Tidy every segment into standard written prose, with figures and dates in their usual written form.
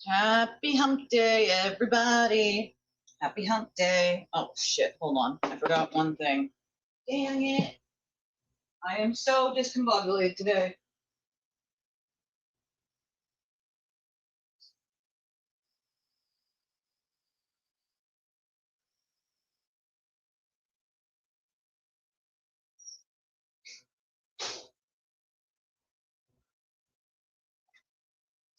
Happy hump day, everybody. Happy hump day. Oh, shit. Hold on. I forgot one thing. Dang it. I am so discombobulated today.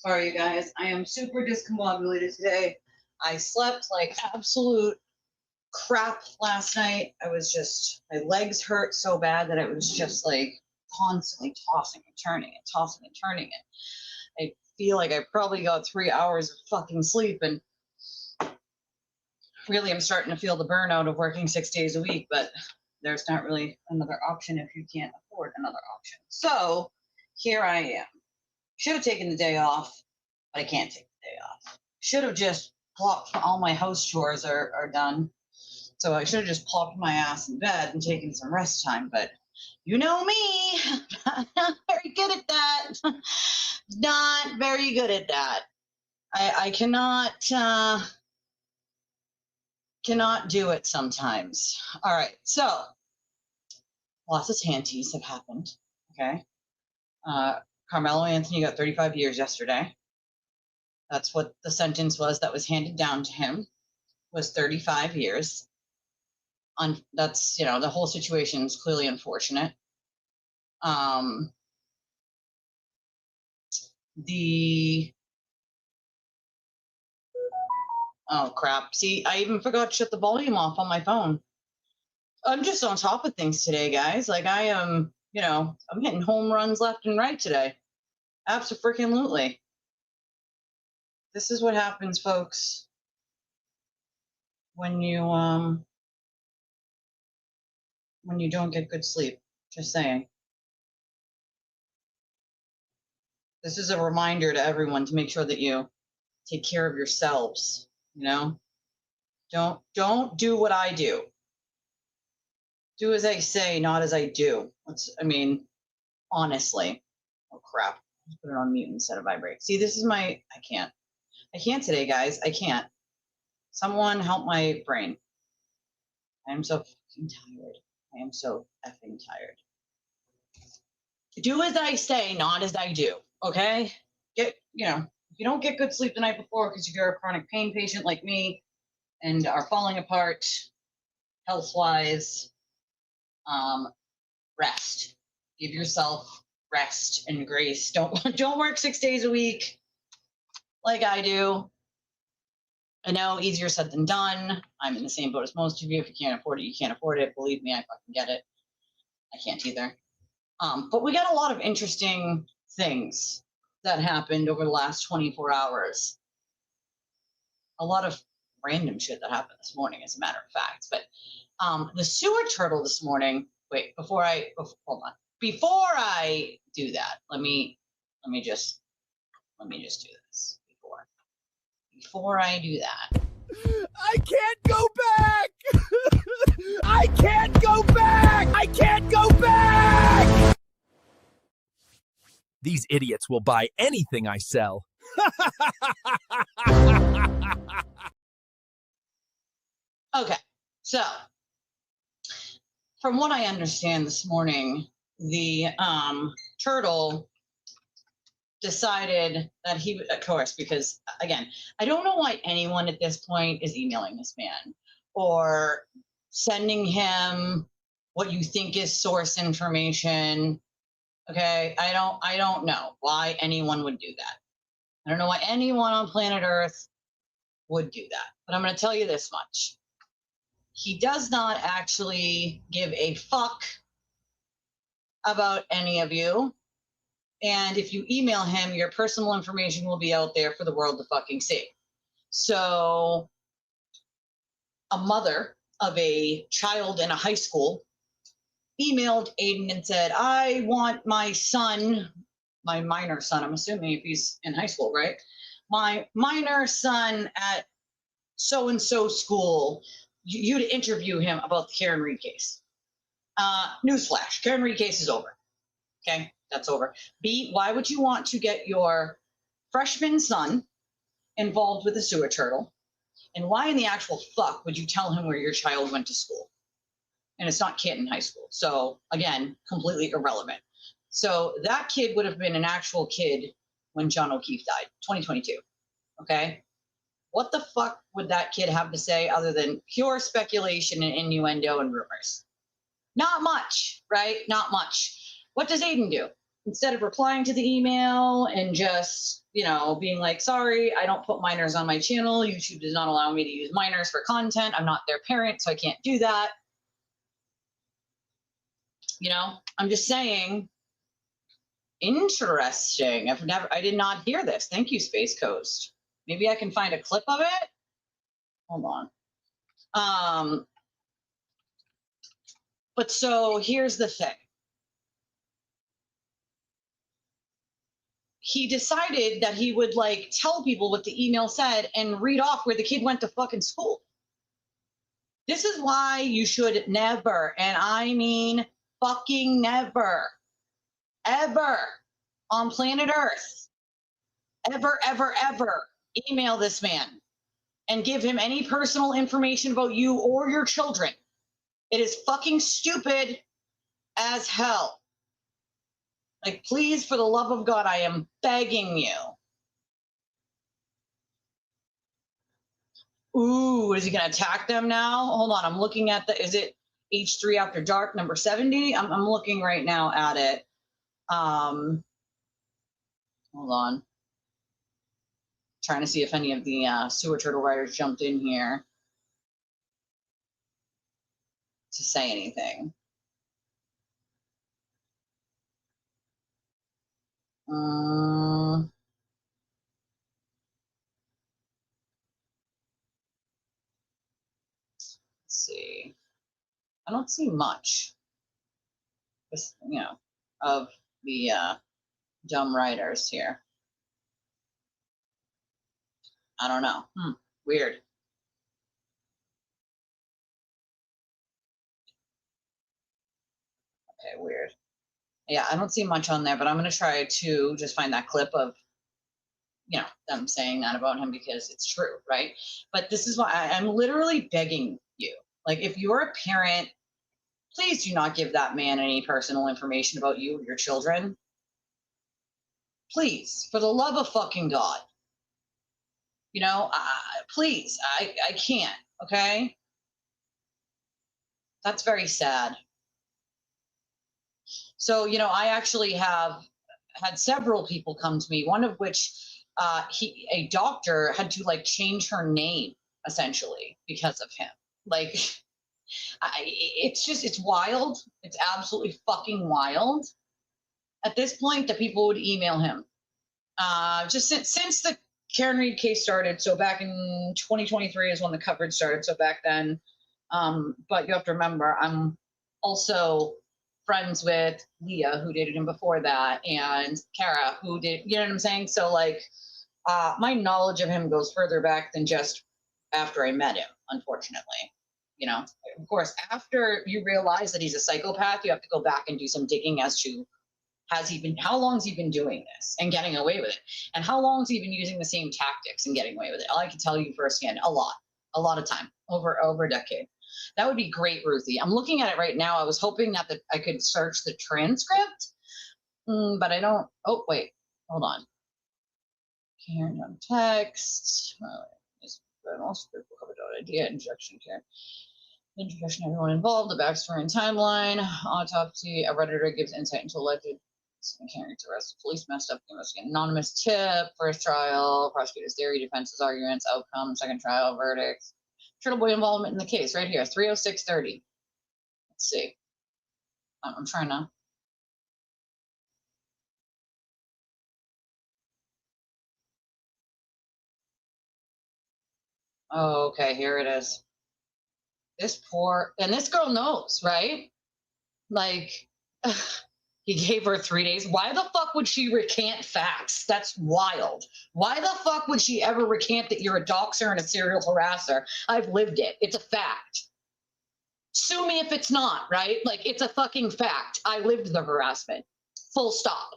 Sorry, you guys. I am super discombobulated today. I slept like absolute crap last night. My legs hurt so bad that it was just like constantly tossing and turning and tossing and turning. And I feel like I probably got 3 hours of fucking sleep, and really I'm starting to feel the burnout of working 6 days a week, but there's not really another option if you can't afford another option. So here I am. Should have taken the day off, but I can't take the day off. Should have just plopped, all my house chores are done. So I should have just plopped my ass in bed and taken some rest time, but you know me, I'm not very good at that. Not very good at that. I cannot do it sometimes. All right, so lots of tanties have happened. Okay, Karmelo Anthony got 35 years yesterday. That's what the sentence was that was handed down to him, was 35 years. That's, the whole situation is clearly unfortunate. Oh crap, see, I even forgot to shut the volume off on my phone. I'm just on top of things today, guys. Like I am, I'm hitting home runs left and right today. Abso-freaking-lutely. This is what happens, folks, when you don't get good sleep. Just saying. This is a reminder to everyone to make sure that you take care of yourselves. Don't do what I do. Do as I say, not as I do. Honestly. Oh crap. Let's put it on mute instead of vibrate. See, this is I can't today, guys. I can't. Someone help my brain. I am so fucking tired. I am so effing tired. Do as I say, not as I do. Okay? If you don't get good sleep the night before because you're a chronic pain patient like me and are falling apart health-wise, rest. Give yourself rest and grace. Don't work 6 days a week like I do. I know, easier said than done. I'm in the same boat as most of you. If you can't afford it, you can't afford it. Believe me, I fucking get it. I can't either. But we got a lot of interesting things that happened over the last 24 hours. A lot of random shit that happened this morning, as a matter of fact. But the sewer turtle this morning. Wait, hold on. Before I do that, let me just do this. Before I do that. I can't go back! I can't go back! I can't go back! These idiots will buy anything I sell. Okay, so from what I understand this morning, the turtle decided that he, of course, because again, I don't know why anyone at this point is emailing this man or sending him what you think is source information. Okay, I don't know why anyone would do that. I don't know why anyone on planet Earth would do that. But I'm going to tell you this much. He does not actually give a fuck about any of you. And if you email him, your personal information will be out there for the world to fucking see. So a mother of a child in a high school emailed Aiden and said, I want my son, my minor son, I'm assuming if he's in high school, right? My minor son at so-and-so school, you to interview him about the Karen Reed case. Newsflash, Karen Reed case is over. Okay, that's over. B, why would you want to get your freshman son involved with a sewer turtle? And why in the actual fuck would you tell him where your child went to school? And it's not Canton High School. So again, completely irrelevant. So that kid would have been an actual kid when John O'Keefe died, 2022. Okay. What the fuck would that kid have to say other than pure speculation and innuendo and rumors? Not much, right? Not much. What does Aiden do? Instead of replying to the email and just, being like, sorry, I don't put minors on my channel. YouTube does not allow me to use minors for content. I'm not their parent, so I can't do that. I'm just saying, interesting. I did not hear this. Thank you, Space Coast. Maybe I can find a clip of it. Hold on. But so here's the thing. He decided that he would tell people what the email said and read off where the kid went to fucking school. This is why you should never, and I mean fucking never, ever on planet Earth, ever, ever, ever email this man and give him any personal information about you or your children. It is fucking stupid as hell. Please, for the love of God, I am begging you. Ooh, is he going to attack them now? Hold on, I'm looking at is it H3 After Dark number 70? I'm looking right now at it. Hold on. Trying to see if any of the sewer turtle writers jumped in here to say anything. Let's see. I don't see much, of the dumb writers here. I don't know. Weird. Okay, weird. Yeah, I don't see much on there, but I'm going to try to just find that clip of, them saying that about him because it's true, right? But this is why I'm literally begging you. If you're a parent, please do not give that man any personal information about you or your children. Please, for the love of fucking God. Please, I can't, okay? That's very sad. So, I actually have had several people come to me, one of which a doctor had to change her name essentially because of him. It's wild. It's absolutely fucking wild at this point that people would email him. Just since the Karen Reed case started, so back in 2023 is when the coverage started, so back then. But you have to remember, I'm also friends with Leah, who dated him before that, and Kara, who did, you know what I'm saying? So my knowledge of him goes further back than just after I met him, unfortunately. Of course, after you realize that he's a psychopath, you have to go back and do some digging as to how long has he been doing this and getting away with it? And how long has he been using the same tactics and getting away with it? I can tell you firsthand, a lot of time, over a decade. That would be great, Ruthie. I'm looking at it right now. I was hoping that I could search the transcript, but I don't. Oh, wait, hold on. Karen on text. Idea, introduction, care. Introduction, everyone involved, the backstory and timeline, autopsy, a Redditor gives insight into alleged Karen's arrest, police messed up the investigation, anonymous tip, first trial, prosecutor's theory, defense's arguments, outcome, second trial, verdicts, Turtle Boy involvement in the case, right here, 30630. Let's see. I'm trying to. Oh, okay, here it is. This girl knows, right? He gave her 3 days. Why the fuck would she recant facts? That's wild. Why the fuck would she ever recant that you're a doxer and a serial harasser? I've lived it. It's a fact. Sue me if it's not, right? It's a fucking fact. I lived the harassment. Full stop.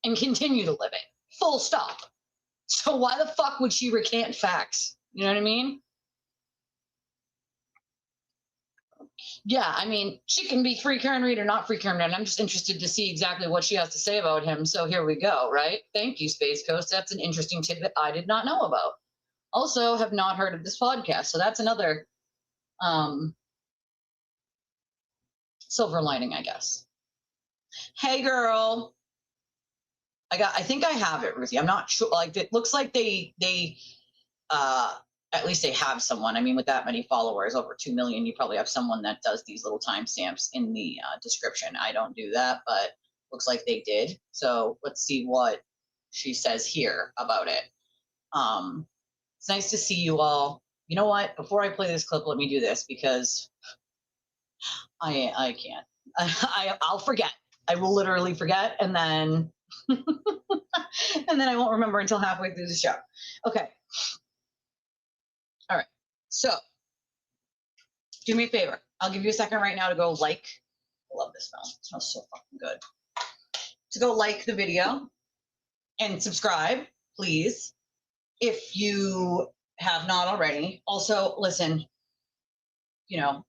And continue to live it. Full stop. So why the fuck would she recant facts? You know what I mean? Yeah, I mean, she can be free Karen Reed or not free Karen Reed. I'm just interested to see exactly what she has to say about him. So here we go, right? Thank you, Space Coast. That's an interesting tidbit I did not know about. Also, have not heard of this podcast. So that's another silver lining, I guess. Hey, girl. I think I have it, Ruthie. I'm not sure. Like, it looks like they at least they have someone. I mean, with that many followers, over 2 million, you probably have someone that does these little timestamps in the description. I don't do that, but looks like they did. So let's see what she says here about it. It's nice to see you all. You know what? Before I play this clip, let me do this because I can't. I'll forget. I will literally forget, and then and then I won't remember until halfway through the show. Okay. All right. So do me a favor. I'll give you a second right now to go like. I love this smell. It smells so fucking good. To go like the video and subscribe, please, if you have not already. Also, listen, you know,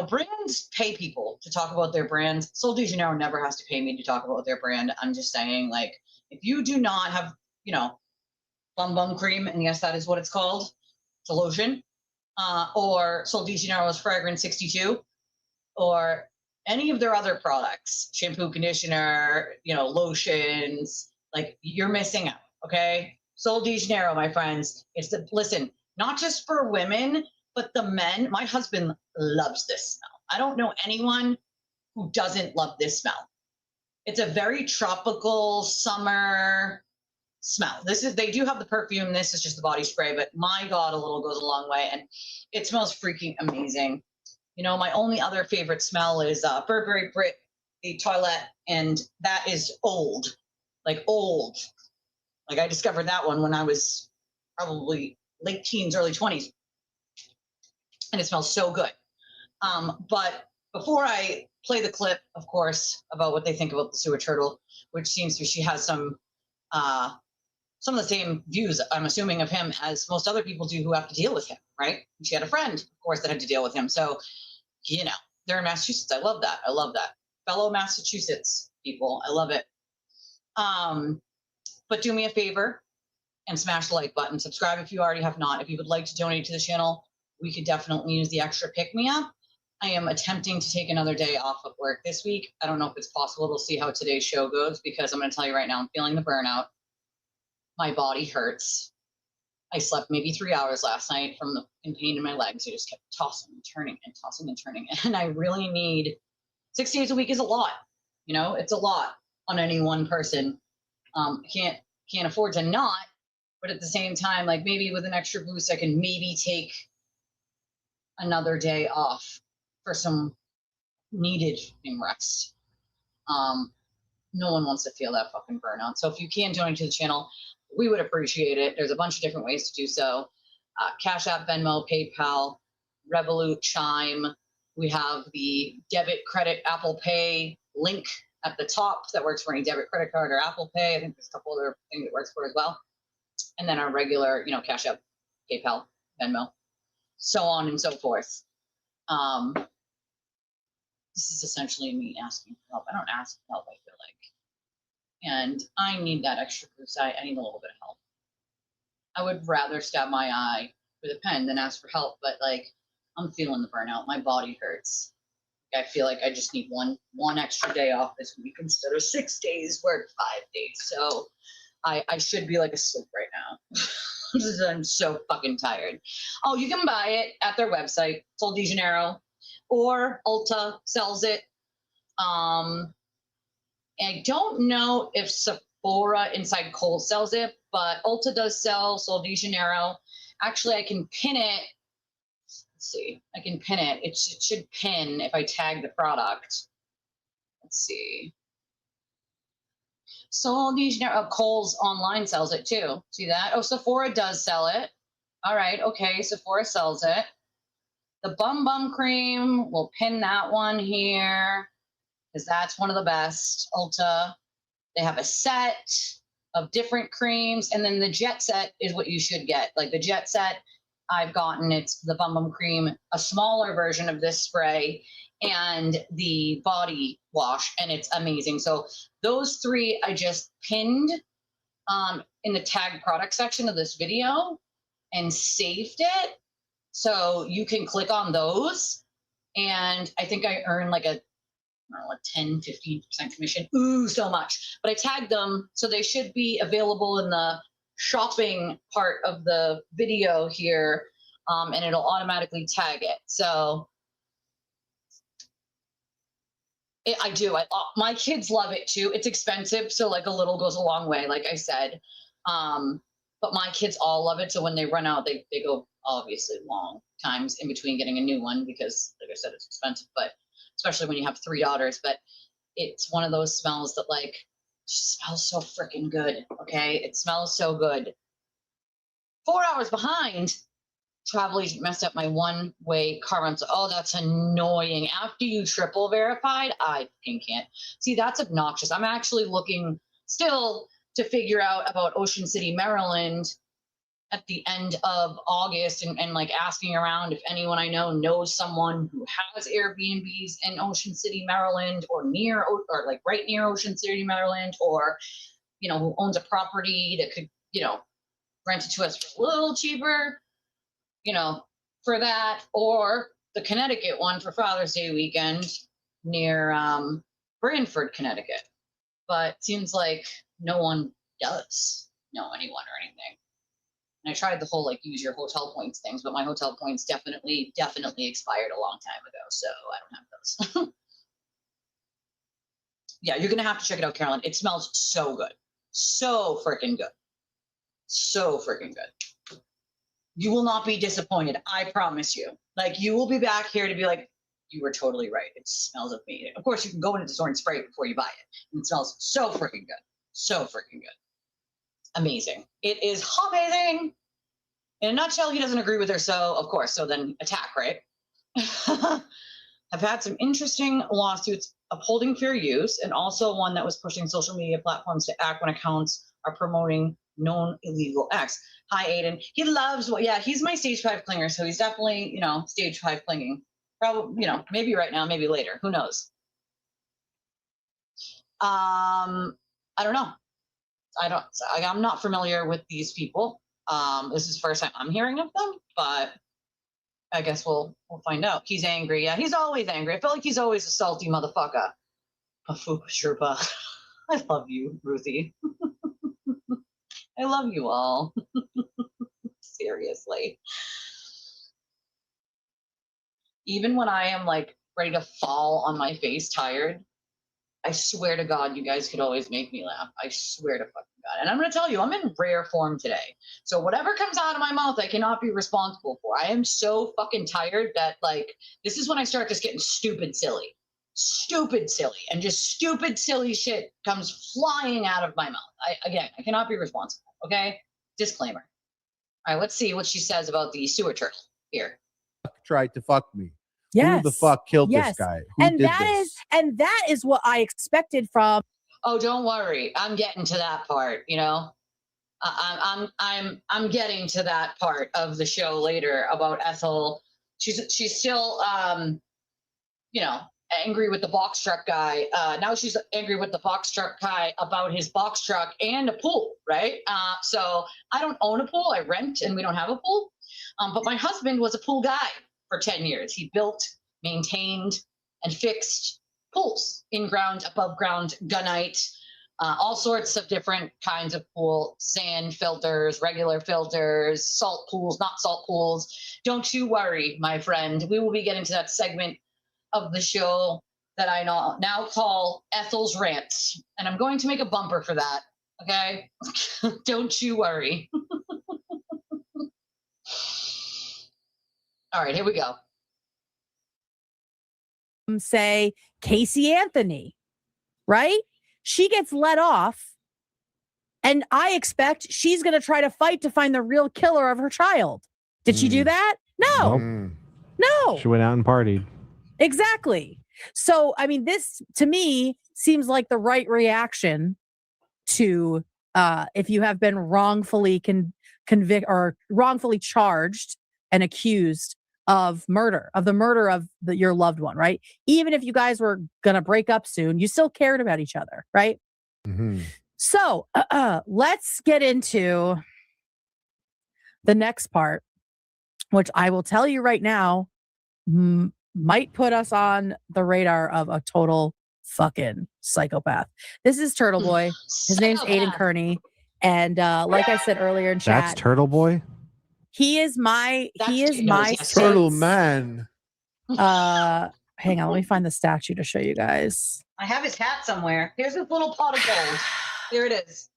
brands pay people to talk about their brand. Sol de Janeiro never has to pay me to talk about their brand. I'm just saying, like, if you do not have, Bum Bum Cream, and yes, that is what it's called, it's a lotion, or Sol de Janeiro's Fragrance 62, or any of their other products, shampoo, conditioner, lotions, like, you're missing out, okay? Sol de Janeiro, my friends, listen, not just for women, but the men. My husband loves this smell. I don't know anyone who doesn't love this smell. It's a very tropical summer smell. They do have the perfume. This is just the body spray, but my God, a little goes a long way, and it smells freaking amazing. My only other favorite smell is Burberry Brit, the toilette, and that is old. Like I discovered that one when I was probably late teens, early 20s, and it smells so good. But before I play the clip, of course, about what they think about the sewer turtle, which seems to she has some of the same views, I'm assuming, of him as most other people do who have to deal with him, right? And she had a friend, of course, that had to deal with him. So, they're in Massachusetts. I love that. I love that. Fellow Massachusetts people, I love it. But do me a favor and smash the like button. Subscribe if you already have not. If you would like to donate to the channel, we could definitely use the extra pick-me-up. I am attempting to take another day off of work this week. I don't know if it's possible. We'll see how today's show goes, because I'm going to tell you right now, I'm feeling the burnout. My body hurts. I slept maybe 3 hours last night from the pain in my legs. I just kept tossing and turning and tossing and turning. And I really need 6 days a week is a lot. It's a lot on any one person. Can't afford to not, but at the same time, like, maybe with an extra boost, I can maybe take another day off for some needed rest. No one wants to feel that fucking burnout. So if you can donate to the channel, we would appreciate it. There's a bunch of different ways to do so. Cash App, Venmo, PayPal, Revolut, Chime. We have the debit, credit, Apple Pay link at the top that works for any debit, credit card, or Apple Pay. I think there's a couple other things that works for as well. And then our regular, Cash App, PayPal, Venmo, so on and so forth. This is essentially me asking for help. I don't ask for help, I feel like. And I need that extra boost. I need a little bit of help. I would rather stab my eye with a pen than ask for help, but, like, I'm feeling the burnout. My body hurts. I feel like I just need one extra day off this week instead of 6 days. We're at 5 days. So I should be like asleep right now. I'm so fucking tired. Oh, you can buy it at their website, Sol de Janeiro, or Ulta sells it. I don't know if Sephora inside Kohl's sells it, but Ulta does sell Sol de Janeiro. Actually, I can pin it. Let's see. I can pin it. It should pin if I tag the product. Let's see. Sol de Janeiro. Kohl's online sells it too. See that? Oh, Sephora does sell it. All right. Okay. Sephora sells it. The Bum Bum Cream, we'll pin that one here because that's one of the best. Ulta. They have a set. of different creams. And then the Jet Set is what you should get. Like the Jet Set, I've gotten, it's the Bum Bum Cream, a smaller version of this spray, and the body wash, and it's amazing. So those three I just pinned in the tag product section of this video and saved it. So you can click on those. And I think I earned like a 10, 15% commission. Ooh, so much. But I tagged them, so they should be available in the shopping part of the video here, and it'll automatically tag it. So I do. My kids love it too. It's expensive, so like a little goes a long way, like I said. But my kids all love it. So when they run out, they go obviously long times in between getting a new one because, like I said, it's expensive. But especially when you have 3 daughters. But it's one of those smells that like smells so freaking good. Okay, it smells so good. 4 hours behind. Travel agent messed up my one-way car rental. Oh, that's annoying. After you triple verified, I fucking can't. See, that's obnoxious. I'm actually looking still to figure out about Ocean City, Maryland at the end of August and like asking around if anyone I know knows someone who has Airbnbs in Ocean City, Maryland, or near or like right near Ocean City, Maryland, or, you know, who owns a property that could, you know, rent it to us for a little cheaper, you know, for that, or the Connecticut one for Father's Day weekend near Branford, Connecticut. But seems like no one does know anyone or anything. And I tried the whole like use your hotel points things, but my hotel points definitely expired a long time ago, so I don't have those. Yeah, you're gonna have to check it out, Carolyn. It smells so good, so freaking good, so freaking good. You will not be disappointed. I promise you. Like, you will be back here to be like, you were totally right. It smells amazing. Of course, you can go into the store and spray it before you buy it. And it smells so freaking good. So freaking good. Amazing. It is amazing. In a nutshell, he doesn't agree with her, so of course, so then attack, right? I've had some interesting lawsuits upholding fair use, and also one that was pushing social media platforms to act when accounts are promoting known illegal acts. Hi, Aiden. He loves he's my stage 5 clinger, so he's definitely, you know, stage 5 clinging. Probably, you know, maybe right now, maybe later. Who knows? I don't know. I'm not familiar with these people. This is the first time I'm hearing of them, but I guess we'll find out. He's angry. Yeah, he's always angry. I feel like he's always a salty motherfucker. Pafu Sherpa. I love you, Ruthie. I love you all. Seriously. Even when I am like ready to fall on my face tired, I swear to God, you guys could always make me laugh. I swear to fucking God. And I'm going to tell you, I'm in rare form today. So whatever comes out of my mouth, I cannot be responsible for. I am so fucking tired that like, this is when I start just getting stupid silly. And just stupid silly shit comes flying out of my mouth. I cannot be responsible. Okay. Disclaimer. All right. Let's see what she says about the sewer turtle here. Tried to fuck me. Yes. Who the fuck killed this guy? Who and did that this? that is what I expected from. Oh, don't worry. I'm getting to that part, you know. I'm getting to that part of the show later about Ethel. She's still you know, angry with the box truck guy. Now she's angry with the box truck guy about his box truck and a pool, right? So I don't own a pool. I rent, and we don't have a pool. But my husband was a pool guy for 10 years. He built, maintained, and fixed pools, in-ground, above-ground, gunite, all sorts of different kinds of pool, sand filters, regular filters, salt pools, not salt pools. Don't you worry, my friend. We will be getting to that segment of the show that I now call Ethel's Rants. And I'm going to make a bumper for that, okay? Don't you worry. All right, here we go. Say Casey Anthony, right? She gets let off, and I expect she's going to try to fight to find the real killer of her child. Did she do that? No. Nope. No. She went out and partied. Exactly. So, I mean, this to me seems like the right reaction to if you have been wrongfully convicted or wrongfully charged and accused of the murder of your loved one, right? Even if you guys were going to break up soon, you still cared about each other, right? Mm-hmm. So let's get into the next part, which I will tell you right now might put us on the radar of a total fucking psychopath. This is Turtle Boy. His name's Aiden Kearney. And like I said earlier in chat, That's Turtle Boy? he is my Turtle Man. Hang on, let me find the statue to show you guys. I have his hat somewhere. Here's his little pot of gold. There it is.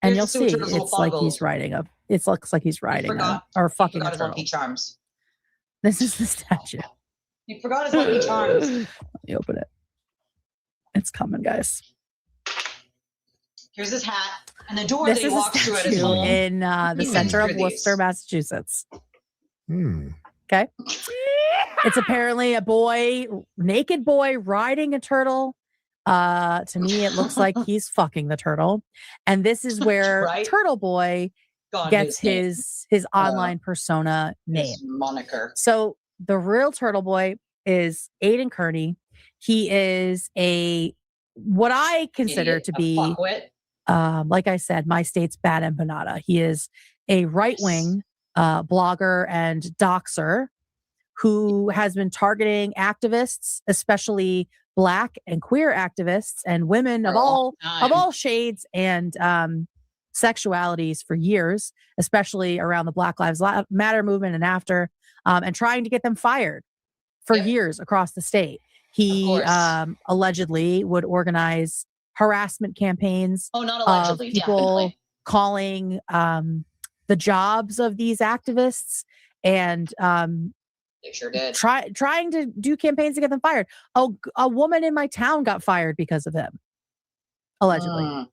And Here's you'll see, it's like he's riding a. It looks like he's riding or fucking a turtle. Lucky Charms. This is the statue. You forgot his Lucky Charms. Let me open it. It's coming, guys. Here's his hat and the door this that he is walks through at his statue home. in the center of Worcester, Massachusetts. Okay. It's apparently a naked boy riding a turtle. To me, it looks like he's fucking the turtle. And this is where Right? Turtle Boy gets his online persona name. His moniker. So the real Turtle Boy is Aiden Kearney. He is what I consider Idiot, to be, fuckwit. like I said, my state's bad empanada. He is a right-wing blogger and doxer who has been targeting activists, especially Black and queer activists and women of all shades and sexualities for years, especially around the Black Lives Matter movement and after, and trying to get them fired for years across the state. He allegedly would organize harassment campaigns. Oh, not allegedly. Of people Definitely. calling the jobs of these activists and They sure did. trying to do campaigns to get them fired. Oh, a woman in my town got fired because of him, allegedly.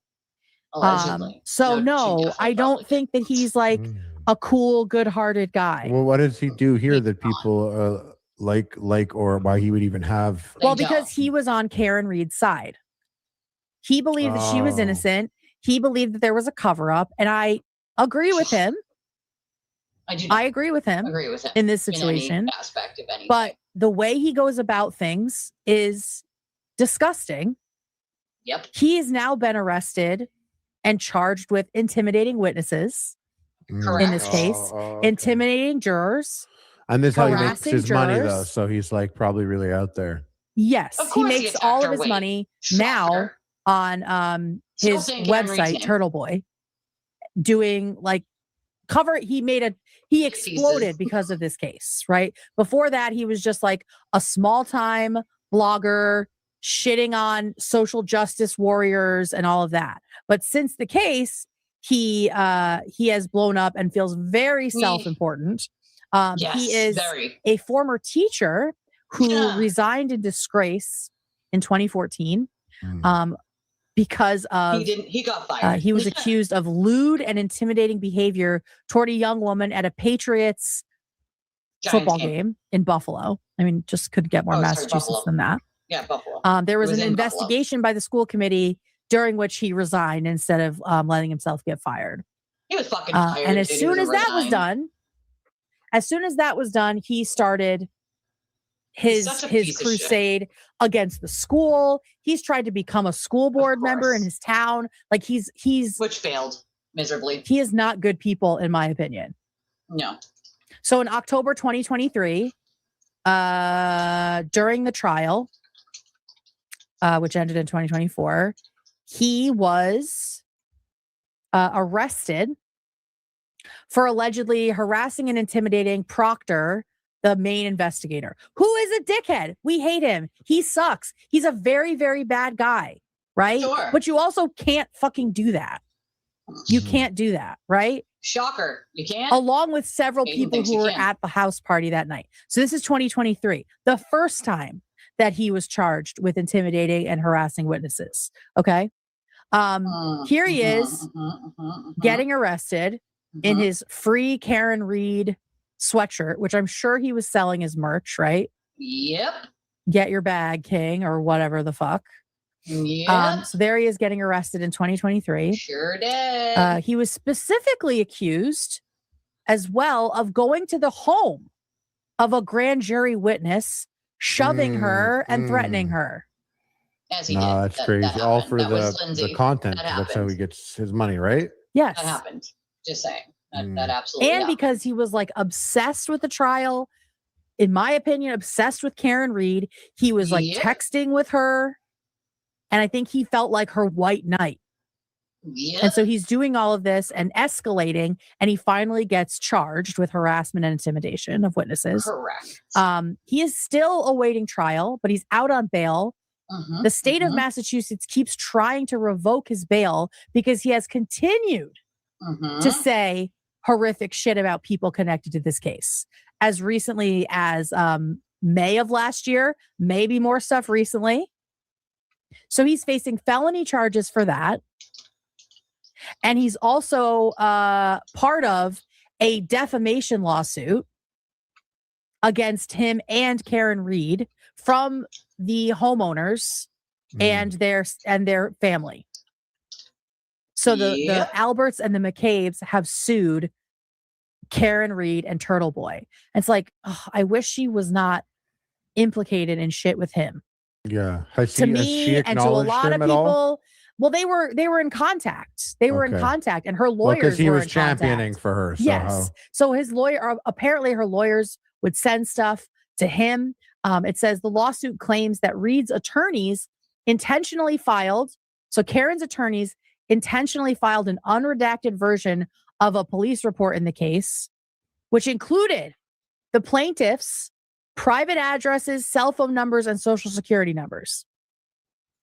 Allegedly. So no, I don't think that he's like a cool, good-hearted guy. Well, what does he do here that people like, or why he would even have? Well, because he was on Karen Reed's side. He believed that she was innocent. He believed that there was a cover-up, and I agree with him. I agree with him in this situation. In any aspect of anything. But the way he goes about things is disgusting. Yep. He has now been arrested and charged with intimidating witnesses. Correct. In this case, intimidating jurors. And this is how he makes harassing his money, jurors. though. So he's like probably really out there. Yes, Of he course he makes attacked all her. of his Wait, money shocker. now on Still his saying Karen Reed's website, name. Turtle Boy, doing like he exploded because of this case, right? Before that, he was just like a small-time blogger shitting on social justice warriors and all of that. But since the case, he has blown up and feels very self-important. He is a former teacher who resigned in disgrace in 2014 because of he got fired. he was accused of lewd and intimidating behavior toward a young woman at a Patriots football game in Buffalo. I mean, just couldn't get more Massachusetts than that. Yeah, Buffalo. There was an investigation by the school committee during which he resigned instead of letting himself get fired. He was fucking fired. And as soon as that was done, he started his crusade against the school. He's tried to become a school board member in his town. Like he's which failed miserably. He is not good people, in my opinion. No. So in October 2023, during the trial, which ended in 2024, he was arrested for allegedly harassing and intimidating Proctor, the main investigator, who is a dickhead. We hate him. He sucks. He's a very, very bad guy, right? Sure. But you also can't fucking do that. You can't do that, right? Shocker. You can't? Along with several people who were at the house party that night. So this is 2023, the first time that he was charged with intimidating and harassing witnesses. Okay. Here he is getting arrested in his free Karen Reed sweatshirt, which I'm sure he was selling as merch, right? Yep. Get your bag, King, or whatever the fuck. Yeah. So there he is getting arrested in 2023. Sure did. He was specifically accused as well of going to the home of a grand jury witness, shoving her and threatening her. As he did. That's crazy. All for the content. That That's how he gets his money, right? Yes. That happened. Just saying. That absolutely And happened. because he was like obsessed with the trial, in my opinion, obsessed with Karen Read. He was like texting with her. And I think he felt like her white knight. Yeah. And so he's doing all of this and escalating, and he finally gets charged with harassment and intimidation of witnesses. Correct. He is still awaiting trial, but he's out on bail. The state of Massachusetts keeps trying to revoke his bail because he has continued to say horrific shit about people connected to this case. As recently as May of last year, maybe more stuff recently. So he's facing felony charges for that. And he's also part of a defamation lawsuit against him and Karen Read from the homeowners and their family. So the Alberts and the McCabe's have sued Karen Read and Turtle Boy. It's like, I wish she was not implicated in shit with him. Yeah. Has she and to a lot of people. Well, they were in contact. They were in contact, and her lawyers because he were was in championing contact. for her. So yes. So his lawyer, apparently her lawyers would send stuff to him. It says the lawsuit claims that Reed's attorneys intentionally filed. So Karen's attorneys intentionally filed an unredacted version of a police report in the case, which included the plaintiff's private addresses, cell phone numbers, and social security numbers.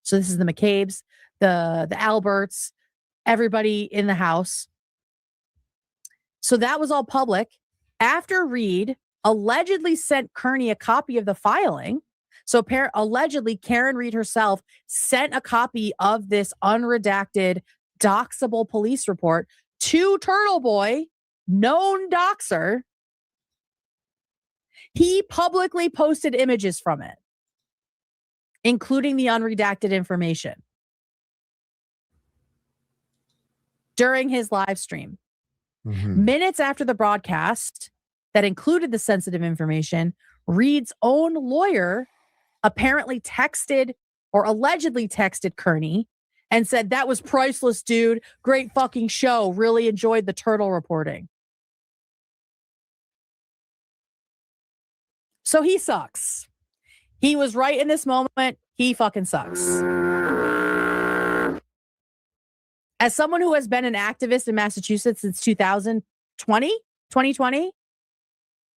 So this is the McCabe's, the Alberts, everybody in the house. So that was all public. After Reed allegedly sent Kearney a copy of the filing, so allegedly Karen Reed herself sent a copy of this unredacted doxable police report to Turtle Boy, known doxer. He publicly posted images from it, including the unredacted information, during his live stream. Minutes after the broadcast that included the sensitive information, Reed's own lawyer apparently texted or allegedly texted Kearney and said, "That was priceless, dude. Great fucking show. Really enjoyed the turtle reporting." So he sucks. He was right in this moment. He fucking sucks. As someone who has been an activist in Massachusetts since 2020,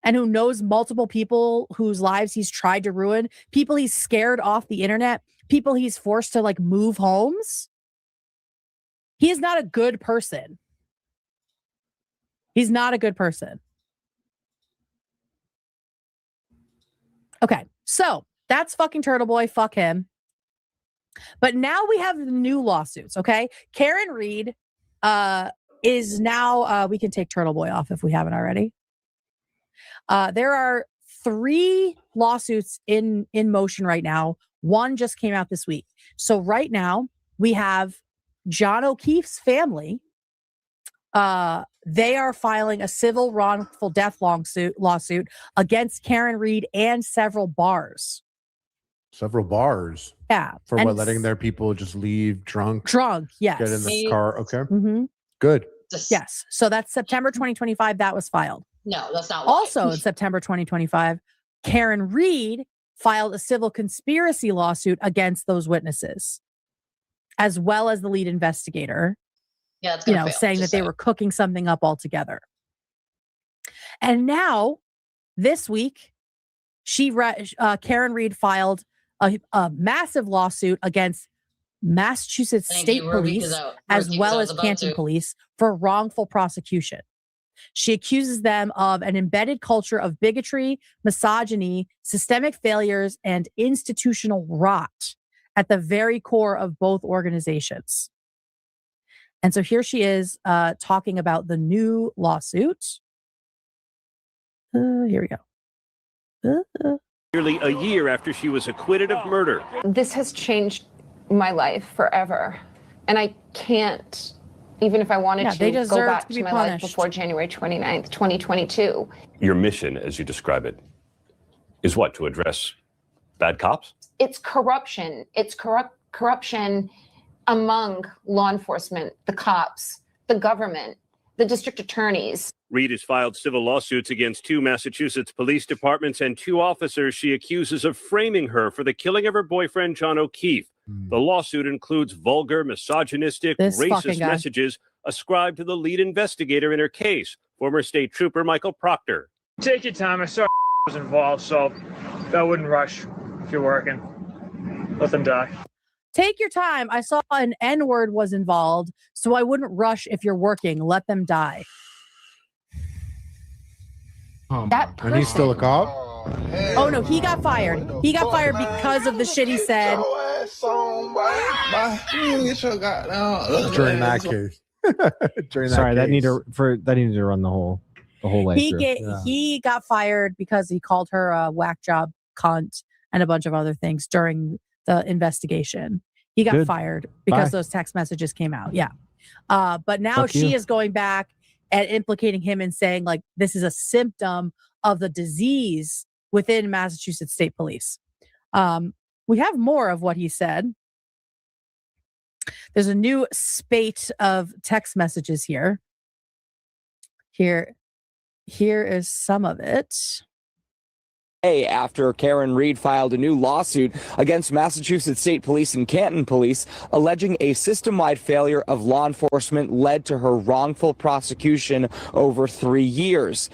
and who knows multiple people whose lives he's tried to ruin, people he's scared off the internet, people he's forced to like move homes, he is not a good person. He's not a good person. Okay, so that's fucking Turtle Boy. Fuck him. But now we have new lawsuits, okay? Karen Reed is now, we can take Turtle Boy off if we haven't already. There are 3 lawsuits in motion right now. One just came out this week. So right now we have John O'Keefe's family. They are filing a civil wrongful death lawsuit against Karen Reed and several bars. Several bars. Yeah. For what? Letting their people just leave drunk? Drunk, yes. Get in the car. Okay. Good. Yes. So that's September 2025. That was filed. No, that's not. Also in September 2025, Karen Reed filed a civil conspiracy lawsuit against those witnesses, as well as the lead investigator. Yeah, it's saying that they were cooking something up altogether. And now, this week, Karen Reed filed a massive lawsuit against Massachusetts State Police, as well as Canton Police, for wrongful prosecution. She accuses them of an embedded culture of bigotry, misogyny, systemic failures, and institutional rot at the very core of both organizations. And so here she is talking about the new lawsuit. Here we go. Nearly a year after she was acquitted of murder. This has changed my life forever. And I can't, even if I wanted to, go back to my life before January 29th, 2022. Your mission, as you describe it, is what? To address bad cops? It's corruption. It's corruption among law enforcement, the cops, the government, the district attorneys. Reed has filed civil lawsuits against 2 Massachusetts police departments and 2 officers she accuses of framing her for the killing of her boyfriend, John O'Keefe. The lawsuit includes vulgar, misogynistic, racist messages ascribed to the lead investigator in her case, former state trooper Michael Proctor. Take your time. I saw was involved, so I wouldn't rush if you're working. Let them die. Take your time. I saw an N-word was involved, so I wouldn't rush if you're working. Let them die. And he's still a cop? Oh, no, he got fired. He got fired because of the shit he said. During that case. That needed to run the whole length. He got fired because he called her a whack job cunt and a bunch of other things during the investigation. He got fired because those text messages came out. Yeah. But now she is going back and implicating him and saying, like, this is a symptom of the disease within Massachusetts State Police. We have more of what he said. There's a new spate of text messages here. Here is some of it. After Karen Reed filed a new lawsuit against Massachusetts State Police and Canton Police, alleging a system-wide failure of law enforcement led to her wrongful prosecution over 3 years.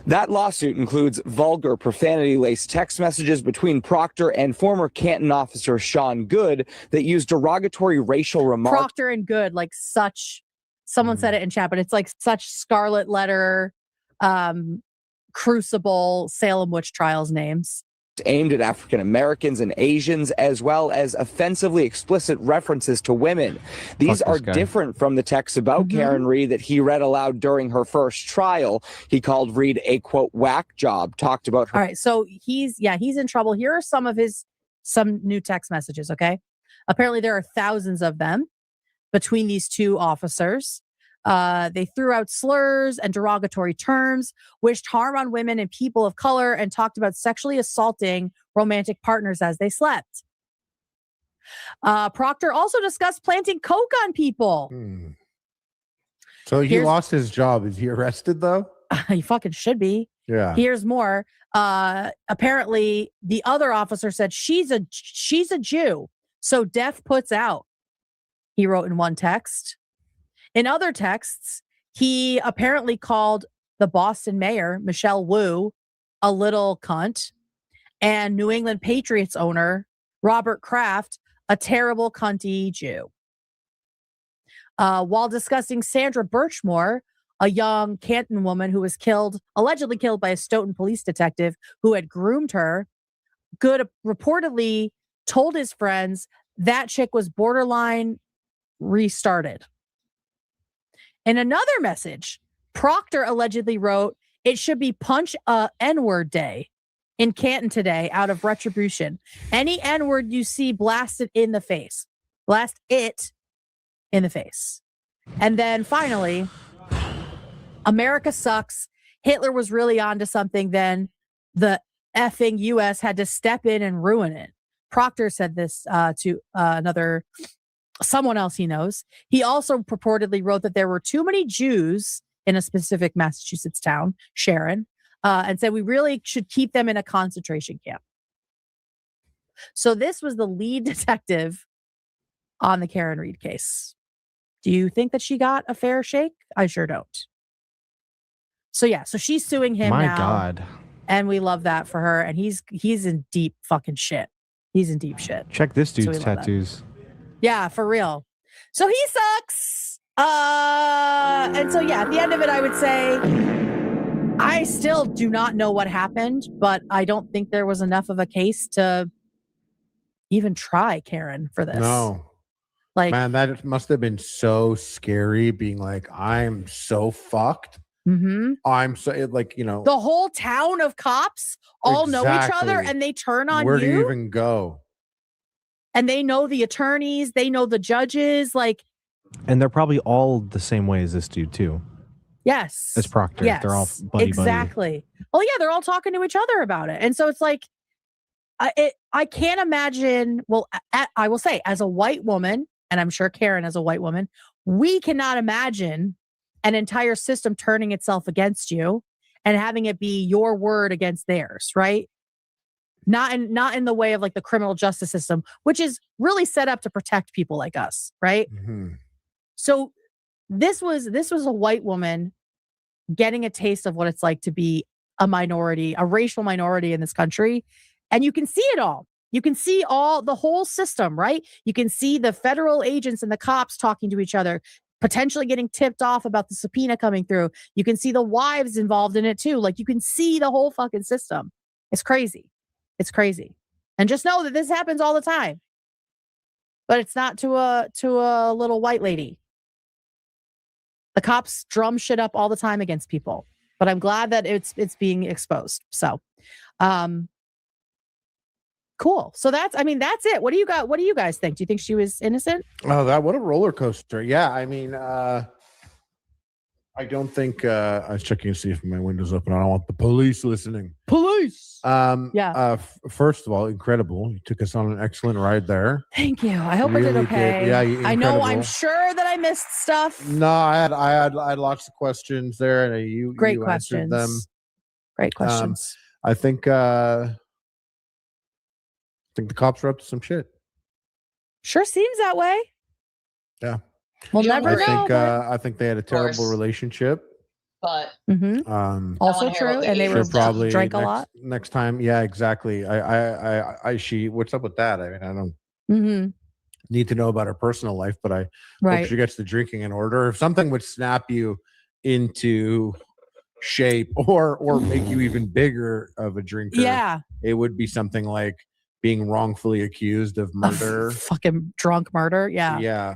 That lawsuit includes vulgar, profanity-laced text messages between Proctor and former Canton officer Sean Good that used derogatory racial remarks. Proctor and Good, like such, someone said it in chat, but it's like such scarlet letter, Crucible, Salem witch trials names. Aimed at African Americans and Asians, as well as offensively explicit references to women. These are different from the texts about Karen Reed that he read aloud during her first trial. He called Reed a, quote, whack job, talked about her. All right, so he's in trouble. Here are some new text messages, okay? Apparently there are thousands of them between these 2 officers. They threw out slurs and derogatory terms, wished harm on women and people of color, and talked about sexually assaulting romantic partners as they slept. Proctor also discussed planting coke on people. So he lost his job. Is he arrested, though? He fucking should be. Yeah. Here's more. Apparently, the other officer said, she's a Jew, so death puts out. He wrote in one text. In other texts, he apparently called the Boston mayor, Michelle Wu, a little cunt, and New England Patriots owner, Robert Kraft, a terrible cunty Jew. While discussing Sandra Birchmore, a young Canton woman who was allegedly killed by a Stoughton police detective who had groomed her, Good reportedly told his friends that chick was borderline restarted. In another message, Proctor allegedly wrote, "It should be punch N-word day in Canton today out of retribution. Any N-word you see, blast it in the face. Blast it in the face." And then finally, America sucks. Hitler was really onto something. Then the effing U.S. had to step in and ruin it. Proctor said this to someone else he knows. He also purportedly wrote that there were too many Jews in a specific Massachusetts town, Sharon, and said we really should keep them in a concentration camp. So this was the lead detective on the Karen Reed case. Do you think that she got a fair shake? I sure don't. So yeah, so she's suing him now. My God. And we love that for her. And he's in deep fucking shit. He's in deep shit. Check this dude's tattoos. Yeah, for real. So he sucks. And so, yeah, at the end of it, I would say I still do not know what happened, but I don't think there was enough of a case to even try Karen for this. No. Like, man, that must have been so scary being like, I'm so fucked. Mm-hmm. I'm so, like, you know. The whole town of cops all know each other and they turn on you. Where do you even go? And they know the attorneys, they know the judges, like. And they're probably all the same way as this dude too. Yes. As Proctor. Yes. They're all buddy. Exactly. Well, yeah, they're all talking to each other about it. And so it's like, I can't imagine. Well, I will say, as a white woman, and I'm sure Karen as a white woman, we cannot imagine an entire system turning itself against you and having it be your word against theirs, right? Not in the way of like the criminal justice system, which is really set up to protect people like us, right? Mm-hmm. So this was a white woman getting a taste of what it's like to be a minority, a racial minority in this country. And you can see it all. You can see the whole system, right? You can see the federal agents and the cops talking to each other, potentially getting tipped off about the subpoena coming through. You can see the wives involved in it too. Like you can see the whole fucking system. It's crazy. It's crazy. And just know that this happens all the time. But it's not to a little white lady. The cops drum shit up all the time against people. But I'm glad that it's being exposed. So cool. So that's it. What do you guys think? Do you think she was innocent? Oh, what a roller coaster. Yeah, I mean, I don't think I was checking to see if my window's open. I don't want the police listening. Police. First of all, incredible. You took us on an excellent ride there. Thank you. I hope I did okay. Yeah, I know. I'm sure that I missed stuff. No, I had lots of questions there, and you questions. answered them. Great questions. I think the cops are up to some shit. Sure seems that way. Yeah. We'll never know. I think they had a terrible relationship. But also true, and they were probably drank a lot next time. Yeah, exactly. She. What's up with that? I mean, I don't need to know about her personal life, but I hope she gets the drinking in order. If something would snap you into shape or make you even bigger of a drinker, it would be something like being wrongfully accused of murder, fucking drunk murder. Yeah.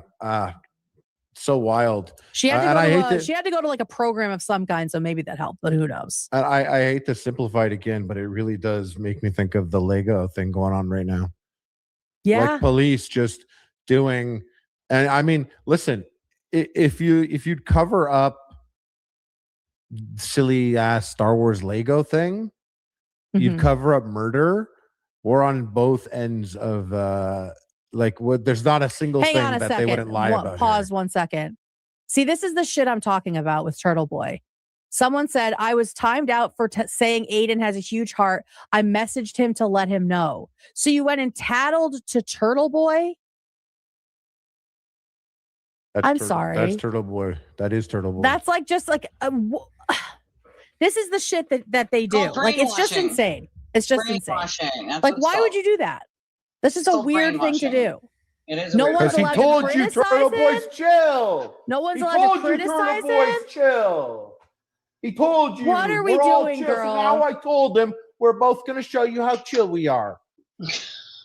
So wild. She had to go to like a program of some kind, so maybe that helped, but who knows? I hate to simplify it again, but it really does make me think of the Lego thing going on right now. Yeah. Like police just doing, and I mean, listen, if you'd cover up silly ass Star Wars Lego thing, you'd cover up murder. We're on both ends of there's not a single thing that they wouldn't lie about. Pause 1 second. See, this is the shit I'm talking about with Turtle Boy. Someone said, I was timed out for saying Aiden has a huge heart. I messaged him to let him know. So you went and tattled to Turtle Boy? I'm sorry. That's Turtle Boy. That is Turtle Boy. That's like just like this is the shit that they do. Like it's just insane. It's just insane. Like why would you do that? This is a weird thing to do. It is. No one's allowed to criticize him. Turtle Boys, chill. No one's allowed to criticize him. Chill. He told you. What are we doing, girl? So now I told him we're both going to show you how chill we are.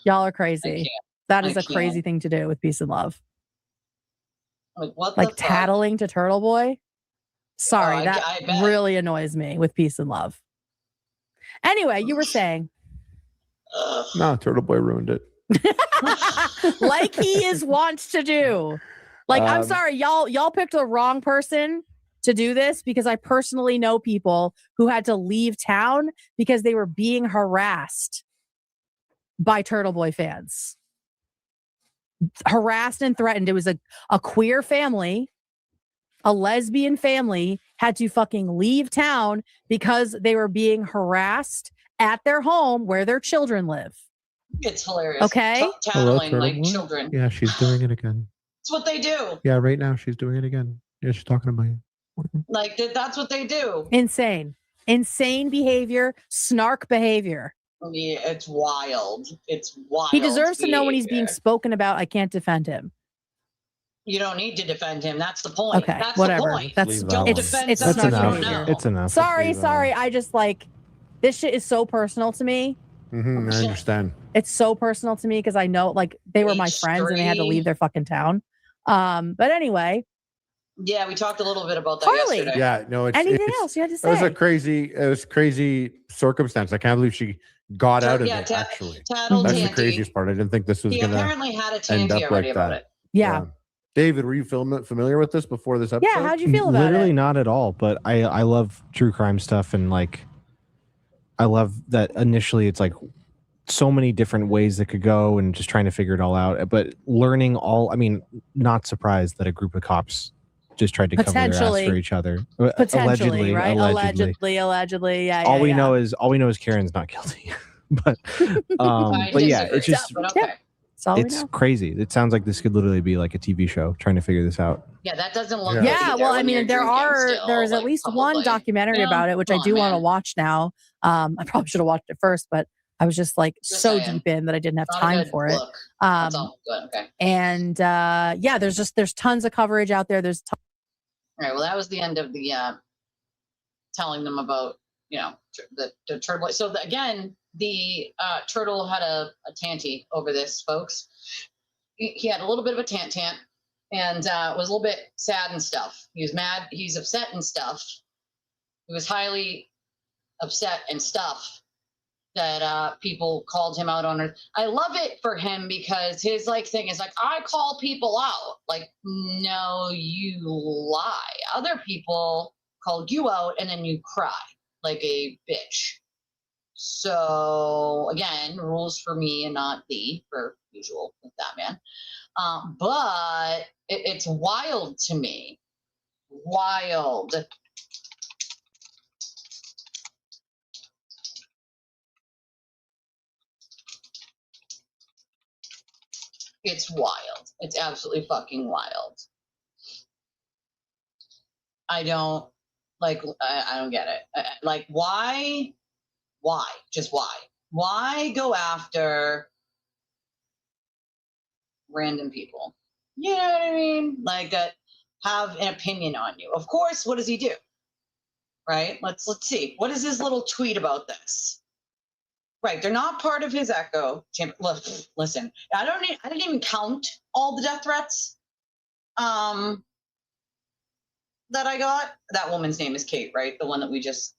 Y'all are crazy. That is a crazy thing to do with peace and love. Like tattling to Turtle Boy. Sorry, that really annoys me with peace and love. Anyway, you were saying. No, Turtle Boy ruined it. Like he is wont to do. Like, I'm sorry, y'all picked the wrong person to do this because I personally know people who had to leave town because they were being harassed by Turtle Boy fans. Harassed and threatened. It was a queer family, a lesbian family had to fucking leave town because they were being harassed at their home where their children live. It's hilarious. Okay. Tattling like children. Yeah, she's doing it again. That's what they do. Yeah, right now she's doing it again. Yeah, she's talking about you. Like that's what they do. Insane behavior, snark behavior. I mean, it's wild. It's wild. He deserves to know when he's being spoken about. I can't defend him. You don't need to defend him. That's the point. Okay, that's whatever. The point. It's enough. It's enough. Sorry. I just like this shit is so personal to me. I understand. It's so personal to me because I know like they were my friends and they had to leave their fucking town. But anyway, Yeah, we talked a little bit about that Harley. yesterday. Yeah, no, Anything else you had to say? It was crazy circumstance. I can't believe she got out of it. Actually, that's the craziest part. I didn't think this was He going to apparently had a end tanty up already like about that. it. Yeah. David, were you familiar with this before this episode? Yeah, how'd you feel about Literally it? not at all, but I love true crime stuff, and like I love that initially it's like so many different ways that could go and just trying to figure it all out. But learning all, I mean, not surprised that a group of cops just tried to cover their ass for each other. Potentially, right? Allegedly. Yeah. All we know is Karen's not guilty. but yeah, it's just okay. It's crazy. It sounds like this could literally be like a TV show trying to figure this out. Yeah, that doesn't look. Yeah, well, I mean, there's at least one documentary about it, which I do want to watch now. I probably should have watched it first, but I was just like so deep in that I didn't have time for it. That's all good. Okay. And yeah, there's tons of coverage out there. All right. Well, that was the end of the telling them about the turtle. So again, the turtle had a tanty over this, folks. He had a little bit of a tant and was a little bit sad and stuff. He was mad. He's upset and stuff. He was highly upset and stuff that people called him out on it. I love it for him because his thing is I call people out. No, you lie. Other people called you out and then you cry like a bitch. So again, rules for me and not thee, per usual with that man. But it's wild to me. Wild. It's wild. It's absolutely fucking wild. I don't I don't get it. Why? Just why? Why go after random people? You know what I mean? That have an opinion on you. Of course, what does he do? Right? Let's see. What is his little tweet about this? Right, they're not part of his echo chamber. Listen, I didn't even count all the death threats that I got. That woman's name is Kate, right? The one that we just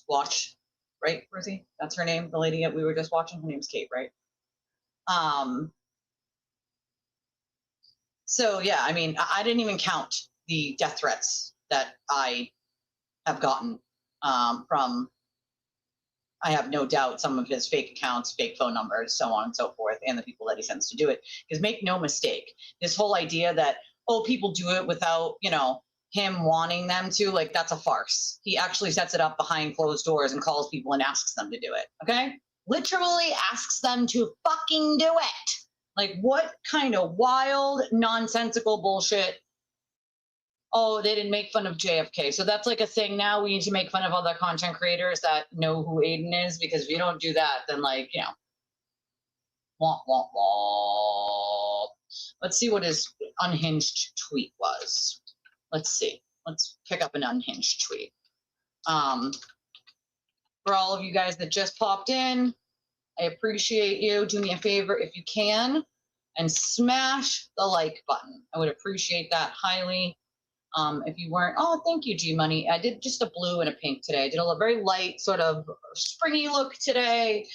watched, right, Rosie? That's her name, the lady that we were just watching. Her name's Kate, right? So yeah, I mean, I didn't even count the death threats that I have gotten from, I have no doubt, some of his fake accounts, fake phone numbers, so on and so forth, and the people that he sends to do it. Because make no mistake, this whole idea that, people do it without, him wanting them to, that's a farce. He actually sets it up behind closed doors and calls people and asks them to do it. Okay? Literally asks them to fucking do it. What kind of wild, nonsensical bullshit? Oh, they didn't make fun of JFK. So that's a thing now. We need to make fun of other content creators that know who Aiden is, because if you don't do that, then womp, womp, womp. Let's see what his unhinged tweet was. Let's see. Let's pick up an unhinged tweet. For all of you guys that just popped in, I appreciate you. Do me a favor if you can and smash the like button. I would appreciate that highly. If you weren't, thank you, G Money. I did just a blue and a pink today. I did a very light, sort of springy look today.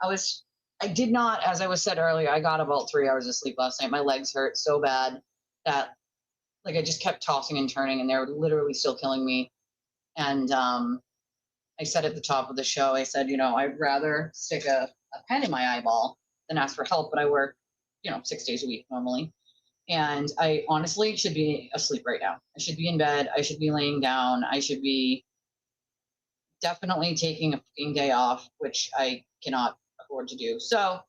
I did not, as I was said earlier, I got about 3 hours of sleep last night. My legs hurt so bad that I just kept tossing and turning, and they were literally still killing me. And I said at the top of the show, I said, I'd rather stick a pen in my eyeball than ask for help, but I work, 6 days a week normally. And I honestly should be asleep right now. I should be in bed. I should be laying down. I should be definitely taking a fucking day off, which I cannot afford to do. So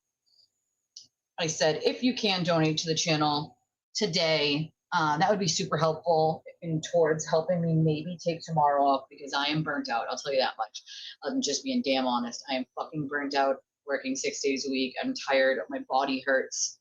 I said, if you can donate to the channel today, that would be super helpful towards helping me maybe take tomorrow off, because I am burnt out. I'll tell you that much. I'm just being damn honest. I am fucking burnt out working 6 days a week. I'm tired. My body hurts.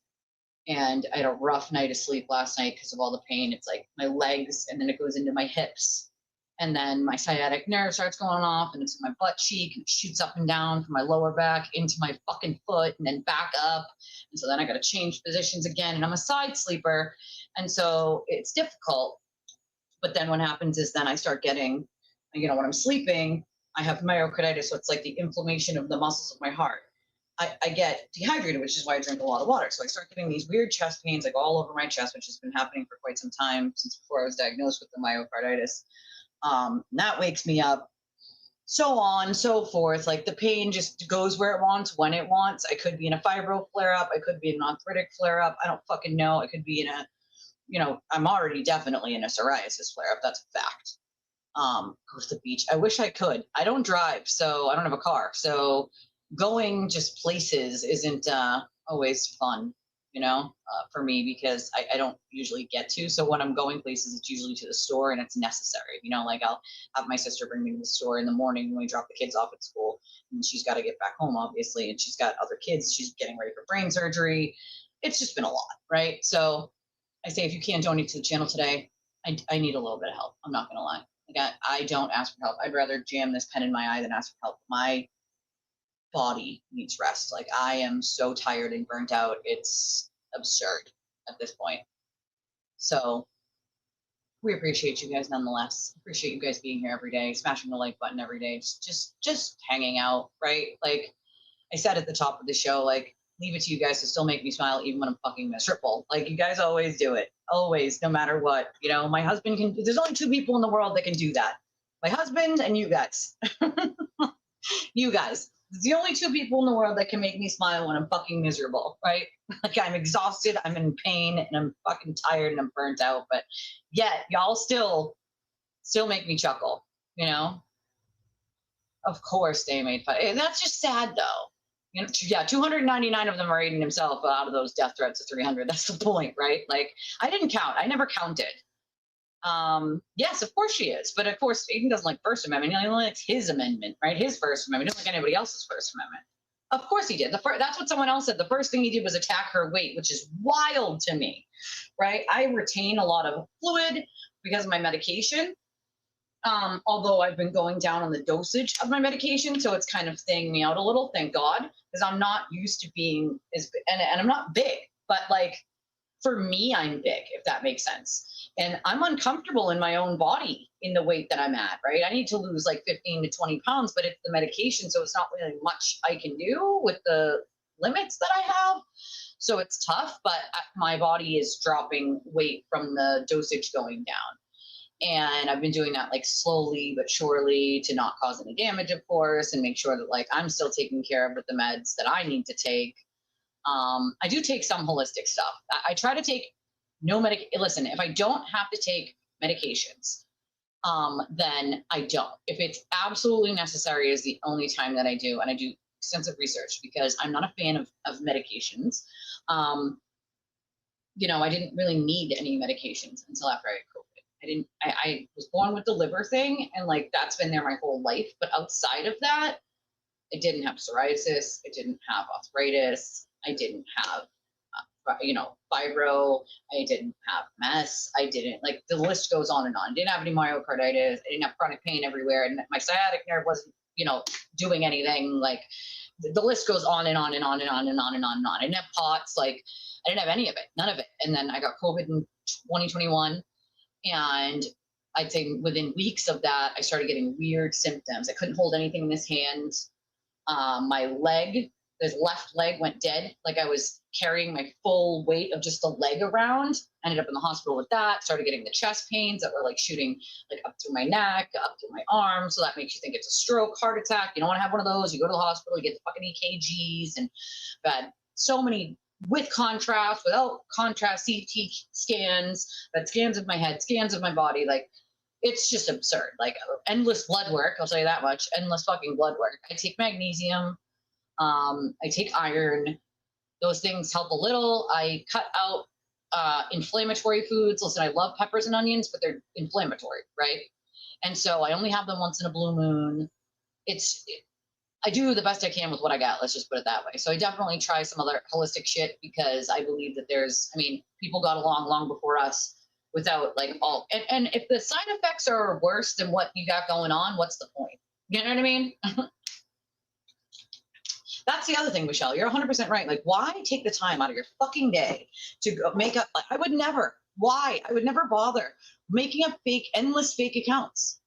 And I had a rough night of sleep last night because of all the pain. It's my legs, and then it goes into my hips. And then my sciatic nerve starts going off, and it's in my butt cheek, and it shoots up and down from my lower back into my fucking foot, and then back up. And so then I got to change positions again, and I'm a side sleeper. And so it's difficult. But then what happens is then I start getting, when I'm sleeping, I have myocarditis. So it's like the inflammation of the muscles of my heart. I get dehydrated, which is why I drink a lot of water. So I start getting these weird chest pains, like all over my chest, which has been happening for quite some time since before I was diagnosed with the myocarditis. That wakes me up, so on, so forth. Like the pain just goes where it wants, when it wants. I could be in a fibro flare up. I could be in an arthritic flare up. I don't fucking know. I could be in a, I'm already definitely in a psoriasis flare up. That's a fact. Go to the beach. I wish I could. I don't drive, so I don't have a car. So going just places isn't always fun, for me, because I don't usually get to. So when I'm going places, it's usually to the store, and it's necessary. Like I'll have my sister bring me to the store in the morning when we drop the kids off at school, and she's got to get back home, obviously, and she's got other kids. She's getting ready for brain surgery. It's just been a lot, right? So I say, if you can't donate to the channel today, I need a little bit of help. I'm not going to lie. Like I don't ask for help. I'd rather jam this pen in my eye than ask for help. My body needs rest. Like I am so tired and burnt out. It's absurd at this point. So we appreciate you guys nonetheless. Appreciate you guys being here every day, smashing the like button every day, just hanging out, right? Like I said at the top of the show, like leave it to you guys to still make me smile even when I'm fucking miserable. Like you guys always do it. Always, no matter what. My husband there's only 2 people in the world that can do that. My husband and you guys. You guys. It's the only 2 people in the world that can make me smile when I'm fucking miserable, right? Like I'm exhausted, I'm in pain, and I'm fucking tired and I'm burnt out. But yet y'all still make me chuckle, Of course they made fun. And that's just sad though. 299 of them are Aiden himself out of those death threats of 300. That's the point, right? Like I didn't count. I never counted. Yes, of course she is. But of course, Aiden doesn't like First Amendment. He only likes his amendment, right? His First Amendment. He doesn't like anybody else's First Amendment. Of course he did. That's what someone else said. The first thing he did was attack her weight, which is wild to me, right? I retain a lot of fluid because of my medication. Although I've been going down on the dosage of my medication, so it's kind of thinging me out a little, thank God, because I'm not used to being and I'm not big, but like for me, I'm big, if that makes sense. And I'm uncomfortable in my own body in the weight that I'm at, right? I need to lose like 15 to 20 pounds, but it's the medication, so it's not really much I can do with the limits that I have. So it's tough, but my body is dropping weight from the dosage going down. And I've been doing that like slowly but surely to not cause any damage, of course, and make sure that like I'm still taking care of with the meds that I need to take. I do take some holistic stuff. I try to take no medication. Listen, if I don't have to take medications, then I don't. If it's absolutely necessary is the only time that I do. And I do extensive research because I'm not a fan of medications. I didn't really need any medications until after I had COVID. I was born with the liver thing, and like that's been there my whole life. But outside of that, I didn't have psoriasis. I didn't have arthritis. I didn't have, fibro. I didn't have MS. I didn't, like, the list goes on and on. I didn't have any myocarditis. I didn't have chronic pain everywhere. And my sciatic nerve wasn't, doing anything. Like, the list goes on and on and on and on and on and on and on. I didn't have POTS. Like, I didn't have any of it. None of it. And then I got COVID in 2021. And I'd say within weeks of that, I started getting weird symptoms. I couldn't hold anything in this hand. My leg, this left leg went dead. Like I was carrying my full weight of just the leg around. I ended up in the hospital with that. Started getting the chest pains that were like shooting like up through my neck, up through my arm. So that makes you think it's a stroke, heart attack. You don't want to have one of those. You go to the hospital, you get the fucking EKGs, and I've had so many with contrast, without contrast, CT scans, but scans of my head, scans of my body. Like, it's just absurd. Like, endless blood work, I'll tell you that much. Endless fucking blood work. I take magnesium. I take iron. Those things help a little. I cut out inflammatory foods. Listen, I love peppers and onions, but they're inflammatory, right? And so I only have them once in a blue moon. I do the best I can with what I got. Let's just put it that way. So I definitely try some other holistic shit because I believe that people got along long before us. without like all, and if the side effects are worse than what you got going on, what's the point? You know what I mean? That's the other thing, Michelle. You're 100% right. Like, why take the time out of your fucking day to go make up? I would never. Why? I would never bother making up endless fake accounts.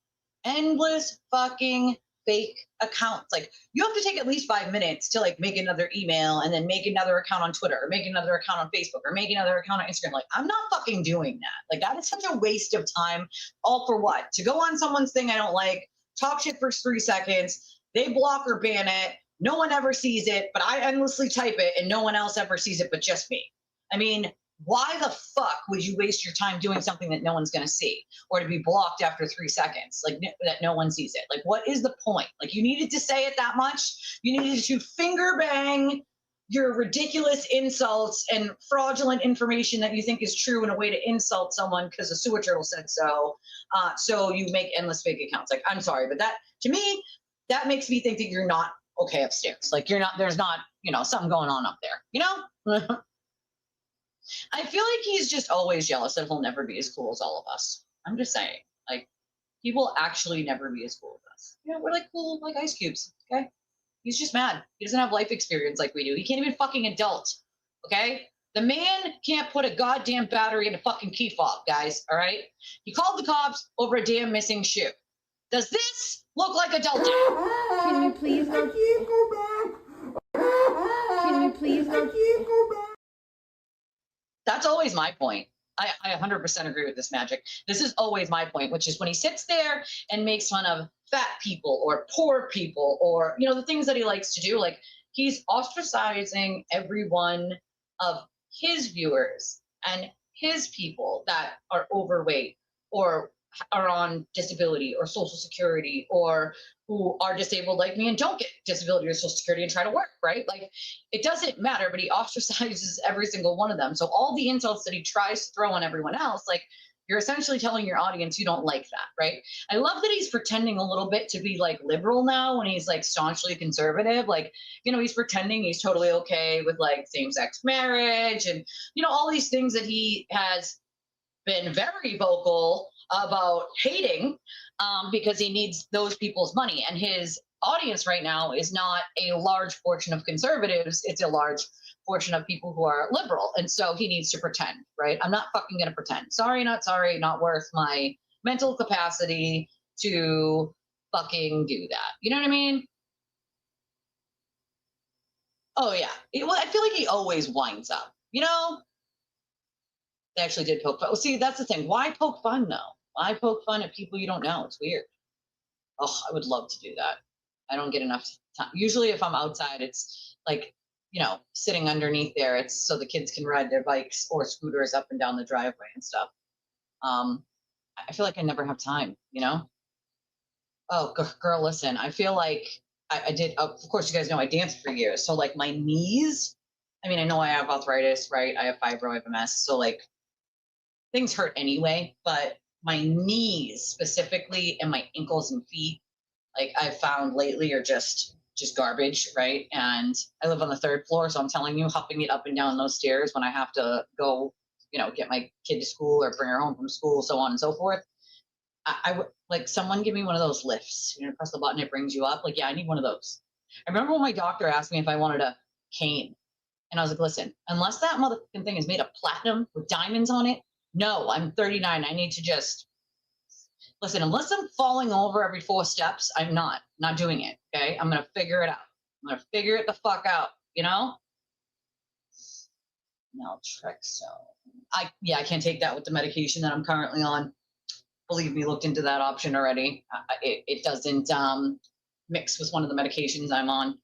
Endless fucking fake accounts. Like, you have to take at least 5 minutes to like make another email and then make another account on Twitter or make another account on Facebook or make another account on Instagram. Like, I'm not fucking doing that. Like, that is such a waste of time. All for what? To go on someone's thing I don't like, talk shit for 3 seconds, they block or ban it. No one ever sees it, but I endlessly type it and no one else ever sees it but just me. I mean, why the fuck would you waste your time doing something that no one's going to see or to be blocked after 3 seconds, like that no one sees it? Like, what is the point? Like, you needed to say it that much? You needed to finger bang your ridiculous insults and fraudulent information that you think is true in a way to insult someone because a sewer turtle said so. So you make endless fake accounts. Like, I'm sorry, but that, to me, that makes me think that you're not okay upstairs. Like, you're not, there's not, something going on up there, I feel like he's just always jealous that he'll never be as cool as all of us. I'm just saying, like, he will actually never be as cool as us. We're like cool, like ice cubes, okay? He's just mad. He doesn't have life experience like we do. He can't even fucking adult, okay? The man can't put a goddamn battery in a fucking key fob, guys, all right? He called the cops over a damn missing shoe. Does this look like adulting? Can you please go? I can't go back. Can you please go? I can't go back. That's always my point. I 100% agree with this, Magic. This is always my point, which is when he sits there and makes fun of fat people or poor people or, the things that he likes to do, like, he's ostracizing every one of his viewers and his people that are overweight or are on disability or social security or who are disabled like me and don't get disability or social security and try to work, right? Like, it doesn't matter, but he ostracizes every single one of them. So all the insults that he tries to throw on everyone else, like, you're essentially telling your audience you don't like that, right? I love that he's pretending a little bit to be like liberal now when he's like staunchly conservative. Like, he's pretending he's totally okay with like same-sex marriage and, all these things that he has been very vocal about hating because he needs those people's money. And his audience right now is not a large portion of conservatives. It's a large portion of people who are liberal. And so he needs to pretend, right? I'm not fucking going to pretend. Sorry, not worth my mental capacity to fucking do that. You know what I mean? Oh, yeah. Well, I feel like he always winds up, They actually did poke fun. Well, see, that's the thing. Why poke fun, though? Why poke fun at people you don't know? It's weird. Oh, I would love to do that. I don't get enough time. Usually if I'm outside, it's like, sitting underneath there. It's so the kids can ride their bikes or scooters up and down the driveway and stuff. I feel like I never have time, Oh, girl, listen, I feel like I did, of course, you guys know I danced for years. So like my knees, I mean, I know I have arthritis, right? I have fibro, I have MS. So like things hurt anyway, but my knees specifically and my ankles and feet, like I've found lately are just garbage, right? And I live on the 3rd floor, so I'm telling you, hopping it up and down those stairs when I have to go, get my kid to school or bring her home from school, so on and so forth. I would like someone give me one of those lifts. Press the button, it brings you up. Like, yeah, I need one of those. I remember when my doctor asked me if I wanted a cane, and I was like, listen, unless that motherfucking thing is made of platinum with diamonds on it, no, I'm 39. I need to just listen. Unless I'm falling over every 4 steps, I'm not doing it. Okay, I'm gonna figure it out. I'm gonna figure it the fuck out. Naltrexone. I can't take that with the medication that I'm currently on. Believe me, looked into that option already. It doesn't mix with one of the medications I'm on.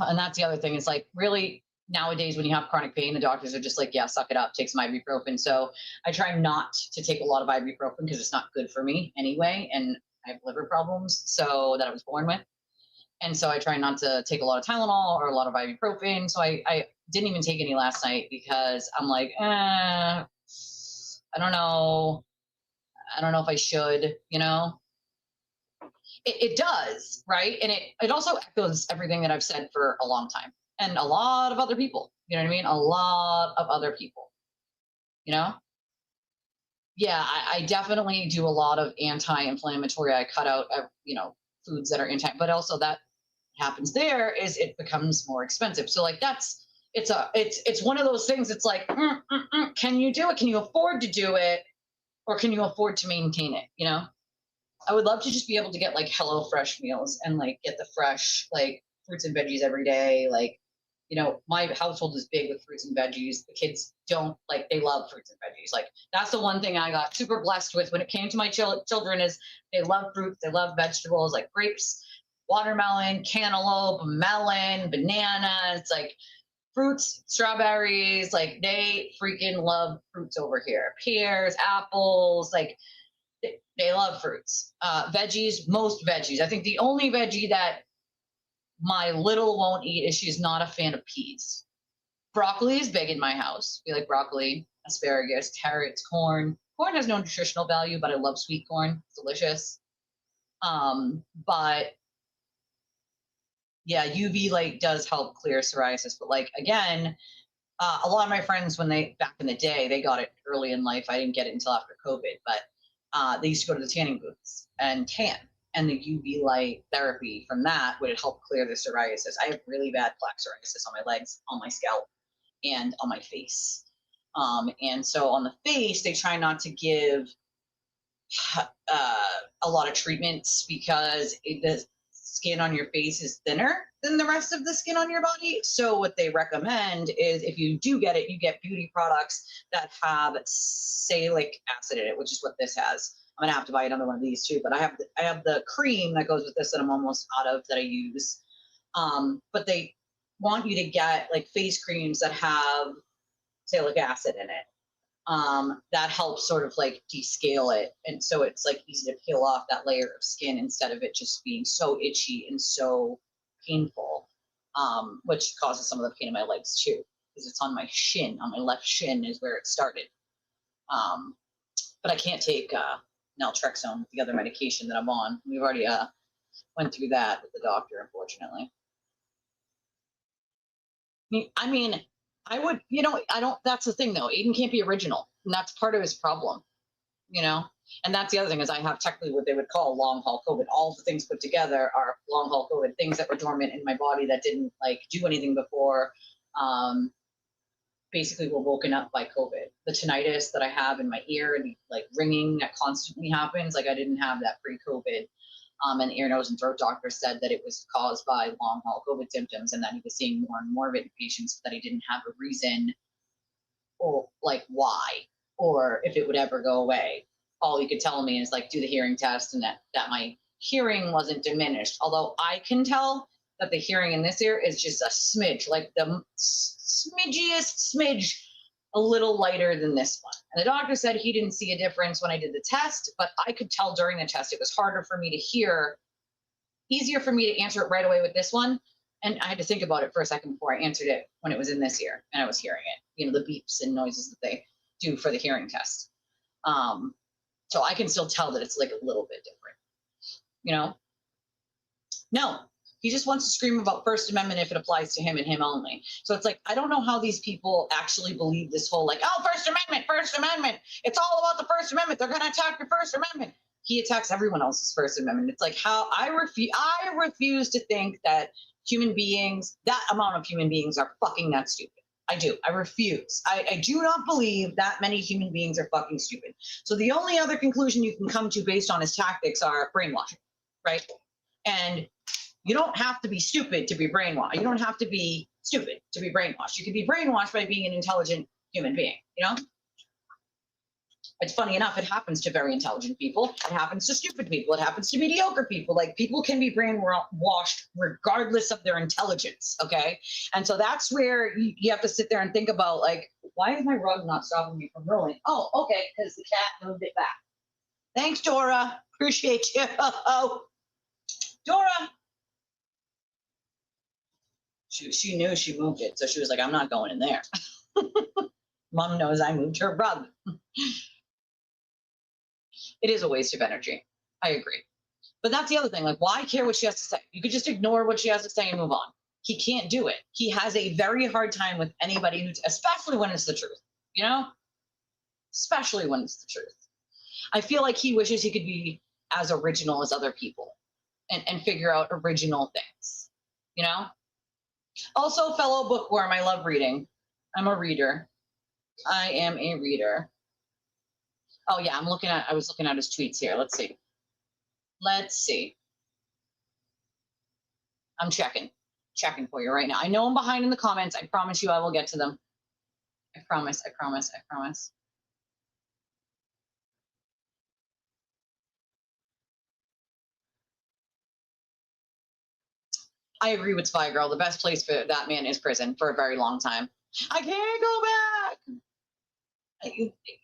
And that's the other thing. It's like, really, nowadays when you have chronic pain, the doctors are just like, yeah, suck it up, take some ibuprofen. So I try not to take a lot of ibuprofen because it's not good for me anyway. And I have liver problems that I was born with. And so I try not to take a lot of Tylenol or a lot of ibuprofen. So I didn't even take any last night because I'm like, I don't know. I don't know if I should, It does, right? And it also echoes everything that I've said for a long time. And a lot of other people, you know what I mean? A lot of other people, Yeah, I definitely do a lot of anti-inflammatory. I cut out, foods that are but also that happens there is it becomes more expensive. So like it's one of those things. It's like, can you do it? Can you afford to do it? Or can you afford to maintain it? I would love to just be able to get like HelloFresh meals and like get the fresh like fruits and veggies every day. Like, my household is big with fruits and veggies. The kids don't like, they love fruits and veggies. Like that's the one thing I got super blessed with when it came to my children is they love fruits. They love vegetables like grapes, watermelon, cantaloupe, melon, bananas, like fruits, strawberries, like they freaking love fruits over here. Pears, apples, like they love fruits. Veggies, most veggies. I think the only veggie that my little won't eat is she's not a fan of peas. Broccoli is big in my house. We like broccoli, asparagus, carrots, corn. Corn has no nutritional value, but I love sweet corn. It's delicious. But yeah, UV light does help clear psoriasis. But like, again, a lot of my friends, back in the day, they got it early in life. I didn't get it until after COVID, but they used to go to the tanning booths and tan. And the UV light therapy from that would help clear the psoriasis. I have really bad plaque psoriasis on my legs, on my scalp, and on my face. And so on the face, they try not to give a lot of treatments because the skin on your face is thinner than the rest of the skin on your body. So what they recommend is if you do get it, you get beauty products that have salicylic acid in it, which is what this has. I'm gonna have to buy another one of these too, but I have the cream that goes with this that I'm almost out of that I use. But they want you to get like face creams that have salicylic acid in it. That helps sort of like descale it. And so it's like easy to peel off that layer of skin instead of it just being so itchy and so painful, which causes some of the pain in my legs too, because it's on my shin, on my left shin is where it started. But I can't take naltrexone, the other medication that I'm on. We've already went through that with the doctor, unfortunately. I mean, I would, that's the thing though. Aiden can't be original. And that's part of his problem, And that's the other thing is I have technically what they would call long haul COVID. All the things put together are long haul COVID, things that were dormant in my body that didn't like do anything before. Basically were woken up by COVID. The tinnitus that I have in my ear and like ringing that constantly happens, like I didn't have that pre-COVID. And the ear, nose, and throat doctor said that it was caused by long haul COVID symptoms and that he was seeing more and more of it in patients, but that he didn't have a reason or like why, or if it would ever go away. All he could tell me is like do the hearing test and that my hearing wasn't diminished. Although I can tell that the hearing in this ear is just a smidge, like the smidgiest smidge, a little lighter than this one. And the doctor said he didn't see a difference when I did the test, but I could tell during the test it was harder for me to hear, easier for me to answer it right away with this one. And I had to think about it for a second before I answered it when it was in this ear and I was hearing it, the beeps and noises that they do for the hearing test. So I can still tell that it's like a little bit different, No, he just wants to scream about First Amendment if it applies to him and him only. So it's like, I don't know how these people actually believe this whole like, oh, First Amendment. It's all about the First Amendment. They're going to attack the First Amendment. He attacks everyone else's First Amendment. It's like how I refuse to think that that amount of human beings are fucking that stupid. I do. I refuse. I do not believe that many human beings are fucking stupid. So the only other conclusion you can come to based on his tactics are brainwashing, right? And you don't have to be stupid to be brainwashed. You don't have to be stupid to be brainwashed. You can be brainwashed by being an intelligent human being, It's funny enough, it happens to very intelligent people. It happens to stupid people. It happens to mediocre people. Like people can be brainwashed regardless of their intelligence, okay? And so that's where you have to sit there and think about like, why is my rug not stopping me from rolling? Oh, okay, because the cat moved it back. Thanks, Dora. Appreciate you. Dora. She knew she moved it, so she was like, I'm not going in there. Mom knows I moved her rug. It is a waste of energy. I agree. But that's the other thing. Like, why care what she has to say? You could just ignore what she has to say and move on. He can't do it. He has a very hard time with anybody, especially when it's the truth, Especially when it's the truth. I feel like he wishes he could be as original as other people and figure out original things, you know? Also, fellow bookworm, I love reading. I'm a reader. I am a reader. Oh yeah, I was looking at his tweets here. Let's see. I'm checking for you right now. I know I'm behind in the comments. I promise you I will get to them. I promise. I agree with Spy Girl. The best place for that man is prison for a very long time. I can't go back.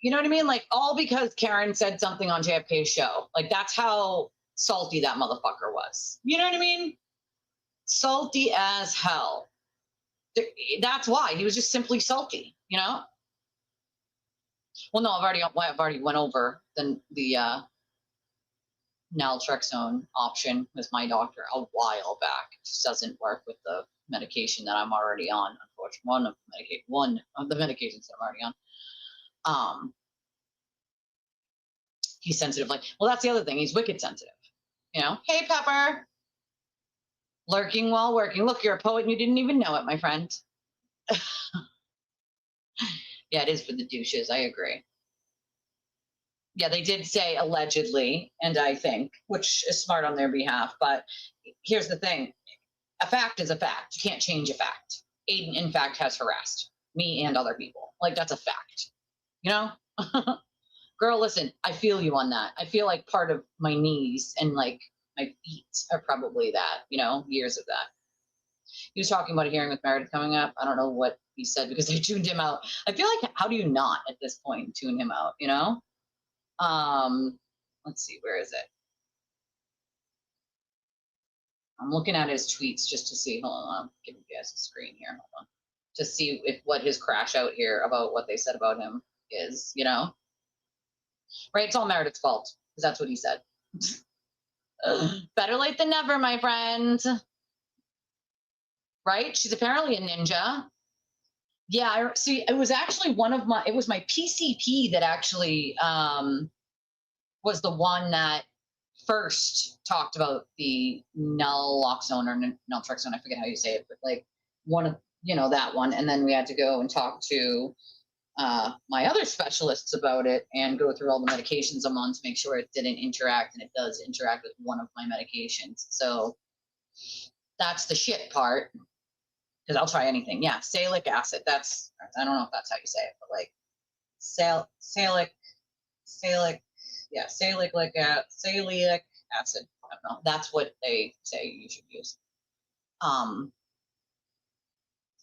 You know what I mean? Like, all because Karen said something on JFK's show. Like, that's how salty that motherfucker was. You know what I mean? Salty as hell. That's why. He was just simply salty, you know? Well, no, I've already went over the naltrexone option with my doctor a while back. It just doesn't work with the medication that I'm already on. Unfortunately, one of the medications that I'm already on. He's sensitive. Like, well, that's the other thing. He's wicked sensitive. You know. Hey, Pepper. Lurking while working. Look, you're a poet and you didn't even know it, my friend. Yeah, it is for the douches. I agree. Yeah, they did say allegedly, and I think, which is smart on their behalf. But here's the thing. A fact is a fact. You can't change a fact. Aiden, in fact, has harassed me and other people. Like, that's a fact. You know? Girl, listen, I feel you on that. I feel like part of my knees and like my feet are probably that, you know, years of that. He was talking about a hearing with Meredith coming up. I don't know what he said because they tuned him out. I feel like, how do you not at this point tune him out, you know? Let's see, where is it? I'm looking at his tweets just to see. Hold on, I'm giving you guys a screen here. Hold on. To see if what his crash out here about what they said about him is, you know? Right? It's all Meredith's fault, because that's what he said. Better late than never, my friend. Right? She's apparently a ninja. Yeah, I see. It was actually it was my PCP that actually was the one that first talked about the naloxone or naltrexone. I forget how you say it, but like one of, you know, that one. And then we had to go and talk to my other specialists about it and go through all the medications I'm on to make sure it didn't interact, and it does interact with one of my medications. So that's the shit part, because I'll try anything. Yeah, salicylic acid. That's, I don't know if that's how you say it, but like salicylic acid. I don't know. That's what they say you should use.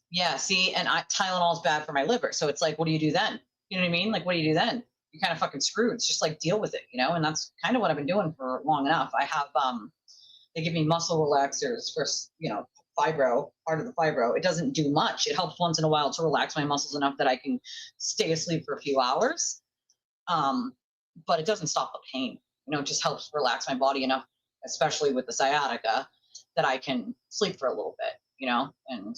Yeah, see, and Tylenol is bad for my liver. So it's like, what do you do then? You know what I mean? Like, what do you do then? You're kind of fucking screwed. It's just like, deal with it, you know? And that's kind of what I've been doing for long enough. I have, they give me muscle relaxers for, you know, fibro, part of the fibro. It doesn't do much. It helps once in a while to relax my muscles enough that I can stay asleep for a few hours. But it doesn't stop the pain. You know, it just helps relax my body enough, especially with the sciatica, that I can sleep for a little bit, you know? And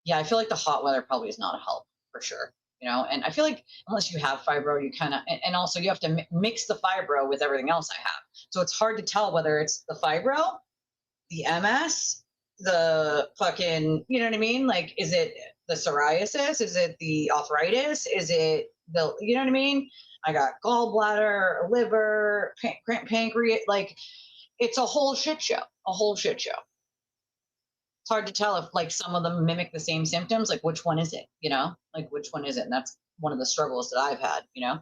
yeah, I feel like the hot weather probably is not a help for sure, you know? And I feel like unless you have fibro, you kind of, and also you have to mix the fibro with everything else I have. So it's hard to tell whether it's the fibro, the MS, the fucking, you know what I mean? Like, is it the psoriasis? Is it the arthritis? Is it the, you know what I mean? I got gallbladder, liver, pancreas, like it's a whole shit show, It's hard to tell if like some of them mimic the same symptoms, like which one is it, you know? Like which one is it? And that's one of the struggles that I've had, you know?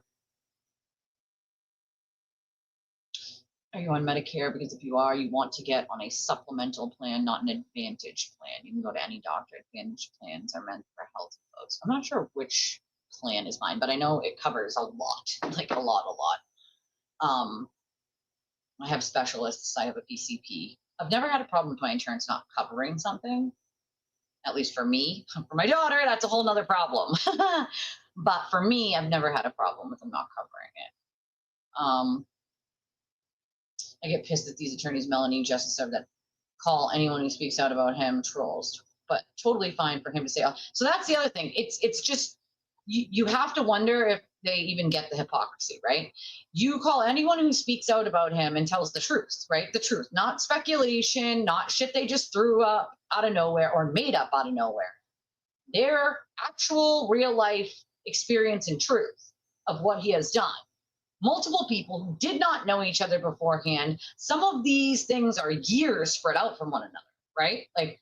Are you on Medicare? Because if you are, you want to get on a supplemental plan, not an advantage plan. You can go to any doctor. Advantage plans are meant for healthy folks. I'm not sure which plan is mine, but I know it covers a lot, like a lot. I have specialists. I have a PCP. I've never had a problem with my insurance not covering something, at least for me. For my daughter, that's a whole nother problem. But for me, I've never had a problem with them not covering it. I get pissed at these attorneys, Melanie, Justice, that call anyone who speaks out about him trolls, but totally fine for him to say, oh. So that's the other thing. It's just, you have to wonder if they even get the hypocrisy, right? You call anyone who speaks out about him and tells the truth, right? The truth, not speculation, not shit they just threw up out of nowhere or made up out of nowhere. Their actual real life experience and truth of what he has done. Multiple people who did not know each other beforehand. Some of these things are years spread out from one another, right? Like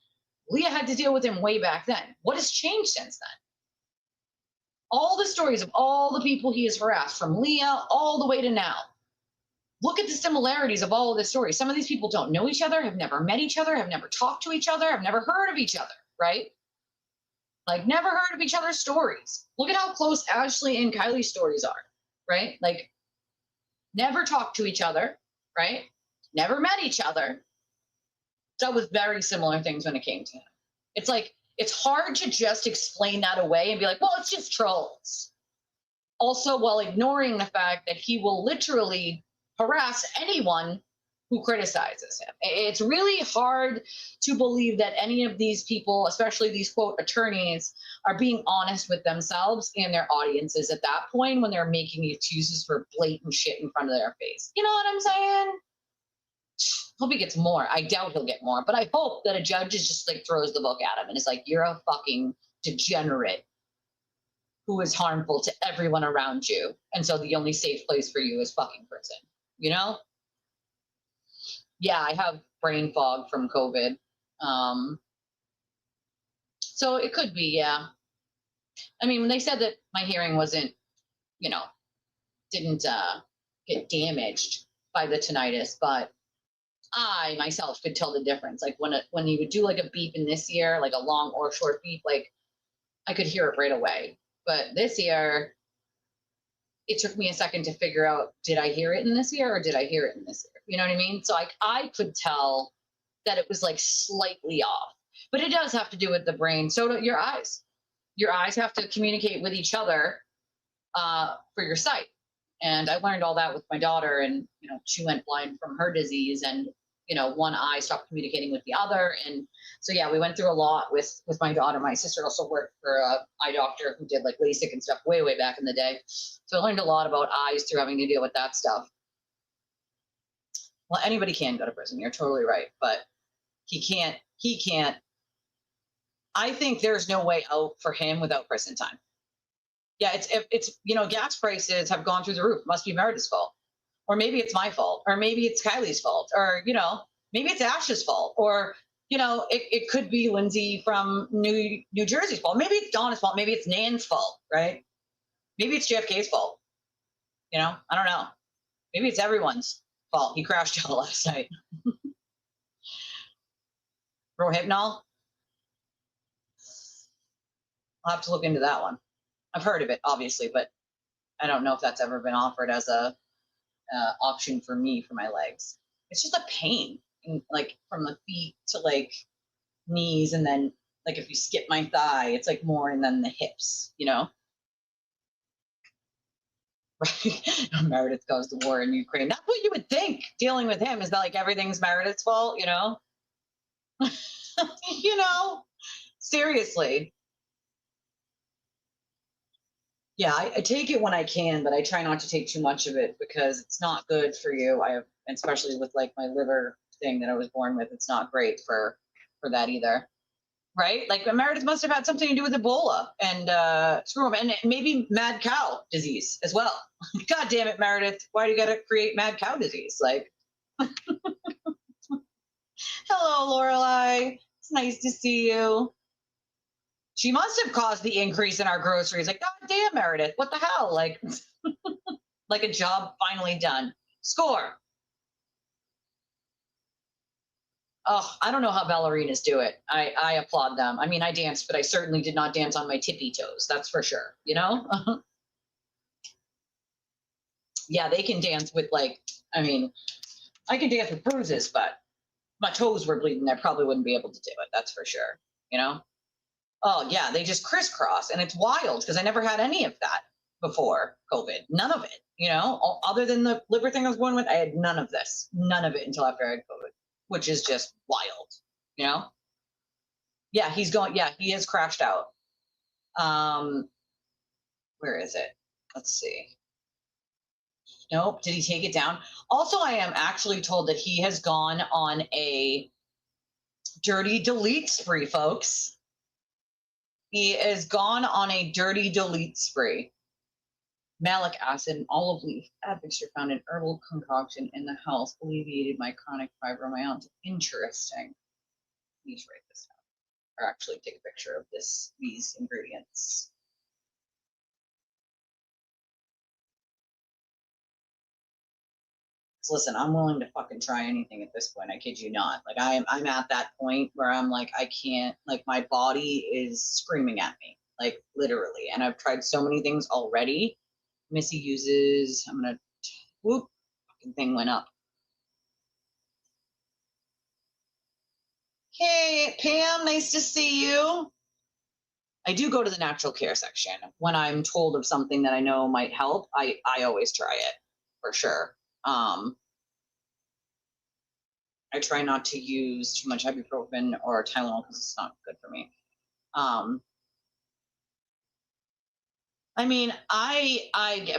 Leah had to deal with him way back then. What has changed since then? All the stories of all the people he has harassed, from Leah all the way to now. Look at the similarities of all of the stories. Some of these people don't know each other, have never met each other, have never talked to each other, have never heard of each other, right? Like, never heard of each other's stories. Look at how close Ashley and Kylie's stories are, right? Like, never talked to each other, right? Never met each other. Dealt with very similar things when it came to him. It's like, it's hard to just explain that away and be like, well, it's just trolls. Also, while ignoring the fact that he will literally harass anyone who criticizes him. It's really hard to believe that any of these people, especially these quote attorneys, are being honest with themselves and their audiences at that point when they're making excuses for blatant shit in front of their face. You know what I'm saying? Hope he gets more. I doubt he'll get more, but I hope that a judge is just like throws the book at him and is like, you're a fucking degenerate who is harmful to everyone around you. And so the only safe place for you is fucking prison, you know? Yeah, I have brain fog from COVID. So it could be, yeah. I mean, when they said that my hearing wasn't, you know, didn't get damaged by the tinnitus, but I myself could tell the difference. Like when you would do like a beep in this ear, like a long or short beep, like I could hear it right away. But this ear, it took me a second to figure out, did I hear it in this ear or did I hear it in this ear? You know what I mean? So I could tell that it was like slightly off, but it does have to do with the brain. So do your eyes. Your eyes have to communicate with each other for your sight. And I learned all that with my daughter, and, you know, she went blind from her disease, and, you know, one eye stopped communicating with the other. And so, yeah, we went through a lot with my daughter. My sister also worked for an eye doctor who did like LASIK and stuff way, way back in the day. So I learned a lot about eyes through having to deal with that stuff. Well, anybody can go to prison. You're totally right. But he can't. I think there's no way out for him without prison time. Yeah, it's you know, gas prices have gone through the roof. It must be Meredith's fault. Or maybe it's my fault. Or maybe it's Kylie's fault. Or, you know, maybe it's Ash's fault. Or, you know, it could be Lindsay from New Jersey's fault. Maybe it's Donna's fault. Maybe it's Nan's fault, right? Maybe it's JFK's fault. You know, I don't know. Maybe it's everyone's fault. He crashed out last night. Rohypnol? I'll have to look into that one. I've heard of it, obviously, but I don't know if that's ever been offered as a option for me for my legs. It's just a pain, like from the feet to like knees, and then like if you skip my thigh, it's like more, and then the hips, you know. Right? Meredith goes to war in Ukraine. That's what you would think. Dealing with him is that like everything's Meredith's fault, you know. You know, seriously. Yeah, I take it when I can, but I try not to take too much of it because it's not good for you. Especially with like my liver thing that I was born with, it's not great for that either, right? Like Meredith must have had something to do with Ebola and screw him, and maybe mad cow disease as well. God damn it, Meredith! Why do you got to create mad cow disease? Like, hello, Lorelai. It's nice to see you. She must have caused the increase in our groceries. Like, God damn, Meredith, what the hell? Like, like a job finally done. Score. Oh, I don't know how ballerinas do it. I applaud them. I mean, I danced, but I certainly did not dance on my tippy toes. That's for sure. You know? Yeah, they can dance with like, I mean, I can dance with bruises, but my toes were bleeding. I probably wouldn't be able to do it. That's for sure. You know? Oh, yeah, they just crisscross, and it's wild because I never had any of that before COVID. None of it, you know, other than the liver thing I was born with. I had none of this, none of it until after I had COVID, which is just wild, you know? Yeah, he is crashed out. Where is it? Let's see. Nope. Did he take it down? Also, I am actually told that he has gone on a dirty delete spree, folks. He has gone on a dirty delete spree. Malic acid and olive leaf admixture found in herbal concoction in the house alleviated my chronic fibromyalgia. Interesting. Please write this down, or actually take a picture of these ingredients. Listen, I'm willing to fucking try anything at this point. I kid you not. Like I'm at that point where I'm like, I can't, like my body is screaming at me, like literally. And I've tried so many things already. Missy uses, I'm gonna, whoop, fucking thing went up. Hey, Pam, nice to see you. I do go to the natural care section when I'm told of something that I know might help. I always try it for sure. I try not to use too much ibuprofen or Tylenol because it's not good for me. I mean,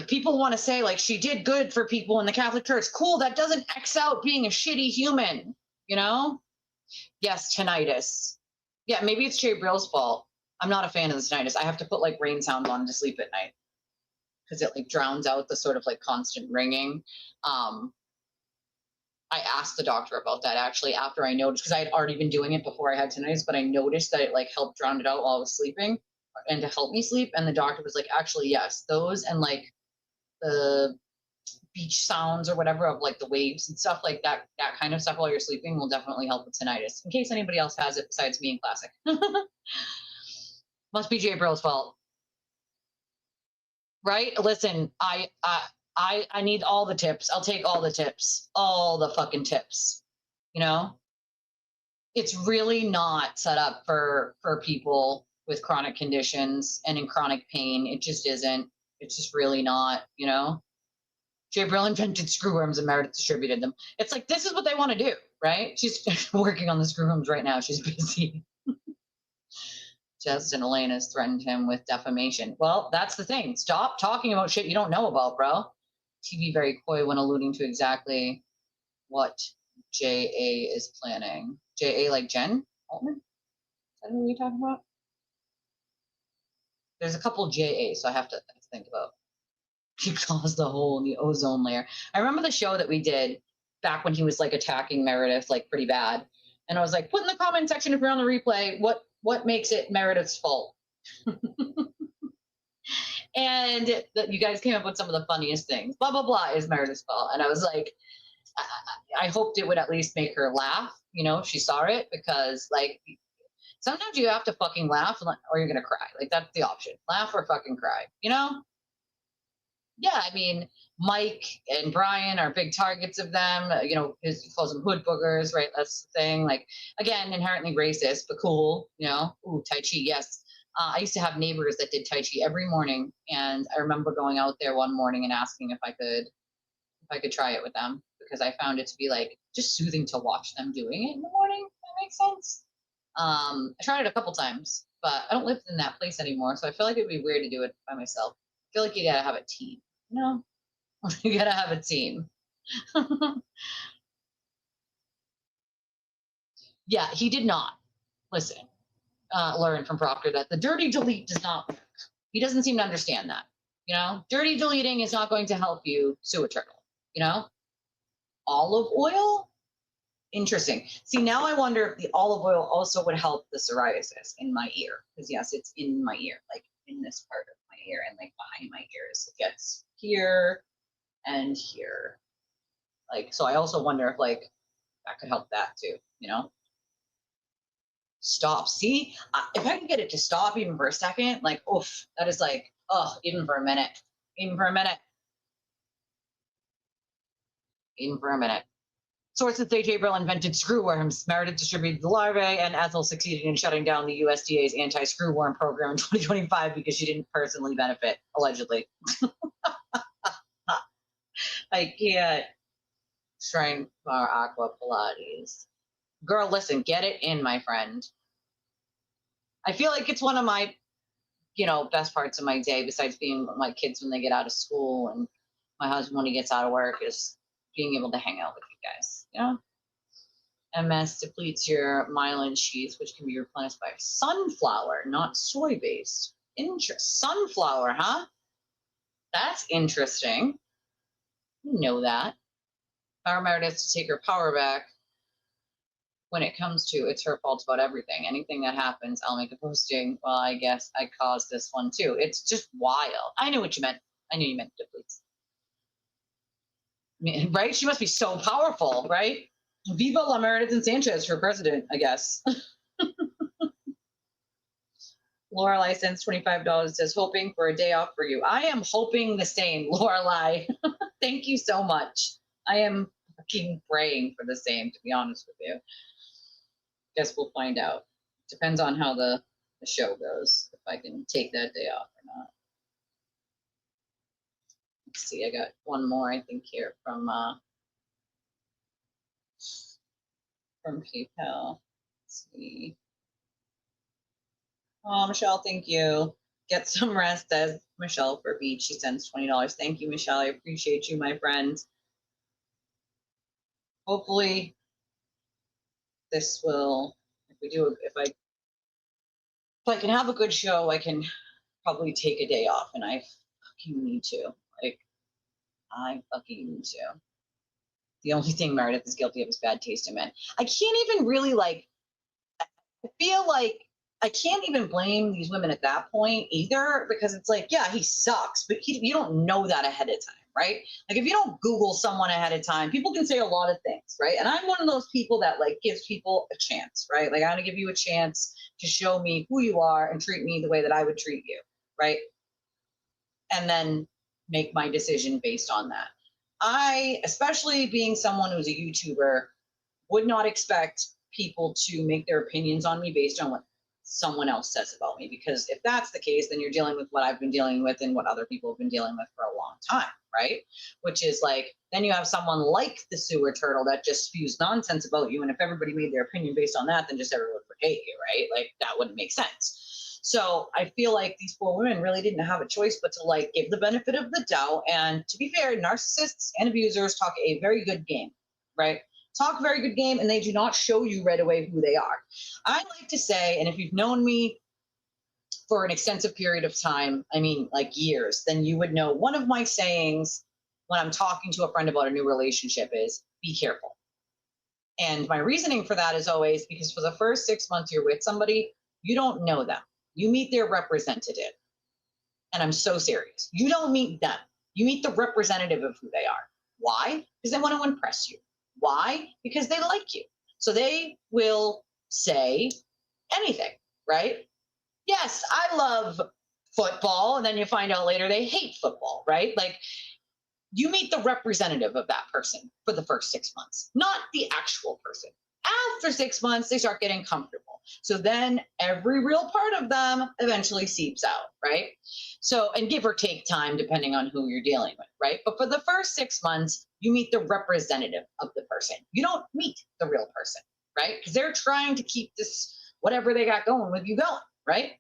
people want to say like she did good for people in the Catholic Church. Cool, that doesn't X out being a shitty human, you know? Yes, tinnitus. Yeah, maybe it's Jay Brill's fault. I'm not a fan of the tinnitus. I have to put like rain sound on to sleep at night because it like drowns out the sort of like constant ringing. I asked the doctor about that actually after I noticed, because I had already been doing it before I had tinnitus, but I noticed that it like helped drown it out while I was sleeping and to help me sleep. And the doctor was like, actually, yes, those and like the beach sounds or whatever of like the waves and stuff like that kind of stuff while you're sleeping will definitely help with tinnitus. In case anybody else has it besides me and Classic. Must be Jay Brill's fault. Right? Listen, I need all the tips. I'll take all the tips. All the fucking tips. You know? It's really not set up for people with chronic conditions and in chronic pain. It just isn't. It's just really not, you know? Jay Brill invented screwworms and Meredith distributed them. It's like, this is what they want to do, right? She's working on the screwworms right now. She's busy. Justin Elaine has threatened him with defamation. Well, that's the thing. Stop talking about shit you don't know about, bro. TV very coy when alluding to exactly what JA is planning. JA like Jen Altman? Is that who you're talking about? There's a couple JA, so I have to think about. He caused the hole in the ozone layer. I remember the show that we did back when he was like attacking Meredith like pretty bad. And I was like, put in the comment section if you're on the replay, what makes it Meredith's fault? And you guys came up with some of the funniest things. Blah, blah, blah is Meredith's fault. And I was like, I hoped it would at least make her laugh, you know, if she saw it, because like sometimes you have to fucking laugh or you're going to cry. Like that's the option. Laugh or fucking cry, you know? Yeah, I mean, Mike and Brian are big targets of them. You know, he calls them hood boogers, right? That's the thing. Like, again, inherently racist, but cool. You know, ooh, Tai Chi, yes. I used to have neighbors that did Tai Chi every morning, and I remember going out there one morning and asking if I could try it with them because I found it to be like just soothing to watch them doing it in the morning. If that makes sense. I tried it a couple times, but I don't live in that place anymore, so I feel like it'd be weird to do it by myself. I feel like you gotta have a team. No, you gotta have a team. Yeah, he did not listen. Learn from Proctor that the dirty delete does not work. He doesn't seem to understand that. You know, dirty deleting is not going to help you sue a turtle. You know, olive oil. Interesting. See, now I wonder if the olive oil also would help the psoriasis in my ear, because yes, it's in my ear, like in this part of my ear and like behind my ears. It gets here and here. Like, so I also wonder if like that could help that too, you know? Stop. See, if I can get it to stop even for a second, like, oof, that is like, oh, even for a minute, even for a minute, even for a minute. Sources say Jay Brill invented screwworms. Meredith distributed the larvae, and Ethel succeeded in shutting down the USDA's anti-screwworm program in 2025 because she didn't personally benefit, allegedly. I can't. Shrine Bar Aqua Pilates. Girl, listen, get it in, my friend. I feel like it's one of my best parts of my day, besides being with my kids when they get out of school and my husband when he gets out of work, is being able to hang out with you guys. MS depletes your myelin sheath, which can be replenished by sunflower, not soy-based. Sunflower, huh? That's interesting. You know that. Our Meredith to take her power back. When it comes to it's her fault about everything. Anything that happens, I'll make a posting. Well, I guess I caused this one too. It's just wild. I knew what you meant. I knew you meant depletes. I mean, right? She must be so powerful, right? Viva la Meredith and Sanchez for president, I guess. Lorelai sends $25, says, hoping for a day off for you. I am hoping the same, Lorelai. Thank you so much. I am fucking praying for the same, to be honest with you. Guess we'll find out. Depends on how the show goes, if I can take that day off or not. Let's see, I got one more, I think, here from PayPal. Let's see. Oh, Michelle, thank you. Get some rest, says Michelle for Beach. She sends $20. Thank you, Michelle. I appreciate you, my friend. Hopefully, this will, if I can have a good show, I can probably take a day off, and I fucking need to. I fucking need to. The only thing Meredith is guilty of is bad taste in men. I can't even really I feel like I can't even blame these women at that point either, because it's yeah, he sucks, but you don't know that ahead of time, right? If you don't Google someone ahead of time, people can say a lot of things, right? And I'm one of those people that gives people a chance, right? I'm going to give you a chance to show me who you are and treat me the way that I would treat you, right? And then make my decision based on that. I, especially being someone who's a YouTuber, would not expect people to make their opinions on me based on what someone else says about me, because if that's the case, then you're dealing with what I've been dealing with and what other people have been dealing with for a long time, right? Which is then you have someone like the sewer turtle that just spews nonsense about you, and if everybody made their opinion based on that, then just everyone would hate you, right? That wouldn't make sense. So I feel like these poor women really didn't have a choice but to give the benefit of the doubt. And to be fair, narcissists and abusers talk a very good game, right? Talk a very good game, and they do not show you right away who they are. I like to say, and if you've known me for an extensive period of time, I mean years, then you would know one of my sayings when I'm talking to a friend about a new relationship is, be careful. And my reasoning for that is always because for the first 6 months you're with somebody, you don't know them. You meet their representative. And I'm so serious. You don't meet them. You meet the representative of who they are. Why? Because they want to impress you. Why? Because they like you. So they will say anything, right? Yes, I love football. And then you find out later they hate football, right? You meet the representative of that person for the first 6 months, not the actual person. After 6 months, they start getting comfortable. So then every real part of them eventually seeps out, right? So, and give or take time depending on who you're dealing with, right? But for the first 6 months, you meet the representative of the person. You don't meet the real person, right? Because they're trying to keep this, whatever they got going with you going, right?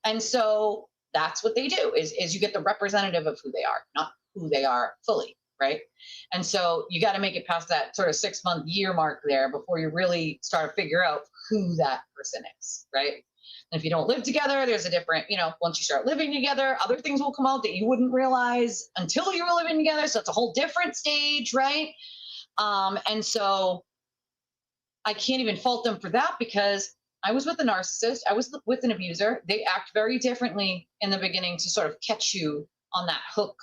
And so that's what they do is you get the representative of who they are, not who they are fully, right? And so you got to make it past that sort of 6 month year mark there before you really start to figure out who that person is, right? And if you don't live together, there's a different, once you start living together, other things will come out that you wouldn't realize until you were living together. So it's a whole different stage, right? And so I can't even fault them for that, because I was with a narcissist. I was with an abuser. They act very differently in the beginning to sort of catch you on that hook,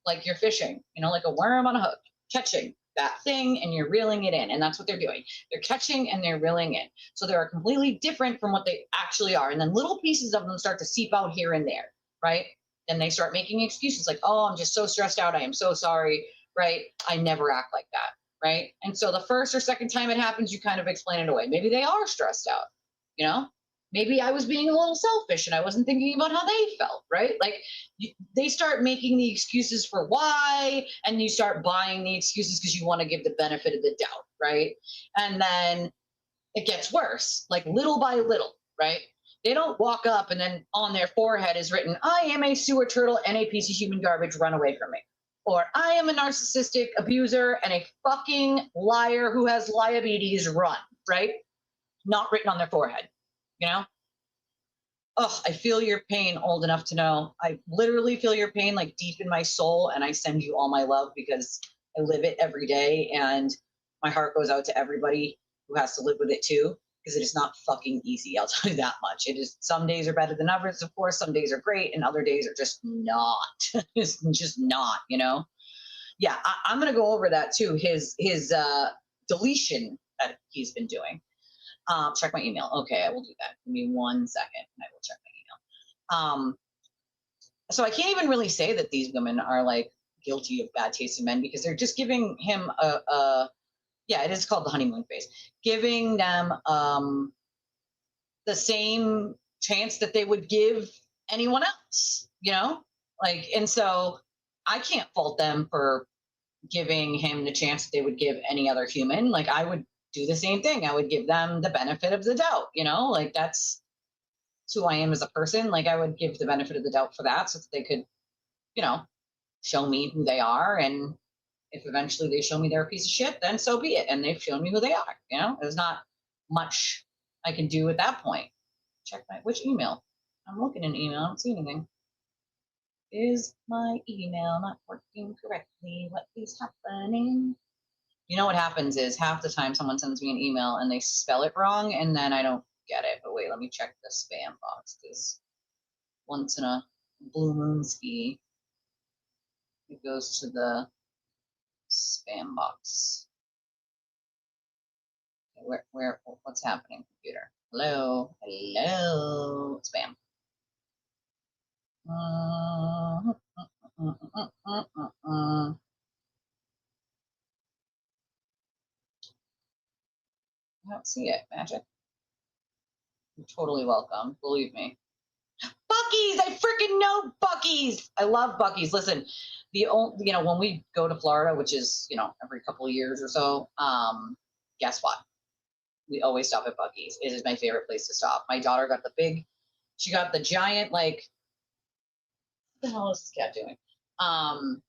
like you're fishing, like a worm on a hook, catching that thing and you're reeling it in. And that's what they're doing. They're catching and they're reeling in. So they're completely different from what they actually are. And then little pieces of them start to seep out here and there, right? Then they start making excuses like, oh, I'm just so stressed out. I am so sorry, right? I never act like that, right? And so the first or second time it happens, you kind of explain it away. Maybe they are stressed out, Maybe I was being a little selfish and I wasn't thinking about how they felt, right? They start making the excuses for why, and you start buying the excuses because you want to give the benefit of the doubt, right? And then it gets worse, little by little, right? They don't walk up and then on their forehead is written, I am a sewer turtle and a piece of human garbage, run away from me. Or I am a narcissistic abuser and a fucking liar who has diabetes, run, right? Not written on their forehead, you know? Oh, I feel your pain old enough to know. I literally feel your pain like deep in my soul, and I send you all my love because I live it every day, and my heart goes out to everybody who has to live with it too, because it is not fucking easy. I'll tell you that much. It is. Some days are better than others, of course. Some days are great, and other days are just not. It's just not, you know. Yeah, I'm gonna go over that too. His deletion that he's been doing. Check my email. Okay, I will do that. Give me 1 second, and I will check my email. So I can't even really say that these women are like guilty of bad taste in men because they're just giving him yeah, it is called the honeymoon phase, giving them the same chance that they would give anyone else, you know? Like, and so I can't fault them for giving him the chance that they would give any other human. Like, I would do the same thing. I would give them the benefit of the doubt, you know? Like, that's who I am as a person. Like, I would give the benefit of the doubt for that so that they could, you know, show me who they are. And if eventually they show me they're a piece of shit, then so be it. And they've shown me who they are, you know? There's not much I can do at that point. Check which email? I'm looking in email. I don't see anything. Is my email not working correctly? What is happening? You know what happens is half the time someone sends me an email and they spell it wrong and then I don't get it. But wait, let me check the spam box because once in a blue moon ski, it goes to the spam box. Okay, what's happening, computer? Hello, spam. I don't see it, Magic. You're totally welcome. Believe me. Buc-ee's! I freaking know Buc-ee's! I love Buc-ee's. Listen, when we go to Florida, which is, every couple of years or so, guess what? We always stop at Buc-ee's. It is my favorite place to stop. My daughter got she got the giant, what the hell is this cat doing?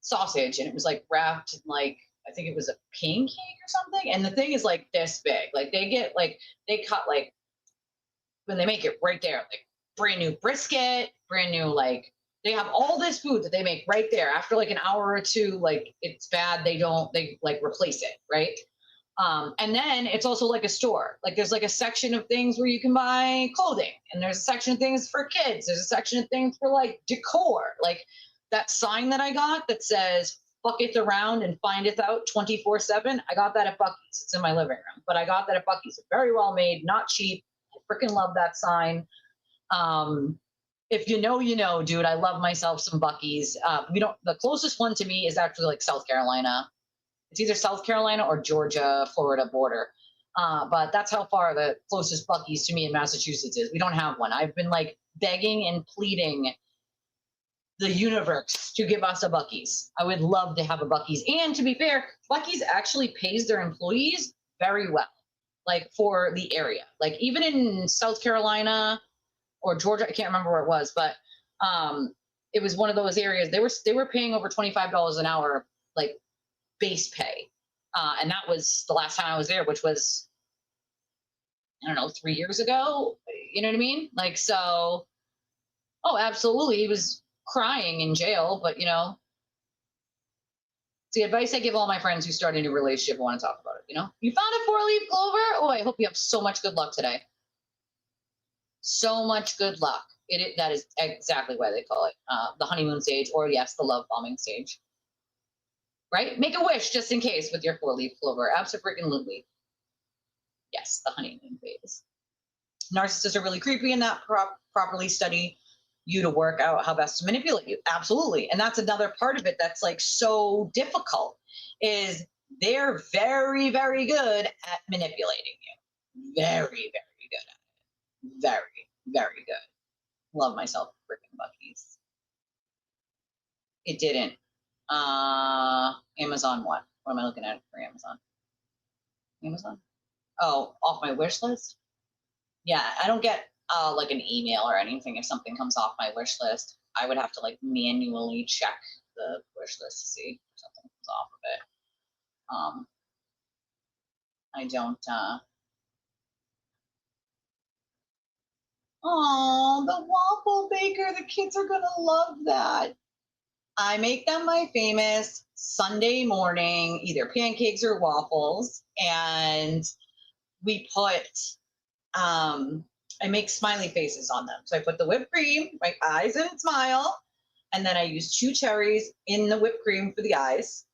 Sausage, and it was wrapped in I think it was a pancake or something. And the thing is this big. They cut when they make it right there, brand new brisket, brand new they have all this food that they make right there. After an hour or two, it's bad. They replace it, right? And then it's also a store. There's a section of things where you can buy clothing, and there's a section of things for kids. There's a section of things for decor. That sign that I got that says "fuck it around and find it out 24/7." I got that at Buc-ee's. It's in my living room, but I got that at Buc-ee's. Very well made, not cheap. I freaking love that sign. If you know, you know, dude. I love myself some Buc-ee's. The closest one to me is actually South Carolina. It's either South Carolina or Georgia, Florida border. But that's how far the closest Buc-ee's to me in Massachusetts is. We don't have one. I've been begging and pleading the universe to give us a Buc-ee's. I would love to have a Buc-ee's. And to be fair, Buc-ee's actually pays their employees very well, for the area. Even in South Carolina or Georgia, I can't remember where it was, but it was one of those areas. They were paying over $25 an hour, base pay. And that was the last time I was there, which was, I don't know, 3 years ago. You know what I mean? So, oh, absolutely. He was crying in jail, but it's the advice I give all my friends who start a new relationship and want to talk about it. You found a 4-leaf clover? Oh, I hope you have so much good luck today. So much good luck. That is exactly why they call it the honeymoon stage, or yes, the love bombing stage. Right? Make a wish just in case with your 4-leaf clover. Absolutely. Yes, the honeymoon phase. Narcissists are really creepy and not properly study you to work out how best to manipulate you. Absolutely. And that's another part of it that's so difficult is they're very, very good at manipulating you. Very, very good at it. Very, very good. Love myself freaking Buc-ee's. It didn't. Amazon what? What am I looking at for Amazon? Amazon? Oh, off my wish list? Yeah, I don't get like an email or anything. If something comes off my wish list, I would have to like manually check the wish list to see if something comes off of it. I don't. Oh, the waffle baker! The kids are gonna love that. I make them my famous Sunday morning, either pancakes or waffles, and we put. I make smiley faces on them. So I put the whipped cream, my eyes and smile, and then I use 2 cherries in the whipped cream for the eyes,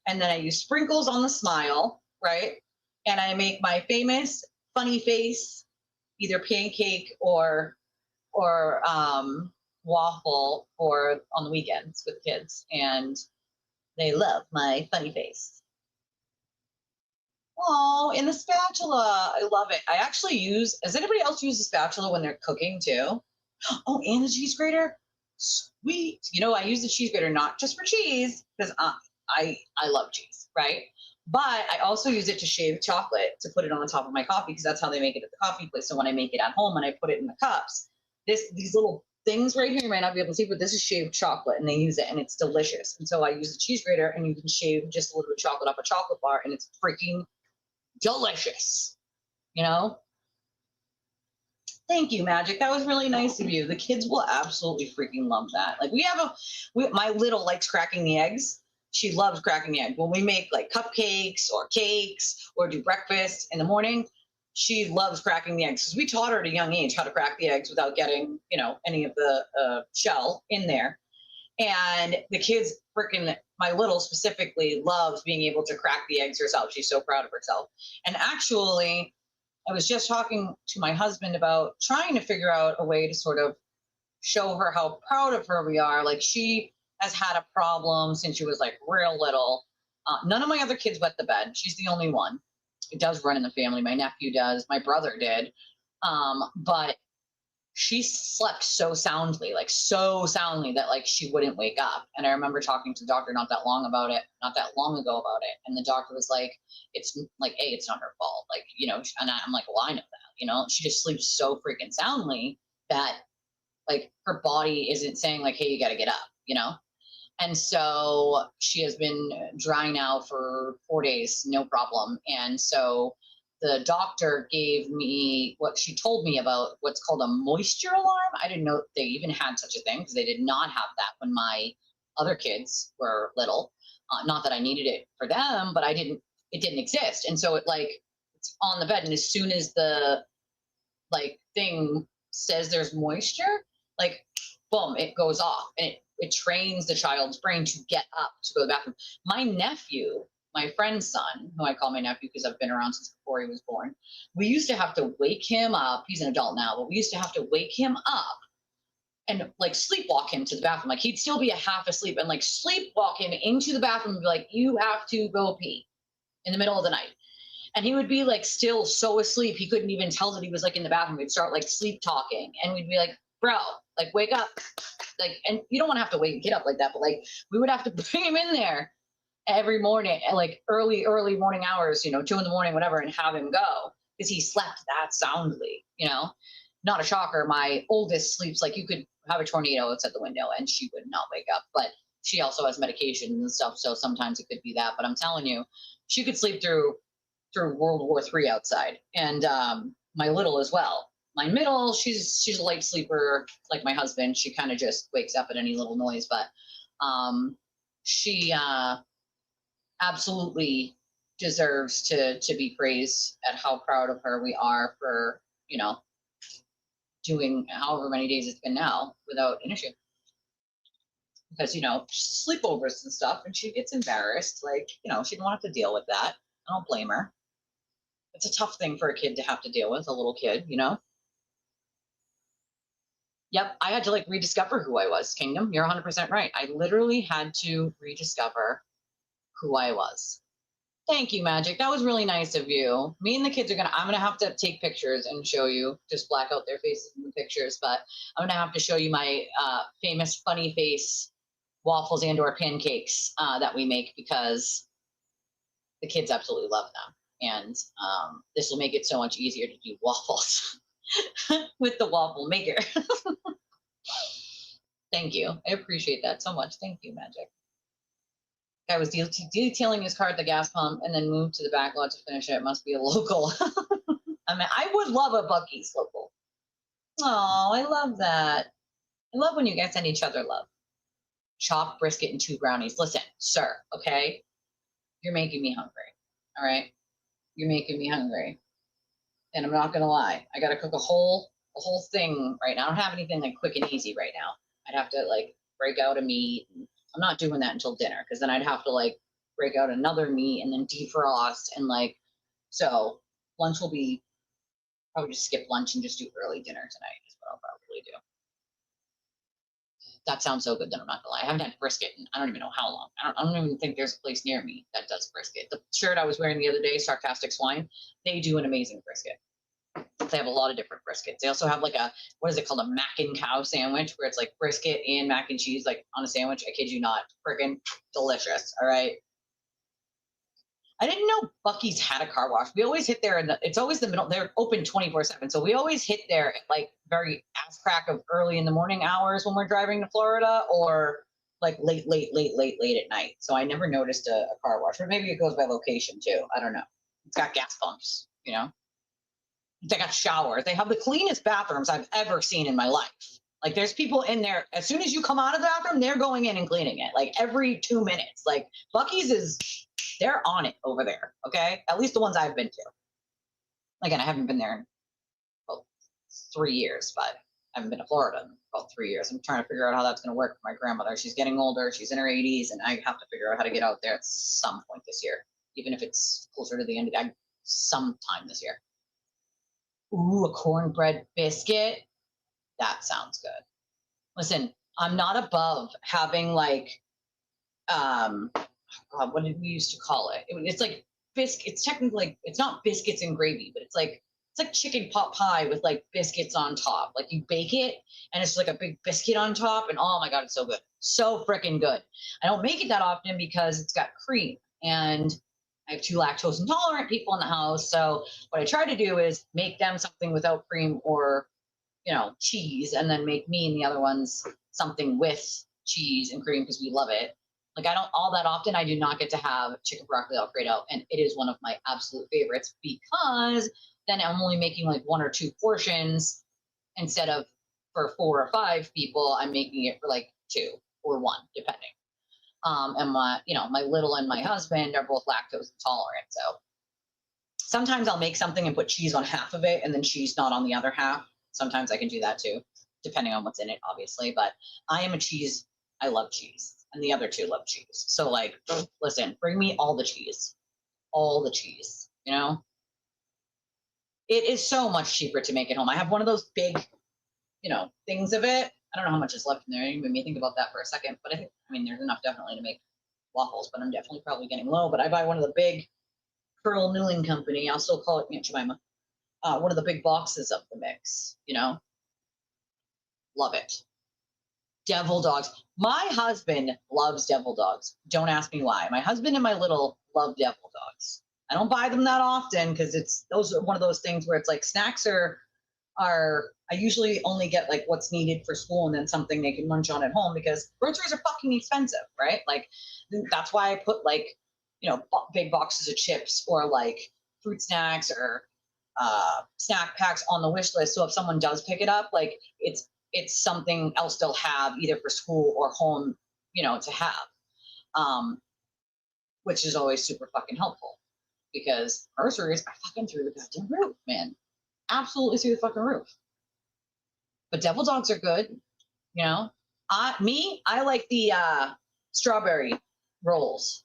and then I use sprinkles on the smile, right? And I make my famous funny face, either pancake or waffle for on the weekends with kids, and they love my funny face. Oh, and the spatula. I love it. I actually use, does anybody else use the spatula when they're cooking too? Oh, and the cheese grater. Sweet. You know, I use the cheese grater not just for cheese, because I love cheese, right? But I also use it to shave chocolate to put it on the top of my coffee, because that's how they make it at the coffee place. So when I make it at home and I put it in the cups, these little things right here, you might not be able to see, but this is shaved chocolate, and they use it, and it's delicious. And so I use the cheese grater, and you can shave just a little bit of chocolate off a chocolate bar, and it's freaking delicious, you know? Thank you, Magic. That was really nice of you. The kids will absolutely freaking love that. Like my little likes cracking the eggs. She loves cracking the egg. When we make like cupcakes or cakes or do breakfast in the morning, she loves cracking the eggs, because we taught her at a young age how to crack the eggs without getting, any of the shell in there. And the kids freaking, my little specifically, loves being able to crack the eggs herself. She's so proud of herself. And actually, I was just talking to my husband about trying to figure out a way to sort of show her how proud of her we are. Like, she has had a problem since she was like real little. None of my other kids wet the bed. She's the only one. It does run in the family. My nephew does. My brother did. But she slept so soundly that like she wouldn't wake up. And I remember talking to the doctor not that long ago about it. And the doctor was like, it's like, A, it's not her fault. Like, and I'm like, well, I know that, she just sleeps so freaking soundly that like her body isn't saying like, hey, you got to get up, And so she has been dry now for 4 days, no problem. And so the doctor gave me what she told me about what's called a moisture alarm. I didn't know they even had such a thing, because they did not have that when my other kids were little. Not that I needed it for them, but it didn't exist. And so it's on the bed. And as soon as the thing says there's moisture, boom, it goes off, and it trains the child's brain to get up to go to the bathroom. My nephew, my friend's son, who I call my nephew because I've been around since before he was born, we used to have to wake him up. He's an adult now, but we used to have to wake him up and sleepwalk him to the bathroom. Like, he'd still be half asleep, and sleepwalk him into the bathroom and be like, you have to go pee in the middle of the night. And he would be still so asleep, he couldn't even tell that he was in the bathroom. We'd start sleep talking, and we'd be like, bro, wake up. And you don't want to have to wake a kid up like that, but we would have to bring him in there every morning at early morning hours, 2 in the morning, whatever, and have him go, because he slept that soundly, Not a shocker. My oldest sleeps you could have a tornado outside the window and she would not wake up, but she also has medication and stuff, so sometimes it could be that. But I'm telling you, she could sleep through World War III outside. And my little as well. My middle, she's a light sleeper, like my husband. She kind of just wakes up at any little noise, but she absolutely deserves to be praised at how proud of her we are for, doing however many days it's been now without an issue. Because, sleepovers and stuff, and she gets embarrassed. She didn't want to have to deal with that. I don't blame her. It's a tough thing for a kid to have to deal with, a little kid, Yep, I had to rediscover who I was, Kingdom. You're 100% right. I literally had to rediscover who I was. Thank you, Magic. That was really nice of you. Me and the kids I'm gonna have to take pictures and show you, just black out their faces in the pictures, but I'm gonna have to show you my famous funny face waffles and/or pancakes that we make, because the kids absolutely love them. And this will make it so much easier to do waffles. with the waffle maker. Thank you. I appreciate that so much. Thank you, Magic. Guy was detailing his car at the gas pump and then moved to the back lot to finish it. Must be a local. I mean, I would love a Buc-ee's local. Oh, I love that. I love when you guys send each other love. Chopped brisket and 2 brownies. Listen, sir, okay? You're making me hungry. All right? You're making me hungry. And I'm not gonna lie. I gotta cook a whole thing right now. I don't have anything like quick and easy right now. I'd have to like break out a meat. I'm not doing that until dinner because then I'd have to like break out another meat and then defrost and like, so lunch will be probably just skip lunch and just do early dinner tonight is what I'll probably do. That sounds so good that I'm not gonna lie. I haven't had brisket in I don't even know how long. I don't even think there's a place near me that does brisket. The shirt I was wearing the other day, Sarcastic Swine, they do an amazing brisket. They have a lot of different briskets. They also have like a, what is it called? A mac and cow sandwich where it's like brisket and mac and cheese like on a sandwich. I kid you not. Freaking delicious. All right. I didn't know Buc-ee's had a car wash. We always hit there it's always the middle. They're open 24/7. So we always hit there at like very ass crack of early in the morning hours when we're driving to Florida or like late at night. So I never noticed a car wash, but maybe it goes by location too. I don't know. It's got gas pumps, you know? They got showers. They have the cleanest bathrooms I've ever seen in my life. Like there's people in there. As soon as you come out of the bathroom, they're going in and cleaning it like every 2 minutes. Like Buc-ee's they're on it over there. Okay. At least the ones I've been to. Again, I haven't been there in about 3 years, but I haven't been to Florida in about 3 years. I'm trying to figure out how that's going to work for my grandmother. She's getting older. She's in her 80s, and I have to figure out how to get out there at some point this year, even if it's closer to the end of the sometime this year. Ooh, a cornbread biscuit. That sounds good. Listen, I'm not above having like, God, what did we used to call it? It's like biscuit. It's technically it's not biscuits and gravy, but it's like chicken pot pie with like biscuits on top. Like you bake it and it's like a big biscuit on top, and oh my God, it's so good, so freaking good. I don't make it that often because it's got cream and I have 2 lactose intolerant people in the house. So what I try to do is make them something without cream or, you know, cheese, and then make me and the other ones something with cheese and cream because we love it. Like I don't all that often. I do not get to have chicken broccoli Alfredo, and it is one of my absolute favorites because then I'm only making like 1 or 2 portions instead of for 4 or 5 people. I'm making it for like 2 or 1, depending. And my little and my husband are both lactose intolerant. So sometimes I'll make something and put cheese on half of it and then cheese not on the other half. Sometimes I can do that too, depending on what's in it, obviously. But I love cheese. And the other 2 love cheese. So like, listen, bring me all the cheese, you know? It is so much cheaper to make at home. I have one of those big, things of it. I don't know how much is left in there. You made me think about that for a second, but I mean, there's enough definitely to make waffles, but I'm definitely probably getting low. But I buy one of the big Pearl Milling Company. I'll still call it Aunt Jemima. One of the big boxes of the mix, Love it. Devil dogs. My husband loves devil dogs. Don't ask me why. My husband and my little love devil dogs. I don't buy them that often because those are one of those things where it's like snacks are I usually only get like what's needed for school and then something they can munch on at home because groceries are fucking expensive, right? Like that's why I put like, big boxes of chips or like fruit snacks or snack packs on the wish list. So if someone does pick it up, like it's something else they'll have either for school or home, to have, which is always super fucking helpful because groceries are fucking through the goddamn roof, man. Absolutely through the fucking roof. But devil dogs are good, I like the strawberry rolls.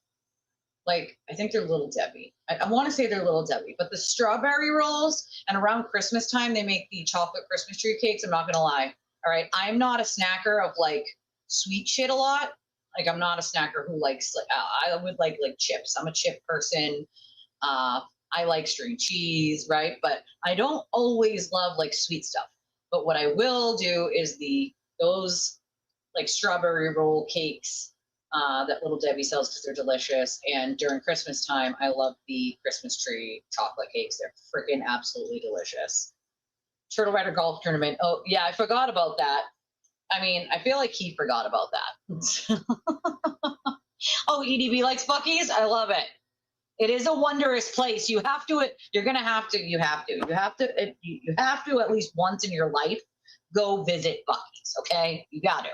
Like, I think they're Little Debbie. I want to say they're Little Debbie, but the strawberry rolls, and around Christmas time, they make the chocolate Christmas tree cakes. I'm not going to lie. All right. I'm not a snacker of like sweet shit a lot. Like, I'm not a snacker who likes, I would like chips. I'm a chip person. I like string cheese, right? But I don't always love like sweet stuff. But what I will do is those like strawberry roll cakes that Little Debbie sells because they're delicious. And during Christmas time, I love the Christmas tree chocolate cakes. They're freaking absolutely delicious. Turtle Rider Golf Tournament. Oh, yeah, I forgot about that. I mean, I feel like he forgot about that. Oh, EDB likes Buc-ee's? I love it. It is a wondrous place. You have to at least once in your life go visit Buc-ee's, okay? You have to.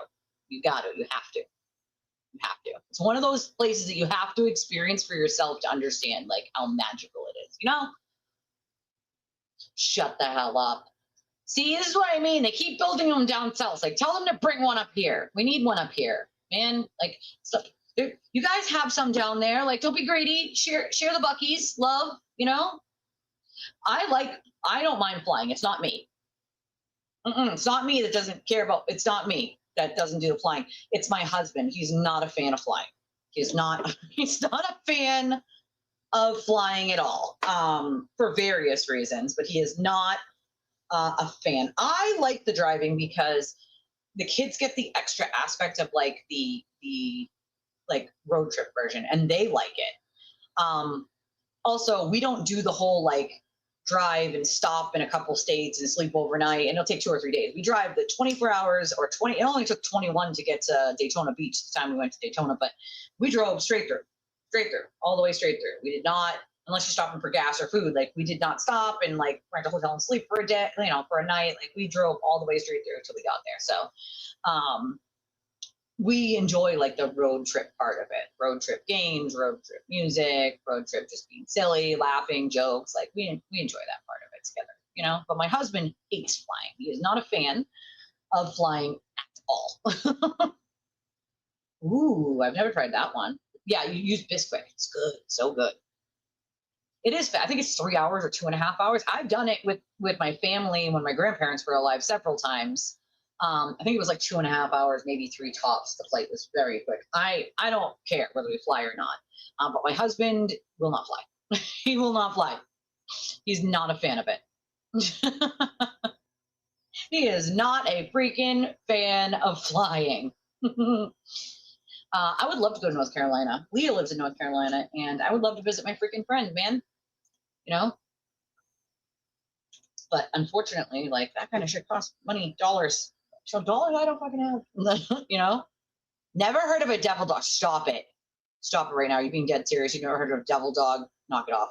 It's one of those places that you have to experience for yourself to understand like how magical it is, you know? Shut the hell up. See, this is what I mean. They keep building them down south. Like, tell them to bring one up here. We need one up here, man. Like, stuff. You guys have some down there. Like, don't be greedy. Share the Buc-ee's. Love, you know? I don't mind flying. It's not me. It's not me that doesn't care about, it's not me that doesn't do the flying. It's my husband. He's not a fan of flying. He's not a fan of flying at all, for various reasons, but he is not a fan. I like the driving because the kids get the extra aspect of like the like road trip version, and they like it. Also, we don't do the whole like drive and stop in a couple states and sleep overnight, and it'll take 2 or 3 days. We drive the 24 hours or 20. It only took 21 to get to Daytona Beach the time we went to Daytona, but we drove straight through, all the way straight through. We did not, unless you're stopping for gas or food, like we did not stop and like rent a hotel and sleep for a day, you know, for a night. Like we drove all the way straight through until we got there. So we enjoy like the road trip part of it. Road trip games, road trip music, road trip just being silly, laughing, jokes. Like we enjoy that part of it together, you know? But my husband hates flying. He is not a fan of flying at all. Ooh, I've never tried that one. Yeah, you use Bisquick. It's good. So good. It is. I think it's 3 hours or 2.5 hours. I've done it with my family when my grandparents were alive several times. I think it was like 2.5 hours, maybe 3 tops. The flight was very quick. I don't care whether we fly or not. But my husband will not fly. He will not fly. He's not a fan of it. He is not a freaking fan of flying. I would love to go to North Carolina. Leah lives in North Carolina, and I would love to visit my freaking friend, man. You know? But unfortunately, like, that kind of shit costs money, dollars. So dollars I don't fucking have. You know? Never heard of a devil dog. Stop it. Stop it right now. You're being dead serious. You've never heard of a devil dog. Knock it off.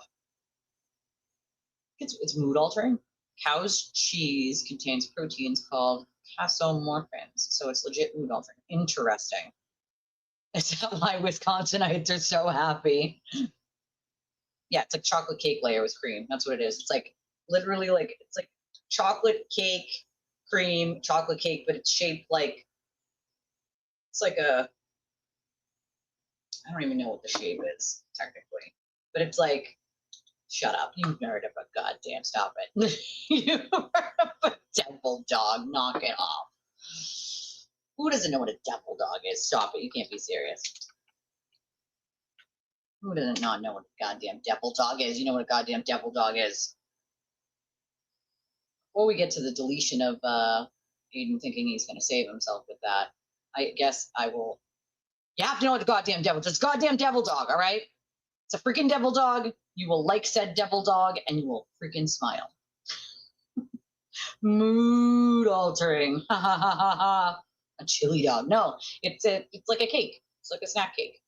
It's mood altering. Cow's cheese contains proteins called casomorphins. So it's legit mood altering. Interesting. Is that why Wisconsinites are so happy? Yeah, it's like chocolate cake layer with cream. That's what it is. It's like literally like, it's like chocolate cake, cream, chocolate cake, but it's shaped like, it's like a, I don't even know what the shape is technically, but it's like, shut up. You've heard of a goddamn, stop it. You've heard of a devil dog. Knock it off. Who doesn't know what a devil dog is? Stop it. You can't be serious. Who doesn't not know what a goddamn devil dog is? You know what a goddamn devil dog is. Before we get to the deletion of Aiden thinking he's going to save himself with that, I guess I will. You have to know what the goddamn devil is. It's a goddamn devil dog, all right? It's a freaking devil dog. You will like said devil dog, and you will freaking smile. Mood altering. Ha ha ha ha ha. A chili dog. No, it's like a cake. It's like a snack cake.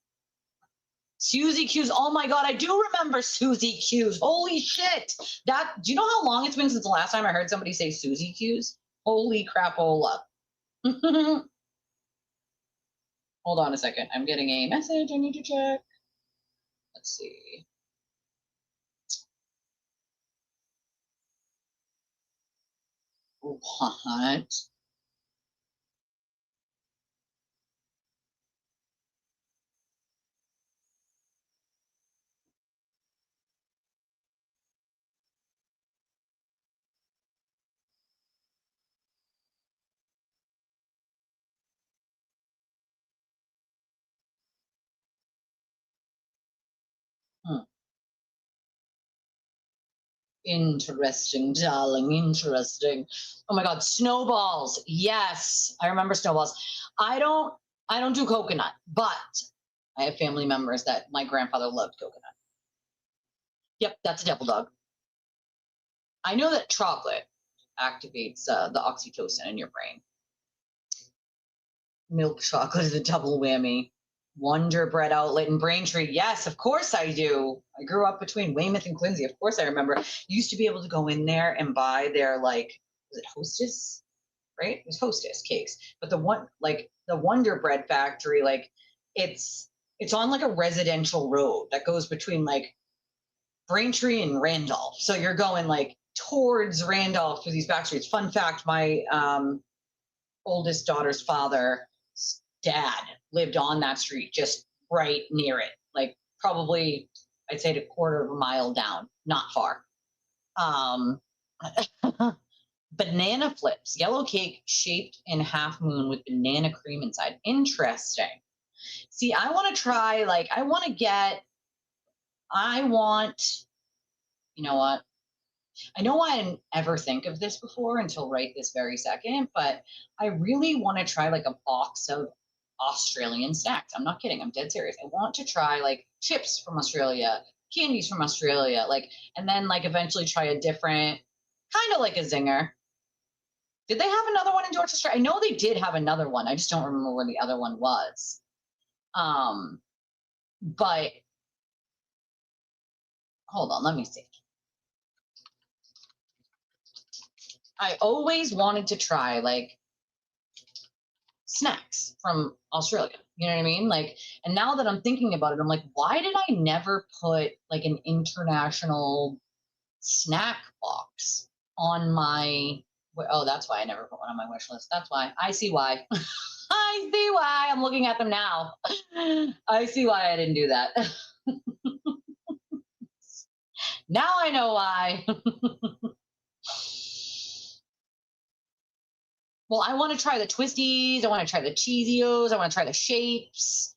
Susie Q's. Oh my God, I do remember Susie Q's. Holy shit. Do you know how long it's been since the last time I heard somebody say Susie Q's? Holy crapola. Hold on a second. I'm getting a message I need to check. Let's see. What? Interesting, darling. Interesting. Oh my God, snowballs. Yes, I remember snowballs. I don't do coconut, but I have family members that my grandfather loved coconut. Yep, that's a devil dog. I know that chocolate. activates the oxytocin in your brain. Milk chocolate is a double whammy. Wonder Bread outlet in Braintree. Yes, of course I do. I grew up between Weymouth and Quincy. Of course I remember. You used to be able to go in there and buy their, like, was it Hostess? Right? It was Hostess cakes. But the Wonder Bread factory, like, it's on like a residential road that goes between like Braintree and Randolph. So you're going like towards Randolph through these back streets. Fun fact, my oldest daughter's father's dad lived on that street, just right near it, like probably I'd say a quarter of a mile down, not far. Banana flips, yellow cake shaped in half moon with banana cream inside. Interesting. See, I want to try, like, you know what? I know I didn't ever think of this before until right this very second, but I really want to try like a box of Australian snacks. I'm not kidding. I'm dead serious. I want to try like chips from Australia, candies from Australia, like, and then like eventually try a different, kind of like a zinger. Did they have another one in Georgia Street? I know they did have another one. I just don't remember where the other one was. But hold on, let me see. I always wanted to try like snacks from Australia. You know what I mean? Like, and now that I'm thinking about it, I'm like, why did I never put like an international snack box on my, oh, that's why I never put one on my wish list. That's why. I see why. I see why. I'm looking at them now. I see why I didn't do that. Now I know why. Well, I want to try the twisties. I want to try the Cheezios. I want to try the shapes.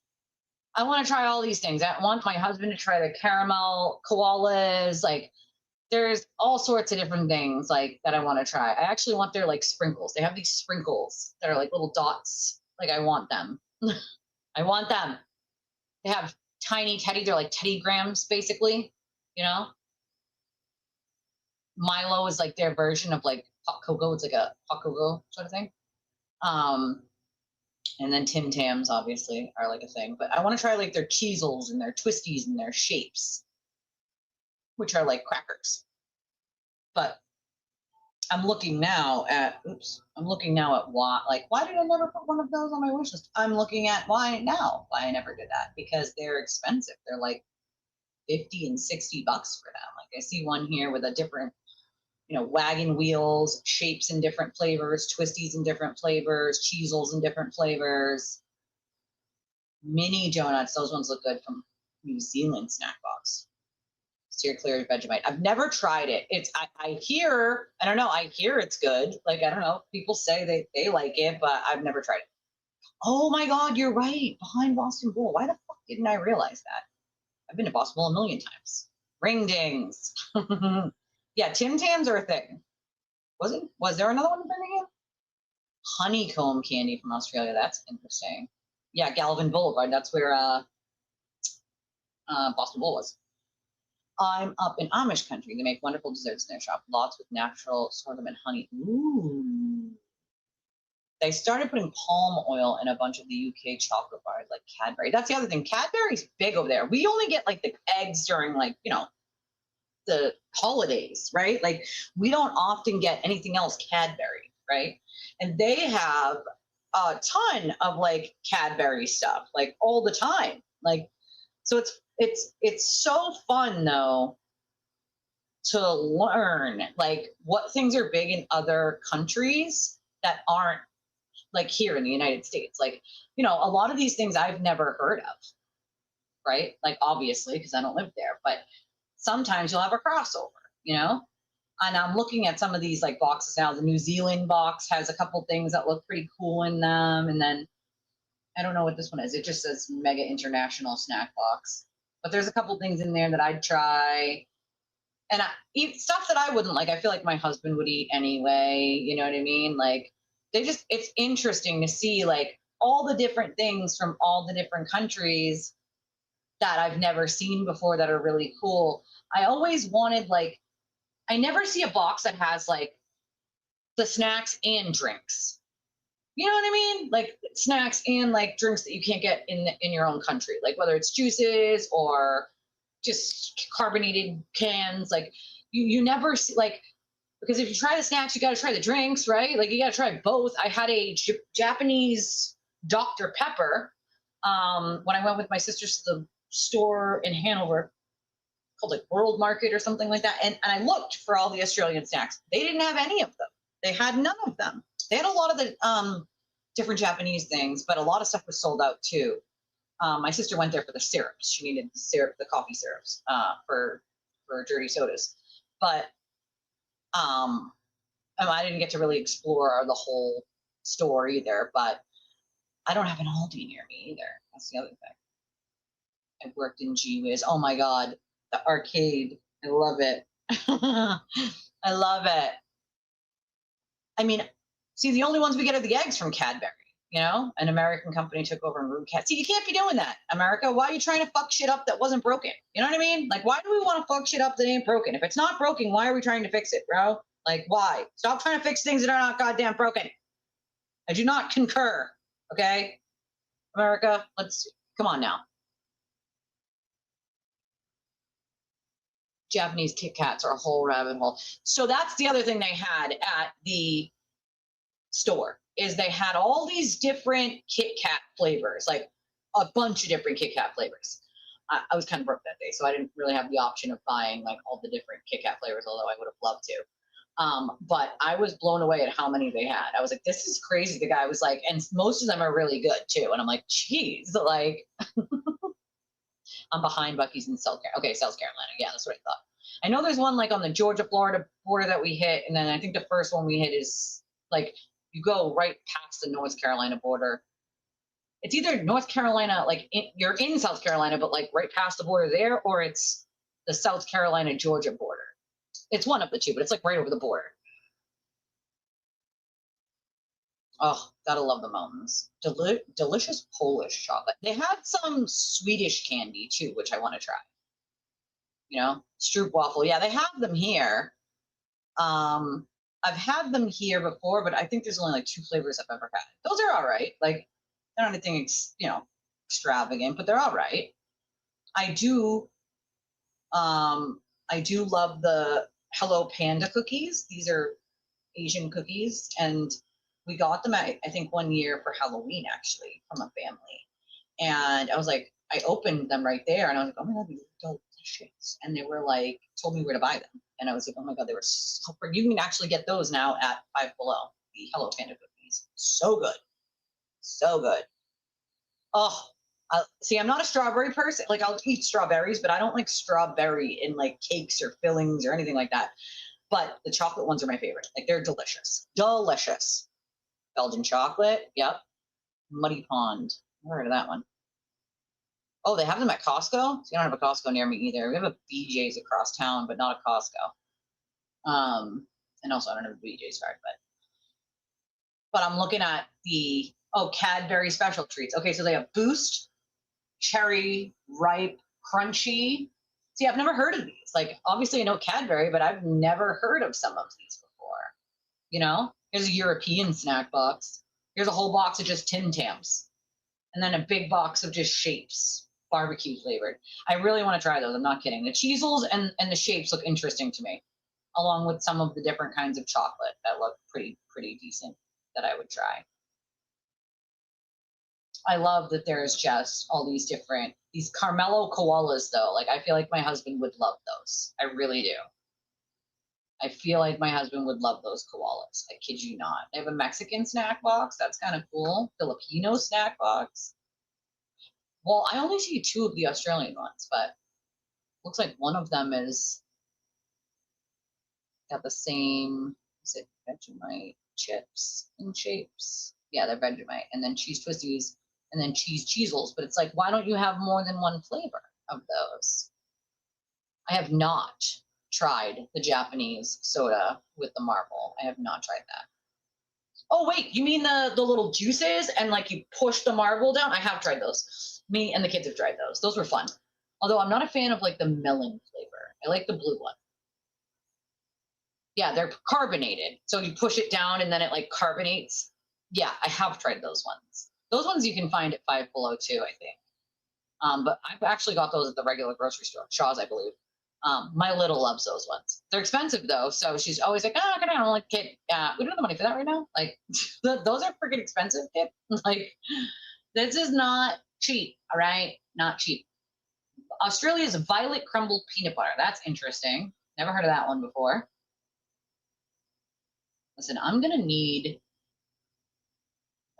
I want to try all these things. I want my husband to try the caramel koalas. Like, there's all sorts of different things like that I want to try. I actually want their like sprinkles. They have these sprinkles that are like little dots. Like, I want them. I want them. They have tiny teddy. They're like Teddy Grahams, basically. You know, Milo is like their version of like hot cocoa. It's like a hot cocoa sort of thing. And then Tim Tams obviously are like a thing, but I want to try like their Cheezels and their Twisties and their shapes, which are like crackers. But I'm looking now at why did I never put one of those on my wish list? I'm looking at why I never did that, because they're expensive. They're like $50 and $60 for them. Like, I see one here with a different, you know, wagon wheels, shapes in different flavors, twisties in different flavors, Cheezels in different flavors, mini donuts. Those ones look good from New Zealand snack box. Steer clear of Vegemite. I've never tried it. I hear it's good. Like, I don't know. People say they like it, but I've never tried it. Oh my God, you're right. Behind Boston Bowl. Why the fuck didn't I realize that? I've been to Boston Bowl a million times. Ring dings. Yeah, Tim Tams are a thing. Was there another one in Birmingham? Honeycomb candy from Australia. That's interesting. Yeah, Galvin Boulevard. That's where Boston Bowl was. I'm up in Amish country. They make wonderful desserts in their shop. Lots with natural sorghum and honey. Ooh. They started putting palm oil in a bunch of the UK chocolate bars, like Cadbury. That's the other thing. Cadbury's big over there. We only get like the eggs during, like, you know, the holidays, right? Like, we don't often get anything else Cadbury, right? And they have a ton of like Cadbury stuff, like all the time. Like, so it's so fun though to learn like what things are big in other countries that aren't like here in the United States. Like, you know, a lot of these things I've never heard of, right? Like, obviously, because I don't live there, but sometimes you'll have a crossover, you know? And I'm looking at some of these like boxes now. The New Zealand box has a couple things that look pretty cool in them. And then I don't know what this one is. It just says Mega International Snack Box. But there's a couple things in there that I'd try. And eat stuff that I wouldn't like. I feel like my husband would eat anyway. You know what I mean? Like, it's interesting to see like all the different things from all the different countries that I've never seen before that are really cool. I always wanted, like, I never see a box that has like the snacks and drinks. You know what I mean? Like snacks and like drinks that you can't get in your own country, like whether it's juices or just carbonated cans. Like you never see, like, because if you try the snacks, you got to try the drinks, right? Like you got to try both. I had a Japanese Dr. Pepper when I went with my sisters to the store in Hanover called like World Market or something like that. And I looked for all the Australian snacks. They didn't have any of them. They had none of them. They had a lot of the different Japanese things, but a lot of stuff was sold out too. My sister went there for the syrups. She needed the syrup, the coffee syrups for dirty sodas. But I didn't get to really explore the whole store either. But I don't have an Aldi near me either. That's the other thing. I worked in G-Wiz. Oh my God, the arcade. I love it. I love it. I mean, see, the only ones we get are the eggs from Cadbury. You know, an American company took over and ruined Cadbury. See, you can't be doing that, America. Why are you trying to fuck shit up that wasn't broken? You know what I mean? Like, why do we want to fuck shit up that ain't broken? If it's not broken, why are we trying to fix it, bro? Like, why? Stop trying to fix things that are not goddamn broken. I do not concur. Okay, America, come on now. Japanese Kit Kats are a whole rabbit hole. So that's the other thing they had at the store, is they had all these different Kit Kat flavors, like a bunch of different Kit Kat flavors. I was kind of broke that day, so I didn't really have the option of buying like all the different Kit Kat flavors, although I would have loved to. But I was blown away at how many they had. I was like, this is crazy. The guy was like, and most of them are really good too. And I'm like, geez, like I'm behind Buc-ee's in South Carolina. Okay, South Carolina. Yeah, that's what I thought. I know there's one like on the Georgia-Florida border that we hit, and then I think the first one we hit is like you go right past the North Carolina border. It's either North Carolina, like you're in South Carolina, but like right past the border there, or it's the South Carolina-Georgia border. It's one of the two, but it's like right over the border. Oh, gotta love the mountains. Delicious Polish chocolate. They had some Swedish candy too, which I want to try. You know, stroopwafel. Yeah, they have them here. I've had them here before, but I think there's only like 2 flavors I've ever had. Those are all right. Like, they're not anything, extravagant, but they're all right. I do love the Hello Panda cookies. These are Asian cookies, and we got them I think one year for Halloween, actually, from a family. And I was like, I opened them right there, and I was like, oh my God, these are delicious. And they were like, told me where to buy them. And I was like, oh my God, they were so pretty. You can actually get those now at Five Below, the Hello Panda cookies. So good. So good. Oh, see, I'm not a strawberry person. Like, I'll eat strawberries, but I don't like strawberry in like cakes or fillings or anything like that. But the chocolate ones are my favorite. Like, they're delicious. Delicious. Belgian chocolate. Yep. Muddy Pond. I've heard of that one. Oh, they have them at Costco? So you don't have a Costco near me either. We have a BJ's across town, but not a Costco. And also, I don't have a BJ's card, but I'm looking at the Cadbury special treats. Okay, so they have Boost, Cherry, Ripe, Crunchy. See, I've never heard of these. Like, obviously I know Cadbury, but I've never heard of some of these before. You know, here's a European snack box. Here's a whole box of just Tim Tams. And then a big box of just shapes, barbecue flavored. I really want to try those. I'm not kidding. The Cheezels and the shapes look interesting to me, along with some of the different kinds of chocolate that look pretty decent that I would try. I love that there's just all these Karmelo koalas, though. Like, I feel like my husband would love those. I really do. I feel like my husband would love those koalas. I kid you not. They have a Mexican snack box. That's kind of cool. Filipino snack box. Well, I only see 2 of the Australian ones, but looks like one of them is got the same, is it Vegemite chips and shapes? Yeah, they're Vegemite. And then cheese twisties and then cheese Cheezels. But it's like, why don't you have more than one flavor of those? I have not tried the Japanese soda with the marble. I have not tried that. Oh, wait, you mean the little juices and like you push the marble down? I have tried those. Me and the kids have tried those. Those were fun. Although I'm not a fan of like the melon flavor. I like the blue one. Yeah, they're carbonated. So you push it down and then it like carbonates. Yeah, I have tried those ones. Those ones you can find at Five Below too, I think. But I've actually got those at the regular grocery store, Shaw's, I believe. My little loves those ones. They're expensive though, so she's always like, "Oh, I don't like kid. We don't have the money for that right now. Like, those are freaking expensive, kid. Like, this is not cheap. All right, not cheap." Australia's violet crumbled peanut butter. That's interesting. Never heard of that one before. Listen, I'm gonna need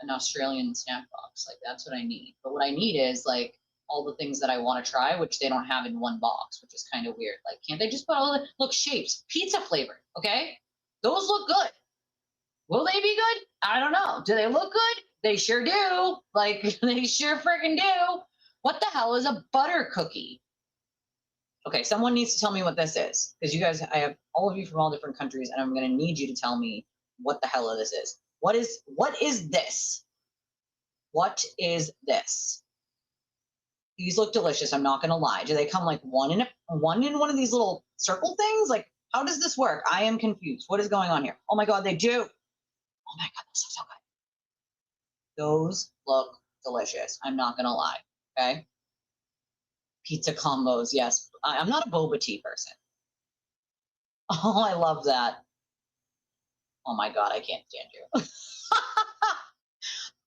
an Australian snack box. Like, that's what I need. But what I need is like all the things that I want to try, which they don't have in one box, which is kind of weird. Like, can't they just put all the look shapes, pizza flavored? Okay, those look good. Will they be good? I don't know. Do they look good? They sure do. Like, they sure freaking do. What the hell is a butter cookie? Okay, someone needs to tell me what this is, because you guys, I have all of you from all different countries, and I'm going to need you to tell me what the hell this is. What is this? What is this? These look delicious. I'm not going to lie. Do they come like one in one of these little circle things? Like, how does this work? I am confused. What is going on here? Oh my God, they do. Oh my God, this looks so good. Those look delicious. I'm not going to lie. Okay. Pizza combos. Yes. I'm not a boba tea person. Oh, I love that. Oh my God, I can't stand you.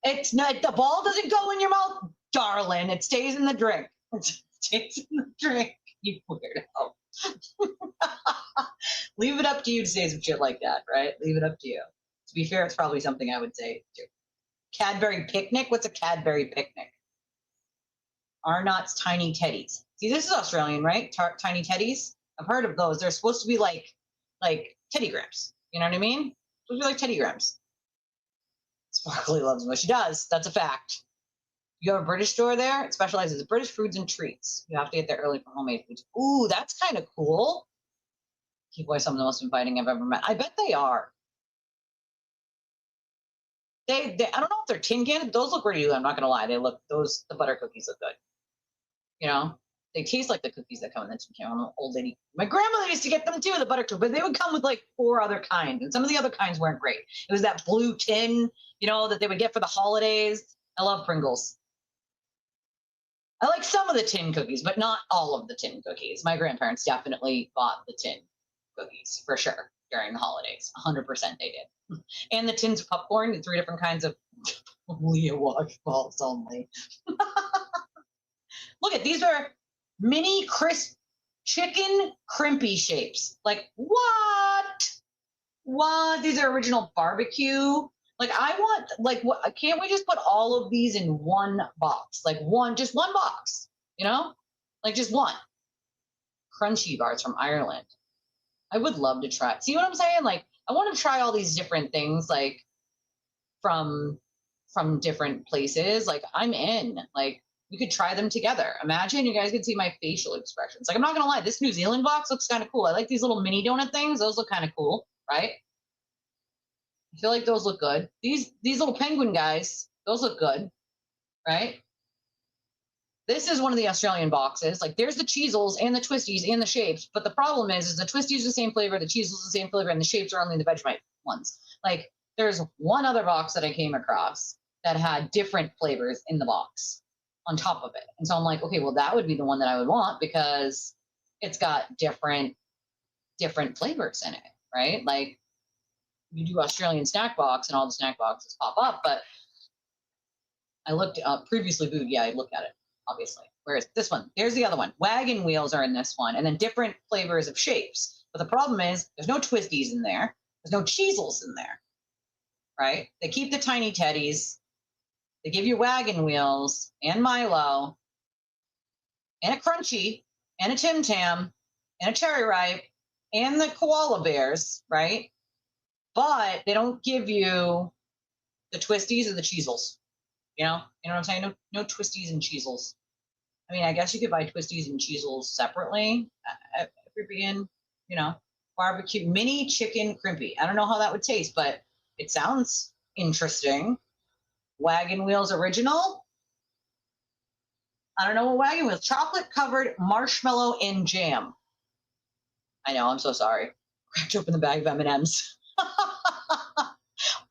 It's not, the ball doesn't go in your mouth, darling. It stays in the drink. It stays in the drink, you weirdo. Leave it up to you to say some shit like that, right? Leave it up to you. To be fair, it's probably something I would say too. Cadbury picnic? What's a Cadbury picnic? Arnott's Tiny Teddies. See, this is Australian, right? Tiny Teddies. I've heard of those. They're supposed to be like Teddy Grams. You know what I mean? Supposed to be like Teddy Grams. Sparkly loves what she does. That's a fact. You have a British store there. It specializes in British foods and treats. You have to get there early for homemade foods. Ooh, that's kind of cool. Keep away some of the most inviting I've ever met. I bet they are. They I don't know if they're tin canned. Those look pretty good. I'm not gonna lie. The butter cookies look good. You know, they taste like the cookies that come in the tin can. I'm an old lady. My grandmother used to get them too, the butter cookies, but they would come with like 4 other kinds, and some of the other kinds weren't great. It was that blue tin, you know, that they would get for the holidays. I love Pringles. I like some of the tin cookies, but not all of the tin cookies. My grandparents definitely bought the tin cookies for sure during the holidays. 100% they did. And the tins of popcorn, the 3 different kinds of Leah wash balls only. Look at these are mini crisp chicken crimpy shapes. Like what? What? These are original barbecue. Like I want, like, what? Can't we just put all of these in one box? Like just one box, you know? Like just one. Crunchy bars from Ireland. I would love to try. See what I'm saying? Like I want to try all these different things, like from different places. Like I'm in. Like we could try them together. Imagine you guys could see my facial expressions. Like I'm not gonna lie, this New Zealand box looks kind of cool. I like these little mini donut things. Those look kind of cool, right? I feel like those look good. These little penguin guys, those look good, right? This is one of the Australian boxes. Like there's the Cheezels and the Twisties and the shapes, but the problem is the Twisties are the same flavor, the Cheezels the same flavor, and the shapes are only the Vegemite ones. Like there's one other box that I came across that had different flavors in the box on top of it. And so I'm like, okay, well, that would be the one that I would want because it's got different flavors in it, right? Like you do Australian snack box and all the snack boxes pop up, but I looked previously food. Yeah, I looked at it, obviously. Whereas this one, there's the other one. Wagon wheels are in this one, and then different flavors of shapes. But the problem is there's no Twisties in there. There's no Cheezels in there, right? They keep the Tiny Teddies. They give you wagon wheels and Milo and a Crunchy and a Tim Tam and a Cherry Ripe and the koala bears, right? But they don't give you the Twisties or the Cheezels. You know what I'm saying? No Twisties and Cheezels. I mean, I guess you could buy Twisties and Cheezels separately if you're being, barbecue mini chicken crimpy. I don't know how that would taste, but it sounds interesting. Wagon Wheels original. I don't know what Wagon Wheels. Chocolate covered marshmallow and jam. I know, I'm so sorry. cracked open the bag of M&Ms.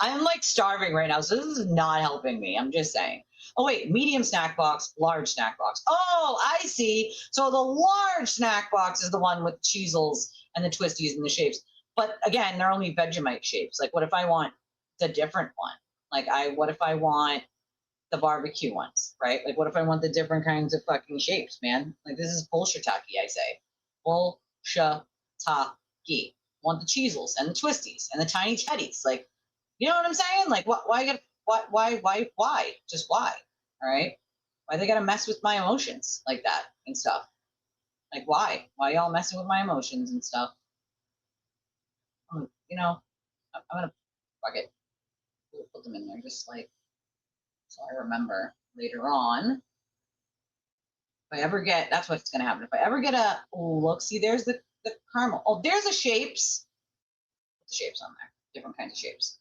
I'm like starving right now, so this is not helping me. I'm just saying. Oh, wait, medium snack box, large snack box. Oh, I see. So the large snack box is the one with cheezels and the twisties and the shapes. But again, they're only Vegemite shapes. Like, what if I want the different one? Like, what if I want the barbecue ones, right? Like, what if I want the different kinds of fucking shapes, man? Like, this is bullshitaki, I say. Bullshitaki. Want the cheezels and the twisties and the tiny teddies. Like, you know what I'm saying? Like, why? Just why? All right? Why they gotta mess with my emotions like that and stuff? Like, why? Why y'all messing with my emotions and stuff? You know, I'm gonna fuck it. We'll put them in there just like so I remember later on. If I ever get, that's what's gonna happen. If I ever get a look, see, there's the caramel. Oh, there's the shapes. Put the shapes on there, different kinds of shapes.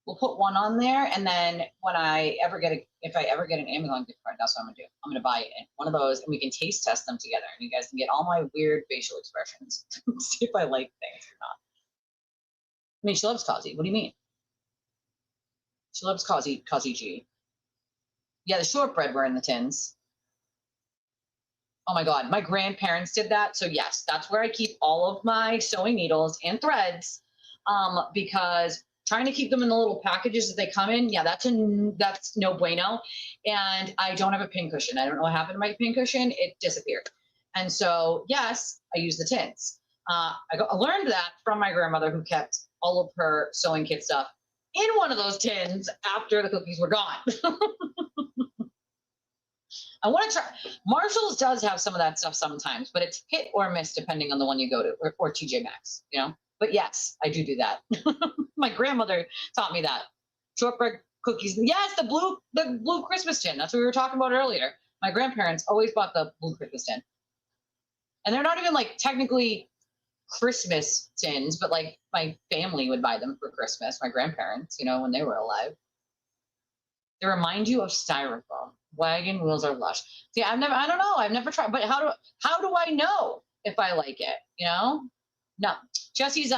We'll put one on there, and then when I ever get if I ever get an Amazon gift card, that's what I'm gonna do. I'm gonna buy one of those, and we can taste test them together, and you guys can get all my weird facial expressions, see if I like things or not. I mean, she loves Kazi. What do you mean? She loves Kazi G. Yeah, the shortbread were in the tins. Oh my God, my grandparents did that. So yes, that's where I keep all of my sewing needles and threads, because trying to keep them in the little packages that they come in, yeah, that's no bueno. And I don't have a pin cushion. I don't know what happened to my pin cushion. It disappeared. And so, yes, I use the tins. I learned that from my grandmother, who kept all of her sewing kit stuff in one of those tins after the cookies were gone. I want to try. Marshall's does have some of that stuff sometimes, but it's hit or miss depending on the one you go to, or TJ Maxx, you know? But yes, I do that. My grandmother taught me that. Shortbread cookies. Yes, the blue Christmas tin. That's what we were talking about earlier. My grandparents always bought the blue Christmas tin. And they're not even like technically Christmas tins, but like my family would buy them for Christmas, my grandparents, you know, when they were alive. They remind you of styrofoam. Wagon wheels are lush. See, I don't know. I've never tried, but how do I know if I like it? You know? No. Jessie's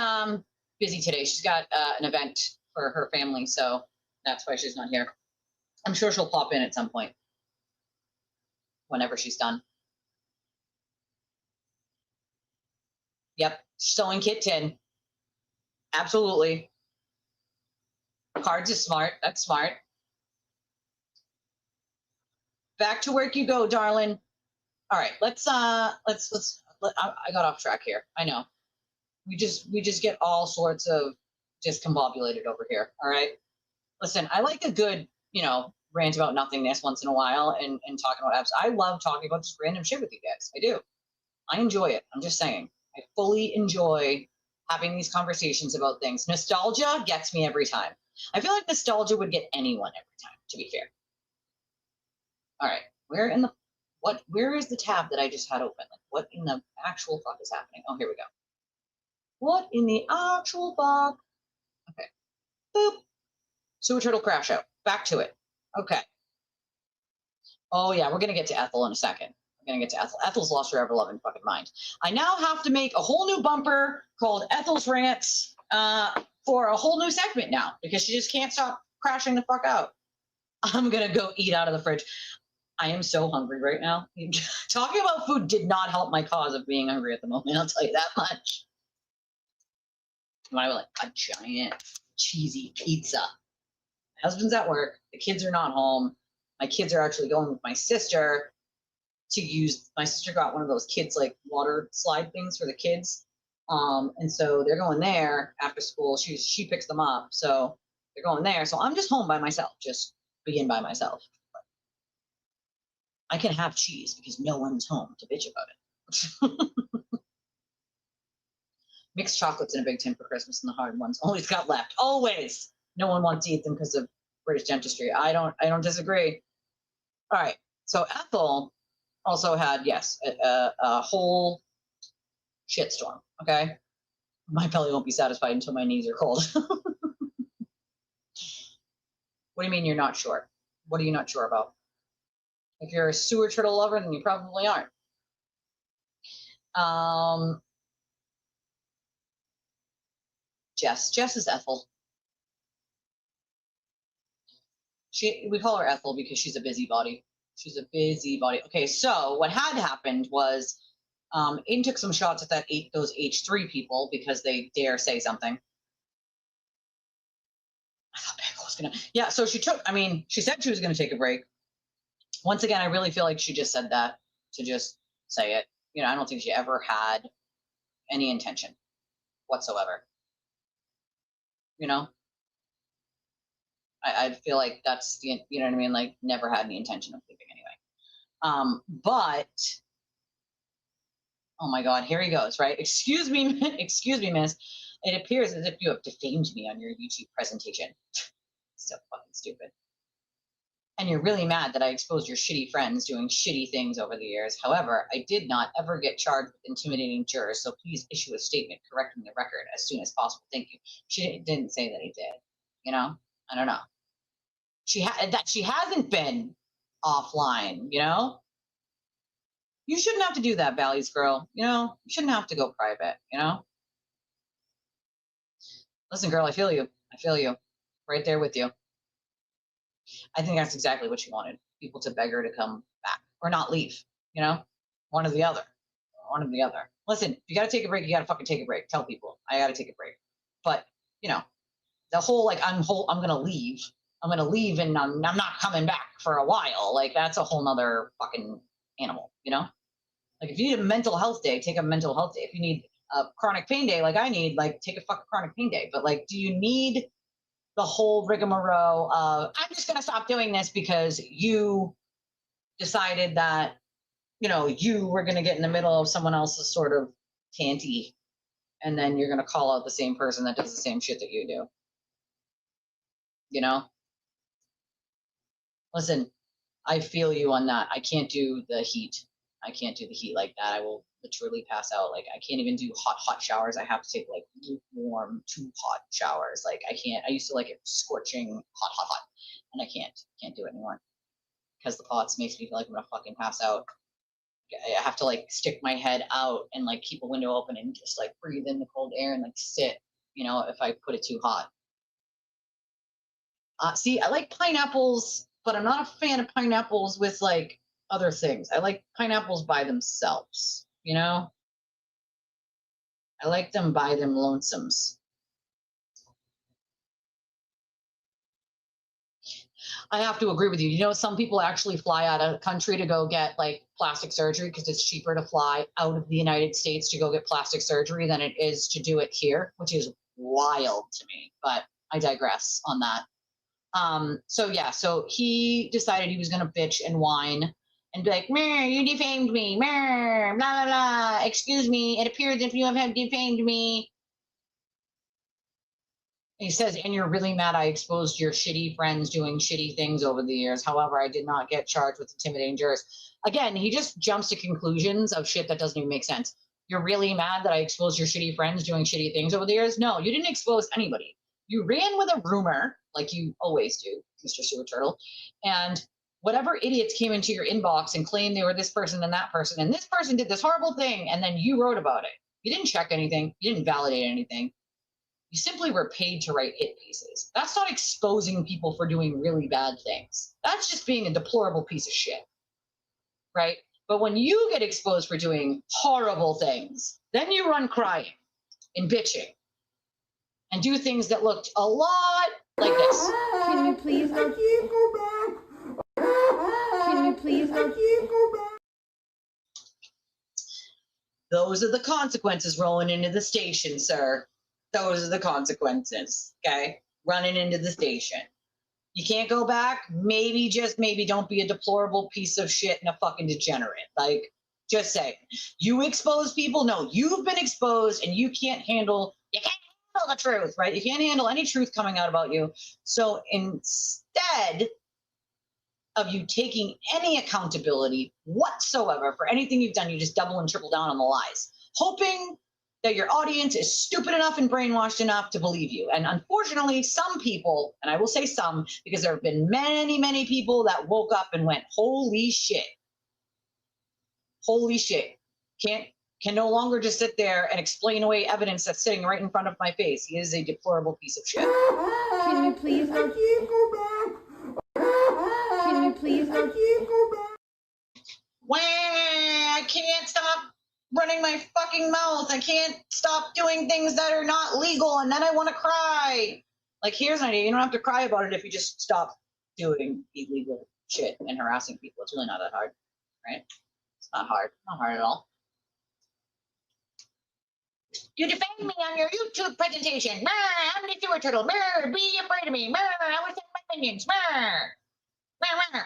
busy today. She's got an event for her family, so that's why she's not here. I'm sure she'll pop in at some point whenever she's done. Yep, sewing kit tin. Absolutely. Cards is smart. That's smart. Back to work you go, darling. All right, let's I got off track here. I know. We just get all sorts of discombobulated over here. All right. Listen, I like a good, rant about nothingness once in a while and talking about apps. I love talking about just random shit with you guys. I do. I enjoy it. I'm just saying. I fully enjoy having these conversations about things. Nostalgia gets me every time. I feel like nostalgia would get anyone every time, to be fair. All right. Where is the tab that I just had open? Like, what in the actual fuck is happening? Oh, here we go. What in the actual fuck? Okay. Boop. Sewer turtle crash out. Back to it. Okay. Oh, yeah. We're going to get to Ethel in a second. We're going to get to Ethel. Ethel's lost her ever-loving fucking mind. I now have to make a whole new bumper called Ethel's Rants for a whole new segment now because she just can't stop crashing the fuck out. I'm going to go eat out of the fridge. I am so hungry right now. Talking about food did not help my cause of being hungry at the moment. I'll tell you that much. I like a giant cheesy pizza. My husband's at work. The kids are not home. My kids are actually going with my sister to use. My sister got one of those kids like water slide things for the kids, and so they're going there after school. She picks them up, so they're going there. So I'm just home by myself, just being by myself. I can have cheese because no one's home to bitch about it. Mixed chocolates in a big tin for Christmas and the hard ones always got left. Always. No one wants to eat them because of British dentistry. I don't disagree. All right. So Ethel also had, yes, a whole shitstorm. Okay. My belly won't be satisfied until my knees are cold. What do you mean you're not sure? What are you not sure about? If you're a sewer turtle lover, then you probably aren't. Jess. Jess is Ethel. We call her Ethel because she's a busybody. She's a busybody. Okay, so what had happened was Aiden took some shots at those H3 people because they dare say something. I thought Bagel was gonna. Yeah, so she said she was gonna take a break. Once again, I really feel like she just said that to just say it. You know, I don't think she ever had any intention whatsoever. You know? I feel like that's the, you know what I mean? Like, never had any intention of leaving anyway. But, oh my God, here he goes, right? Excuse me, miss. It appears as if you have defamed me on your YouTube presentation. So fucking stupid. And you're really mad that I exposed your shitty friends doing shitty things over the years. However, I did not ever get charged with intimidating jurors, so please issue a statement correcting the record as soon as possible. Thank you. She didn't say that he did. You know? I don't know. She hasn't been offline, you know? You shouldn't have to do that, Bally's girl. You know? You shouldn't have to go private, you know? Listen, girl, I feel you. I feel you. Right there with you. I think that's exactly what she wanted. People to beg her to come back or not leave, you know? One or the other. One or the other. Listen, if you got to take a break, you got to fucking take a break. Tell people, I got to take a break. But, you know, the whole, like, I'm going to leave. I'm going to leave and I'm not coming back for a while. Like, that's a whole nother fucking animal, you know? Like, if you need a mental health day, take a mental health day. If you need a chronic pain day like I need, like, take a fucking chronic pain day. But, like, do you need the whole rigmarole of, I'm just going to stop doing this because you decided that, you know, you were going to get in the middle of someone else's sort of tanty, and then you're going to call out the same person that does the same shit that you do. You know? Listen, I feel you on that. I can't do the heat. I can't do the heat like that. I will literally pass out. Like, I can't even do hot showers. I have to take like lukewarm, too hot showers. Like, I can't. I used to like it scorching hot, and I can't do it anymore because the pots makes me feel like I'm gonna fucking pass out. I have to like stick my head out and like keep a window open and just like breathe in the cold air and like sit, you know, if I put it too hot. See, I like pineapples, but I'm not a fan of pineapples with like other things. I like pineapples by themselves, you know? I like them by them lonesomes. I have to agree with you. You know, some people actually fly out of the country to go get like plastic surgery because it's cheaper to fly out of the United States to go get plastic surgery than it is to do it here, which is wild to me, but I digress on that. So he decided he was going to bitch and whine and be like, "Meh, you defamed me, meh, blah, blah, blah, excuse me, it appears if you have defamed me." He says, and you're really mad I exposed your shitty friends doing shitty things over the years. However, I did not get charged with intimidating jurors. Again, he just jumps to conclusions of shit that doesn't even make sense. You're really mad that I exposed your shitty friends doing shitty things over the years? No, you didn't expose anybody. You ran with a rumor, like you always do, Mr. Sewer Turtle, and whatever idiots came into your inbox and claimed they were this person and that person, and this person did this horrible thing, and then you wrote about it. You didn't check anything. You didn't validate anything. You simply were paid to write hit pieces. That's not exposing people for doing really bad things. That's just being a deplorable piece of shit, right? But when you get exposed for doing horrible things, then you run crying and bitching and do things that looked a lot like this. Can you please go? I can't go back. Can you please go? I can't go back. Those are the consequences rolling into the station, sir. Those are the consequences, okay? Running into the station. You can't go back? Maybe, just maybe, don't be a deplorable piece of shit and a fucking degenerate. Like, just say, you expose people? No, you've been exposed and you can't handle the truth, right? You can't handle any truth coming out about you. So instead of you taking any accountability whatsoever for anything you've done, you just double and triple down on the lies, hoping that your audience is stupid enough and brainwashed enough to believe you. And unfortunately, some people, and I will say some, because there have been many, many people that woke up and went, holy shit. Holy shit. Can't can no longer just sit there and explain away evidence that's sitting right in front of my face. He is a deplorable piece of shit. Can we please go? I can't go back. Can we please go? I can't go back. I can't stop running my fucking mouth. I can't stop doing things that are not legal, and then I want to cry. Like, here's an idea. You don't have to cry about it if you just stop doing illegal shit and harassing people. It's really not that hard, right? It's not hard. Not hard at all. You defamed me on your YouTube presentation. I'm the sewer turtle. Be afraid of me. I was in my minions.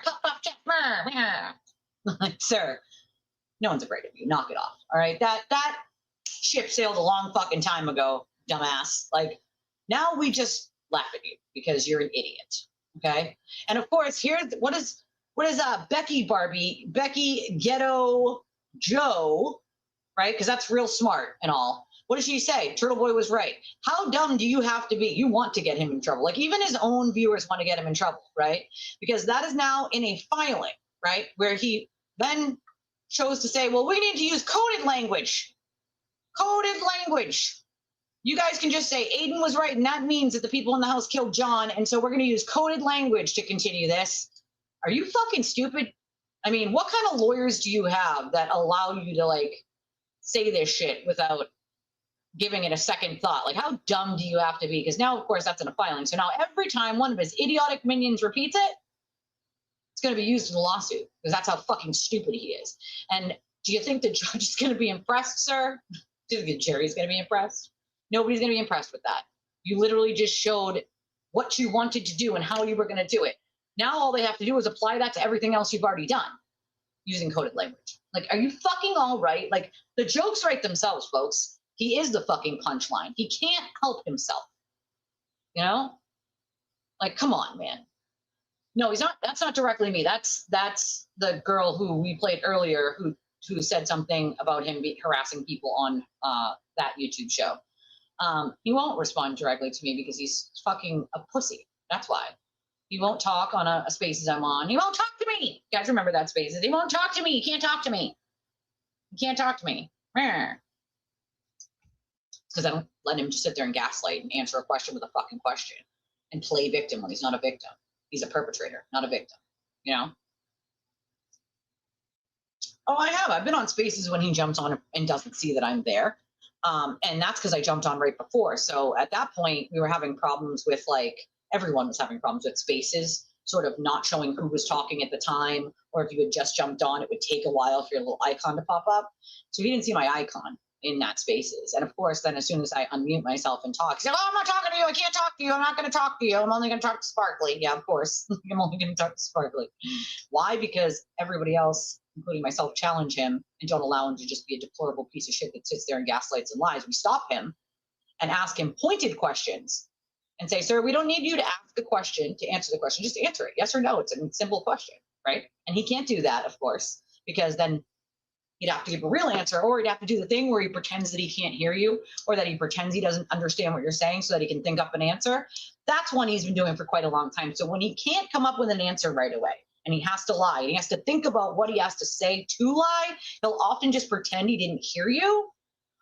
Puff, puff, chest. Sir, no one's afraid of you. Knock it off. All right. That ship sailed a long fucking time ago, dumbass. Like, now we just laugh at you because you're an idiot. Okay. And of course, here's what is Becky Ghetto Joe, right? Because that's real smart and all. What does she say? Turtle Boy was right. How dumb do you have to be? You want to get him in trouble. Like, even his own viewers want to get him in trouble, right? Because that is now in a filing, right? Where he then chose to say, well, we need to use coded language. Coded language. You guys can just say Aiden was right, and that means that the people in the house killed John, and so we're going to use coded language to continue this. Are you fucking stupid? I mean, what kind of lawyers do you have that allow you to, like, say this shit without giving it a second thought? Like, how dumb do you have to be? Because now, of course, that's in a filing. So now every time one of his idiotic minions repeats it, it's going to be used in a lawsuit, because that's how fucking stupid he is. And do you think the judge is going to be impressed, sir? Do you think Jerry's going to be impressed? Nobody's going to be impressed with that. You literally just showed what you wanted to do and how you were going to do it. Now all they have to do is apply that to everything else you've already done using coded language. Like, are you fucking all right? Like, the jokes write themselves, folks. He is the fucking punchline. He can't help himself. You know? Like, come on, man. No, he's not. That's not directly me. That's the girl who we played earlier who said something about him harassing people on that YouTube show. He won't respond directly to me because he's fucking a pussy. That's why. He won't talk on a Spaces I'm on. He won't talk to me. You guys remember that Spaces? He won't talk to me. He can't talk to me. He can't talk to me. Because I don't let him just sit there and gaslight and answer a question with a fucking question and play victim when he's not a victim. He's a perpetrator, not a victim, you know? Oh, I have. I've been on Spaces when he jumps on and doesn't see that I'm there. And that's because I jumped on right before. So at that point, we were having problems with, like, everyone was having problems with Spaces, sort of not showing who was talking at the time. Or if you had just jumped on, it would take a while for your little icon to pop up. So he didn't see my icon in that Spaces. And of course, then as soon as I unmute myself and talk, he's like, oh, I'm not talking to you. I can't talk to you. I'm not going to talk to you. I'm only going to talk to Sparkly. Yeah, of course. I'm only going to talk to Sparkly. Why? Because everybody else, including myself, challenge him and don't allow him to just be a deplorable piece of shit that sits there and gaslights and lies. We stop him and ask him pointed questions and say, sir, we don't need you to ask a question to answer the question. Just answer it. Yes or no. It's a simple question, right? And he can't do that, of course, because then he'd have to give a real answer, or he'd have to do the thing where he pretends that he can't hear you, or that he pretends he doesn't understand what you're saying so that he can think up an answer. That's one he's been doing for quite a long time. So when he can't come up with an answer right away and he has to lie, and he has to think about what he has to say to lie, he'll often just pretend he didn't hear you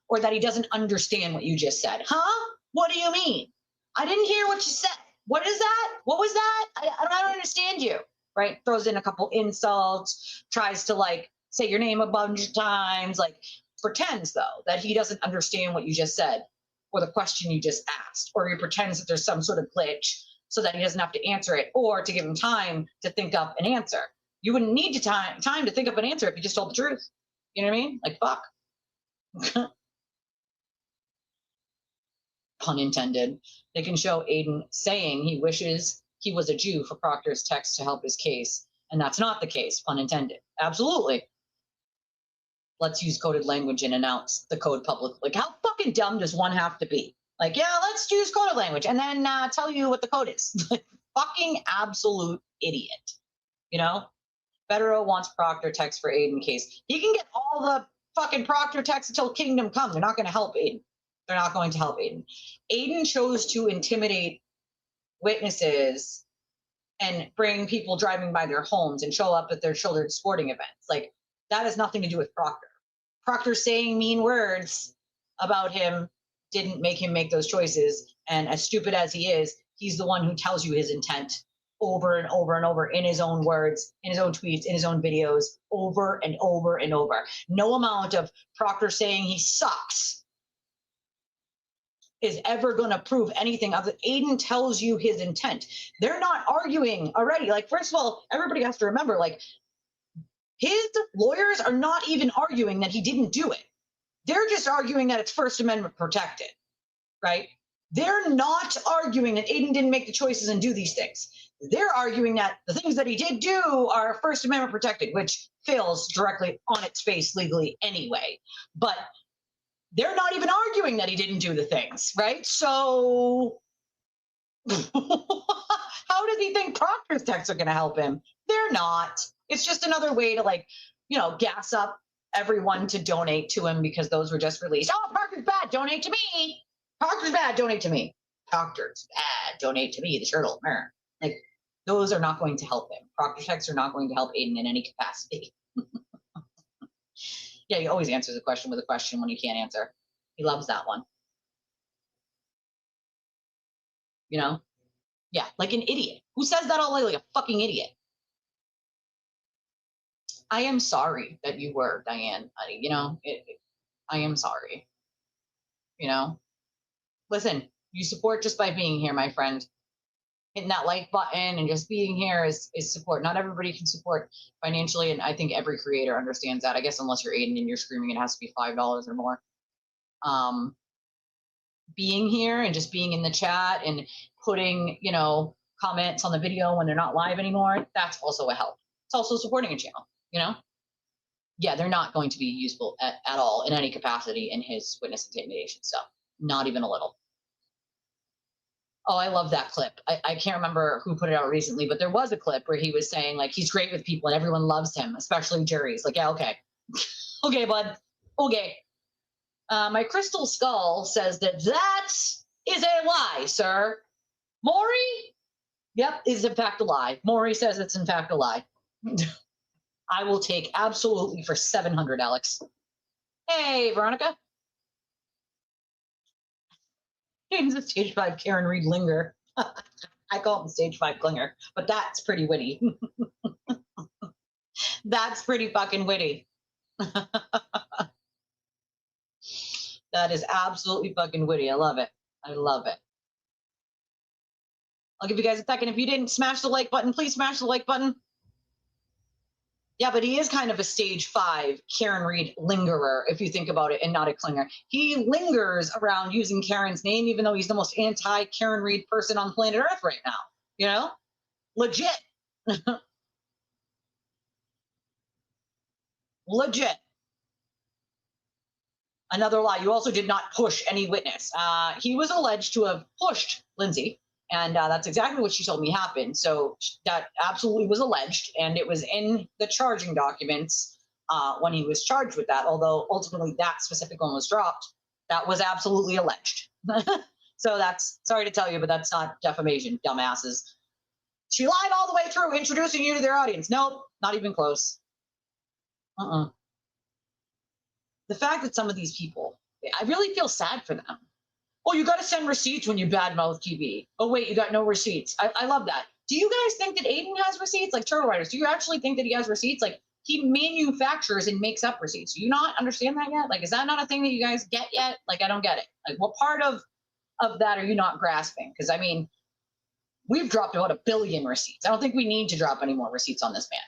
or that he doesn't understand what you just said. Huh? What do you mean? I didn't hear what you said. What is that? What was that? I don't understand you, right? Throws in a couple insults, tries to, like, say your name a bunch of times, like, pretends though that he doesn't understand what you just said or the question you just asked, or he pretends that there's some sort of glitch so that he doesn't have to answer it, or to give him time to think up an answer. You wouldn't need time to think up an answer if you just told the truth. You know what I mean? Like, fuck. Pun intended. They can show Aiden saying he wishes he was a Jew for Proctor's text to help his case, and that's not the case. Pun intended. Absolutely. Let's use coded language and announce the code publicly. Like, how fucking dumb does one have to be? Like, yeah, let's use coded language and then tell you what the code is. Fucking absolute idiot. You know? Federer wants Proctor text for Aiden case. He can get all the fucking Proctor text until Kingdom Come. They're not going to help Aiden. They're not going to help Aiden. Aiden chose to intimidate witnesses and bring people driving by their homes and show up at their children's sporting events. Like, that has nothing to do with Proctor. Proctor saying mean words about him didn't make him make those choices. And as stupid as he is, he's the one who tells you his intent over and over and over in his own words, in his own tweets, in his own videos, over and over and over. No amount of Proctor saying he sucks is ever going to prove anything other. Aiden tells you his intent. They're not arguing already. Like, first of all, everybody has to remember, like, his lawyers are not even arguing that he didn't do it. They're just arguing that it's First Amendment protected, right? They're not arguing that Aiden didn't make the choices and do these things. They're arguing that the things that he did do are First Amendment protected, which fails directly on its face legally anyway. But they're not even arguing that he didn't do the things, right? So how does he think Proctor's texts are going to help him? They're not. It's just another way to, like, you know, gas up everyone to donate to him because those were just released. Oh, Proctor's bad, donate to me. Proctor's bad, donate to me. Proctor's bad, donate to me, the turtle. Like, those are not going to help him. Proctor texts are not going to help Aiden in any capacity. Yeah, he always answers a question with a question when you can't answer. He loves that one. You know? Yeah, like an idiot. Who says that all like a fucking idiot? I am sorry that you were, Diane. You know, I am sorry. You know? Listen, you support just by being here, my friend. Hitting that like button and just being here is support. Not everybody can support financially, and I think every creator understands that. I guess unless you're Aiden and you're screaming, it has to be $5 or more. Being here and just being in the chat and putting, you know, comments on the video when they're not live anymore, that's also a help. It's also supporting a channel, you know? Yeah, they're not going to be useful at all in any capacity in his witness intimidation stuff. Not even a little. Oh, I love that clip. I can't remember who put it out recently, but there was a clip where he was saying, like, he's great with people and everyone loves him, especially juries. Like, yeah, okay. Okay, bud. Okay. My crystal skull says that is a lie, sir. Maury? Yep, is in fact a lie. Maury says it's in fact a lie. I will take absolutely for 700, Alex. Hey, Veronica. Name's a stage 5 Karen Reed Linger. I call him stage 5 Klinger, but that's pretty witty. That's pretty fucking witty. That is absolutely fucking witty. I love it. I love it. I'll give you guys a second. If you didn't smash the like button, please smash the like button. Yeah, but he is kind of a stage 5 Karen Reed lingerer, if you think about it, and not a Klinger. He lingers around using Karen's name, even though he's the most anti-Karen Reed person on planet Earth right now. You know? Legit. Legit. Another lie. You also did not push any witness. He was alleged to have pushed Lindsay, and that's exactly what she told me happened. So that absolutely was alleged, and it was in the charging documents when he was charged with that, although ultimately that specific one was dropped. That was absolutely alleged. So that's, sorry to tell you, but that's not defamation, dumbasses. She lied all the way through introducing you to their audience. Nope, not even close. The fact that some of these people, I really feel sad for them. Oh, you got to send receipts when you badmouth TV. Oh, wait, you got no receipts. I love that. Do you guys think that Aiden has receipts? Like Turtle Riders, do you actually think that he has receipts? Like, he manufactures and makes up receipts. Do you not understand that yet? Like, is that not a thing that you guys get yet? Like, I don't get it. Like, what part of that are you not grasping? Because, I mean, we've dropped about 1 billion receipts. I don't think we need to drop any more receipts on this man.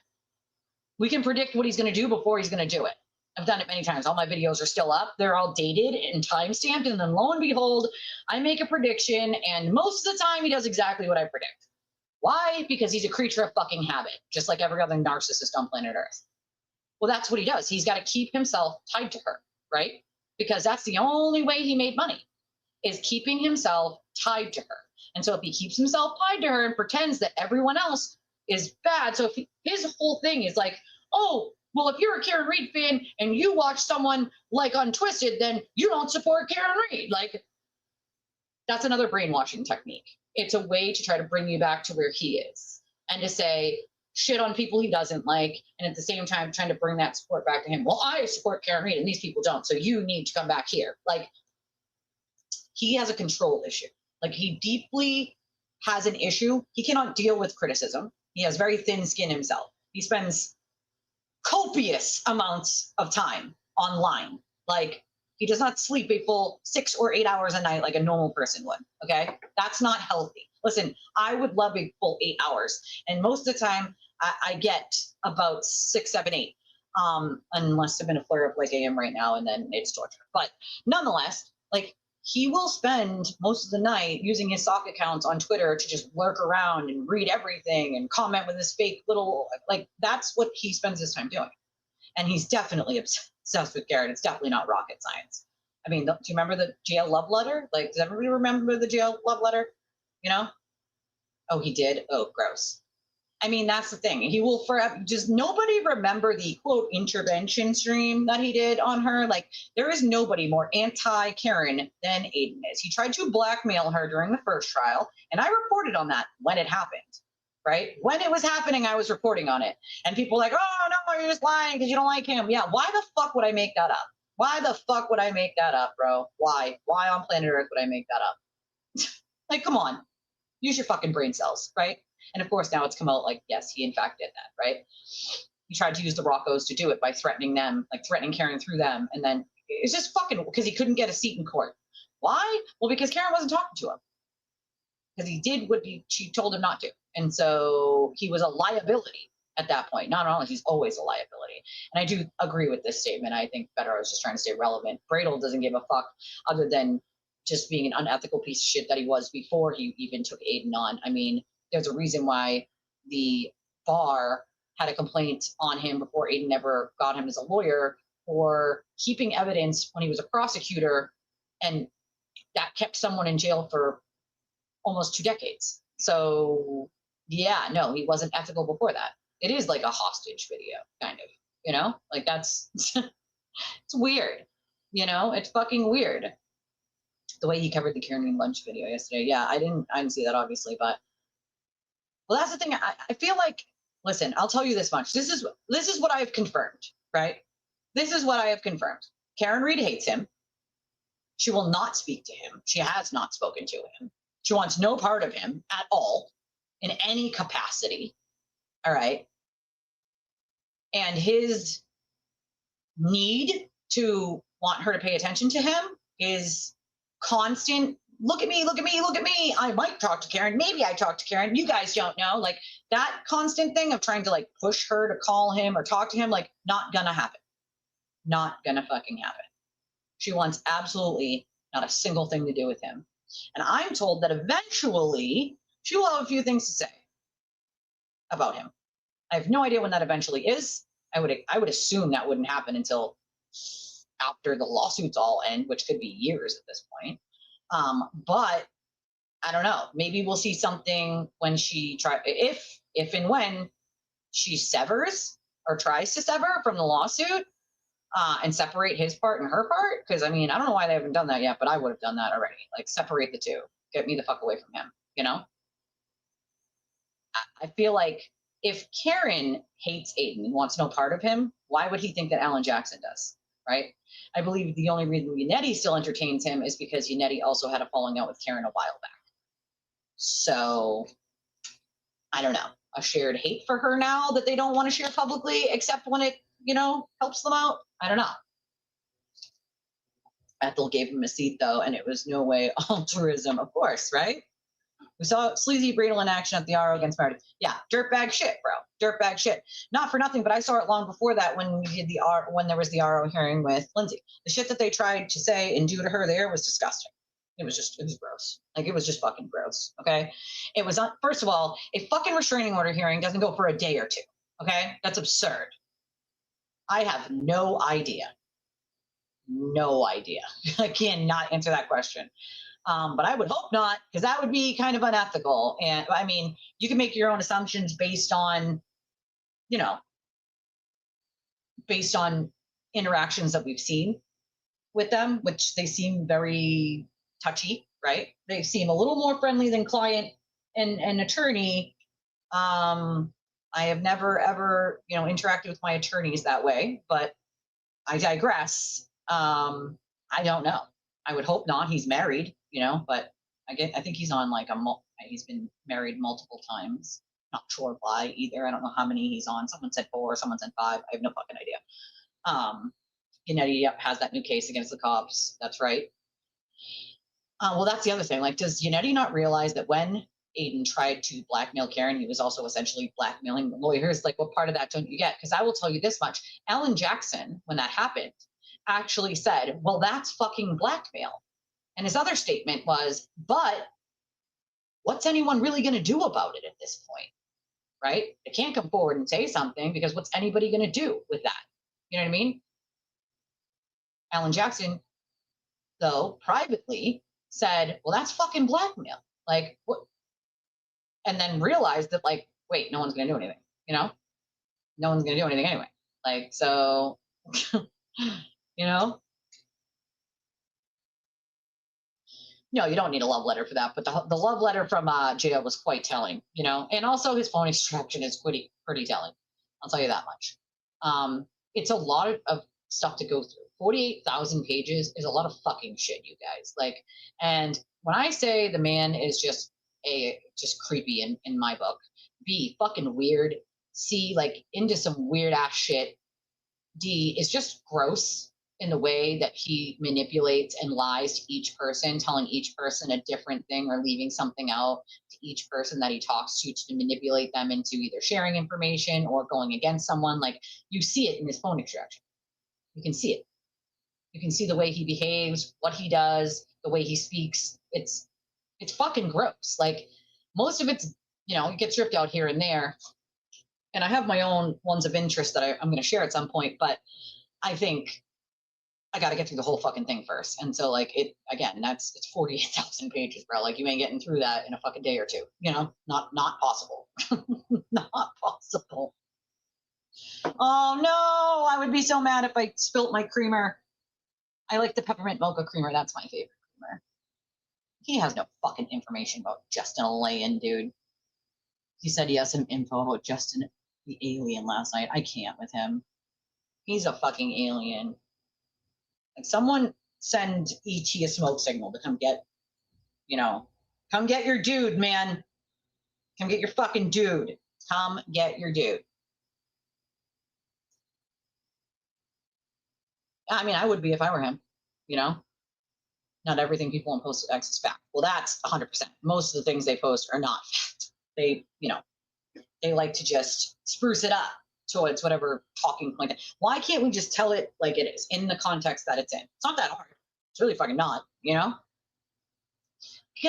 We can predict what he's going to do before he's going to do it. I've done it many times. All my videos are still up. They're all dated and time-stamped. And then lo and behold, I make a prediction. And most of the time, he does exactly what I predict. Why? Because he's a creature of fucking habit, just like every other narcissist on planet Earth. Well, that's what he does. He's got to keep himself tied to her, right? Because that's the only way he made money, is keeping himself tied to her. And so if he keeps himself tied to her and pretends that everyone else is bad, so if his whole thing is like, oh, well, if you're a Karen Reed fan and you watch someone like Untwisted, then you don't support Karen Reed. Like, that's another brainwashing technique. It's a way to try to bring you back to where he is and to say, shit on people he doesn't like, and at the same time trying to bring that support back to him. Well, I support Karen Reed and these people don't, so you need to come back here. Like, he has a control issue. Like, he deeply has an issue. He cannot deal with criticism. He has very thin skin himself. He spends copious amounts of time online. Like, he does not sleep a full 6 or 8 hours a night like a normal person would. Okay, that's not healthy. Listen, I would love a full 8 hours, and most of the time I get about 6, 7, 8, unless I'm in a flare up like I am right now, and then it's torture. But nonetheless, like, he will spend most of the night using his sock accounts on Twitter to just lurk around and read everything and comment with his fake little, like, that's what he spends his time doing. And he's definitely obsessed with Karen. It's definitely not rocket science. I mean, do you remember the jail love letter? Like, does everybody remember the jail love letter? You know? Oh, he did? Oh, gross. I mean, that's the thing. He will forever, just nobody remember the quote intervention stream that he did on her. Like, there is nobody more anti-Karen than Aiden is. He tried to blackmail her during the first trial, and I reported on that when it happened, right? When it was happening, I was reporting on it. And people were like, oh, no, you're just lying because you don't like him. Yeah, why the fuck would I make that up? Why the fuck would I make that up, bro? Why? Why on planet Earth would I make that up? Like, come on. Use your fucking brain cells, right? And of course, now it's come out like, yes, he in fact did that, right? He tried to use the Roccos to do it by threatening them, like threatening Karen through them. And then it's just fucking, because he couldn't get a seat in court. Why? Well, because Karen wasn't talking to him. Because he did what she told him not to. And so he was a liability at that point. Not only, he's always a liability. And I do agree with this statement. I think Better was just trying to stay relevant. Bradel doesn't give a fuck other than just being an unethical piece of shit that he was before he even took Aiden on. I mean, there's a reason why the bar had a complaint on him before Aiden ever got him as a lawyer for keeping evidence when he was a prosecutor, and that kept someone in jail for almost 2 decades. So yeah, no, he wasn't ethical before that. It is like a hostage video, kind of, you know, like that's, it's weird, you know, it's fucking weird. The way he covered the Karen lunch video yesterday. Yeah, I didn't see that obviously, but well, that's the thing. I feel like, listen, I'll tell you this much. This is what I have confirmed, right? This is what I have confirmed. Karen Reed hates him. She will not speak to him. She has not spoken to him. She wants no part of him at all in any capacity. All right. And his need to want her to pay attention to him is constant. Look at me, look at me, look at me. I might talk to Karen. Maybe I talk to Karen. You guys don't know. Like, that constant thing of trying to like push her to call him or talk to him, like, not gonna happen. Not gonna fucking happen. She wants absolutely not a single thing to do with him. And I'm told that eventually she will have a few things to say about him. I have no idea when that eventually is. I would assume that wouldn't happen until after the lawsuits all end, which could be years at this point. But I don't know. Maybe we'll see something when she if and when she severs or tries to sever from the lawsuit and separate his part and her part. Because I mean, I don't know why they haven't done that yet, but I would have done that already. Like, separate the two. Get me the fuck away from him. You know. I feel like if Karen hates Aiden and wants no part of him, why would he think that Alan Jackson does? Right? I believe the only reason Yannetti still entertains him is because Yannetti also had a falling out with Karen a while back. So, I don't know. A shared hate for her now that they don't want to share publicly, except when it, you know, helps them out. I don't know. Ethel gave him a seat, though, and it was no way altruism, of course, right? We saw Sleazy Bradel in action at the RO against Meredith. Yeah, dirtbag shit, bro. Dirtbag shit. Not for nothing, but I saw it long before that when we did when there was the RO hearing with Lindsay. The shit that they tried to say and do to her there was disgusting. It was gross. Like, it was just fucking gross. Okay. It was first of all, a fucking restraining order hearing doesn't go for a day or two. Okay. That's absurd. I have no idea. No idea. I cannot answer that question. But I would hope not, because that would be kind of unethical. And I mean, you can make your own assumptions based on, you know, based on interactions that we've seen with them, which they seem very touchy, right? They seem a little more friendly than client and attorney. I have never, ever, interacted with my attorneys that way, but I digress. I don't know. I would hope not. He's married, but I think he's on like he's been married multiple times. Not sure why either. I don't know how many he's on. Someone said 4, someone said 5. I have no fucking idea. Yannetti has that new case against the cops. That's right. Well, that's the other thing. Like, does Yannetti not realize that when Aiden tried to blackmail Karen, he was also essentially blackmailing the lawyers? Like, what part of that don't you get? Because I will tell you this much. Alan Jackson, when that happened, actually said, well, that's fucking blackmail. And his other statement was, but what's anyone really going to do about it at this point? Right? They can't come forward and say something because what's anybody going to do with that? You know what I mean? Alan Jackson, though, privately said, well, that's fucking blackmail. Like, what? And then realized that, like, wait, no one's going to do anything, No one's going to do anything anyway. Like, so, No, you don't need a love letter for that. But the love letter from jail was quite telling, and also his phone extraction is pretty telling. I'll tell you that much. It's a lot of stuff to go through. 48,000 pages is a lot of fucking shit, you guys. Like, and when I say the man is just creepy in my book, B, fucking weird, C, like into some weird ass shit, D is just gross in the way that he manipulates and lies to each person, telling each person a different thing or leaving something out to each person that he talks to manipulate them into either sharing information or going against someone. Like, you see it in his phone extraction. You can see it. You can see the way he behaves, what he does, the way he speaks. It's fucking gross. Like, most of it's, it gets ripped out here and there. And I have my own ones of interest that I'm going to share at some point, but I think I got to get through the whole fucking thing first. And so, like, it's 48,000 pages, bro. Like, you ain't getting through that in a fucking day or two, not possible. Not possible. Oh no, I would be so mad if I spilt my creamer. I like the peppermint mocha creamer. That's my favorite creamer. He has no fucking information about Justin Alayan, dude. He said he has some info about Justin the alien last night. I can't with him. He's a fucking alien. Like, someone send ET a smoke signal to come get your dude, man. Come get your fucking dude. Come get your dude. I mean, I would be if I were him, Not everything people on Post X is fact. Well, that's 100%. Most of the things they post are not fact. They, they like to just spruce it up towards whatever talking point. Why can't we just tell it like it is in the context that it's in? It's not that hard. It's really fucking not, Because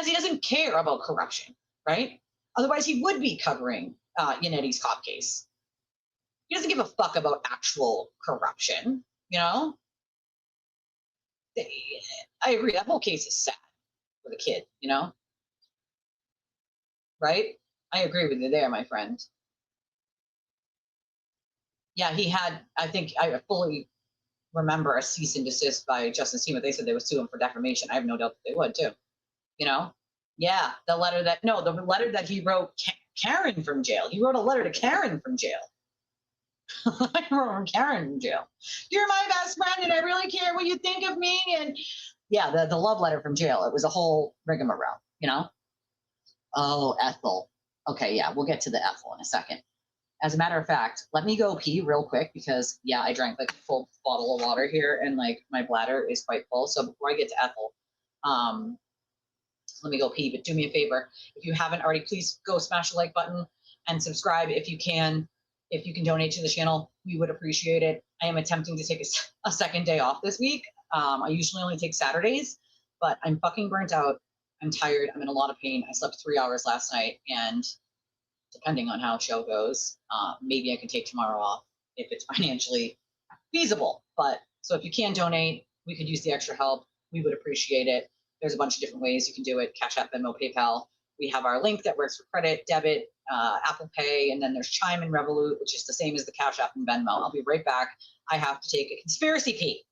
he doesn't care about corruption, right? Otherwise, he would be covering Yannetti's cop case. He doesn't give a fuck about actual corruption, I agree. That whole case is sad for the kid, Right? I agree with you there, my friend. Yeah, he had, I think I fully remember a cease and desist by Justin Seymour. They said they would sue him for defamation. I have no doubt that they would too. Yeah, the letter that he wrote Karen from jail. He wrote a letter to Karen from jail. I remember Karen from jail. You're my best friend and I really care what you think of me. And yeah, the love letter from jail. It was a whole rigmarole, Oh, Ethel. Okay, yeah, we'll get to the Ethel in a second. As a matter of fact, let me go pee real quick because, yeah, I drank like a full bottle of water here and like my bladder is quite full. So before I get to Ethel, let me go pee. But do me a favor. If you haven't already, please go smash the like button and subscribe if you can. If you can donate to the channel, we would appreciate it. I am attempting to take a second day off this week. I usually only take Saturdays, but I'm fucking burnt out. I'm tired. I'm in a lot of pain. I slept 3 hours last night, and depending on how show goes, maybe I can take tomorrow off if it's financially feasible. But so if you can donate, we could use the extra help. We would appreciate it. There's a bunch of different ways you can do it. Cash App, Venmo, PayPal. We have our link that works for credit, debit, Apple Pay, and then there's Chime and Revolut, which is the same as the Cash App and Venmo. I'll be right back. I have to take a conspiracy pee.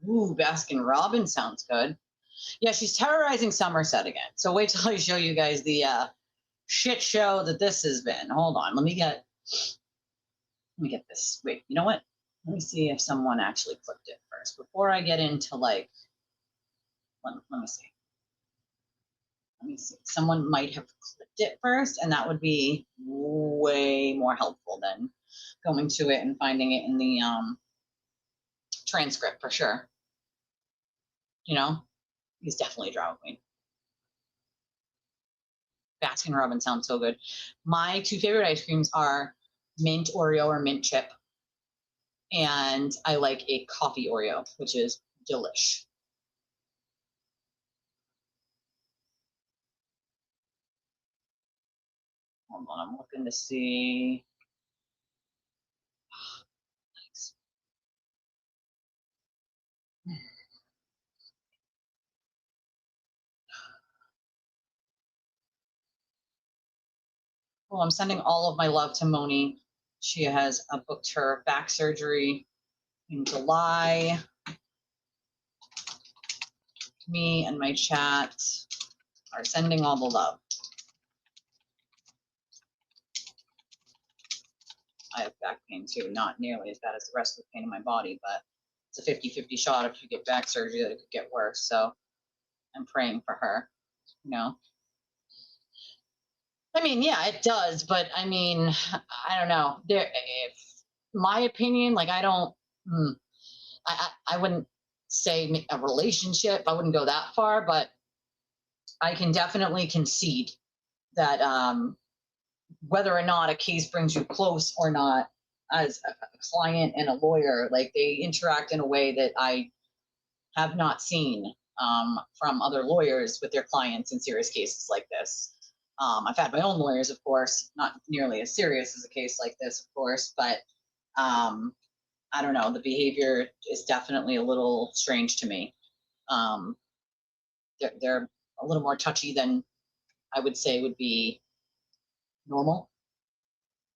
Ooh, Baskin Robbins sounds good. Yeah, she's terrorizing Somerset again. So wait till I show you guys the shit show that this has been. Hold on, let me get this. Wait, you know what? Let me see if someone actually clicked it first before I get into like. Let me see. Let me see. Someone might have clicked it first, and that would be way more helpful than going to it and finding it in the transcript for sure. You know, he's definitely a drama queen. Baskin Robbins sounds so good. My two favorite ice creams are mint Oreo or mint chip. And I like a coffee Oreo, which is delish. Hold on, I'm looking to see. Thanks. Well, I'm sending all of my love to Moni. She has booked her back surgery in July. Me and my chat are sending all the love. I have back pain too, not nearly as bad as the rest of the pain in my body, but it's a 50-50 shot if you get back surgery that it could get worse. So I'm praying for her, you know. I mean, yeah, it does, but I mean, I don't know. If my opinion, like I wouldn't say a relationship. I wouldn't go that far, but I can definitely concede that whether or not a case brings you close or not, as a client and a lawyer, like they interact in a way that I have not seen from other lawyers with their clients in serious cases like this. I've had my own lawyers, of course, not nearly as serious as a case like this, of course, but I don't know. The behavior is definitely a little strange to me. They're a little more touchy than I would say would be normal.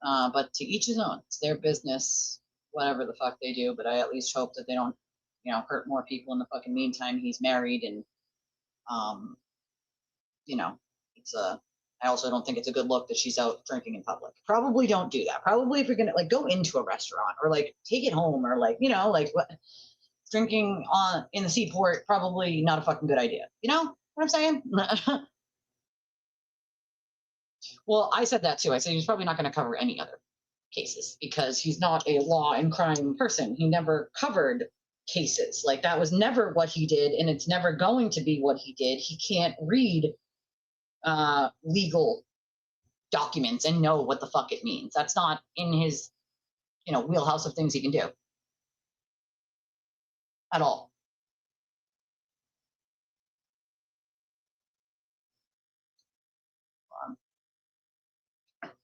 But to each his own. It's their business, whatever the fuck they do. But I at least hope that they don't, you know, hurt more people in the fucking meantime. He's married, and you know, it's a. I also don't think it's a good look that she's out drinking in public. Probably don't do that. Probably if you're gonna like go into a restaurant or like take it home or like, you know, like what drinking in the seaport, probably not a fucking good idea. You know what I'm saying? Well, I said that too. I said he's probably not going to cover any other cases because he's not a law and crime person. He never covered cases. Like that was never what he did, and it's never going to be what he did. He can't read legal documents and know what the fuck it means. That's not in his, you know, wheelhouse of things he can do at all.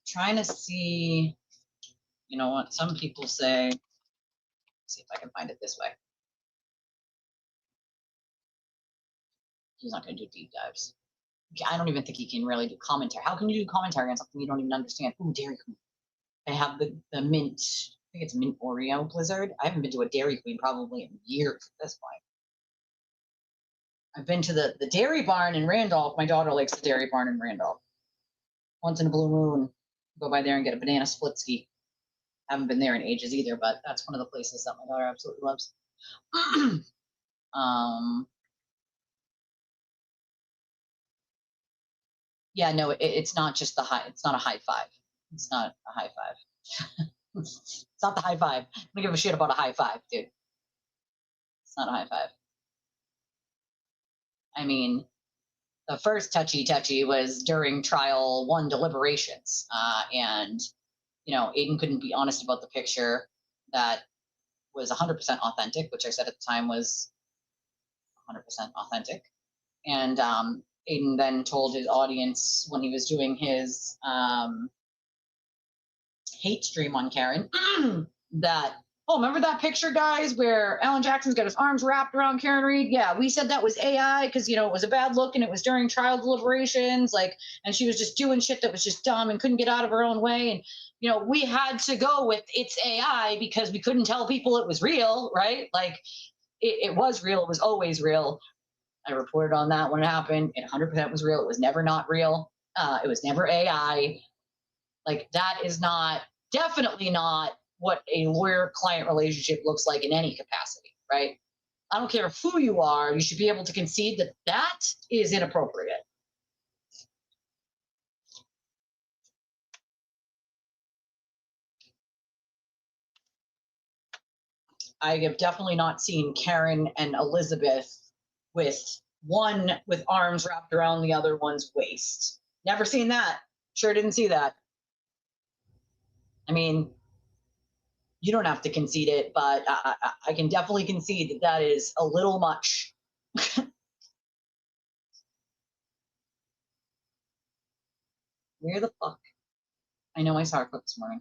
Trying to see, you know what some people say. Let's see if I can find it this way. He's not going to do deep dives. I don't even think he can really do commentary. How can you do commentary on something you don't even understand? Ooh, Dairy Queen. They have the mint, I think it's mint Oreo Blizzard. I haven't been to a Dairy Queen probably in years at this point. I've been to the Dairy Barn in Randolph. My daughter likes the Dairy Barn in Randolph. Once in a blue moon, go by there and get a banana split ski. Haven't been there in ages either, but that's one of the places that my daughter absolutely loves. Yeah, no, it's not just the high. It's not a high five. It's not a high five. It's not the high five. I don't give a shit about a high five, dude. It's not a high five. I mean, the first touchy was during trial 1 deliberations. And, you know, Aiden couldn't be honest about the picture that was 100% authentic, which I said at the time was 100% authentic. And Aiden then told his audience when he was doing his hate stream on Karen that, oh, remember that picture, guys, where Alan Jackson's got his arms wrapped around Karen Reed? Yeah, we said that was AI because, you know, it was a bad look and it was during trial deliberations, like, and she was just doing shit that was just dumb and couldn't get out of her own way. And, you know, we had to go with it's AI because we couldn't tell people it was real, right? Like, it was real. It was always real. I reported on that when it happened. It 100% was real. It was never not real. It was never AI. Like, that is definitely not what a lawyer-client relationship looks like in any capacity, right? I don't care who you are, you should be able to concede that that is inappropriate. I have definitely not seen Karen and Elizabeth with one with arms wrapped around the other one's waist. Never seen that. Sure didn't see that. I mean, you don't have to concede it, but I can definitely concede that that is a little much. Where the fuck? I know I saw a clip this morning.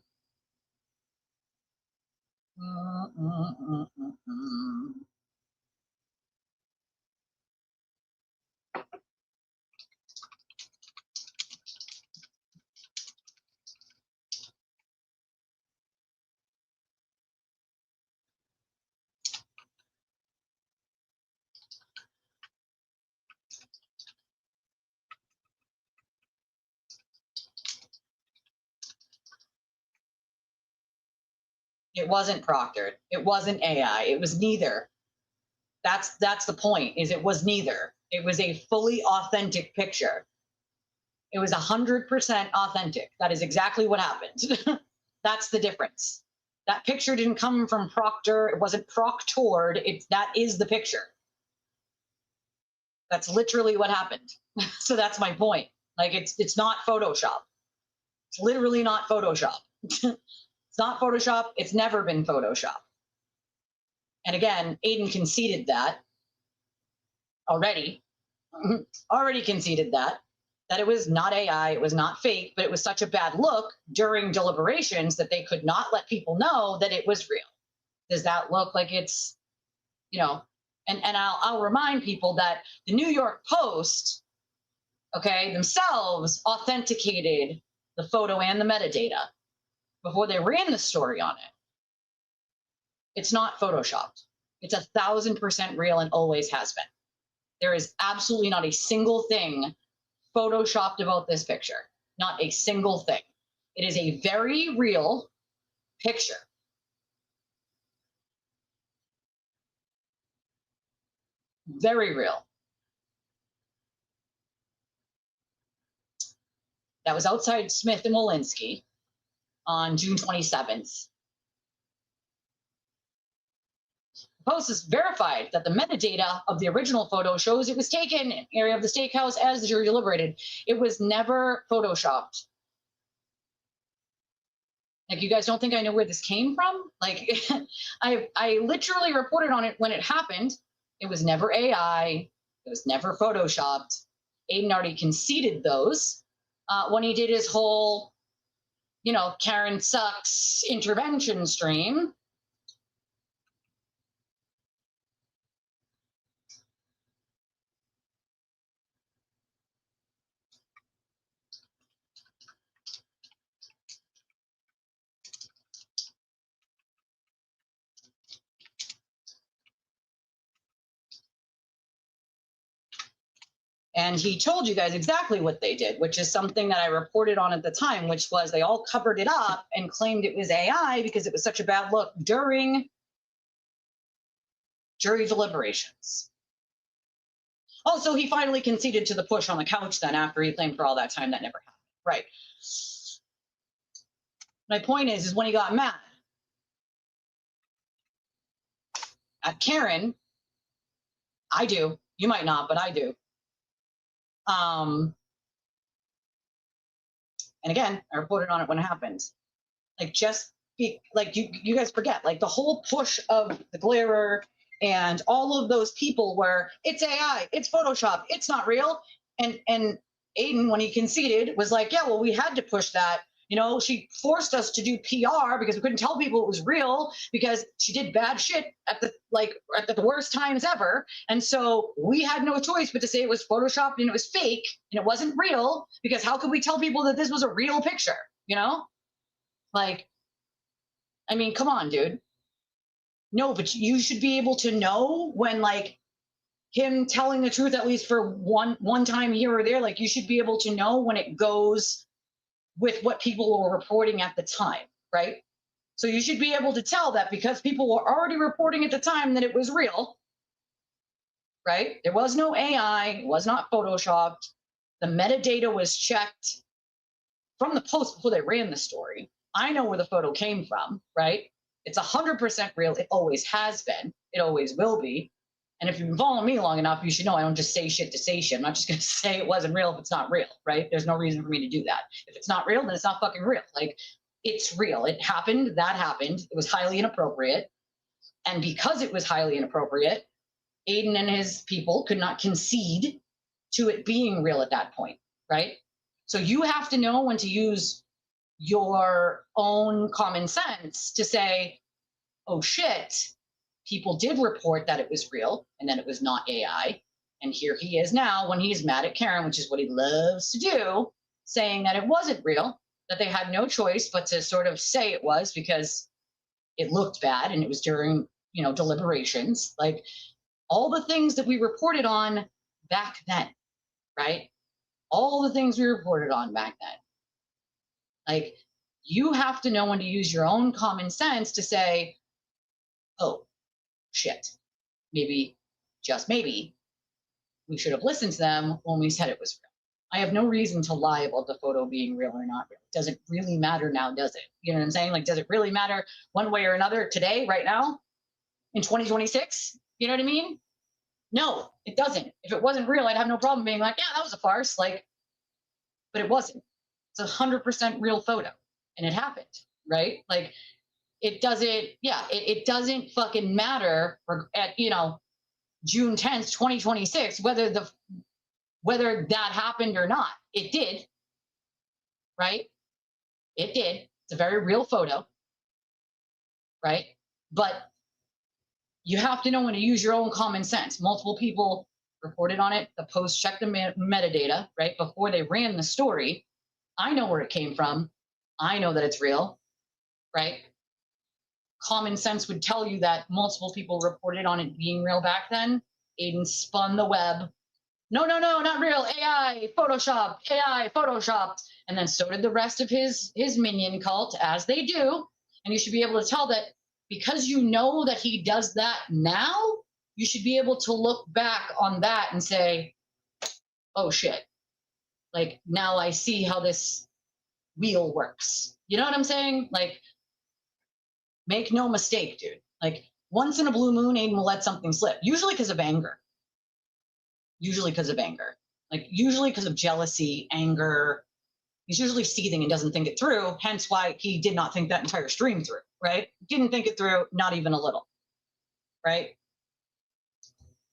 It wasn't proctored. It wasn't AI. It was neither. That's the point, is it was neither. It was a fully authentic picture. It was 100% authentic. That is exactly what happened. That's the difference. That picture didn't come from Proctor. It wasn't proctored. That is the picture. That's literally what happened. So that's my point. Like, it's not Photoshop. It's literally not Photoshop. It's not Photoshop. It's never been Photoshop. And again, Aiden conceded that already. Already conceded that it was not AI, it was not fake, but it was such a bad look during deliberations that they could not let people know that it was real. Does that look like it's, and I'll remind people that the New York Post, okay, themselves authenticated the photo and the metadata before they ran the story on it. It's not Photoshopped. It's 1,000% real and always has been. There is absolutely not a single thing Photoshopped about this picture. Not a single thing. It is a very real picture. Very real. That was outside Smith and Walensky on June 27th. The Post has verified that the metadata of the original photo shows it was taken in the area of the steakhouse as the jury deliberated. It was never Photoshopped. Like, you guys don't think I know where this came from? Like, I literally reported on it when it happened. It was never AI. It was never Photoshopped. Aiden already conceded those when he did his whole, Karen sucks intervention stream. And he told you guys exactly what they did, which is something that I reported on at the time, which was they all covered it up and claimed it was AI because it was such a bad look during jury deliberations. Oh, so he finally conceded to the push on the couch then after he claimed for all that time that never happened. Right. My point is when he got mad at Karen, I do. You might not, but I do. And again, I reported on it when it happened. Like, you guys forget, like, the whole push of the Glarer and all of those people were, it's AI, it's Photoshop, it's not real. And Aiden, when he conceded, was like, yeah, well, we had to push that. She forced us to do PR because we couldn't tell people it was real because she did bad shit at the worst times ever. And so we had no choice but to say it was Photoshopped and it was fake and it wasn't real, because how could we tell people that this was a real picture? Like, I mean, come on, dude. No, but you should be able to know when, like, him telling the truth, at least for one time here or there, like, you should be able to know when it goes with what people were reporting at the time, right? So you should be able to tell that because people were already reporting at the time that it was real, right? There was no AI, it was not photoshopped. The metadata was checked from the post before they ran the story. I know where the photo came from, right? It's 100% real. It always has been. It always will be. And if you've been following me long enough, you should know I don't just say shit to say shit. I'm not just going to say it wasn't real if it's not real, right? There's no reason for me to do that. If it's not real, then it's not fucking real. Like, it's real. It happened. That happened. It was highly inappropriate. And because it was highly inappropriate, Aiden and his people could not concede to it being real at that point, right? So you have to know when to use your own common sense to say, oh shit, people did report that it was real and that it was not AI. And here he is now when he's mad at Karen, which is what he loves to do, saying that it wasn't real, that they had no choice but to sort of say it was because it looked bad and it was during, deliberations. Like, all the things that we reported on back then, right? All the things we reported on back then. Like, you have to know when to use your own common sense to say, oh, shit, maybe, just maybe, we should have listened to them when we said it was real. I have no reason to lie about the photo being real or not real. Does it really matter now, does it? You know what I'm saying? Like, does it really matter one way or another today, right now, in 2026? You know what I mean? No, it doesn't. If it wasn't real, I'd have no problem being like, yeah, that was a farce. Like, but it wasn't. It's 100% real photo, and it happened, right? Like, it doesn't. Yeah, it doesn't fucking matter at June 10th, 2026, whether that happened or not. It did, right? It did. It's a very real photo, right? But you have to know when to use your own common sense. Multiple people reported on it. The Post checked the metadata, right, before they ran the story. I know where it came from. I know that it's real, right? Common sense would tell you that multiple people reported on it being real back then. Aiden spun the web. No, not real. AI, Photoshopped. And then so did the rest of his minion cult, as they do. And you should be able to tell that because you know that he does that now, you should be able to look back on that and say, oh shit, like, now I see how this wheel works. You know what I'm saying? Like, make no mistake, dude. Like, once in a blue moon, Aiden will let something slip, usually because of anger. Like, usually because of jealousy, anger. He's usually seething and doesn't think it through, hence why he did not think that entire stream through, right? Didn't think it through, not even a little, right?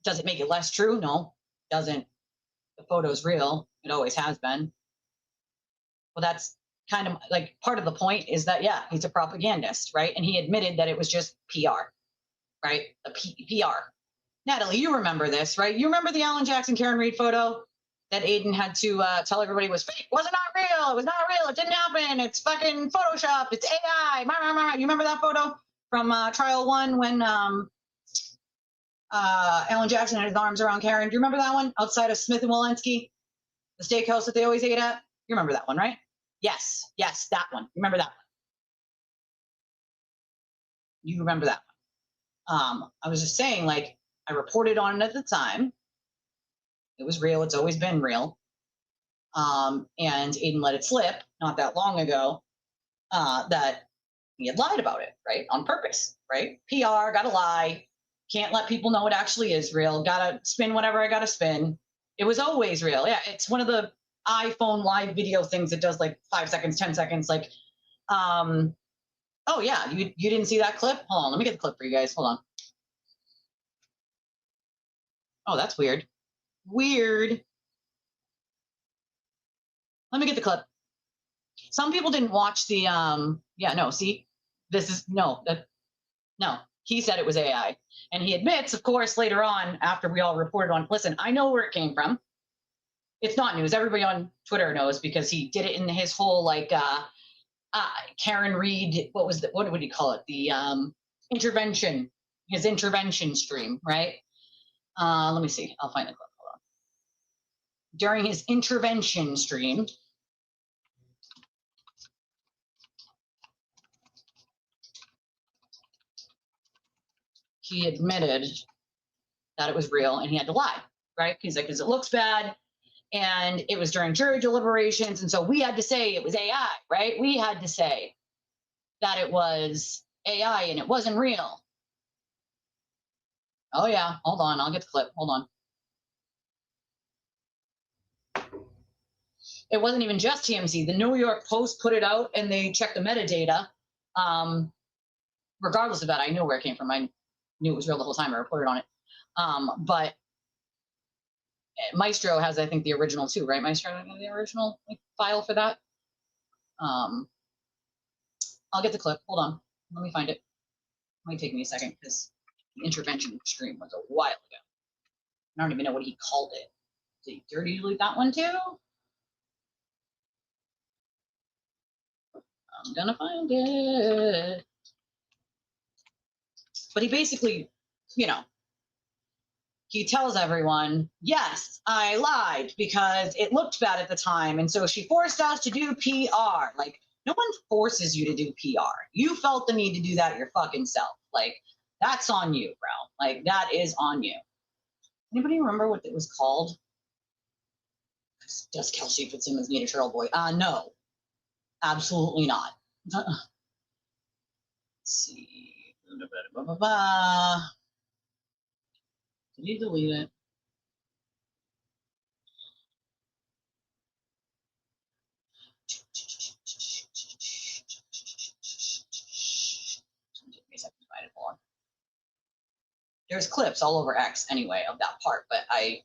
Does it make it less true? No, doesn't. The photo's real. It always has been. Well, that's kind of like part of the point is that, yeah, he's a propagandist, right? And he admitted that it was just PR, right? PR. Natalie, you remember this, right? You remember the Alan Jackson, Karen Reed photo that Aiden had to tell everybody was fake? Was it not real? It was not real. It didn't happen. It's fucking Photoshopped. It's AI. You remember that photo from trial one when Alan Jackson had his arms around Karen? Do you remember that one outside of Smith and Walensky, the steakhouse that they always ate at? You remember that one, right? Yes, that one. You remember that one? You remember that one? I was just saying, like, I reported on it at the time. It was real. It's always been real. And Aiden let it slip not that long ago that he had lied about it, right? On purpose, right? PR, gotta lie. Can't let people know it actually is real. Gotta spin whatever I gotta spin. It was always real. Yeah, it's one of the iPhone live video things that does like 5 seconds, 10 seconds. Like, oh yeah, you didn't see that clip? Hold on, let me get the clip for you guys. Hold on. Oh, that's weird. Weird. Let me get the clip. Some people didn't watch the see, this is no, he said it was AI. And he admits, of course, later on, after we all reported on, listen, I know where it came from. It's not news. Everybody on Twitter knows because he did it in his whole like Karen Reed, what would he call it? The intervention his intervention stream, right? Let me see. I'll find the clip. Hold on. During his intervention stream, he admitted that it was real and he had to lie, right? He's like, because it looks bad. And it was during jury deliberations. And so we had to say it was AI, right? We had to say that it was AI and it wasn't real. Oh, yeah. Hold on. I'll get the clip. Hold on. It wasn't even just TMZ. The New York Post put it out and they checked the metadata. Regardless of that, I knew where it came from. I knew it was real the whole time. I reported on it. But Maestro has, I think, the original too, right? Maestro has the original file for that. I'll get the clip. Hold on. Let me find it. It might take me a second because the intervention stream was a while ago. I don't even know what he called it. Did he dirty delete that one too? I'm gonna find it. But he basically, you know, he tells everyone, yes, I lied because it looked bad at the time. And so she forced us to do PR. Like, no one forces you to do PR. You felt the need to do that your fucking self. Like, that's on you, bro. Like, that is on you. Anybody remember what it was called? Does Kelsey Fitzsimmons need a turtle boy? No, absolutely not. Let's see. Did he delete it? There's clips all over X anyway of that part, but I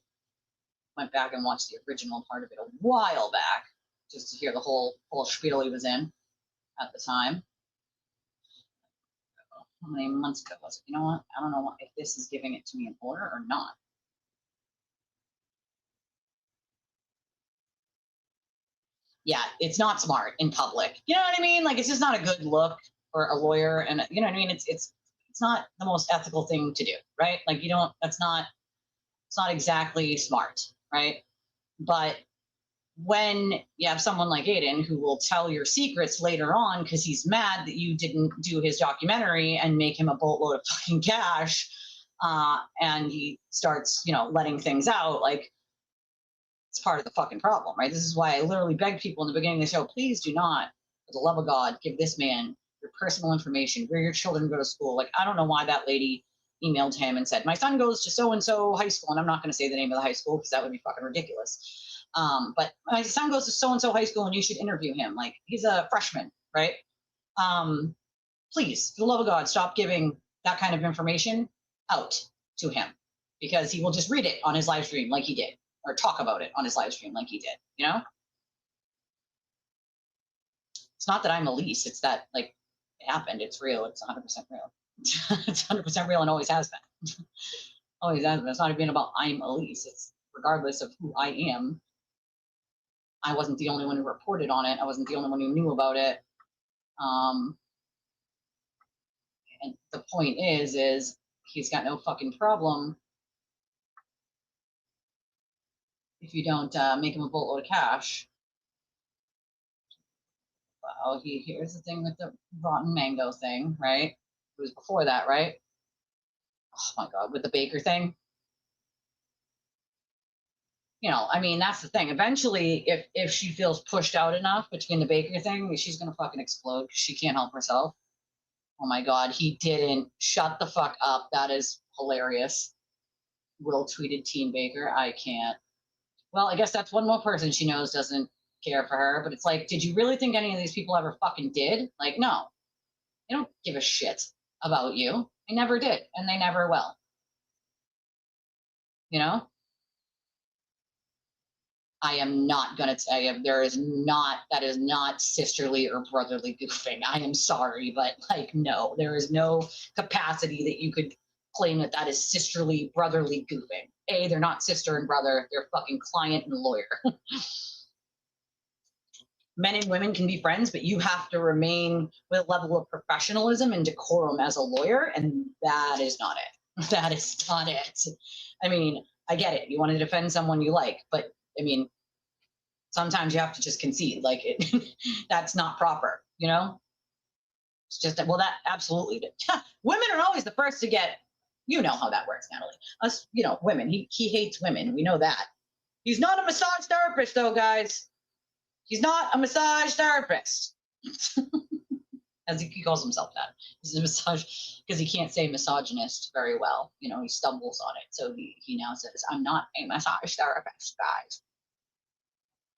went back and watched the original part of it a while back just to hear the whole spiel he was in at the time. How many months ago was it? You know what? I don't know if this is giving it to me in order or not. Yeah, it's not smart in public. You know what I mean? Like, it's just not a good look for a lawyer, and you know what I mean? It's not the most ethical thing to do, right? Like, you don't. It's not exactly smart, right? But when you have someone like Aiden who will tell your secrets later on because he's mad that you didn't do his documentary and make him a boatload of fucking cash, and he starts, you know, letting things out, like, it's part of the fucking problem, right? This is why I literally begged people in the beginning of the show, please do not, for the love of God, give this man your personal information, where your children go to school. Like, I don't know why that lady emailed him and said, my son goes to so-and-so high school, and I'm not going to say the name of the high school because that would be fucking ridiculous. But my son goes to so-and-so high school and you should interview him. Like, he's a freshman, right? Please, for the love of God, stop giving that kind of information out to him because he will just read it on his live stream like he did, or talk about it on his live stream like he did, you know? It's not that I'm Elise, it's that, like, it happened, it's real, it's 100% real. It's 100% real and always has been. Always has been. It's not even about I'm Elise, it's regardless of who I am. I wasn't the only one who reported on it. I wasn't the only one who knew about it. And the point is he's got no fucking problem if you don't make him a boatload of cash. Well, here's the thing with the rotten mango thing, right? It was before that, right? Oh my God, with the baker thing. You know, I mean, that's the thing. Eventually, if she feels pushed out enough between the baker thing, she's gonna fucking explode because she can't help herself. Oh my God, he didn't. Shut the fuck up. That is hilarious. Will tweeted Team Baker. I can't. Well, I guess that's one more person she knows doesn't care for her. But it's like, did you really think any of these people ever fucking did? Like, no. They don't give a shit about you. They never did, and they never will. You know? I am not going to tell you, that is not sisterly or brotherly goofing. I am sorry, but like, no, there is no capacity that you could claim that is sisterly, brotherly goofing. A, they're not sister and brother, they're fucking client and lawyer. men and women can be friends, but you have to remain with a level of professionalism and decorum as a lawyer. And that is not it. That is not it. I mean, I get it. You want to defend someone you like, but I mean, sometimes you have to just concede like it. That's not proper, you know? It's just, well, that absolutely did. Women are always the first to get, you know how that works, Natalie. Us, you know, women, he hates women. We know that. He's not a massage therapist though, guys. He's not a massage therapist. As he calls himself that. He's a massage, because he can't say misogynist very well. You know, he stumbles on it. So he now says, I'm not a massage therapist, guys.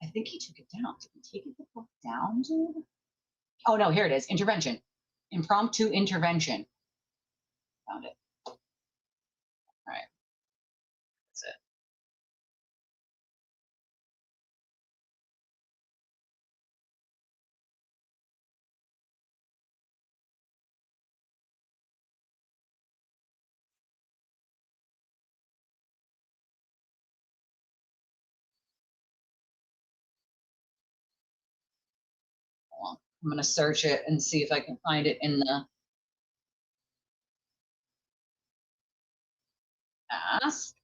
I think he took it down. Did he take it the fuck down, dude? Oh no, here it is. Intervention. Impromptu intervention. Found it. All right. That's it. Hold on. I'm going to search it and see if I can find it in the ask.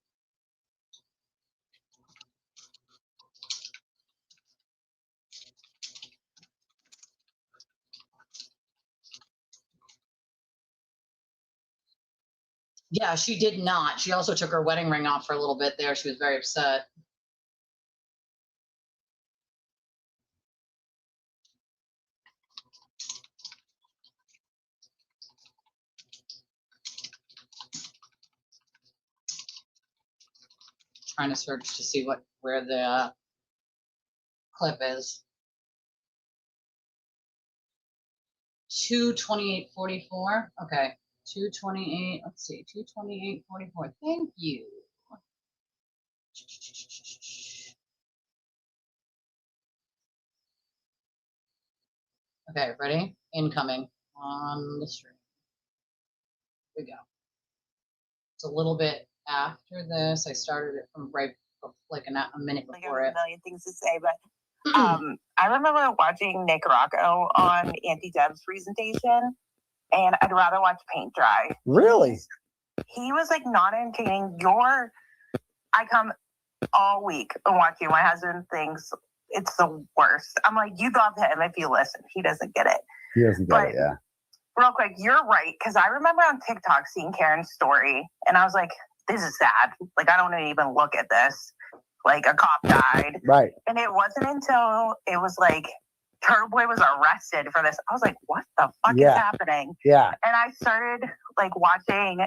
Yeah, she did not. She also took her wedding ring off for a little bit there. She was very upset. Trying to search to see where the clip is. 2:28:44. Okay. 2:28. Let's see. 2:28:44. Thank you. Okay, ready? Incoming on the stream. Here we go. It's a little bit after this. I started it from right like a minute before it. A million things to say, but I remember watching Nick Rocco on Auntie Deb's presentation, and I'd rather watch paint dry. Really? He was like not entertaining. I come all week and watch you. My husband thinks it's the worst. I'm like, you love him if you listen. He doesn't get it. He doesn't get it, yeah. Real quick, you're right, because I remember on TikTok seeing Karen's story, and I was like, this is sad. Like, I don't want to even look at this. Like, a cop died. Right. And it wasn't until it was like, her boy was arrested for this. I was like, what the fuck is happening? Yeah. And I started, like, watching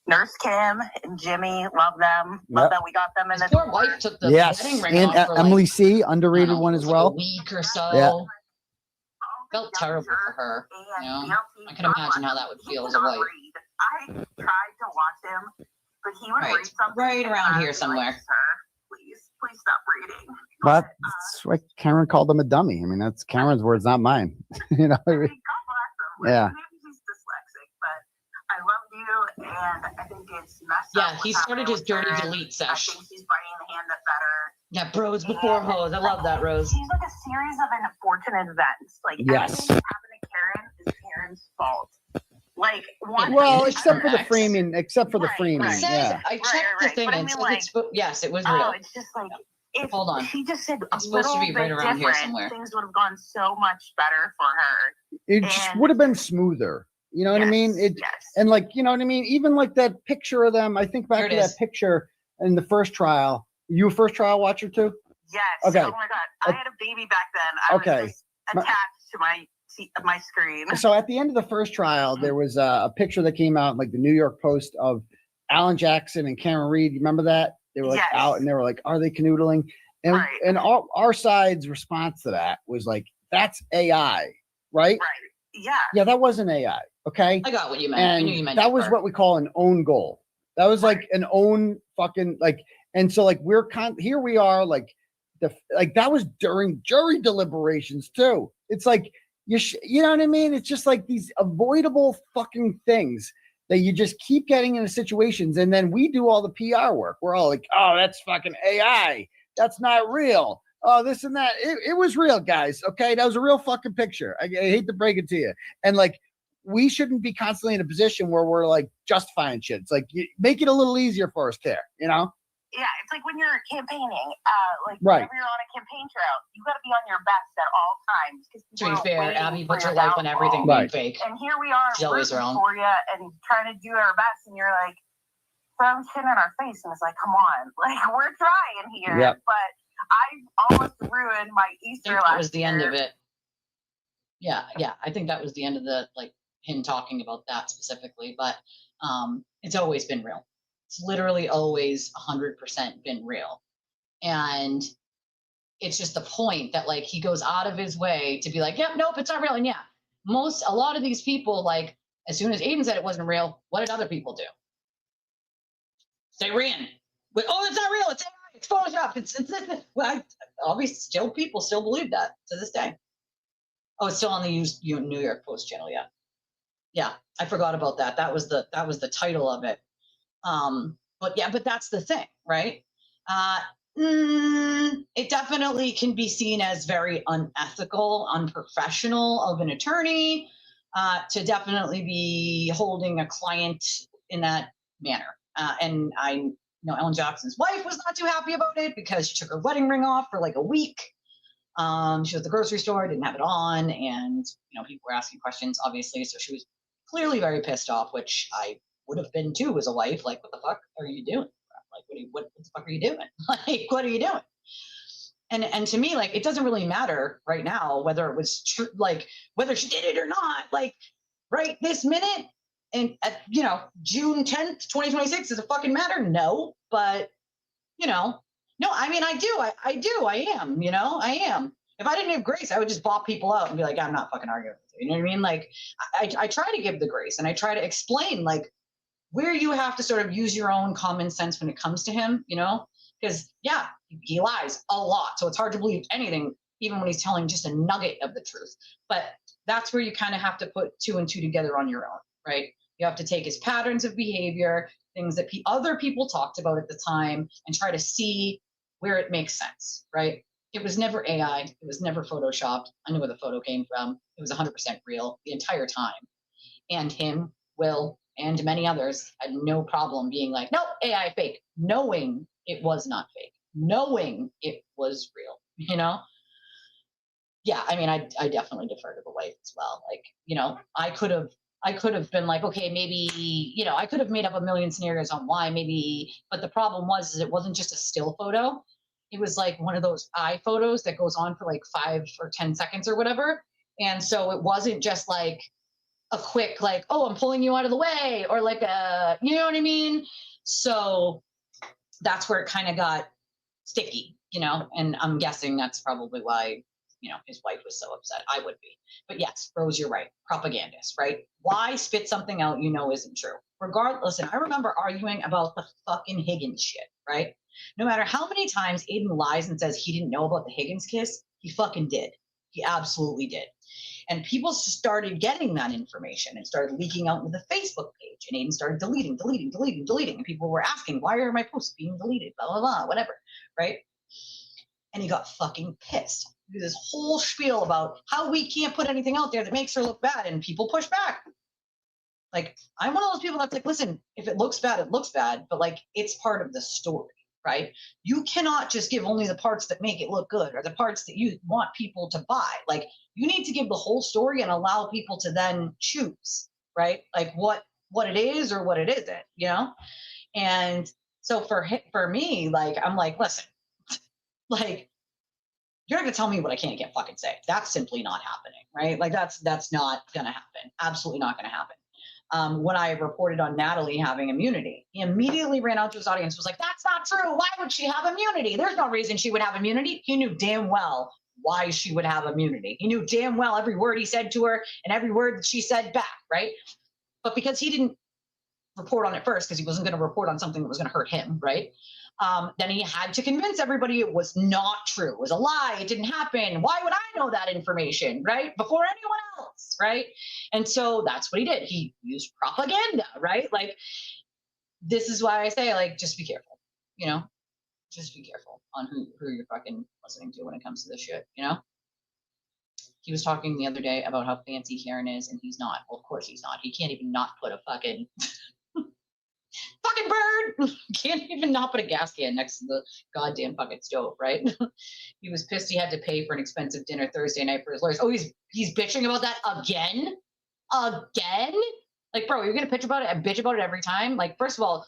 Nurse Kim and Jimmy. Love them. Love that we got them in the poor wife took the wedding ring and off for Emily like, C, underrated one as well. A week or so. Yeah. Felt terrible for her. You know, I can imagine how that would feel as a wife. I tried to watch him, but he would read something right around here somewhere. Like, sir, please stop reading. But that's why Karen called him a dummy. I mean, that's Karen's words, not mine. You know. God bless him. Yeah. Maybe he's dyslexic, but I love you, and I think it's messed up. Yeah, he started his dirty delete sesh. I think he's biting the hand that better. Yeah, bros before hoes. I love that, Rose. He's like a series of unfortunate events. Like everything that happened to Karen is Karen's fault. Like well, except for the framing. Except for the framing. It says, I checked the thing. And yes, it was real. Oh, it's just like if hold on. She just said it's supposed to be right around here somewhere. Things would have gone so much better for her. It just would have been smoother. You know what I mean? And like, you know what I mean? Even like that picture of them, I think back to that picture in the first trial. You a first trial watcher too? Yes. Okay. Oh my God. I had a baby back then. I was just attached to my screen. So at the end of the first trial, there was a picture that came out, like the New York Post, of Alan Jackson and Karen Reed. You remember that? They were like out and they were like, are they canoodling? And and our side's response to that was like, that's AI, right? Right. Yeah. Yeah, that wasn't AI. Okay. I got what you meant. And I knew you meant that was what we call an own goal. That was like an own fucking like, and so like here we are like that was during jury deliberations too. It's like you know what I mean? It's just like these avoidable fucking things that you just keep getting into situations, and then we do all the PR work. We're all like, oh, that's fucking AI. That's not real. oh, this and that. It was real, guys. Okay, that was a real fucking picture. I hate to break it to you, and like, we shouldn't be constantly in a position where we're like justifying shit. It's like, make it a little easier for us there, you know? Yeah, it's like when you're campaigning, like right. whenever you're on a campaign trail, you got to be on your best at all times. To be fair, Abby puts her life on everything being fake. And here we are rooting for you and trying to do our best, and you're like throwing shit in our face, and it's like, come on, like we're trying here. Yep. But I almost ruined my Easter last year. That was the end of it. Yeah, I think that was the end of the like him talking about that specifically, but it's always been real. It's literally always 100% been real. And it's just the point that like he goes out of his way to be like, yep, nope, it's not real. And yeah, a lot of these people, like as soon as Aiden said it wasn't real, what did other people do? They ran with, oh, it's not real, it's AI, it's Photoshop, it's well, obviously people still believe that to this day. Oh, it's still on the New York Post channel, yeah, I forgot about that. That was the title of it. But that's the thing, right? It definitely can be seen as very unethical, unprofessional of an attorney to definitely be holding a client in that manner. And I know Ellen Jackson's wife was not too happy about it because she took her wedding ring off for like a week. She was at the grocery store, didn't have it on, and people were asking questions, obviously. So she was clearly very pissed off, which I would have been too as a wife. Like, what the fuck are you doing? Like, what the fuck are you doing? Like, what are you doing? And to me, like, it doesn't really matter right now whether it was true, like whether she did it or not. Like, right this minute, and at June 10th, 2026, does it fucking matter? No, but no, I mean, I am. If I didn't have grace, I would just bop people out and be like, I'm not fucking arguing with you. You know what I mean? Like, I try to give the grace and I try to explain like where you have to sort of use your own common sense when it comes to him, because yeah, he lies a lot. So it's hard to believe anything, even when he's telling just a nugget of the truth. But that's where you kind of have to put 2 and 2 together on your own, right? You have to take his patterns of behavior, things that other people talked about at the time, and try to see where it makes sense, right? It was never AI. It was never Photoshopped. I knew where the photo came from. It was 100% real the entire time. And him, Will, and many others had no problem being like, nope, AI fake, knowing it was not fake, knowing it was real, Yeah, I mean, I definitely defer to the wife as well. Like, I could have been like, okay, maybe, I could have made up a million scenarios on why maybe, but the problem was it wasn't just a still photo. It was like one of those iPhotos that goes on for like 5 or 10 seconds or whatever. And so it wasn't just like a quick, like, oh, I'm pulling you out of the way, or like you know what I mean? So that's where it kind of got sticky, and I'm guessing that's probably why, his wife was so upset. I would be. But yes, Rose, you're right. Propagandist, right? Why spit something out isn't true? Listen, I remember arguing about the fucking Higgins shit, right? No matter how many times Aiden lies and says he didn't know about the Higgins kiss, he fucking did. He absolutely did. And people started getting that information and started leaking out into the Facebook page. And Aiden started deleting. And people were asking, why are my posts being deleted? Blah, blah, blah, whatever, right? And he got fucking pissed. This whole spiel about how we can't put anything out there that makes her look bad. And people push back. Like, I'm one of those people that's like, listen, if it looks bad, it looks bad. But like, it's part of the story, right? You cannot just give only the parts that make it look good or the parts that you want people to buy. Like, you need to give the whole story and allow people to then choose, right? Like what it is or what it isn't, And so for me, like, I'm like, listen, like, you're not gonna tell me what I can't fucking say. That's simply not happening, right? Like that's not gonna happen. Absolutely not gonna happen. When I reported on Natalie having immunity, he immediately ran out to his audience, was like, that's not true. Why would she have immunity? There's no reason she would have immunity. He knew damn well why she would have immunity. He knew damn well every word he said to her and every word that she said back, right? But because he didn't report on it first, because he wasn't going to report on something that was going to hurt him, right? Then he had to convince everybody it was not true. It was a lie. It didn't happen. Why would I know that information, right? Before anyone else, right? And so that's what he did. He used propaganda, right? Like, this is why I say, like, just be careful, just be careful on who you're fucking listening to when it comes to this shit, you know? He was talking the other day about how fancy Karen is, and he's not. Well, of course he's not. He can't even not put a fucking bird. Can't even not put a gas can next to the goddamn fucking stove, right? He was pissed he had to pay for an expensive dinner Thursday night for his lawyers. Oh, he's bitching about that again? Again? Like, bro, you're gonna bitch about it every time? Like, first of all,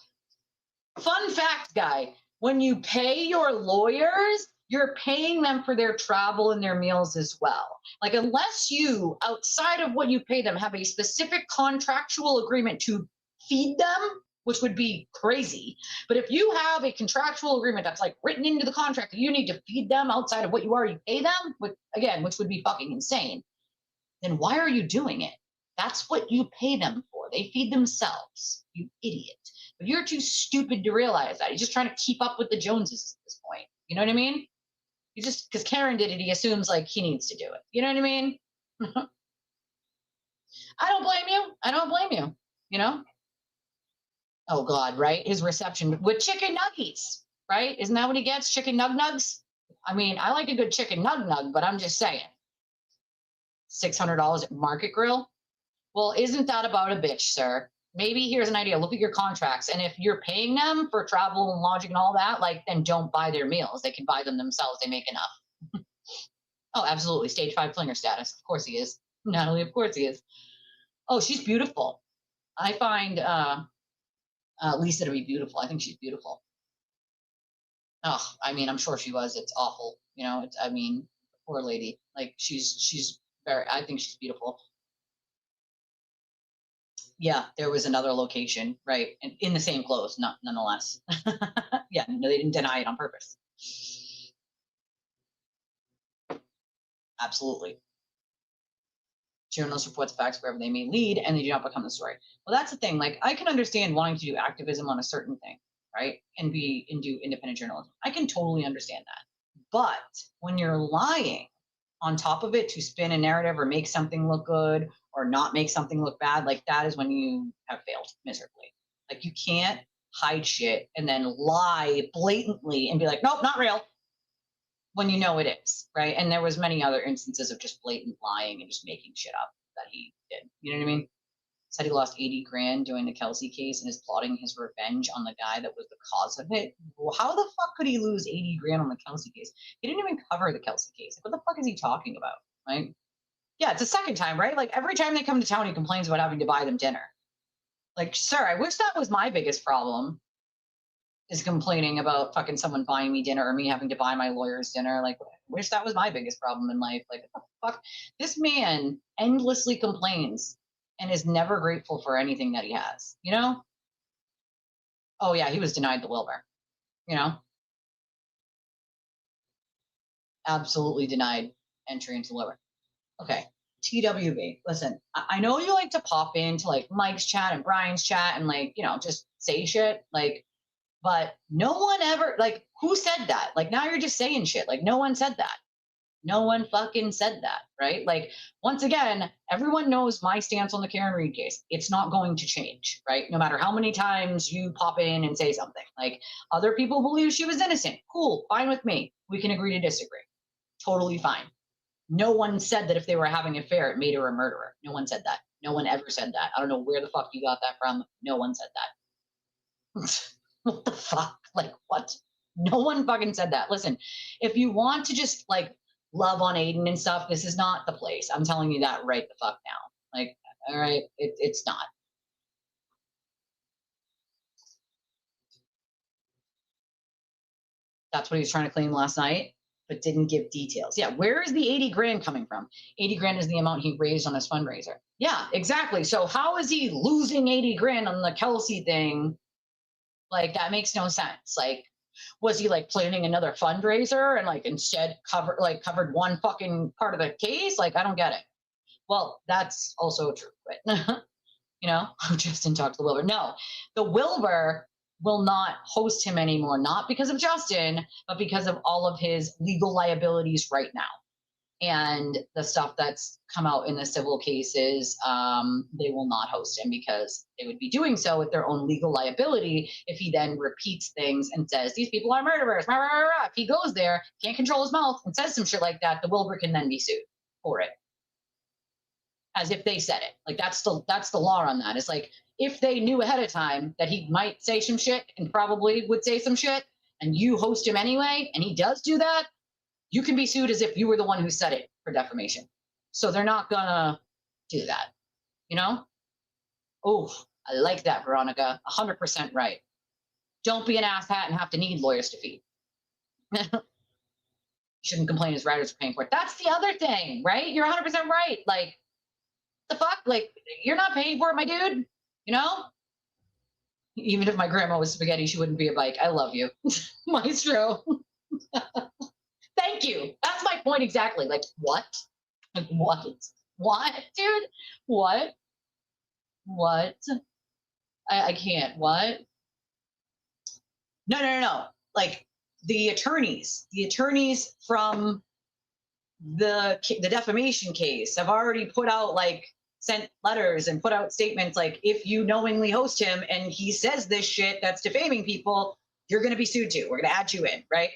fun fact, guy, when you pay your lawyers, you're paying them for their travel and their meals as well. Like, unless you, outside of what you pay them, have a specific contractual agreement to feed them, which would be crazy. But if you have a contractual agreement that's like written into the contract that you need to feed them outside of what you already pay them, which would be fucking insane, then why are you doing it? That's what you pay them for. They feed themselves, you idiot. But you're too stupid to realize that. He's just trying to keep up with the Joneses at this point. You know what I mean? He just, because Karen did it, he assumes like he needs to do it. You know what I mean? I don't blame you, you know? Oh God, right? His reception with chicken nuggies, right? Isn't that what he gets? Chicken nugs? I mean, I like a good chicken nug, but I'm just saying. $600 at Market Grill? Well, isn't that about a bitch, sir? Maybe here's an idea. Look at your contracts. And if you're paying them for travel and lodging and all that, like, then don't buy their meals. They can buy them themselves. They make enough. Oh, absolutely. Stage 5 flinger status. Of course he is. Natalie, of course he is. Oh, she's beautiful. I find Lisa to be beautiful. I think she's beautiful. Oh, I mean, I'm sure she was. It's awful. You know, poor lady. Like, she's very, I think she's beautiful. Yeah, there was another location, right? And in the same clothes, nonetheless. Yeah, no, they didn't deny it on purpose. Absolutely. Journalists report the facts wherever they may lead, and they do not become the story. Well, that's the thing. Like, I can understand wanting to do activism on a certain thing, right? And do independent journalism. I can totally understand that. But when you're lying on top of it to spin a narrative or make something look good or not make something look bad, like, that is when you have failed miserably. Like, you can't hide shit and then lie blatantly and be like, nope, not real, when you know it is, right? And there was many other instances of just blatant lying and just making shit up that he did. You know what I mean? Said he lost 80 grand doing the Kelsey case and is plotting his revenge on the guy that was the cause of it. Well, how the fuck could he lose 80 grand on the Kelsey case? He didn't even cover the Kelsey case. Like, what the fuck is he talking about, right? Yeah, it's the second time, right? Like, every time they come to town, he complains about having to buy them dinner. Like, sir, I wish that was my biggest problem, is complaining about fucking someone buying me dinner or me having to buy my lawyers dinner. Like, I wish that was my biggest problem in life. Like, what the fuck? This man endlessly complains and is never grateful for anything that he has, you know? Oh yeah, he was denied the Wilbur, you know? Absolutely denied entry into Wilbur. Okay, TWB, listen, I know you like to pop into like Mike's chat and Brian's chat and like, you know, just say shit, like, but no one ever, like, who said that? Like, now you're just saying shit. Like, no one said that. No one fucking said that, right? Like, once again, everyone knows my stance on the Karen Read case. It's not going to change, right? No matter how many times you pop in and say something. Like, other people believe she was innocent. Cool, fine with me. We can agree to disagree. Totally fine. No one said that if they were having an affair, it made her a murderer. No one said that. No one ever said that. I don't know where the fuck you got that from. No one said that. What the fuck? Like, what? No one fucking said that. Listen, if you want to just like love on Aiden and stuff, this is not the place. I'm telling you that right the fuck now. Like, all right, it's not. That's what he was trying to claim last night, but didn't give details. Yeah, where is the 80 grand coming from? 80 grand is the amount he raised on his fundraiser. Yeah, exactly. So how is he losing 80 grand on the Kelsey thing? Like, that makes no sense. Like, was he like planning another fundraiser and like instead covered one fucking part of the case? Like, I don't get it. Well, that's also true, but you know, Justin talked to the Wilbur. No, the Wilbur will not host him anymore, not because of Justin, but because of all of his legal liabilities right now. And the stuff that's come out in the civil cases, they will not host him because they would be doing so with their own legal liability if he then repeats things and says, these people are murderers. Rah, rah, rah, rah. If he goes there, can't control his mouth, and says some shit like that, the Wilbur can then be sued for it. As if they said it. Like that's the law on that. It's like if they knew ahead of time that he might say some shit and probably would say some shit, and you host him anyway, and he does do that, you can be sued as if you were the one who said it for defamation. So they're not gonna do that, you know? Oh, I like that, Veronica. 100% right. Don't be an asshat and have to need lawyers to feed. You shouldn't complain his writers are paying for it. That's the other thing, right? You're 100% right. Like, the fuck? Like, you're not paying for it, my dude. You know? Even if my grandma was spaghetti, she wouldn't be a bike. I love you. Maestro. Thank you. That's my point exactly. Like, what? Like, what? What, dude? What? What? I can't. What? No. Like, the attorneys from the defamation case have already put out, like, sent letters and put out statements like, if you knowingly host him and he says this shit that's defaming people, you're going to be sued too. We're going to add you in, right?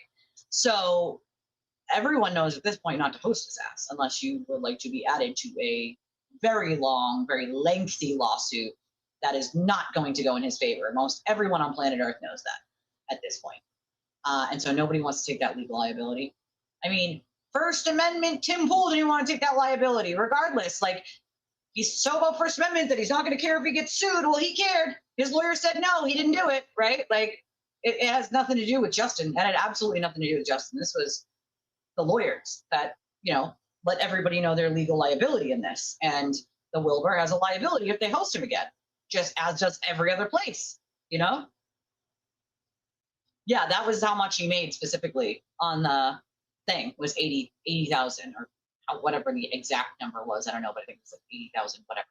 So everyone knows at this point not to host his ass unless you would like to be added to a very long, very lengthy lawsuit that is not going to go in his favor. Most everyone on planet Earth knows that at this point. And so nobody wants to take that legal liability. I mean, First Amendment, Tim Pool didn't want to take that liability regardless. Like, he's so about First Amendment that he's not going to care if he gets sued. Well, he cared. His lawyer said no, he didn't do it, right? Like, it has nothing to do with Justin. That had absolutely nothing to do with Justin. This was the lawyers that, you know, let everybody know their legal liability in this. And the Wilbur has a liability if they host him again, just as does every other place, you know? Yeah, that was how much he made specifically on the thing, was 80,000 or whatever the exact number was. I don't know, but I think it's like 80,000, whatever.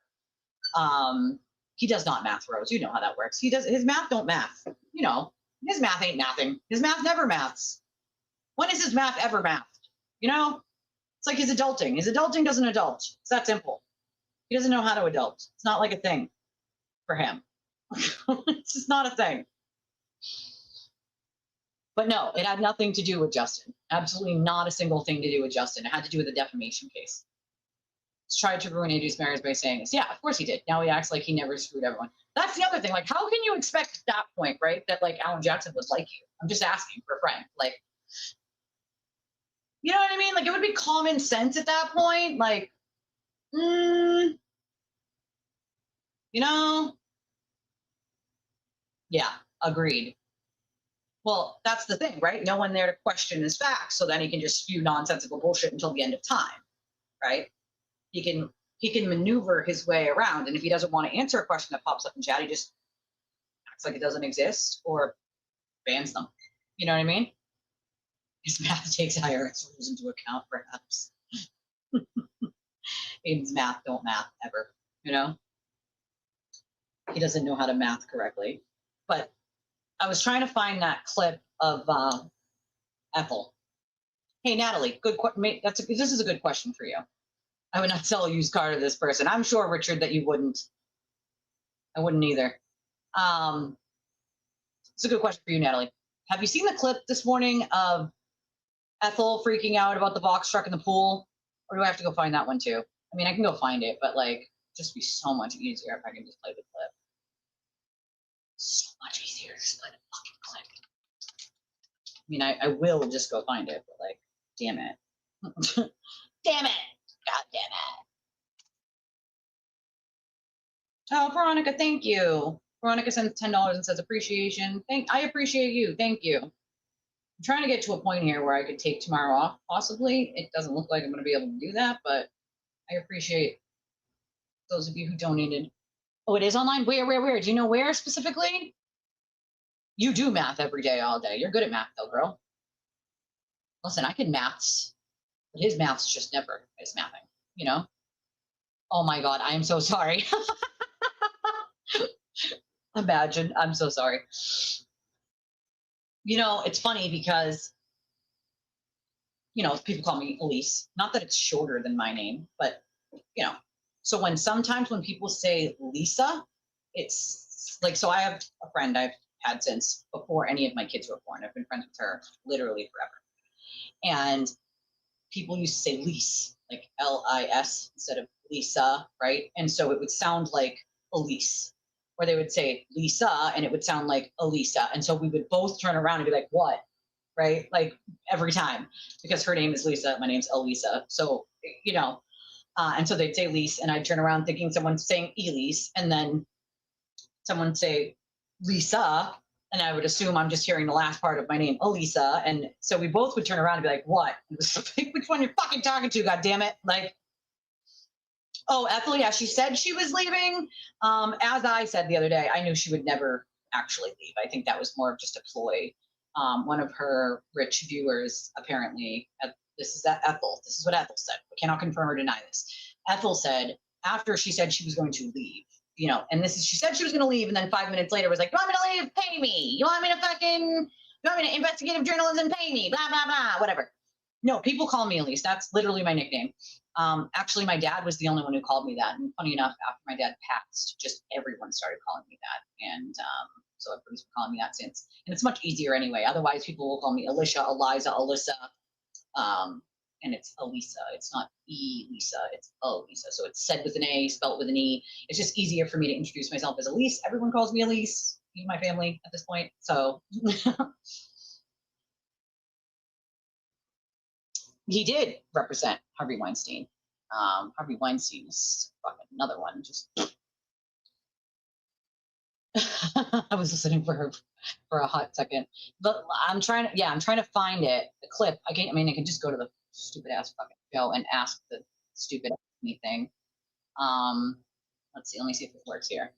He does not math, Rose. You know how that works. His math don't math. You know, his math ain't mathing. His math never maths. When is his math ever mathed? You know, it's like his adulting. His adulting doesn't adult. It's that simple. He doesn't know how to adult. It's not like a thing for him. It's just not a thing. But no, it had nothing to do with Justin. Absolutely not a single thing to do with Justin. It had to do with the defamation case. He's tried to ruin AJ's marriage by saying this. Yeah, of course he did. Now he acts like he never screwed everyone. That's the other thing. Like, how can you expect at that point, right, that like Alan Jackson was like you? I'm just asking for a friend. Like, you know what I mean? Like, it would be common sense at that point. Like, you know? Yeah, agreed. Well, that's the thing, right? No one there to question his facts, so then he can just spew nonsensical bullshit until the end of time, right? He can maneuver his way around, and if he doesn't want to answer a question that pops up in chat, he just acts like it doesn't exist or bans them. You know what I mean? His math takes IRS rules into account, perhaps. Aiden's math don't math ever, you know? He doesn't know how to math correctly. But I was trying to find that clip of Ethel. Hey, Natalie, this is a good question for you. I would not sell a used car to this person. I'm sure, Richard, that you wouldn't. I wouldn't either. It's a good question for you, Natalie. Have you seen the clip this morning of Ethel freaking out about the box truck in the pool? Or do I have to go find that one too? I mean, I can go find it, but like, just be so much easier if I can just play the clip. So much easier to just play the fucking clip. I mean, I will just go find it, but like, damn it. Damn it. God damn it. Oh, Veronica, thank you. Veronica sends $10 and says appreciation. I appreciate you. Thank you. I'm trying to get to a point here where I could take tomorrow off, possibly. It doesn't look like I'm going to be able to do that, but I appreciate those of you who donated. Oh, it is online? Where? Do you know where specifically? You do math every day, all day. You're good at math, though, girl. Listen, I can maths, but his maths just never is mathing, you know? Oh, my God. I am so sorry. Imagine. I'm so sorry. You know, it's funny because people call me Elise. Not that it's shorter than my name, but so sometimes when people say Lisa, it's like, so I have a friend I've had since before any of my kids were born. I've been friends with her literally forever. And people used to say Lise, like Lis instead of Lisa, right? And so it would sound like Elise, or they would say Lisa and it would sound like Elisa. And so we would both turn around and be like, what? Right? Like every time, because her name is Lisa, my name's Elisa. So, and so they'd say Lise, and I'd turn around thinking someone's saying Elise, and then someone would say Lisa, and I would assume I'm just hearing the last part of my name, Elisa. And so we both would turn around and be like, what? Which one you're fucking talking to, God damn it. Like, oh, Ethel, yeah, she said she was leaving. As I said the other day, I knew she would never actually leave. I think that was more of just a ploy. One of her rich viewers, apparently, this is Ethel. This is what Ethel said. We cannot confirm or deny this. Ethel said, after she said she was going to leave, and she said she was going to leave, and then 5 minutes later was like, you want me to leave? Pay me. You want me to investigative journalism? Pay me. Blah, blah, blah, whatever. No, people call me Elise. That's literally my nickname. Actually, my dad was the only one who called me that. And funny enough, after my dad passed, just everyone started calling me that. And so everybody's been calling me that since. And it's much easier anyway. Otherwise, people will call me Alicia, Eliza, Alyssa. And it's Elisa. It's not Lisa. It's Elisa. So it's said with an A, spelled with an E. It's just easier for me to introduce myself as Elise. Everyone calls me Elise, even my family at this point. So he did represent Harvey Weinstein. Harvey Weinstein is fucking another one. Just I was listening for her for a hot second, but I'm trying to find it. The clip. I can just go to the stupid ass fucking show and ask the stupid me thing. Let's see. Let me see if it works here.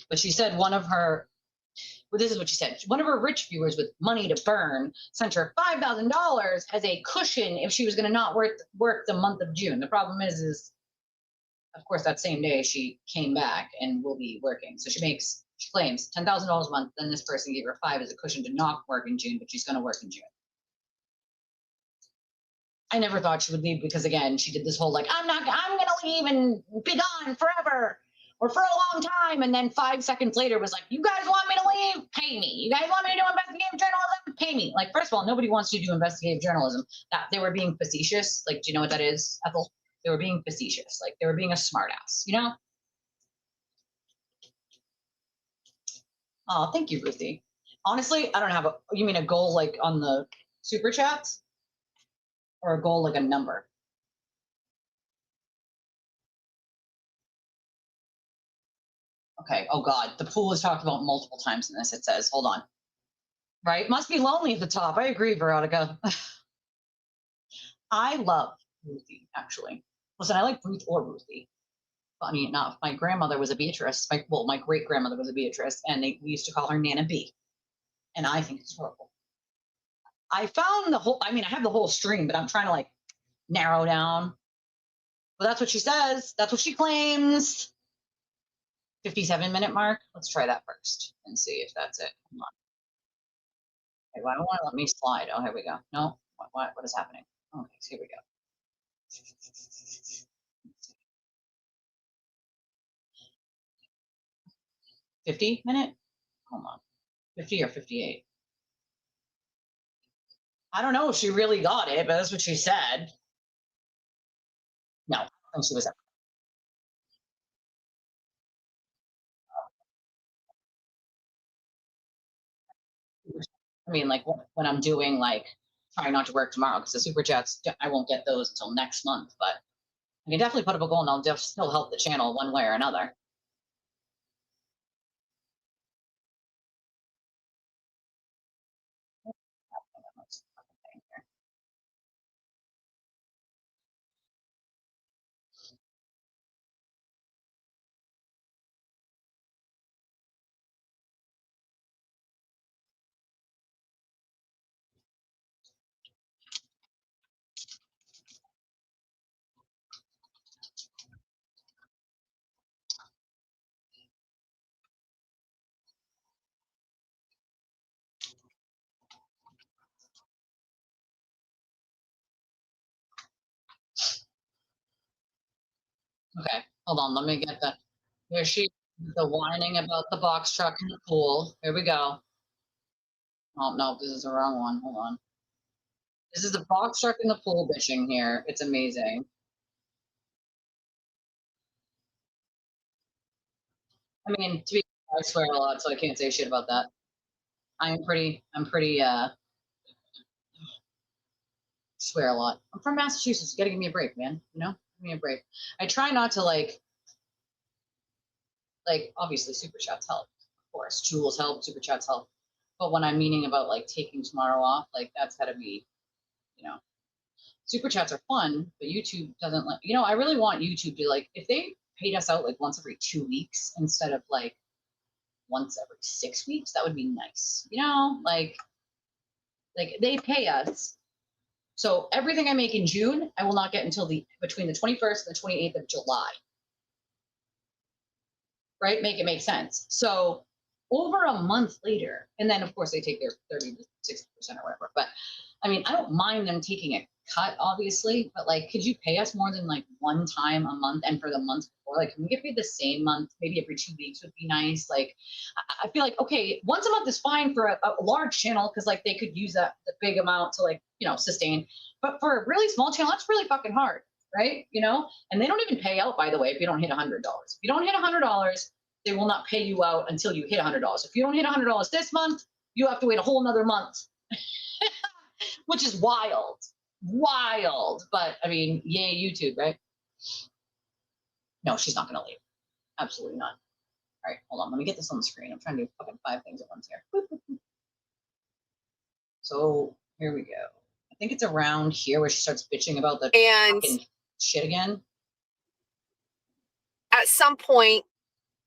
But she said this is what she said. One of her rich viewers with money to burn sent her $5,000 as a cushion if she was going to not work the month of June. The problem is of course, that same day she came back and will be working. So she claims $10,000 a month. Then this person gave her $5,000 as a cushion to not work in June, but she's going to work in June. I never thought she would leave because, again, she did this whole I'm going to leave and be gone forever or for a long time. And then 5 seconds later was like, you guys want me to leave? Pay me. You guys want me to do investigative journalism? Pay me. Like, first of all, nobody wants to do investigative journalism. That they were being facetious. Like, do you know what that is, Ethel? They were being facetious. Like, they were being a smartass, Oh, thank you, Ruthie. Honestly, I don't have you mean a goal like on the super chats? Or a goal like a number? Okay. Oh God, the pool is talked about multiple times in this. It says, hold on. Right? Must be lonely at the top. I agree, Veronica. I love Ruthie, actually. Listen, I like Ruth or Ruthie. Funny enough, my grandmother was a Beatrice. My great grandmother was a Beatrice, and we used to call her Nana B. And I think it's horrible. I found I have the whole stream, but I'm trying to narrow down. But that's what she says. That's what she claims. 57-minute mark. Let's try that first and see if that's it. Hold on. Okay, why don't want to let me slide? Oh, here we go. No, what is happening? Okay, so here we go. 50-minute? Hold on. 50 or 58? I don't know if she really got it, but that's what she said. No, I don't think she was ever. When I'm doing trying not to work tomorrow, because the super chats, I won't get those until next month, but I can definitely put up a goal and I'll still help the channel one way or another. Okay, hold on. Let me get the. Here she, the whining about the box truck in the pool. Here we go. Oh no, this is the wrong one. Hold on. This is the box truck in the pool bitching here. It's amazing. I mean, to be, I swear a lot, so I can't say shit about that. I'm pretty. Swear a lot. I'm from Massachusetts. You gotta give me a break, man. You know, give me a break. I try not to like obviously super chats help, of course. Jewels help, super chats help. But when I'm meaning about like taking tomorrow off, like that's gotta be, you know, super chats are fun, but YouTube doesn't let, you know, I really want YouTube to like, if they paid us out like once every 2 weeks instead of like once every 6 weeks, that would be nice. You know, like they pay us. So everything I make in June, I will not get until between the 21st and the 28th of July. Right? Make it make sense. So over a month later, and then of course they take their 30 to 60% or whatever. But I mean, I don't mind them taking a cut, obviously, but like, could you pay us more than like one time a month? And for the month before, like, can we get paid the same month? Maybe every 2 weeks would be nice. Like, I feel like, okay, once a month is fine for a large channel because like they could use the big amount to like, you know, sustain. But for a really small channel, that's really fucking hard, right? You know, and they don't even pay out, by the way, if you don't hit $100. If you don't hit $100, they will not pay you out until you hit $100. If you don't hit $100 this month, you have to wait a whole another month, which is wild. But I mean, yay, YouTube, right? No, she's not going to leave. Absolutely not. All right, hold on. Let me get this on the screen. I'm trying to do fucking 5 things at once here. So here we go. I think it's around here where she starts bitching about the fucking shit again. At some point,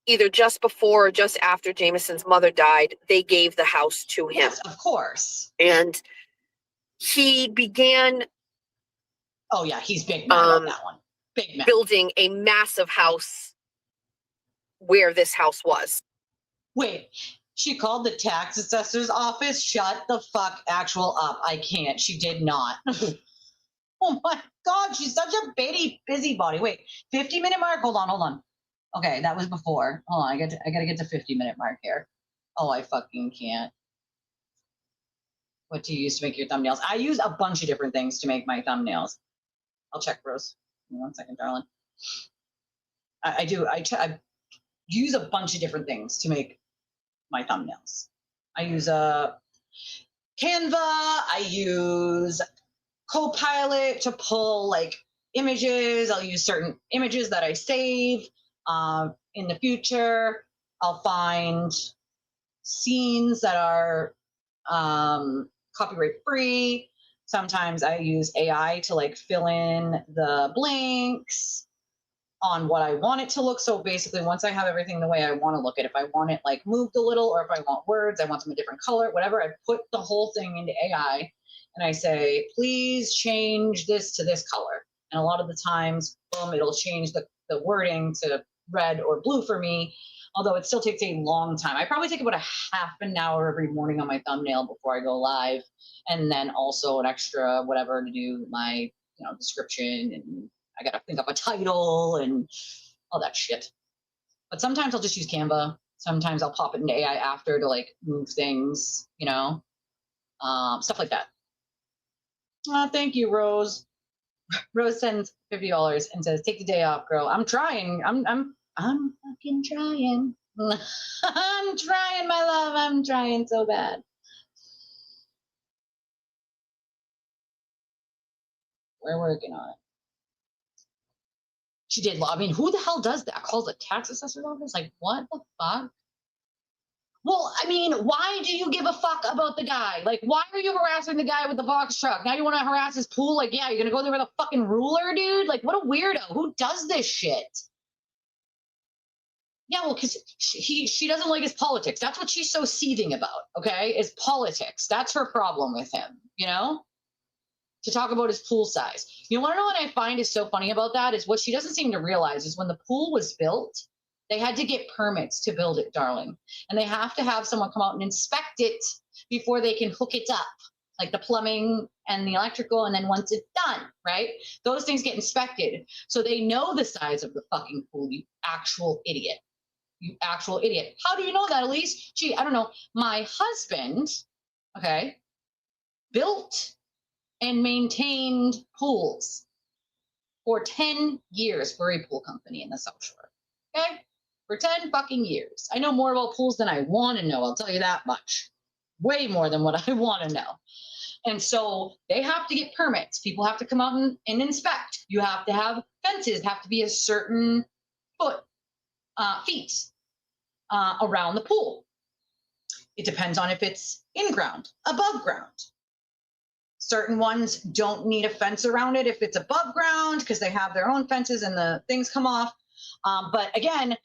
either just before or just after Jameson's mother died, they gave the house to him. Yes, of course. And he began. Oh yeah, he's big mad about that one. Big mad. Building a massive house where this house was. Wait, she called the tax assessor's office? Shut the fuck actual up. I can't. She did not. Oh my God, she's such a busybody. Wait, 50-minute mark? Hold on. Okay, that was before. Hold on, I gotta get to 50-minute mark here. Oh, I fucking can't. What do you use to make your thumbnails? I use a bunch of different things to make my thumbnails. I'll check, Rose. Give me 1 second, darling. I use a bunch of different things to make my thumbnails. I use Canva. I use Copilot to pull like images. I'll use certain images that I save. In the future, I'll find scenes that are copyright free. Sometimes I use AI to like fill in the blanks on what I want it to look. So basically, once I have everything the way I want to look at it, if I want it like moved a little, or if I want words, I want them a different color, whatever, I put the whole thing into AI and I say, please change this to this color. And a lot of the times, boom, it'll change the wording to red or blue for me, although it still takes a long time. I probably take about a half an hour every morning on my thumbnail before I go live. And then also an extra whatever to do my, description, and I got to think up a title and all that shit. But sometimes I'll just use Canva. Sometimes I'll pop it into AI after to like move things, stuff like that. Thank you, Rose. Rose sends $50 and says, "Take the day off, girl. I'm trying. I'm fucking trying. I'm trying, my love. I'm trying so bad." We're working on it. She did. I mean, who the hell does that? Calls a tax assessor's office? Like, what the fuck? Well, I mean, why do you give a fuck about the guy? Like, why are you harassing the guy with the box truck? Now you want to harass his pool? Like, yeah, you're going to go there with a fucking ruler, dude? Like, what a weirdo. Who does this shit? Yeah, well, because she doesn't like his politics. That's what she's so seething about, okay, is politics. That's her problem with him, to talk about his pool size. You want to know what I find is so funny about that is what she doesn't seem to realize is when the pool was built, they had to get permits to build it, darling. And they have to have someone come out and inspect it before they can hook it up. like the plumbing and the electrical. And then once it's done, right, those things get inspected. So they know the size of the fucking pool, you actual idiot. You actual idiot. How do you know that, Elise? Gee, I don't know. My husband, okay, built and maintained pools for 10 years for a pool company in the South Shore. Okay? For 10 fucking years. I know more about pools than I want to know. I'll tell you that much. Way more than what I want to know. And so they have to get permits. People have to come out and inspect. You have to have fences, have to be a certain feet around the pool. It depends on if it's in ground, above ground. Certain ones don't need a fence around it if it's above ground because they have their own fences and the things come off. But again,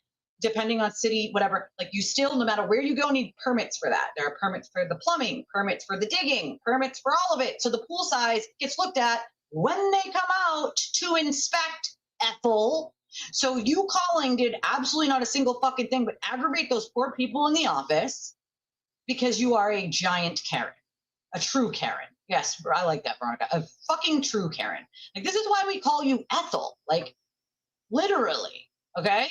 depending on city, whatever, like you still, no matter where you go, need permits for that. There are permits for the plumbing, permits for the digging, permits for all of it. So the pool size gets looked at when they come out to inspect, Ethel. So you calling did absolutely not a single fucking thing but aggravate those poor people in the office because you are a giant Karen, a true Karen. Yes, I like that, Veronica. A fucking true Karen. Like, this is why we call you Ethel. Like, literally, okay?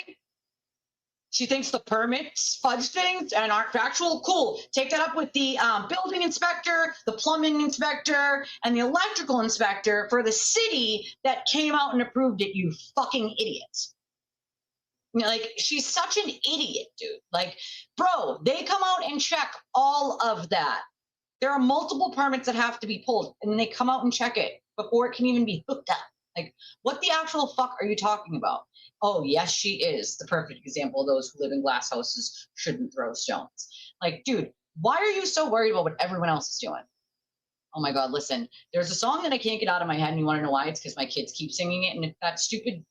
She thinks the permits fudge things and aren't factual. Cool. Take that up with the building inspector, the plumbing inspector, and the electrical inspector for the city that came out and approved it, you fucking idiots. You know, like, she's such an idiot, dude. Like, bro, they come out and check all of that. There are multiple permits that have to be pulled, and they come out and check it before it can even be hooked up. Like, what the actual fuck are you talking about? Oh, yes, she is the perfect example of those who live in glass houses shouldn't throw stones. Like, dude, why are you so worried about what everyone else is doing? Oh my God, listen, there's a song that I can't get out of my head, and you want to know why? It's because my kids keep singing it, and it's that stupid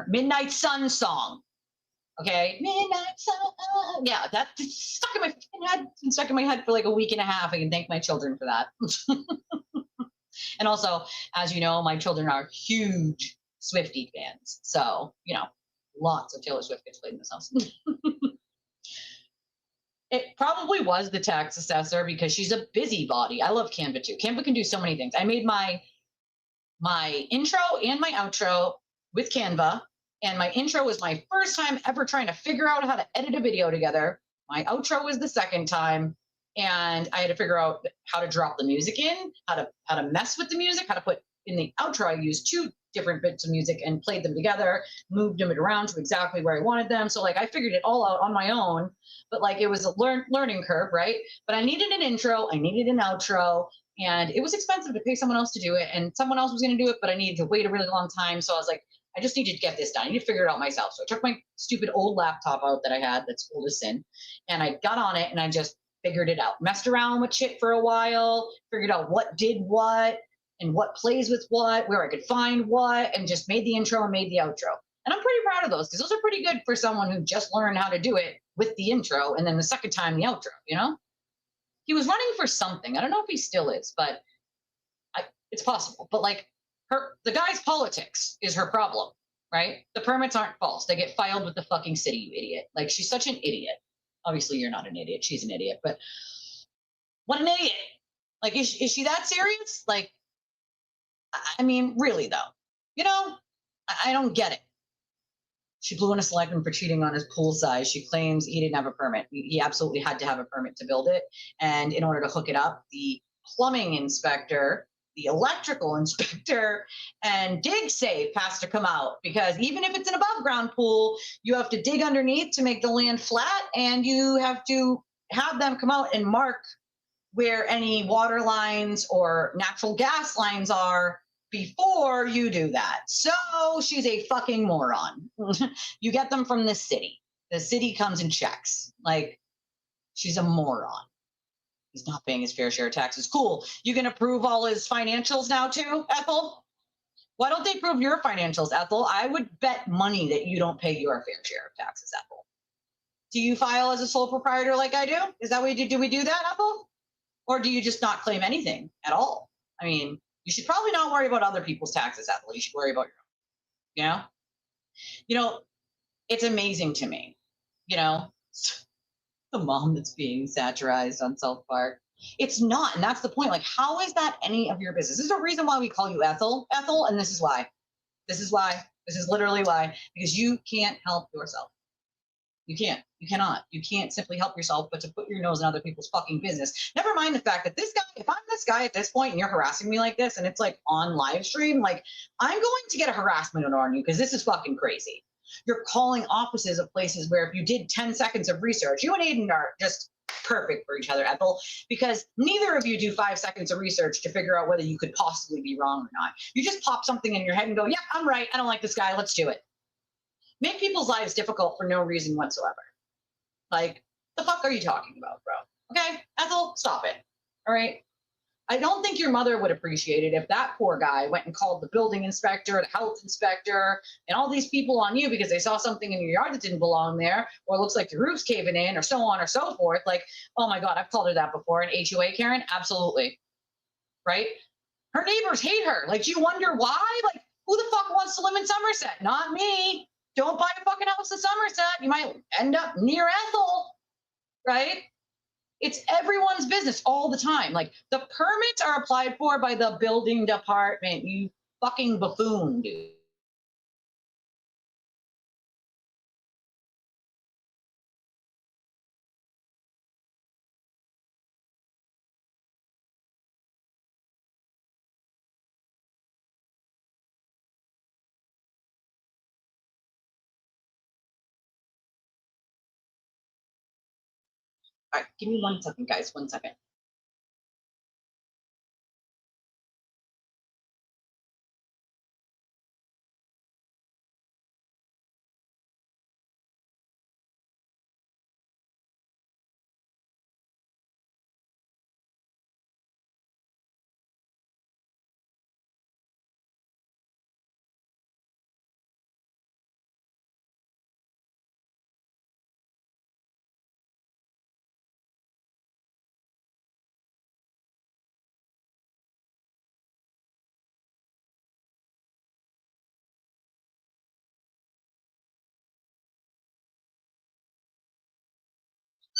Midnight Sun song. Okay, Midnight Sun. Yeah, that's stuck in my head. It's been stuck in my head for like a week and a half. I can thank my children for that. And also, as you know, my children are huge Swiftie fans. So, you know, lots of Taylor Swift gets played in this house. It probably was the tax assessor because she's a busybody. I love Canva too. Canva can do so many things. I made my intro and my outro with Canva. And my intro was my first time ever trying to figure out how to edit a video together. My outro was the second time. And I had to figure out how to drop the music in, how to mess with the music, how to put in the outro. I used 2 different bits of music and played them together, moved them around to exactly where I wanted them. So like I figured it all out on my own, but like it was a learning curve, right? But I needed an intro, I needed an outro, and it was expensive to pay someone else to do it. And someone else was going to do it, but I needed to wait a really long time. So I was like, I just needed to get this done. I need to figure it out myself. So I took my stupid old laptop out that I had that's old as sin, and I got on it and I just figured it out. Messed around with shit for a while, figured out what did what and what plays with what, where I could find what, and just made the intro and made the outro. And I'm pretty proud of those because those are pretty good for someone who just learned how to do it with the intro and then the second time the outro, you know? He was running for something. I don't know if he still is, but it's possible. But like the guy's politics is her problem, right? The permits aren't false. They get filed with the fucking city, you idiot. Like, she's such an idiot. Obviously, you're not an idiot. She's an idiot. But what an idiot. Like, is she that serious? Like, I mean, really, though. You know, I don't get it. She blew in a selectman for cheating on his pool size. She claims he didn't have a permit. He absolutely had to have a permit to build it. And in order to hook it up, the plumbing inspector, the electrical inspector, and dig safe has to come out, because even if it's an above ground pool, you have to dig underneath to make the land flat, and you have to have them come out and mark where any water lines or natural gas lines are before you do that. So she's a fucking moron. You get them from the city. The city comes and checks. Like, she's a moron. He's not paying his fair share of taxes. Cool. You can approve all his financials now too, Ethel? Why don't they prove your financials, Ethel? I would bet money that you don't pay your fair share of taxes, Ethel. Do you file as a sole proprietor like I do? Is that what we do? Do we do that, Ethel? Or do you just not claim anything at all? I mean, you should probably not worry about other people's taxes, Ethel. You should worry about your own. You know, it's amazing to me, you know, The mom that's being satirized on South Park. It's not, and that's the point. Like, how is that any of your business? There's a reason why we call you Ethel, and this is why. This is why. This is literally why. Because you can't help yourself. You can't. You cannot. You can't simply help yourself, but to put your nose in other people's fucking business. Never mind the fact that this guy, if I'm this guy at this point and you're harassing me like this, and it's like on live stream, like I'm going to get a harassment note on you because this is fucking crazy. You're calling offices of places where if you did 10 seconds of research, you and Aiden are just perfect for each other, Ethel, because neither of you do 5 seconds of research to figure out whether you could possibly be wrong or not. You just pop something in your head and go, yeah, I'm right. I don't like this guy. Let's do it. Make people's lives difficult for no reason whatsoever. Like, the fuck are you talking about, bro? Okay, Ethel, stop it. All right? I don't think your mother would appreciate it if that poor guy went and called the building inspector, the health inspector, and all these people on you because they saw something in your yard that didn't belong there, or it looks like the roof's caving in, or so on or so forth. Like, oh my God, I've called her that before. An HOA Karen? Absolutely. Right? Her neighbors hate her. Like, you wonder why? Like, who the fuck wants to live in Somerset? Not me. Don't buy a fucking house in Somerset. You might end up near Ethel, right? It's everyone's business all the time. Like, the permits are applied for by the building department, you fucking buffoon, dude. All right, give me 1 second, guys. 1 second.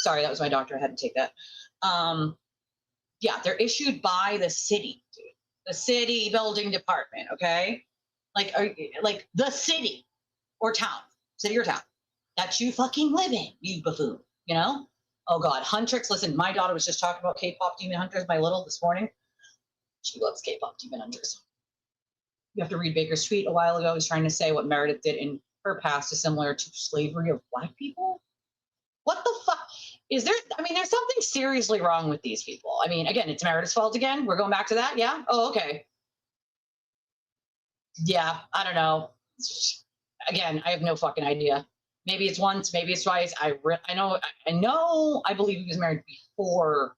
Sorry, that was my doctor. I had to take that. Yeah, they're issued by the city, dude. The city building department, okay? Like the city or town, city or town that you fucking live in, you buffoon, you know? Oh God, Huntrix, listen, my daughter was just talking about K-pop Demon Hunters, my little, this morning. She loves K-pop Demon Hunters. You have to read Baker's tweet a while ago. He's trying to say what Meredith did in her past is similar to slavery of Black people. What the fuck? Is there, I mean, there's something seriously wrong with these people. I mean, again, it's Meredith's fault again. We're going back to that. Yeah. Oh, okay. Yeah. I don't know. Again, I have no fucking idea. Maybe it's once, maybe it's twice. I believe he was married before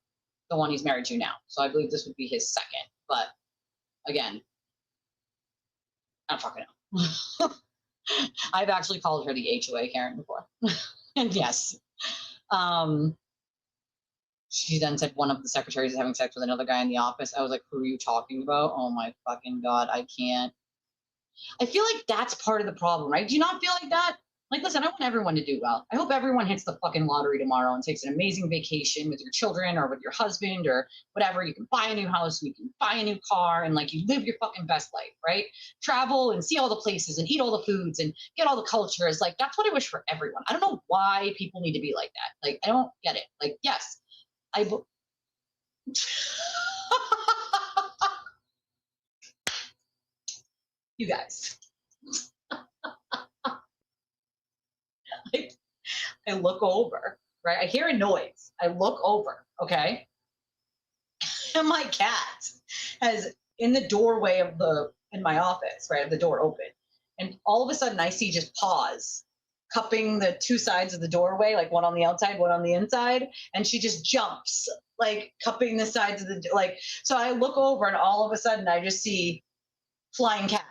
the one he's married to now. So I believe this would be his second. But again, I don't fucking know. I've actually called her the HOA Karen before. And yes. She then said one of the secretaries is having sex with another guy in the office. I was like, who are you talking about? Oh my fucking God, I can't. I feel like that's part of the problem, right? Do you not feel like that? Like, listen, I want everyone to do well. I hope everyone hits the fucking lottery tomorrow and takes an amazing vacation with your children or with your husband or whatever. You can buy a new house, you can buy a new car, and like you live your fucking best life, right? Travel and see all the places and eat all the foods and get all the cultures. Like, that's what I wish for everyone. I don't know why people need to be like that. Like, I don't get it. Like, yes, you guys. I look over, right? I hear a noise. I look over, okay? And my cat has in the doorway of in my office, right? The door open. And all of a sudden I see just paws cupping the two sides of the doorway, like one on the outside, one on the inside. And she just jumps, like cupping the sides of so I look over and all of a sudden I just see flying cat,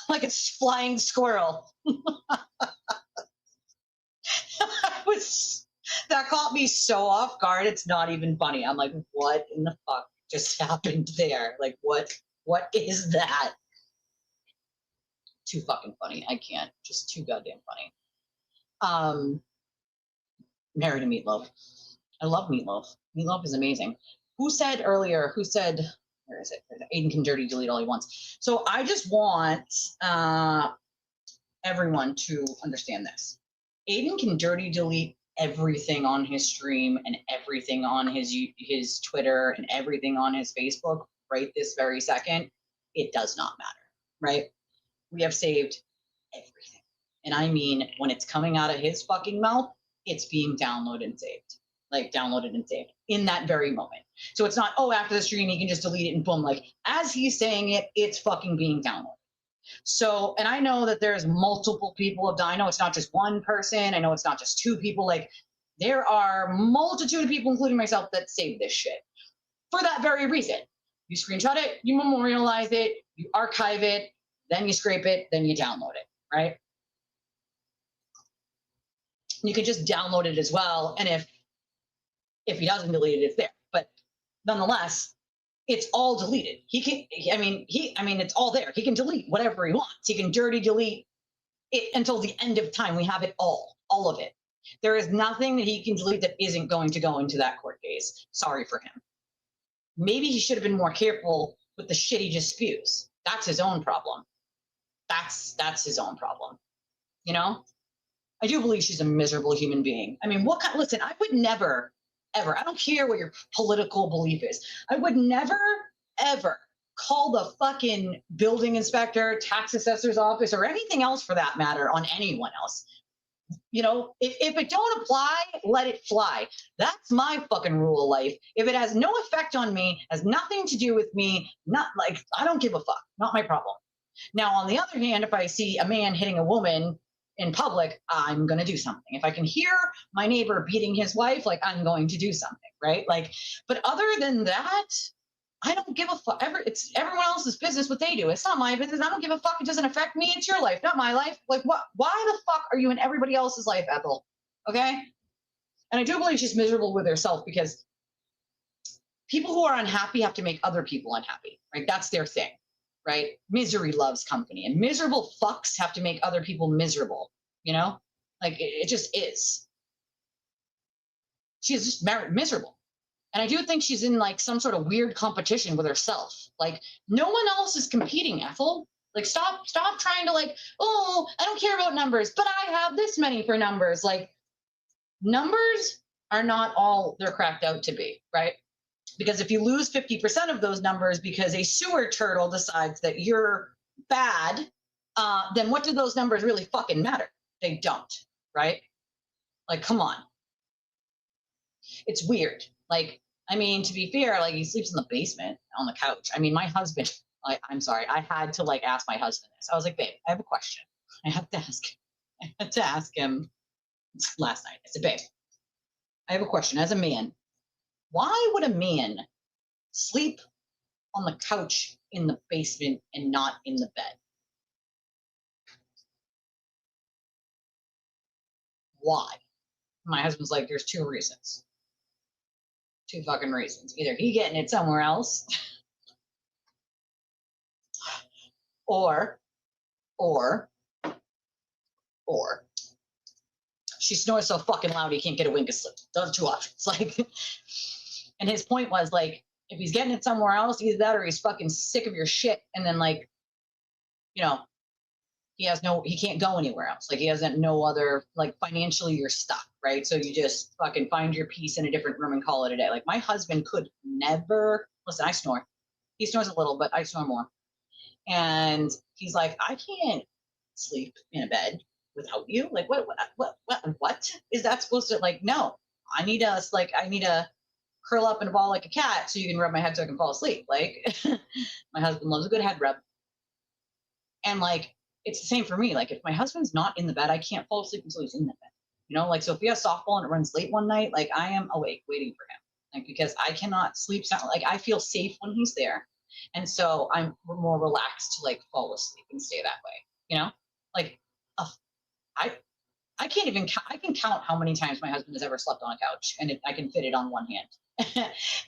like a flying squirrel. That caught me so off guard. It's not even funny. I'm like, what in the fuck just happened there? Like, what is that? Too fucking funny. I can't. Just too goddamn funny. married to Meatloaf. I love Meatloaf. Meatloaf is amazing. Who said, where is it? Aiden can dirty delete all he wants. So I just want everyone to understand this. Aiden can dirty delete everything on his stream and everything on his Twitter and everything on his Facebook right this very second. It does not matter, right? We have saved everything. And I mean, when it's coming out of his fucking mouth, it's being downloaded and saved. Like downloaded and saved in that very moment. So it's not, oh, after the stream, he can just delete it and boom. Like as he's saying it, it's fucking being downloaded. So, and I know that there's multiple people have done, I know it's not just one person. I know it's not just two people. Like there are multitude of people, including myself, that save this shit for that very reason. You screenshot it, you memorialize it, you archive it, then you scrape it, then you download it, right? You could just download it as well. And if he doesn't delete it, it's there. But nonetheless, it's all deleted. It's all there. He can delete whatever he wants. He can dirty delete it until the end of time. We have it all of it. There is nothing that he can delete that isn't going to go into that court case. Sorry for him. Maybe he should have been more careful with the shit he just spews. That's his own problem. That's his own problem. You know? I do believe she's a miserable human being. I mean, listen, I would never, ever, I don't care what your political belief is. I would never, ever call the fucking building inspector, tax assessor's office, or anything else for that matter on anyone else. You know, if it don't apply, let it fly. That's my fucking rule of life. If it has no effect on me, has nothing to do with me, I don't give a fuck. Not my problem. Now, on the other hand, if I see a man hitting a woman in public, I'm going to do something. If I can hear my neighbor beating his wife, I'm going to do something, right? But other than that, I don't give a fuck. It's everyone else's business what they do. It's not my business. I don't give a fuck. It doesn't affect me. It's your life, not my life. What? Why the fuck are you in everybody else's life, Ethel? Okay? And I do believe she's miserable with herself because people who are unhappy have to make other people unhappy, right? That's their thing. Right? Misery loves company, and miserable fucks have to make other people miserable, you know? It just is. She is just miserable. And I do think she's in some sort of weird competition with herself. No one else is competing, Ethel. Stop trying to oh, I don't care about numbers, but I have this many for numbers. Numbers are not all they're cracked out to be, right? Because if you lose 50% of those numbers because a sewer turtle decides that you're bad, then what do those numbers really fucking matter? They don't, right? Come on. It's weird. To be fair, he sleeps in the basement on the couch. My husband, I'm sorry, I had to ask my husband this. I was like, babe, I have a question. I had to ask him last night. I said, babe, I have a question. As a man, why would a man sleep on the couch in the basement and not in the bed? Why? My husband's like, there's two reasons. Two fucking reasons. Either he getting it somewhere else, or she snores so fucking loud he can't get a wink of sleep. Those are two options. And his point was if he's getting it somewhere else, either that or he's fucking sick of your shit. And then he can't go anywhere else. He hasn't no other, financially you're stuck, right? So you just fucking find your peace in a different room and call it a day. My husband could never, listen, I snore. He snores a little, but I snore more. And he's like, I can't sleep in a bed without you. What is that supposed to, no, I need to curl up in a ball like a cat so you can rub my head so I can fall asleep. My husband loves a good head rub. And it's the same for me. If my husband's not in the bed, I can't fall asleep until he's in the bed. You know, so if he has softball and it runs late one night, I am awake waiting for him. Because I cannot sleep sound. I feel safe when he's there. And so I'm more relaxed to fall asleep and stay that way. You know, I can't even count. I can count how many times my husband has ever slept on a couch, and I can fit it on one hand.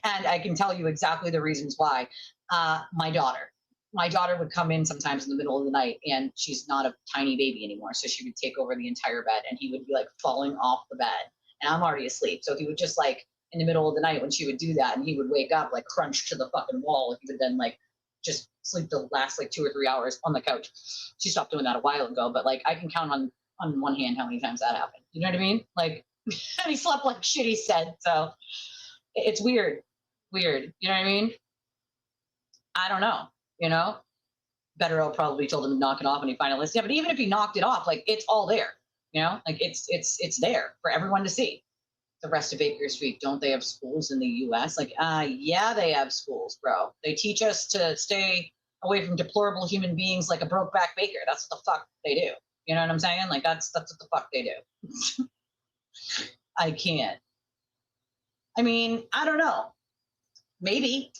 And I can tell you exactly the reasons why. My daughter would come in sometimes in the middle of the night, and she's not a tiny baby anymore, so she would take over the entire bed, and he would be falling off the bed and I'm already asleep. So he would just like in the middle of the night when she would do that, and he would wake up like crunched to the fucking wall. He would then like just sleep the last like 2 or 3 hours on the couch. She stopped doing that a while ago, but like I can count on one hand how many times that happened. You know what I mean? Like, and he slept like shit, he said. So it's weird. You know what I mean? I don't know, you know? Betterell probably told him to knock it off and he finally listened. Yeah, but even if he knocked it off, like it's all there, you know? Like it's there for everyone to see. The rest of Baker Street, don't they have schools in the US? Like, yeah, they have schools, bro. They teach us to stay away from deplorable human beings like a brokeback baker. That's what the fuck they do. You know what I'm saying? Like that's what the fuck they do. I can't. I mean, I don't know. Maybe,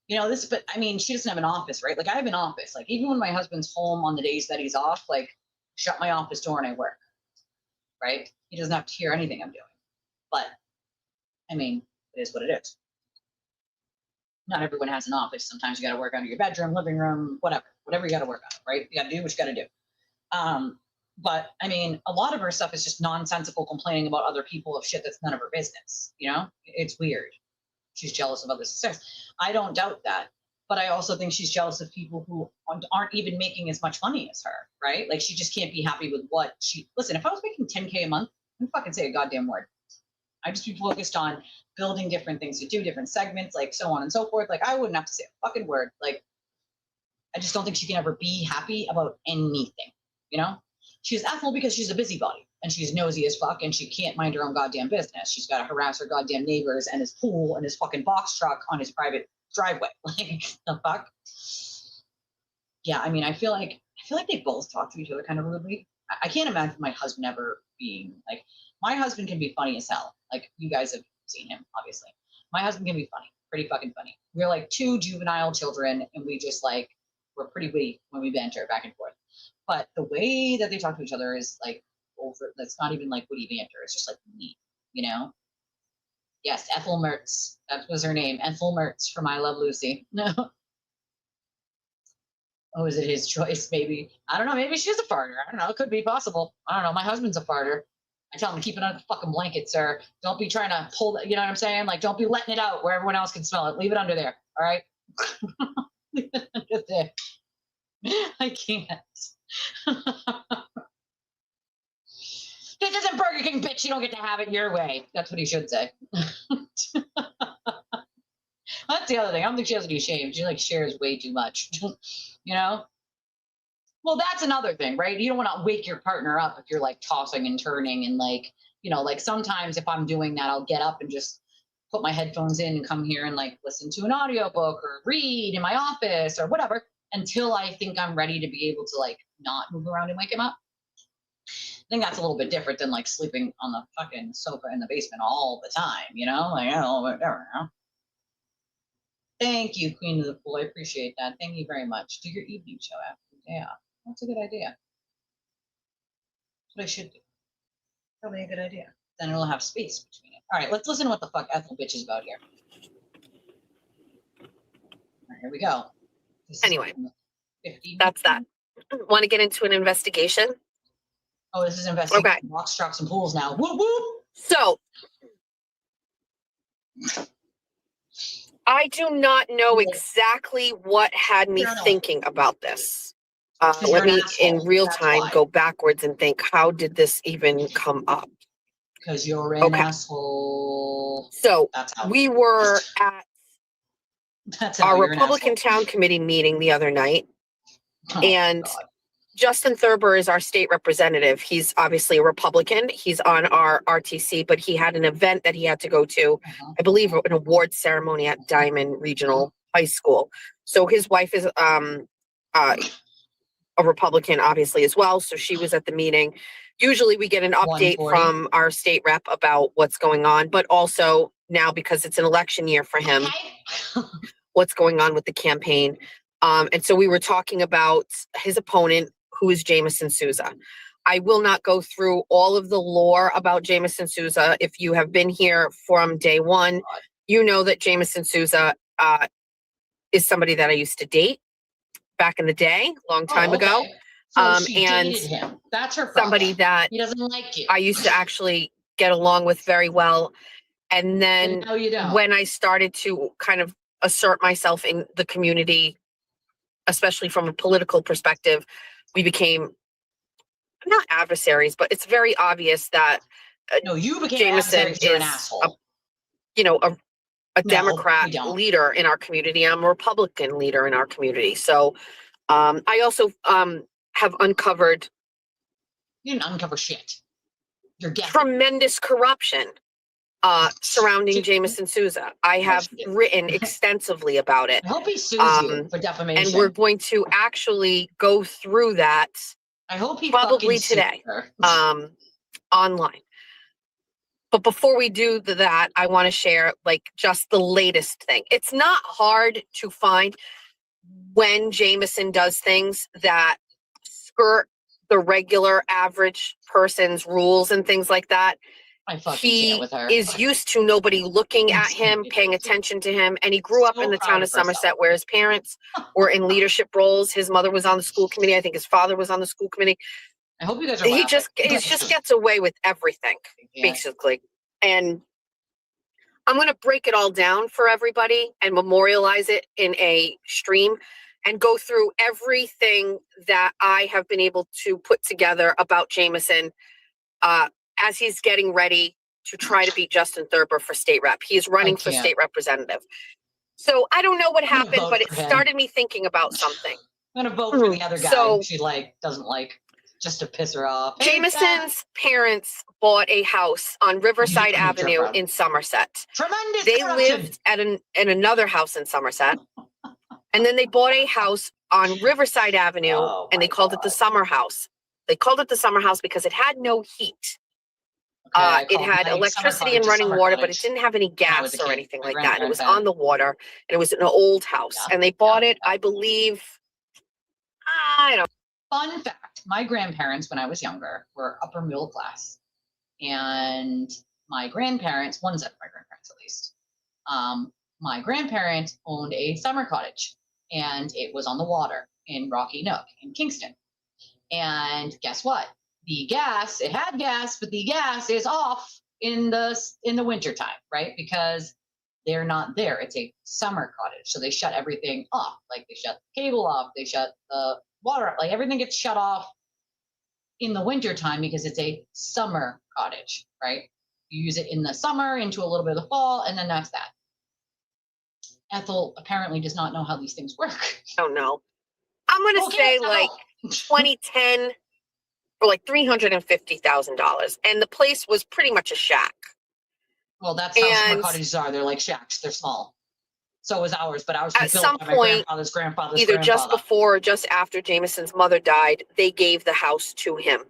you know, this, but I mean, she doesn't have an office, right? Like I have an office. Like even when my husband's home on the days that he's off, like shut my office door and I work, right? He doesn't have to hear anything I'm doing. But I mean, it is what it is. Not everyone has an office. Sometimes you got to work out of your bedroom, living room, whatever you got to work on, right? You got to do what you got to do. But I mean, a lot of her stuff is just nonsensical complaining about other people of shit that's none of her business. You know, it's weird. She's jealous of other success. I don't doubt that. But I also think she's jealous of people who aren't even making as much money as her, right? Like she just can't be happy with what listen, if I was making 10K a month, I wouldn't fucking say a goddamn word. I'd just be focused on building different things to do, different segments, like so on and so forth. Like I wouldn't have to say a fucking word. Like I just don't think she can ever be happy about anything, you know? She's Ethel because she's a busybody and she's nosy as fuck and she can't mind her own goddamn business. She's got to harass her goddamn neighbors and his pool and his fucking box truck on his private driveway. Like the fuck? Yeah, I mean, I feel like they both talk to each other kind of rudely. I can't imagine my husband ever being like, my husband can be funny as hell. Like you guys have seen him, obviously. My husband can be funny, pretty fucking funny. We're like two juvenile children and we just like, we're pretty witty when we banter back and forth. But the way that they talk to each other is like over, that's not even like witty banter. It's just like neat, you know? Yes, Ethel Mertz. That was her name. Ethel Mertz from I Love Lucy. No. Oh, is it his choice? Maybe. I don't know. Maybe she's a farter. I don't know. It could be possible. I don't know. My husband's a farter. I tell him, keep it under the fucking blanket, sir. Don't be trying to pull it. You know what I'm saying? Like, don't be letting it out where everyone else can smell it. Leave it under there. All right? Leave it under there. I can't. This isn't Burger King, bitch. You don't get to have it your way. That's what he should say. That's the other thing. I don't think she has to be ashamed. She like shares way too much. You know? Well, that's another thing, right? You don't want to wake your partner up if you're like tossing and turning and like, you know, like sometimes if I'm doing that, I'll get up and just put my headphones in and come here and like listen to an audiobook or read in my office or whatever until I think I'm ready to be able to like not move around and wake him up. I think that's a little bit different than like sleeping on the fucking sofa in the basement all the time, you know? Like, oh, whatever. You know? Thank you, Queen of the Pool. I appreciate that. Thank you very much. Do your evening show after. Yeah, that's a good idea. That's what I should do. Probably a good idea. Then it'll have space between it. All right, let's listen to what the fuck Ethel bitch is about here. All right, here we go. Anyway, that's that. Want to get into an investigation? Oh, this is investigating okay. Box trucks and pools now. Whoop, whoop. So, I do not know exactly what had me thinking about this. Let me, in real time, go backwards and think, how did this even come up? Because you're an asshole. So, we were at our Republican Town Committee meeting the other night, and Justin Thurber is our state representative. He's obviously a Republican. He's on our RTC, but he had an event that he had to go to, I believe an award ceremony at Diamond Regional High School. So his wife is a Republican, obviously, as well. So she was at the meeting. Usually we get an update from our state rep about what's going on, but also now because it's an election year for him, what's going on with the campaign. And so we were talking about his opponent, who is Jamison Souza. I will not go through all of the lore about Jamison Souza. If you have been here from day one, you know that Jamison Souza is somebody that I used to date back in the day, long time ago. So she dated him. That's her problem. Somebody that he doesn't like you. I used to actually get along with very well. And then No, you don't. when I started to kind of assert myself in the community, especially from a political perspective, we became not adversaries, but it's very obvious that No, you became Jameson adversaries. You're an is asshole. a No, Democrat we don't. leader in our community. I'm a Republican leader in our community. So I also have uncovered You didn't uncover shit. You're guessing. tremendous corruption surrounding Jameson Souza. I have written extensively about it. I hope he sues you for defamation. And we're going to actually go through that. I hope he probably fucking today sues her. online. But before we do that, I want to share like just the latest thing. It's not hard to find when Jameson does things that skirt the regular average person's rules and things like that. He is used to nobody looking at him, paying attention to him, and he grew up in the town of Somerset where his parents were in leadership roles. His mother was on the school committee. I think his father was on the school committee. I hope you guys are He just gets away with everything, basically. And I'm going to break it all down for everybody and memorialize it in a stream and go through everything that I have been able to put together about Jameson as he's getting ready to try to beat Justin Thurber for state rep. He is running for state representative. So I don't know what happened, but it started me thinking about something. I'm going to vote for the other guy she doesn't like, just to piss her off. Jameson's parents bought a house on Riverside Avenue in Somerset. Tremendous They corruption. lived at in another house in Somerset. And then they bought a house on Riverside Avenue and they called it the Summer House. They called it the Summer House because it had no heat. It had electricity and running water, but it didn't have any gas or anything like that. It was on the water and it was an old house. And they bought it, I believe, I don't know. Fun fact, my grandparents, when I was younger, were upper middle class. And my grandparents, one set of my grandparents at least, my grandparents owned a summer cottage. And it was on the water in Rocky Nook in Kingston. And guess what? It had gas, but the gas is off in the wintertime, right? Because they're not there. It's a summer cottage. So they shut everything off. Like they shut the cable off, they shut the water off. Like everything gets shut off in the wintertime because it's a summer cottage, right? You use it in the summer into a little bit of the fall, and then that's that. Ethel apparently does not know how these things work. I don't know. I'm going to say like 2010 for like $350,000. And the place was pretty much a shack. Well, that's how summer cottages are. They're like shacks. They're small. So was ours, but ours was at some point, either just before or just after Jameson's mother died, they gave the house to him.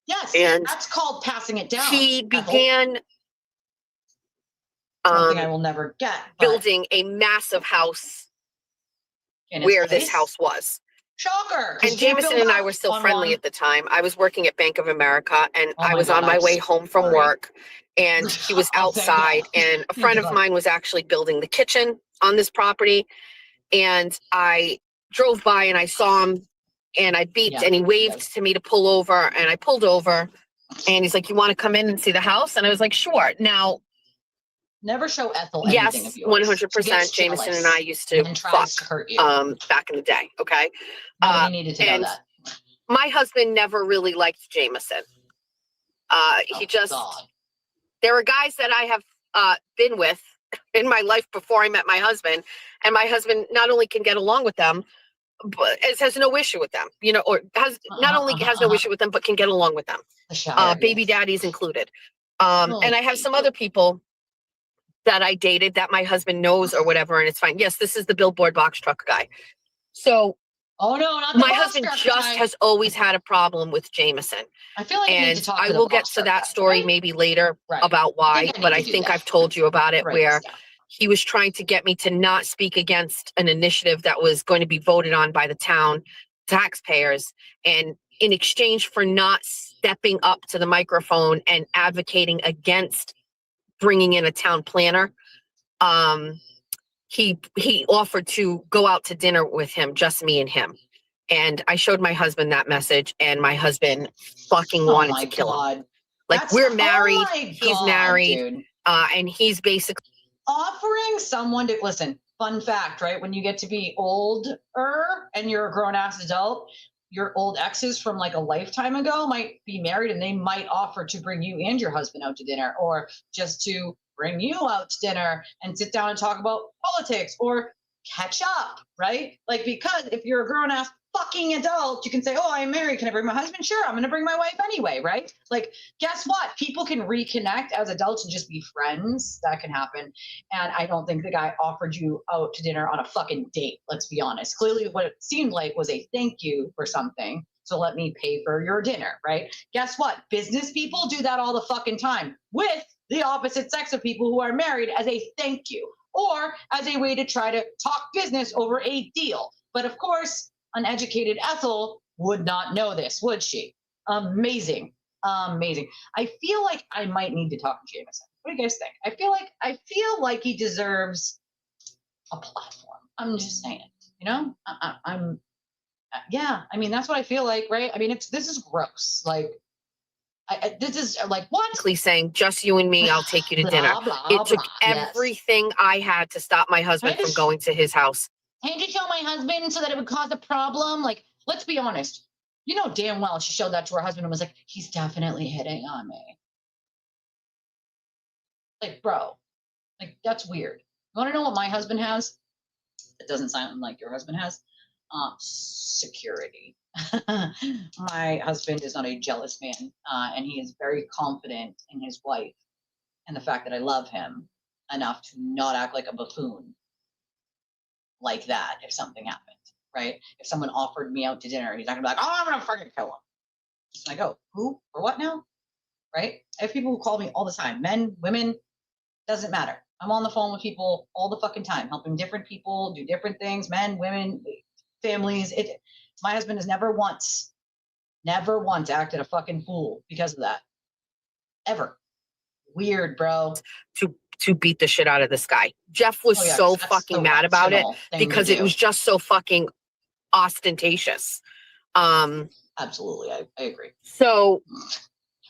Yes, and that's called passing it down. He began something I will never get. Building a massive house where this house was. Shocker. And Jameson and I were still friendly at the time. I was working at Bank of America and I was on my way home from work and he was outside and a friend of mine was actually building the kitchen on this property. And I drove by and I saw him and I beeped and he waved to me to pull over and I pulled over and he's like, "You want to come in and see the house?" And I was like, "Sure." Now, never show Ethel anything yes, of yours. 100%. Jameson and I used to fuck back in the day. Okay. Nobody needed to know that. My husband never really liked Jameson. There are guys that I have been with in my life before I met my husband, and my husband not only can get along with them, but has no issue with them, or not only has no issue with them, but can get along with them. Baby daddies included. And I have some other people that I dated that my husband knows or whatever, and it's fine. Yes, this is the billboard box truck guy. So, oh no, not the my husband just has always had a problem with Jameson. I feel like and I will get to that story maybe later about why, but I think I've told you about it where he was trying to get me to not speak against an initiative that was going to be voted on by the town taxpayers. And in exchange for not stepping up to the microphone and advocating against bringing in a town planner, he offered to go out to dinner with him, just me and him. And I showed my husband that message and my husband fucking wanted to kill him. Like we're married, Oh my he's God, married, dude. and he's basically offering someone to listen. Fun fact, right? When you get to be older and you're a grown ass adult, your old exes from like a lifetime ago might be married and they might offer to bring you and your husband out to dinner, or just to bring you out to dinner and sit down and talk about politics or catch up, right? Like, because if you're a grown ass fucking adult, you can say, oh, I'm married. Can I bring my husband? Sure. I'm going to bring my wife anyway, right? Like, guess what? People can reconnect as adults and just be friends. That can happen. And I don't think the guy offered you out to dinner on a fucking date. Let's be honest. Clearly, what it seemed like was a thank you for something. So let me pay for your dinner, right? Guess what? Business people do that all the fucking time with the opposite sex of people who are married as a thank you or as a way to try to talk business over a deal. But of course, uneducated Ethel would not know this, would she? Amazing. Amazing. I feel like I might need to talk to Jameson. What do you guys think? I feel like he deserves a platform. I'm just saying, you know, yeah, I mean, that's what I feel like, right? I mean, this is gross. Like, this is like, what? saying, just you and me, I'll take you to dinner. It took everything I had to stop my husband from going to his house. And to show my husband so that it would cause a problem. Like, let's be honest. You know damn well she showed that to her husband and was like, he's definitely hitting on me. Like, bro, like, that's weird. You want to know what my husband has? It doesn't sound like your husband has. Security. My husband is not a jealous man, and he is very confident in his wife and the fact that I love him enough to not act like a buffoon like that if something happened, right? If someone offered me out to dinner, he's not gonna be like, oh, I'm gonna fucking kill him. He's like, oh, who or what now? Right? I have people who call me all the time, men, women, doesn't matter. I'm on the phone with people all the fucking time, helping different people do different things, men, women, families. My husband has never once acted a fucking fool because of that. Ever. Weird, bro. To beat the shit out of this guy. Jeff was so fucking mad about it because it was just so fucking ostentatious. Absolutely, I agree. So,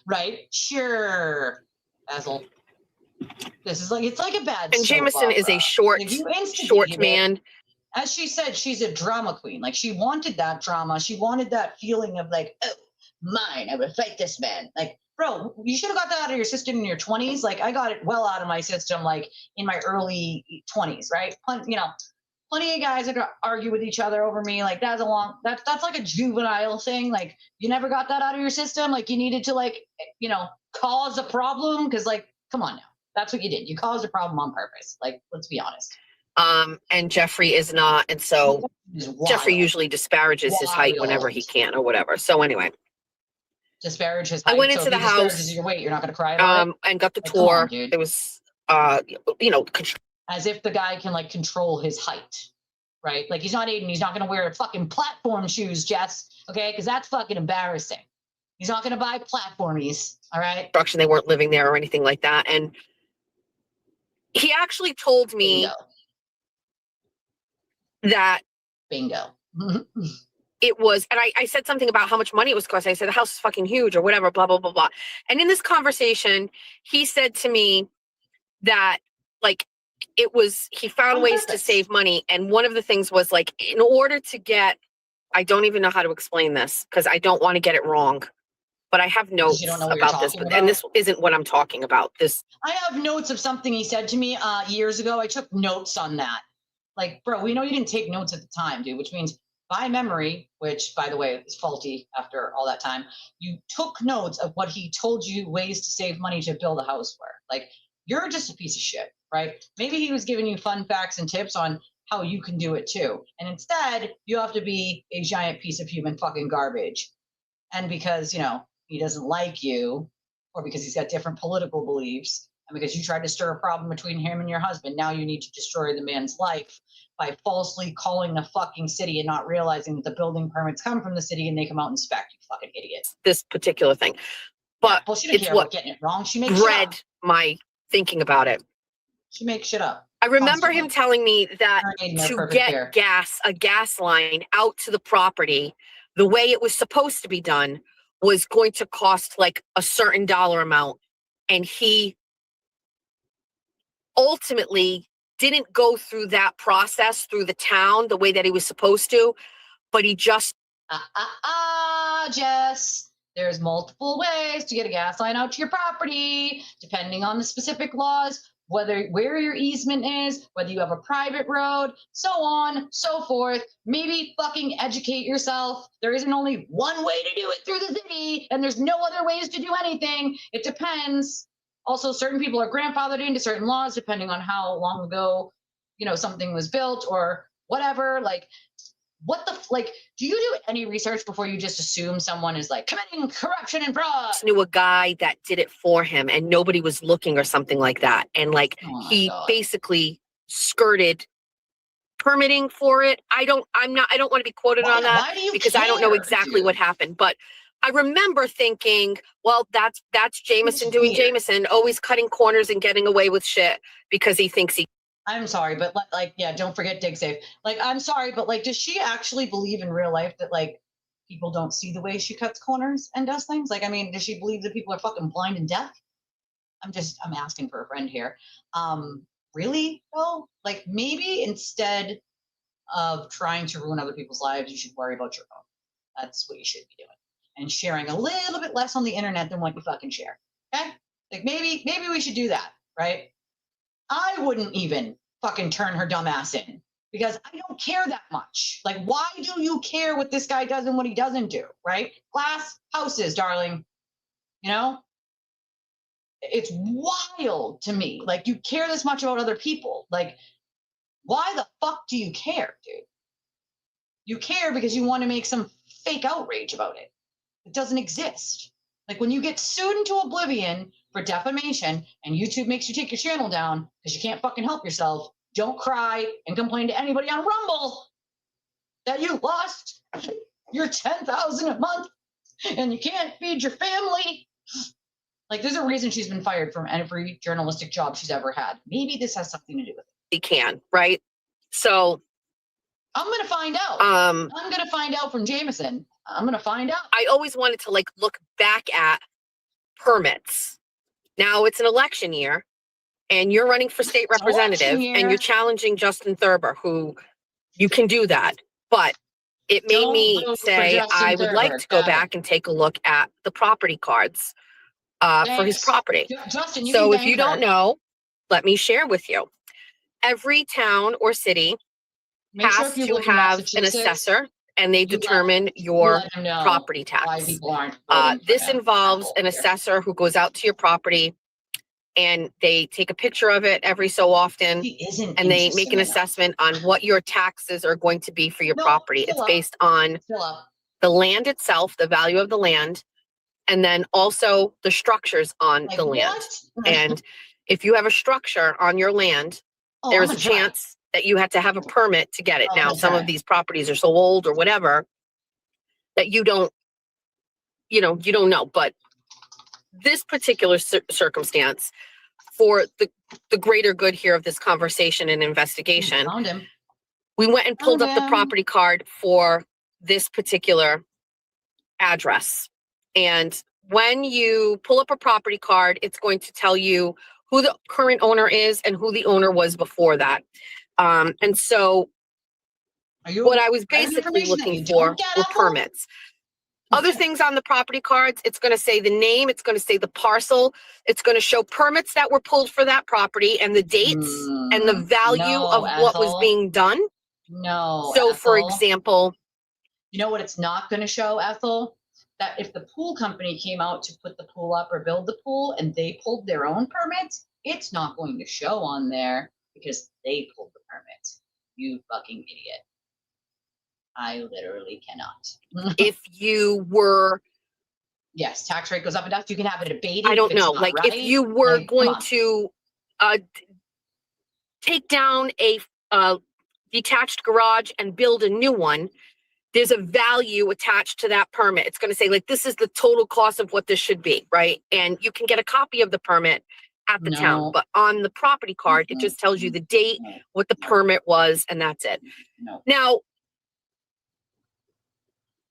right, sure, Basil. This is like, it's like a bad. And Jameson is a short man. As she said, she's a drama queen. Like, she wanted that drama. She wanted that feeling of like, oh, mine. I would fight this man. Like, bro, you should have got that out of your system in your 20s. Like, I got it well out of my system, like in my early 20s, right? You know, plenty of guys that argue with each other over me. Like, that's like a juvenile thing. Like, you never got that out of your system. Like, you needed to, like, you know, cause a problem. Cause, like, come on now. That's what you did. You caused a problem on purpose. Like, let's be honest. And Jeffrey is not. And so Jeffrey usually disparages his height whenever he can or whatever. So anyway. Disparage his height. I went into the house. Your weight, you're not going to cry about it? And got the tour. On, it was, you know. As if the guy can, like, control his height, right? Like, he's not Aiden. He's not going to wear fucking platform shoes, Jess. Okay? Because that's fucking embarrassing. He's not going to buy platformies. All right? They weren't living there or anything like that. And he actually told me that bingo. It was, and I said something about how much money it was costing. I said the house is fucking huge or whatever, blah, blah, blah, blah. And in this conversation, he said to me that, like, he found ways to save money. And one of the things was, like, in order to get, I don't even know how to explain this because I don't want to get it wrong, but I have notes about this. And this isn't what I'm talking about. I have notes of something he said to me years ago. I took notes on that. Like, bro, we know you didn't take notes at the time, dude, which means by memory, which, by the way, is faulty after all that time, you took notes of what he told you ways to save money to build a house for. Like, you're just a piece of shit, right? Maybe he was giving you fun facts and tips on how you can do it too. And instead, you have to be a giant piece of human fucking garbage. And because, you know, he doesn't like you, or because he's got different political beliefs, and because you tried to stir a problem between him and your husband, now you need to destroy the man's life by falsely calling the fucking city and not realizing that the building permits come from the city and they come out and inspect, you fucking idiot. This particular thing. But well, she didn't care about getting it wrong. She makes bred my thinking about it. She makes shit up. I remember him telling me that to get a gas line out to the property, the way it was supposed to be done was going to cost like a certain dollar amount. And he ultimately didn't go through that process through the town the way that he was supposed to, but he just Jess, there's multiple ways to get a gas line out to your property, depending on the specific laws, where your easement is, whether you have a private road, so on, so forth. Maybe fucking educate yourself. There isn't only one way to do it through the city, and there's no other ways to do anything. It depends. Also, certain people are grandfathered into certain laws depending on how long ago, something was built or whatever. Like, do you do any research before you just assume someone is like committing corruption and fraud? Knew a guy that did it for him and nobody was looking or something like that. And he basically skirted permitting for it. I don't want to be quoted on that because I don't know exactly what happened, but I remember thinking, well, that's Jameson doing Jameson, always cutting corners and getting away with shit because he thinks he. I'm sorry, but don't forget dig safe. I'm sorry, but does she actually believe in real life that people don't see the way she cuts corners and does things? Does she believe that people are fucking blind and deaf? I'm asking for a friend here. Really though? Maybe instead of trying to ruin other people's lives, you should worry about your own. That's what you should be doing. And sharing a little bit less on the internet than what you fucking share. Okay? Maybe we should do that, right? I wouldn't even fucking turn her dumb ass in because I don't care that much. Why do you care what this guy does and what he doesn't do, right? Glass houses, darling. It's wild to me. You care this much about other people. Why the fuck do you care, dude? You care because you want to make some fake outrage about it. It doesn't exist. When you get sued into oblivion for defamation and YouTube makes you take your channel down because you can't fucking help yourself, don't cry and complain to anybody on Rumble that you lost your $10,000 a month and you can't feed your family. There's a reason she's been fired from every journalistic job she's ever had. Maybe this has something to do with it. He can, right? So I'm going to find out. I'm going to find out from Jameson. I'm going to find out. I always wanted to look back at permits. Now it's an election year and you're running for state representative and you're challenging Justin Thurber, who you can do that. But it made me say I would like to go back and take a look at the property cards for his property. Justin, so if you don't know, let me share with you. Every town or city has to have an assessor and they determine your property tax. This involves an assessor who goes out to your property and they take a picture of it every so often and they make an assessment on what your taxes are going to be for your property. It's based on the land itself, the value of the land, and then also the structures on the land. And if you have a structure on your land, there's a chance that you had to have a permit to get it. Now, some of these properties are so old or whatever that you don't know. But this particular circumstance, for the greater good here of this conversation and investigation, we went and pulled up the property card for this particular address. And when you pull up a property card, it's going to tell you who the current owner is and who the owner was before that. And so what I was basically looking for were permits. Other things on the property cards, it's going to say the name, it's going to say the parcel, it's going to show permits that were pulled for that property and the dates and the value of what was being done. No. So for example, you know what it's not going to show, Ethel? That if the pool company came out to put the pool up or build the pool and they pulled their own permits, it's not going to show on there because they pulled the permits. You fucking idiot. I literally cannot. If you were... Yes, tax rate goes up and down. You can have it abated. I don't know. Not, if you were going to take down a detached garage and build a new one, there's a value attached to that permit. It's going to say this is the total cost of what this should be, right? And you can get a copy of the permit at the town, but on the property card, it just tells you the date, what the permit was, and that's it. Now,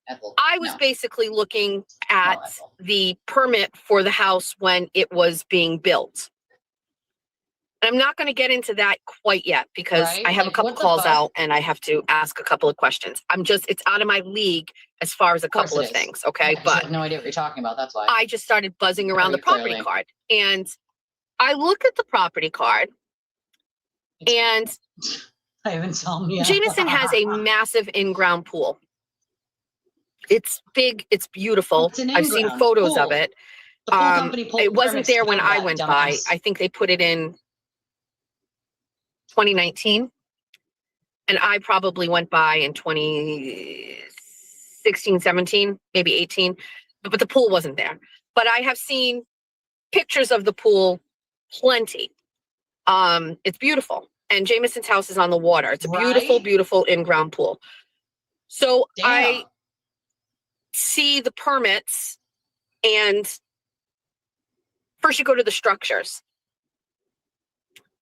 Ethel. I was No. basically looking at Ethel. the permit for the house when it was being built. And I'm not going to get into that quite yet because Right? I have Like, a couple what the calls fuck? out and I have to ask a couple of questions. It's out of my league as far as a course couple it of is. things. Okay. Yeah, 'cause you But have no idea what you're talking about. That's why. I just started buzzing around the Very property clearly. card and I look at the property card and I have insomnia. Jameson has a massive in-ground pool. It's big. It's beautiful. It's an I've seen in-ground photos pool. of it. The pool company pulled It the wasn't permits there to when build I that, went by. dumbass. I think they put it in 2019. And I probably went by in 2016, 17, maybe 18. But the pool wasn't there. But I have seen pictures of the pool plenty. It's beautiful. And Jameson's house is on the water. It's a beautiful, Right? beautiful in-ground pool. So Damn. I see the permits and first you go to the structures.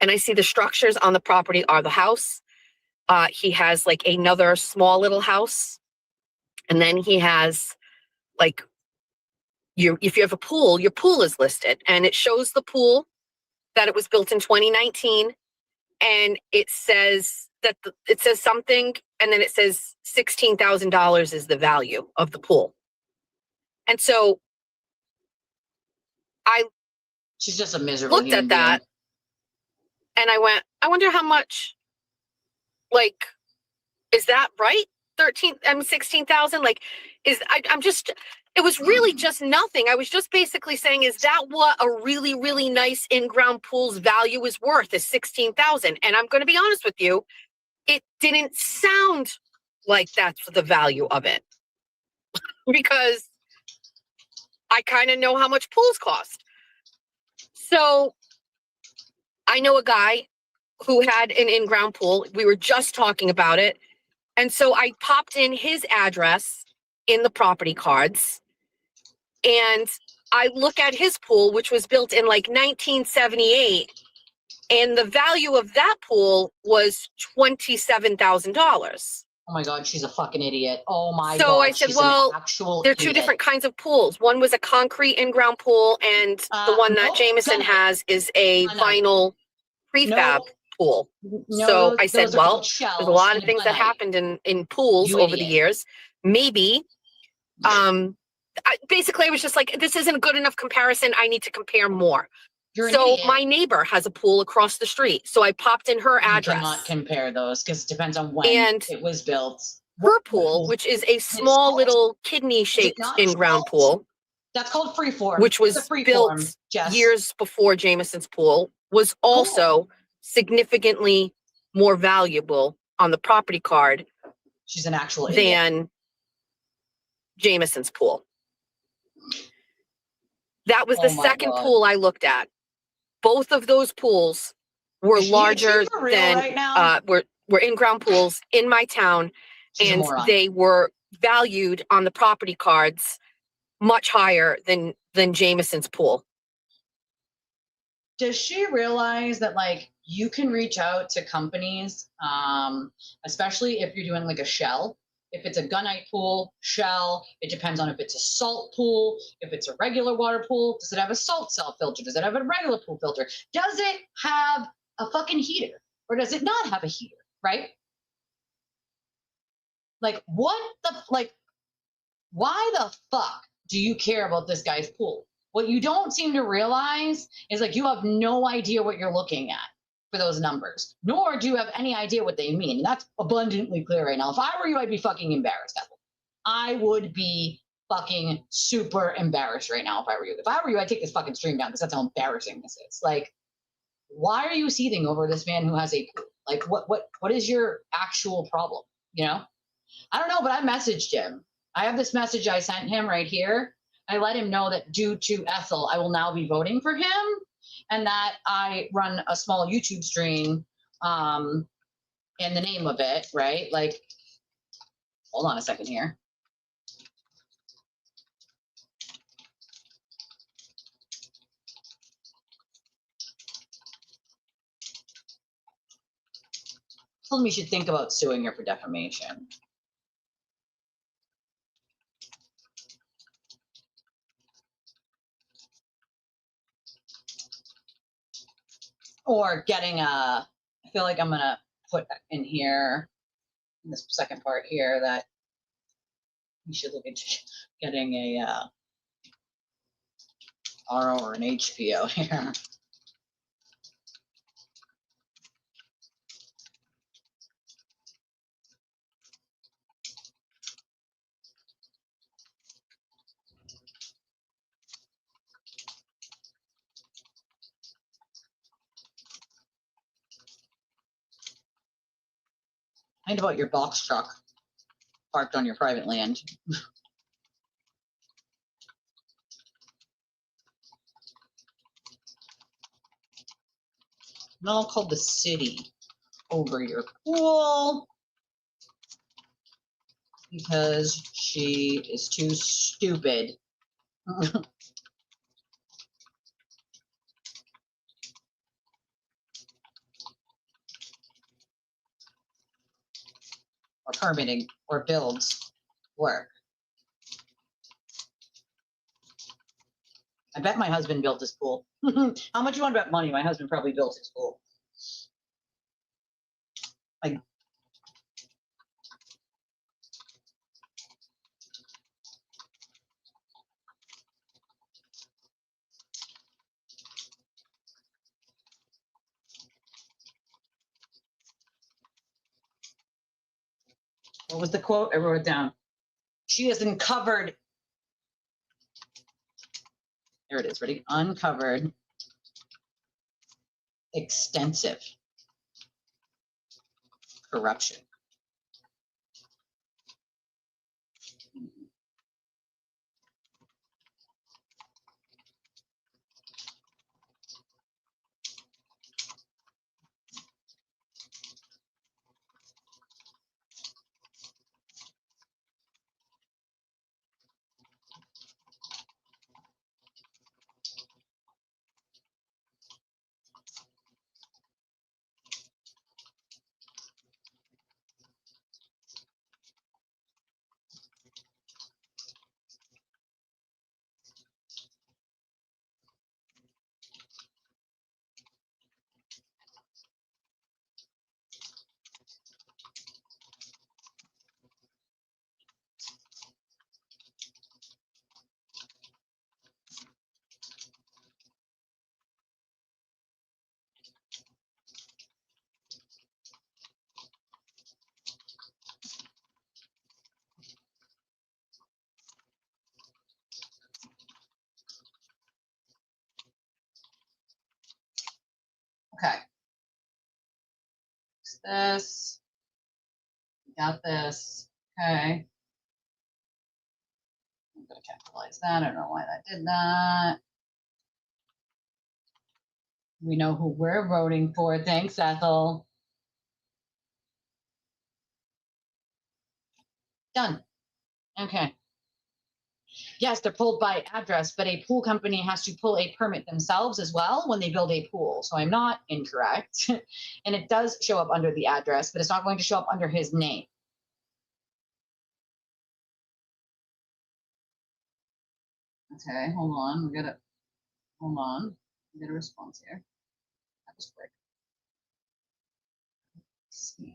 And I see the structures on the property are the house. He has like another small little house. And then he has like if you have a pool, your pool is listed and it shows the pool that it was built in 2019. And it says that it says something and then it says $16,000 is the value of the pool. And so She's just a miserable looked human at that being. and I went, I wonder how much, like, is that right? 16,000? Like, it was really just nothing. I was just basically saying, is that what a really, really nice in-ground pool's value is worth, is 16,000? And I'm going to be honest with you, it didn't sound like that's the value of it because I kind of know how much pools cost. So I know a guy who had an in-ground pool. We were just talking about it. And so I popped in his address in the property cards and I look at his pool, which was built in like 1978. And the value of that pool was $27,000. Oh my God, she's a fucking idiot. Oh my God. So I said, she's well, an actual there are two idiot. different kinds of pools. One was a concrete in-ground pool, and the one that Nope, Jameson gunite. has is a vinyl prefab Nope. pool. No, So I said, those are well, called shells there's a lot of and things that gunite. happened in pools You over the idiot. years. Maybe, basically I was just like, this isn't a good enough comparison. I need to compare more. You're an So idiot. my neighbor has a pool across the street. So I popped in her You address. cannot compare those because it depends on when And it was built. Her pool, which is a small little kidney-shaped in-ground pool. That's called freeform. Which was built years before Jameson's pool, was also significantly more valuable on the property card. She's an actual idiot. Than Jameson's pool. That was the second pool I looked at. Both of those pools were larger than right now? were in-ground pools in my town, and they were valued on the property cards much higher than Jameson's pool. Does she realize that like you can reach out to companies, especially if you're doing like a shell? If it's a gunite pool, shell, it depends on if it's a salt pool, if it's a regular water pool. Does it have a salt cell filter? Does it have a regular pool filter? Does it have a fucking heater? Or does it not have a heater, right? Like what the, like, why the fuck do you care about this guy's pool? What you don't seem to realize is like you have no idea what you're looking at for those numbers, nor do you have any idea what they mean. And that's abundantly clear right now. If I were you, I'd be fucking embarrassed. I would be fucking super embarrassed right now if I were you. If I were you, I'd take this fucking stream down because that's how embarrassing this is. Like, why are you seething over this man who has a pool? Like, what is your actual problem? You know? I don't know, but I messaged him. I have this message I sent him right here. I let him know that due to Ethel, I will now be voting for him, and that I run a small YouTube stream in the name of it, right? Like, hold on a second here. Told me you should think about suing her for defamation. Or getting I feel like I'm going to put in here, in this second part here, that you should look into getting a RO or an HPO here. Mind about your box truck parked on your private land. And I'll call the city over your pool because she is too stupid. Or permitting or builds work. I bet my husband built this pool. How much you want to bet money? My husband probably built his pool. Like, what was the quote? I wrote it down. She has uncovered. There it is. Ready? Uncovered extensive corruption. Okay. This. Got this. Okay. I'm going to capitalize that. I don't know why that did that. We know who we're voting for. Thanks, Ethel. Done. Okay. Yes, they're pulled by address, but a pool company has to pull a permit themselves as well when they build a pool. So I'm not incorrect. And it does show up under the address, but it's not going to show up under his name. Okay, hold on. Hold on. We got a response here. That was quick. Let's see.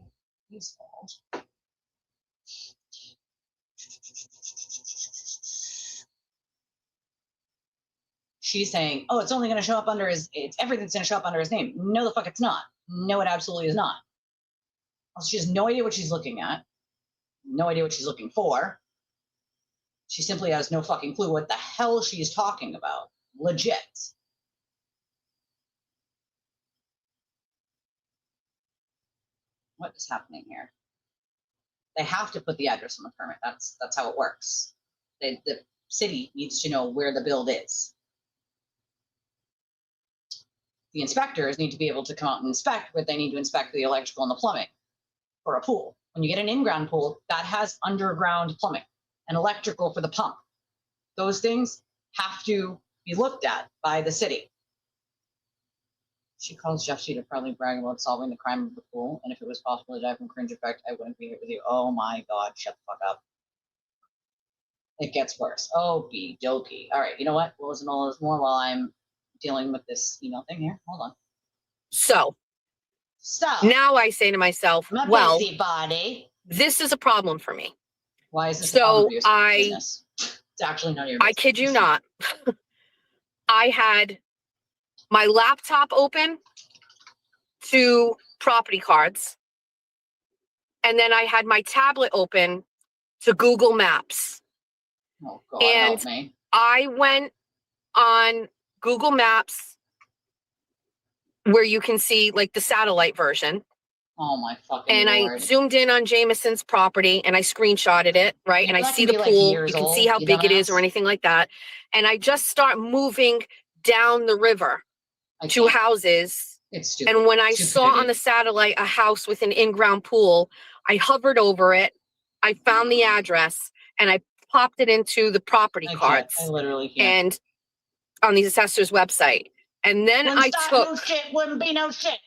He's called. She's saying, oh, it's only going to show up under everything's going to show up under his name. No, the fuck it's not. No, it absolutely is not. Also, she has no idea what she's looking at. No idea what she's looking for. She simply has no fucking clue what the hell she's talking about. Legit. What is happening here? They have to put the address on the permit. That's how it works. The city needs to know where the build is. The inspectors need to be able to come out and inspect, but they need to inspect the electrical and the plumbing for a pool. When you get an in-ground pool, that has underground plumbing and electrical for the pump. Those things have to be looked at by the city. She calls Jeff Sheet to probably brag about solving the crime of the pool, and if it was possible to die from cringe effect, I wouldn't be here with you. Oh my God, shut the fuck up. It gets worse. Okie dokie. All right, you know what? We'll listen to all this more while I'm dealing with this email thing here. Hold on. So Stop. now I say to myself, My well, busybody. this is a problem for me. Why is this a So problem for you? Goodness. It's actually none of your business. I kid you not. I had my laptop open to property cards. And then I had my tablet open to Google Maps. Oh, God, And help me. I went on Google Maps where you can see like the satellite version. Oh, my fucking And Lord. I zoomed in on Jameson's property and I screenshotted it, right? You And I know that see can the be, like, pool. years You can old, see how you big it is dumbass. or anything like that. And I just start moving down the river to can't. houses. It's stupid. And when I saw Stupidity. on the satellite a house with an in-ground pool, I hovered over it. I found the address and I popped it into the property cards. I literally can't. And on the assessor's website. And then Wouldn't I stop took, no shit, wouldn't be no shit.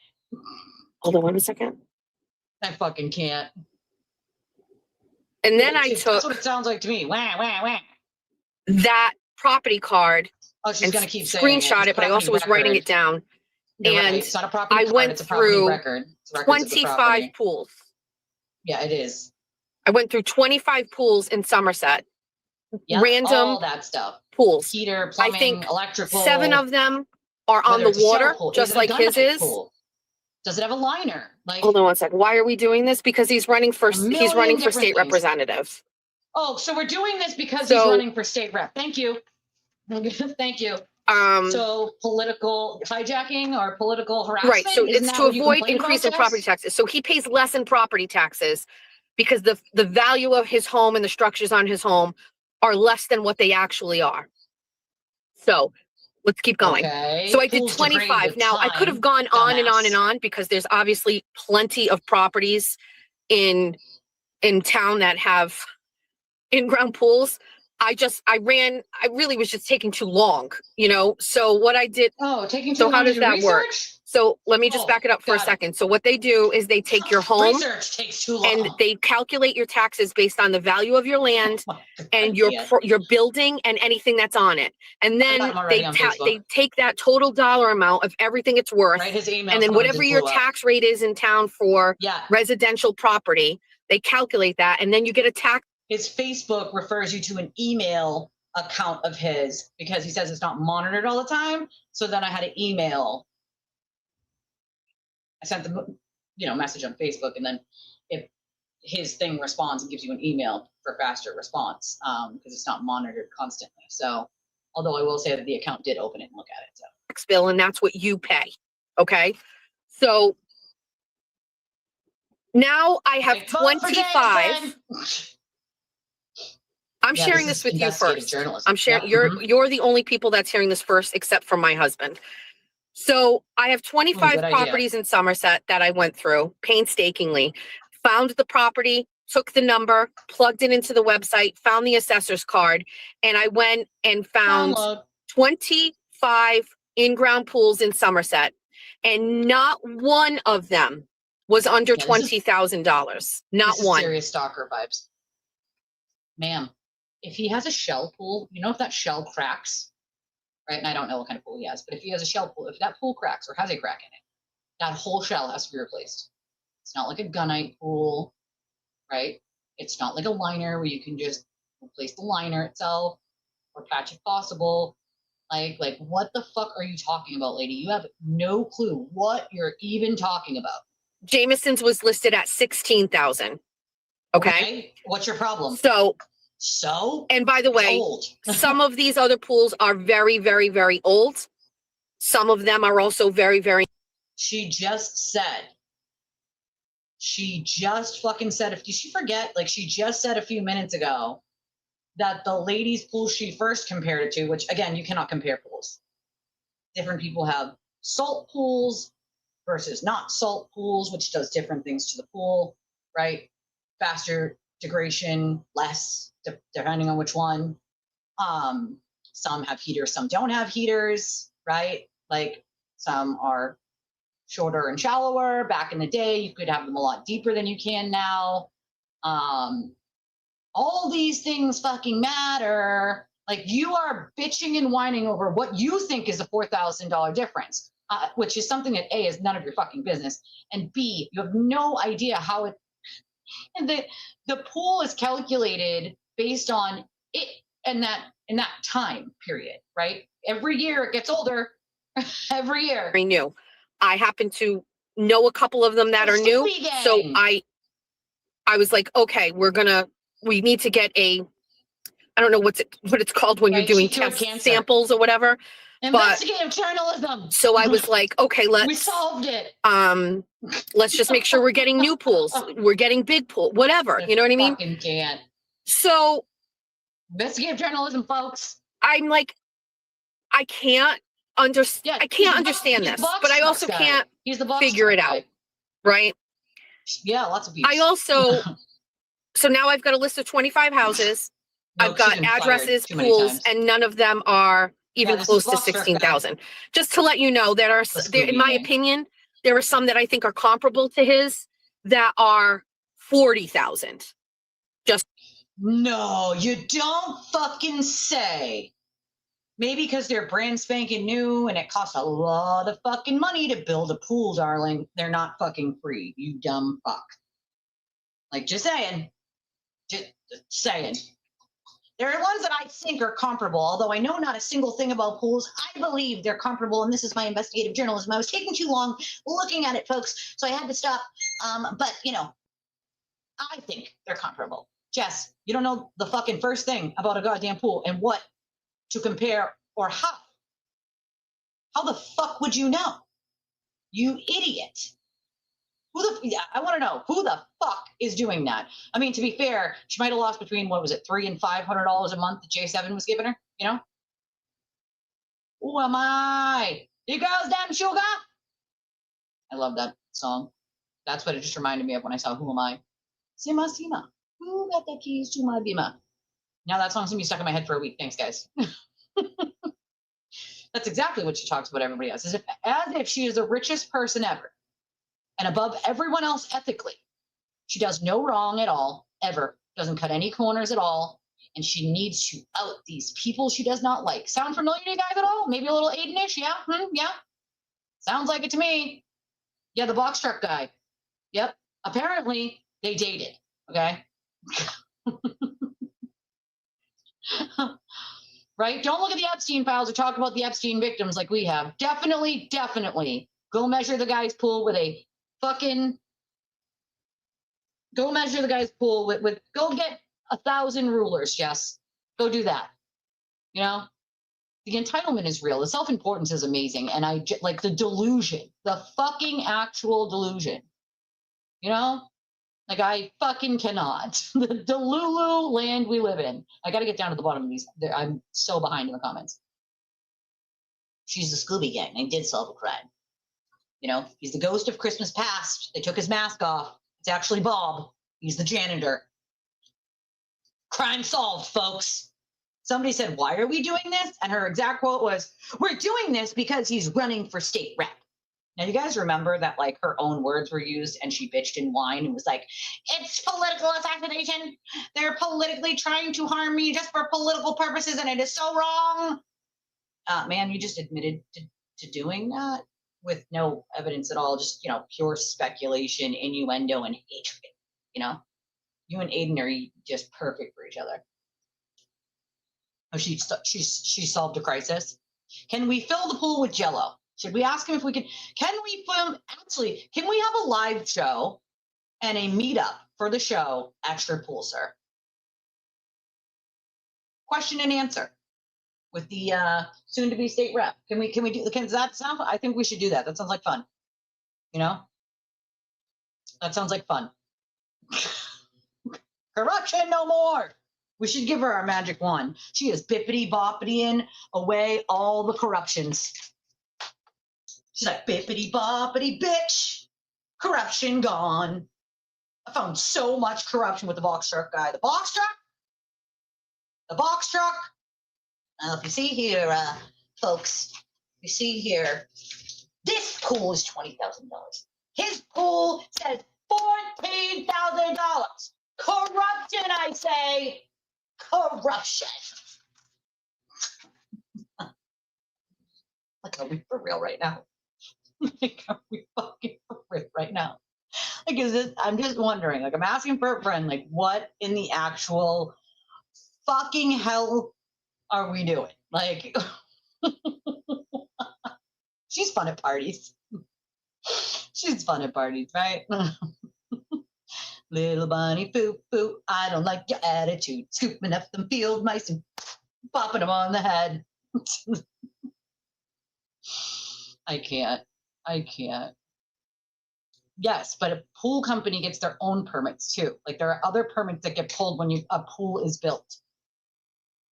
hold on 1 second. I fucking can't. And then I That's took what it sounds like to me. Wah, wah, wah. that property card Oh, she's and gonna keep saying it. screenshot It's it, but I also was property writing record. it down. You're right. And It's not a property I card, went it's a property through record. It's records of the 25 property. pools. Yeah, it is. I went through 25 pools in Somerset. Yep, Random all that stuff. pools. Heater, plumbing, I think electrical. 7 of them are on whether the it's a shell water, pool. just Is it a like his gunite is. pool? Does it have a liner? Like, Hold on 1 second. Why are we doing this? Because he's running for state different things. representative. Oh, so we're doing this because he's running for state rep. Thank you. Thank you. So political hijacking or political harassment? Right. So Isn't it's that to what you avoid complained increase about, in property Jess? taxes. So he pays less in property taxes because the value of his home and the structures on his home are less than what they actually are. So let's keep going. Okay. So I did Pools degrade 25. with Now I could have time, gone on and on dumbass. and on because there's obviously plenty of properties in town that have in-ground pools. I really was just taking too long, you know? So what I did. Oh, taking too so long how to does do that work? research? So let me just Oh, back it up for a got it. second. So what they do is they take your home Research takes too long. and they calculate your taxes based on the value of your land and yeah. your building and anything that's on it. And then I'm already on Facebook. they take that total dollar amount of everything it's worth. Right, his email. And then whatever your tax rate is in town for residential property, they calculate that and then you get a tax. His Facebook refers you to an email account of his because he says it's not monitored all the time. So then I had an email. I sent the message on Facebook, and then if his thing responds, it gives you an email for faster response because it's not monitored constantly. So although I will say that the account did open it and look at it. So tax bill, and that's what you pay. Okay. So now I have 25. I'm sharing this with you first. I'm sharing. You're the only people that's hearing this first, except for my husband. So I have 25 properties in Somerset that I went through painstakingly, found the property, took the number, plugged it into the website, found the assessor's card, and I went and found 25 in-ground pools in Somerset, and not one of them was under $20,000. Not one. Serious stalker vibes, ma'am. If he has a shell pool, if that shell cracks, right? And I don't know what kind of pool he has, but if he has a shell pool, if that pool cracks or has a crack in it, that whole shell has to be replaced. It's not like a gunite pool, right? It's not like a liner where you can just replace the liner itself or patch if possible. Like what the fuck are you talking about, lady? You have no clue what you're even talking about. Jameson's was listed at 16,000. Okay. What's your problem? So, and by the way, some of these other pools are very, very, very old. Some of them are also very, very. She just fucking said, did she forget? Like she just said a few minutes ago that the ladies' pool she first compared it to, which again, you cannot compare pools. Different people have salt pools versus not salt pools, which does different things to the pool, right? Faster degradation, less, depending on which one. Some have heaters, some don't have heaters, right? Like some are shorter and shallower. Back in the day, you could have them a lot deeper than you can now. All these things fucking matter. Like you are bitching and whining over what you think is a $4,000 difference. which is something that A, is none of your fucking business, and B, you have no idea how it, and the pool is calculated based on it and in that time period, right? Every year it gets older. Every year. Very new. I happen to know a couple of them that are new. So I was like, okay, we need to get I don't know what it's called when you're doing test samples or whatever. Investigative journalism. So I was like, okay, we solved it. Let's just make sure we're getting new pools. We're getting big pool, whatever. You know what I mean? Fucking can't. So investigative journalism, folks. I'm like, I can't understand. I can't understand this, but I also can't figure it out. Right? Yeah, lots of beats. I also, so now I've got a list of 25 houses. I've got addresses, pools, and none of them are even close to 16,000. Just to let you know, there, in my opinion, there are some that I think are comparable to his that are 40,000. Just no, you don't fucking say. Maybe because they're brand spanking new and it costs a lot of fucking money to build a pool, darling. They're not fucking free, you dumb fuck. Like, just saying. Just saying. There are ones that I think are comparable, although I know not a single thing about pools. I believe they're comparable, and this is my investigative journalism. I was taking too long looking at it, folks, so I had to stop. But, you know, I think they're comparable. Jess, you don't know the fucking first thing about a goddamn pool and what to compare or how. How the fuck would you know? You idiot. I want to know who the fuck is doing that. I mean, to be fair, she might have lost between, what was it, $300 and $500 a month that J7 was giving her, you know? Who am I? You girls damn sugar? I love that song. That's what it just reminded me of when I saw Who Am I? Sima Sima. Who got the keys to my bima? Now that song's gonna be stuck in my head for a week. Thanks, guys. That's exactly what she talks about everybody else. As if she is the richest person ever. And above everyone else ethically. She does no wrong at all, ever. Doesn't cut any corners at all. And she needs to out these people she does not like. Sound familiar to you guys at all? Maybe a little Aiden-ish? Yeah? Yeah? Sounds like it to me. Yeah, the box truck guy. Yep. Apparently, they dated. Okay? Right? Don't look at the Epstein files or talk about the Epstein victims like we have. Definitely go measure the guy's pool with a fucking, go measure the guy's pool with go get 1,000 rulers, Jess. Go do that. You know, the entitlement is real. The self-importance is amazing. And I like the delusion, the fucking actual delusion, you know, like I fucking cannot. The Delulu land we live in. I got to get down to the bottom of these. I'm so behind in the comments. She's the Scooby Gang. They did solve a crime. You know, he's the ghost of Christmas past. They took his mask off. It's actually Bob. He's the janitor. Crime solved, folks. Somebody said, why are we doing this? And her exact quote was, we're doing this because he's running for state rep. Now, you guys remember that, like, her own words were used and she bitched and whined and was like, it's political assassination. They're politically trying to harm me just for political purposes, and it is so wrong. Man, you just admitted to doing that with no evidence at all, just, you know, pure speculation, innuendo, and hatred. You know, you and Aiden are just perfect for each other. Oh, she solved a crisis. Can we fill the pool with Jell-O? Should we ask him if we can? Can we film? Actually, can we have a live show and a meetup for the show at Strip Pool, sir? Question and answer with the soon-to-be state rep. Can we do? Can that sound? I think we should do that. That sounds like fun. You know, that sounds like fun. Corruption no more. We should give her our magic wand. She is bippity-boppity-ing away all the corruptions. She's like, bippity-boppity, bitch. Corruption gone. I found so much corruption with the box truck guy. The box truck. If you see here, folks, you see here, this pool is $20,000. His pool says $14,000. Corruption, I say. Corruption. Like, are we for real right now? Like, are we fucking for real right now? Like, is this? I'm just wondering. Like, I'm asking for a friend. Like, what in the actual fucking hell are we doing? Like, she's fun at parties. She's fun at parties, right? Little bunny foo foo, I don't like your attitude. Scooping up them field mice and popping them on the head. I can't. Yes, but a pool company gets their own permits too. Like there are other permits that get pulled when a pool is built.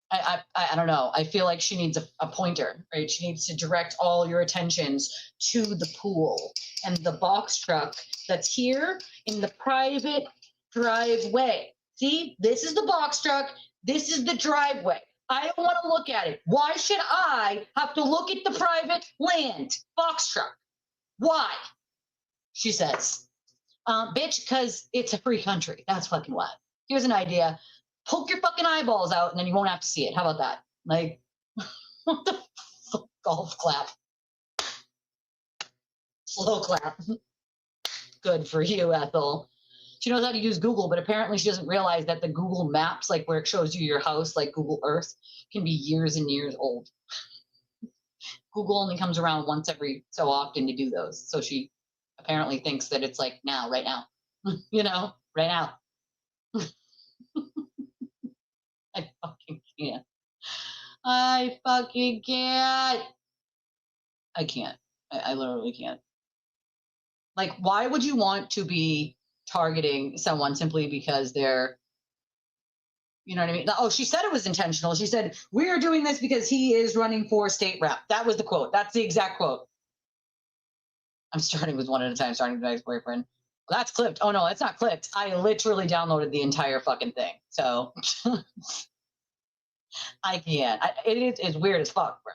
I don't know. I feel like she needs a pointer, right? She needs to direct all your attentions to the pool and the box truck that's here in the private driveway. See, this is the box truck. This is the driveway. I don't want to look at it. Why should I have to look at the private land box truck? Why? She says, bitch, because it's a free country. That's fucking why. Here's an idea. Poke your fucking eyeballs out and then you won't have to see it. How about that? Like, what the fuck? Golf clap. Slow clap. Good for you, Ethel. She knows how to use Google, but apparently she doesn't realize that the Google Maps, like where it shows you your house, like Google Earth, can be years and years old. Google only comes around once every so often to do those. So she apparently thinks that it's like now, right now. You know, right now. I fucking can't. I can't. I literally can't. Like, why would you want to be targeting someone simply because they're, you know what I mean? Oh, she said it was intentional. She said, we are doing this because he is running for state rep. That was the quote. That's the exact quote. I'm starting with one at a time, starting with my ex-boyfriend. Well, that's clipped. Oh, no, it's not clipped. I literally downloaded the entire fucking thing. So I can't. It's weird as fuck, bro.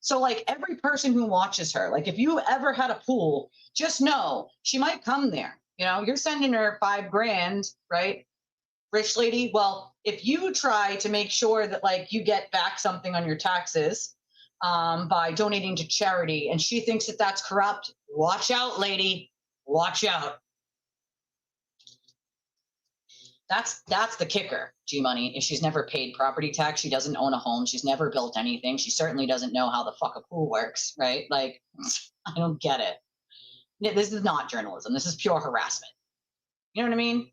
So, like, every person who watches her, like, if you ever had a pool, just know she might come there. You know, you're sending her $5,000, right? Rich lady. Well, if you try to make sure that, like, you get back something on your taxes by donating to charity and she thinks that that's corrupt, watch out, lady. Watch out. That's the kicker, G-Money, is she's never paid property tax. She doesn't own a home. She's never built anything. She certainly doesn't know how the fuck a pool works, right? Like, I don't get it. This is not journalism. This is pure harassment. You know what I mean?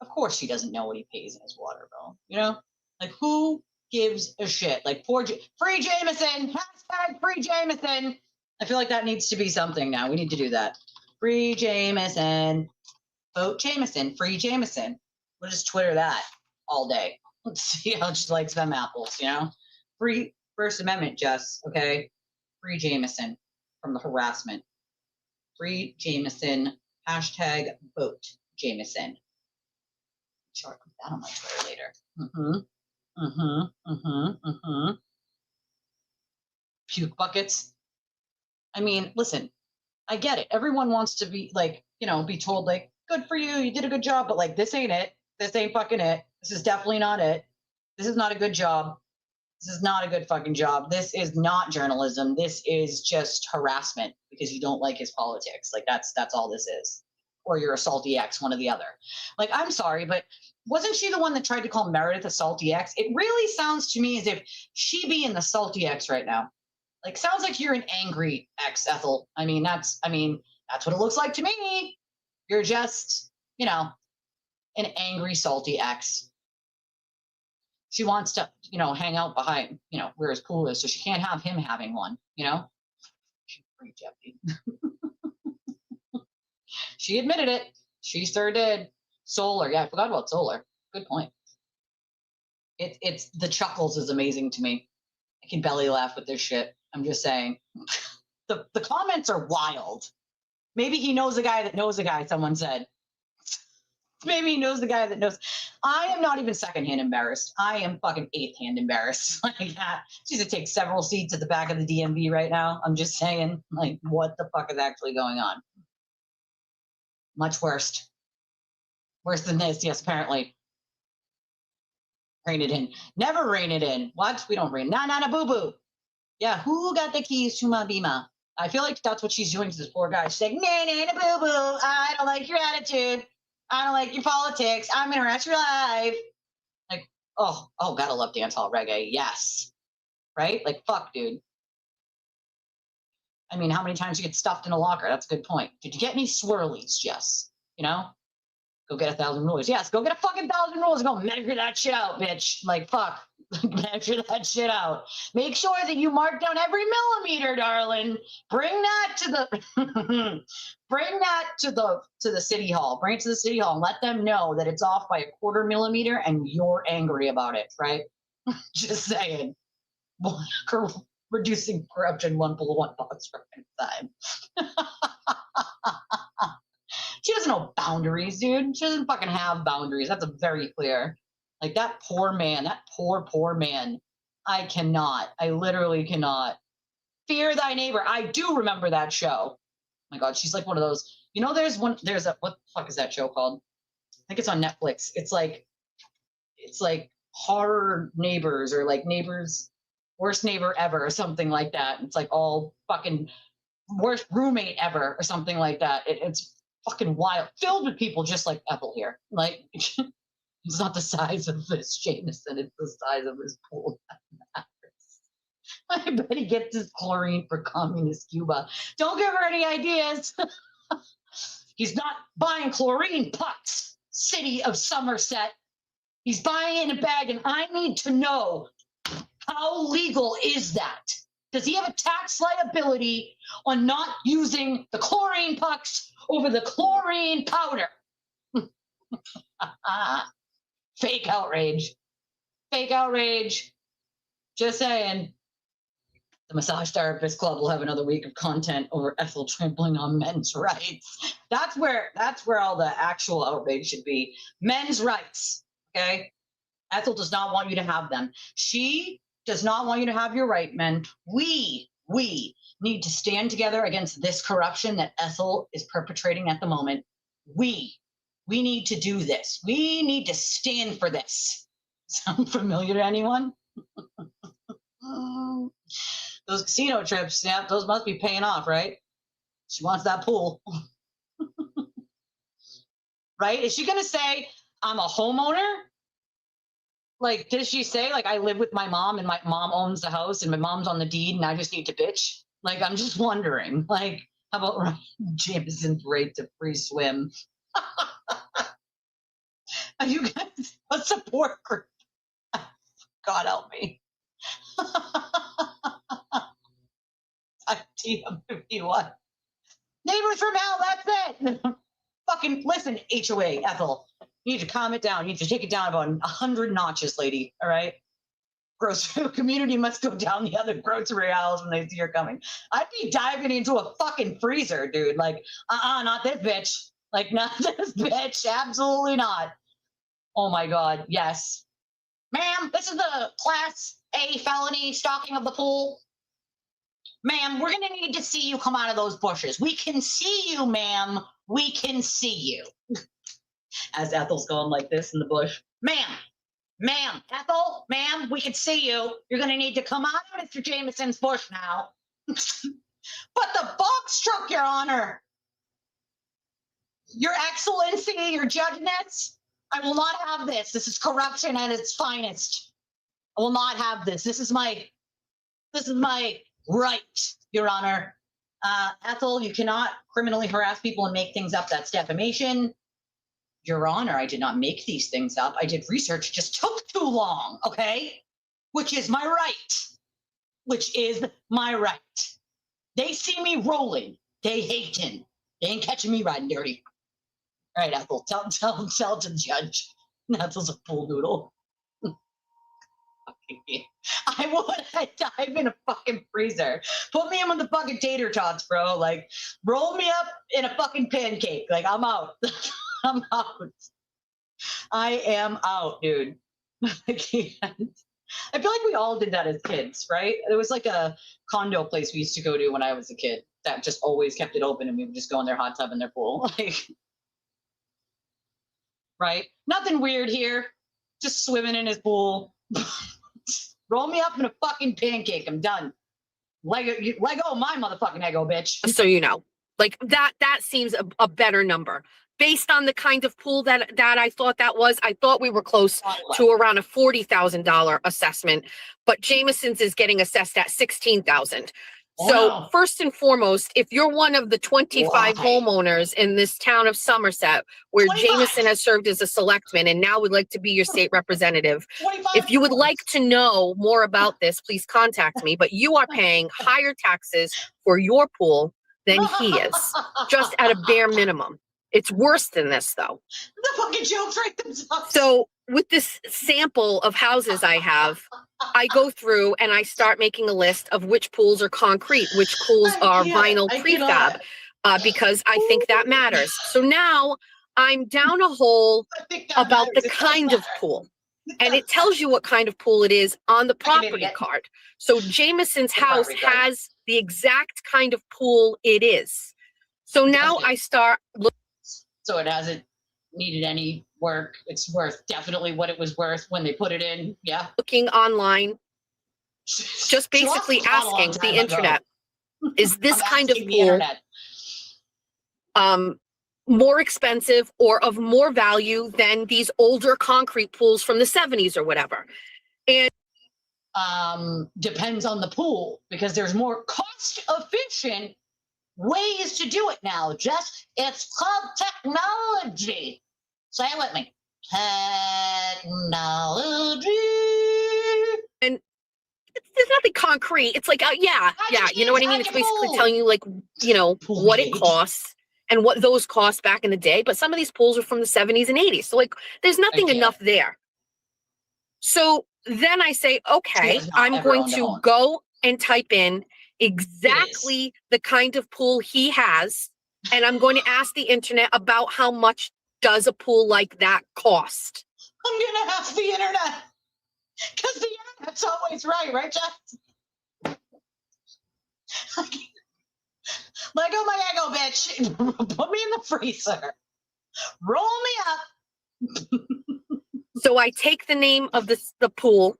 Of course she doesn't know what he pays in his water bill. You know? Like, who gives a shit? Like, free Jameson! Hashtag free Jameson! I feel like that needs to be something now. We need to do that. Free Jameson. Vote Jameson. Free Jameson. We'll just Twitter that all day. Let's see how she likes them apples, you know? Free First Amendment, Jess, okay? Free Jameson from the harassment. Free Jameson, hashtag vote Jameson. Sure, I'll put that on my Twitter later. Puke buckets. I mean, listen, I get it. Everyone wants to be like, you know, be told like, good for you, you did a good job, but like, this ain't it. This ain't fucking it. This is definitely not it. This is not a good job. This is not a good fucking job. This is not journalism. This is just harassment because you don't like his politics. Like that's all this is. Or you're a salty ex, one or the other. Like, I'm sorry, but wasn't she the one that tried to call Meredith a salty ex? It really sounds to me as if she being the salty ex right now. Like, sounds like you're an angry ex, Ethel. I mean, that's what it looks like to me. You're just, you know, an angry, salty ex. She wants to, you know, hang out behind, you know, where his pool is, so she can't have him having one, you know? Free Jeffy. She admitted it. She sure did. Solar. Yeah, I forgot about solar. Good point. It's the chuckles is amazing to me. I can belly laugh with this shit. I'm just saying. The comments are wild. Maybe he knows a guy that knows a guy, someone said. Maybe he knows the guy that knows. I am not even secondhand embarrassed. I am fucking eighth-hand embarrassed. Like that. She's to take several seats at the back of the DMV right now. I'm just saying, like, what the fuck is actually going on? Much worse. Worse than this, yes, apparently. Rein it in. Never rein it in. What? We don't rein. Nah, boo-boo. Yeah, who got the keys to my Beamer? I feel like that's what she's doing to this poor guy. She's like, nah, nah, boo boo. I don't like your attitude. I don't like your politics. I'm gonna harass your life. Like, oh, gotta love dancehall reggae. Yes. Right? Like, fuck, dude. I mean, how many times you get stuffed in a locker? That's a good point. Did you get any swirlies, Jess? You know? Go get 1,000 rulers. Yes, go get a fucking 1,000 rulers. Go measure that shit out, bitch. Like, fuck. Measure that shit out. Make sure that you mark down every millimeter, darling. Bring that to the to the city hall. Bring it to the city hall and let them know that it's off by 1/4 millimeter and you're angry about it, right? Just saying. Reducing corruption 1 box for time. She doesn't know boundaries, dude. She doesn't fucking have boundaries. That's very clear. Like that poor man, that poor man. I literally cannot. Fear Thy Neighbor. I do remember that show. Oh my God, she's like one of those. You know, there's what the fuck is that show called? I think it's on Netflix. It's like Horror Neighbors or like Neighbors, Worst Neighbor Ever or something like that. It's like all fucking worst roommate ever or something like that. It's fucking wild, filled with people just like Ethel here. Like, it's not the size of this Jameson, it's the size of his pool. I bet he gets his chlorine for communist Cuba. Don't give her any ideas. He's not buying chlorine pucks, city of Somerset. He's buying it in a bag, and I need to know, how legal is that? Does he have a tax liability on not using the chlorine pucks over the chlorine powder? Fake outrage. Fake outrage. Just saying. The Massage Therapist Club will have another week of content over Ethel trampling on men's rights. That's where all the actual outrage should be. Men's rights. Okay? Ethel does not want you to have them. She does not want you to have your right, men. We need to stand together against this corruption that Ethel is perpetrating at the moment. We need to do this. We need to stand for this. Sound familiar to anyone? Those casino trips, yeah, those must be paying off, right? She wants that pool. Right? Is she going to say, I'm a homeowner? Like, did she say, like, I live with my mom and my mom owns the house and my mom's on the deed and I just need to bitch? Like, I'm just wondering, like, how about Ryan Jameson's right to free swim? Are you guys a support group? God help me. TM51. Neighbors from hell, that's it. Fucking listen, HOA, Ethel. You need to calm it down. You need to take it down about 100 notches, lady. All right? Grocery community must go down the other grocery aisles when they see her coming. I'd be diving into a fucking freezer, dude. Like, not this bitch. Like, not this bitch. Absolutely not. Oh my God. Yes. Ma'am, this is the Class A felony stalking of the pool. Ma'am, we're going to need to see you come out of those bushes. We can see you, ma'am. We can see you. As Ethel's going like this in the bush. Ma'am, Ethel, ma'am, we can see you. You're going to need to come out of Mr. Jameson's bush now. But the box truck, Your Honor. Your Excellency, Your Judgeness, I will not have this. This is corruption at its finest. I will not have this. This is my right, Your Honor. Ethel, you cannot criminally harass people and make things up. That's defamation. Your Honor, I did not make these things up. I did research. It just took too long, okay? Which is my right. Which is my right. They see me rolling. They hating. They ain't catching me riding dirty. All right, Ethel, tell to the judge. Ethel's a pool noodle. I'd dive in a fucking freezer. Put me in with the fucking tater tots, bro. Like, roll me up in a fucking pancake. Like, I'm out. I'm out. I am out, dude. I can't. I feel like we all did that as kids, right? There was like a condo place we used to go to when I was a kid that just always kept it open and we would just go in their hot tub in their pool. Like, right? Nothing weird here. Just swimming in his pool. Roll me up in a fucking pancake. I'm done. Lego my motherfucking ego, bitch. So you know, like that seems a better number. Based on the kind of pool that I thought that was, I thought we were close to around a $40,000 assessment, but Jameson's is getting assessed at $16,000. So first and foremost, if you're one of the 25 homeowners in this town of Somerset, where 25. Jameson has served as a selectman and now would like to be your state representative, if you would like to know more about this, please contact me. But you are paying higher taxes for your pool than he is, just at a bare minimum. It's worse than this, though. The fucking jokes right themselves. So with this sample of houses I have, I go through and I start making a list of which pools are concrete, which pools are vinyl prefab, because I think that matters. So now I'm down a hole about the kind of pool. And it tells you what kind of pool it is on the property card. So Jameson's house has the exact kind of pool it is. So now I start looking. So it hasn't needed any work. It's worth definitely what it was worth when they put it in. Yeah. Looking online, just basically asking the internet, is this kind of pool more expensive or of more value than these older concrete pools from the 70s or whatever? And depends on the pool, because there's more cost efficient ways to do it now. It's called technology. Say it with me. Technology. And there's nothing concrete. It's like, yeah, you know what I mean? It's basically telling you, like, you know, what it costs and what those cost back in the day. But some of these pools are from the 70s and 80s. So, like, there's nothing enough there. So then I say, okay, I'm going to go and type in exactly the kind of pool he has, and I'm going to ask the internet about how much does a pool like that cost. I'm gonna ask the internet, because the internet's always right, Jeff? Lego my ego, bitch. Put me in the freezer. Roll me up. So I take the name of the pool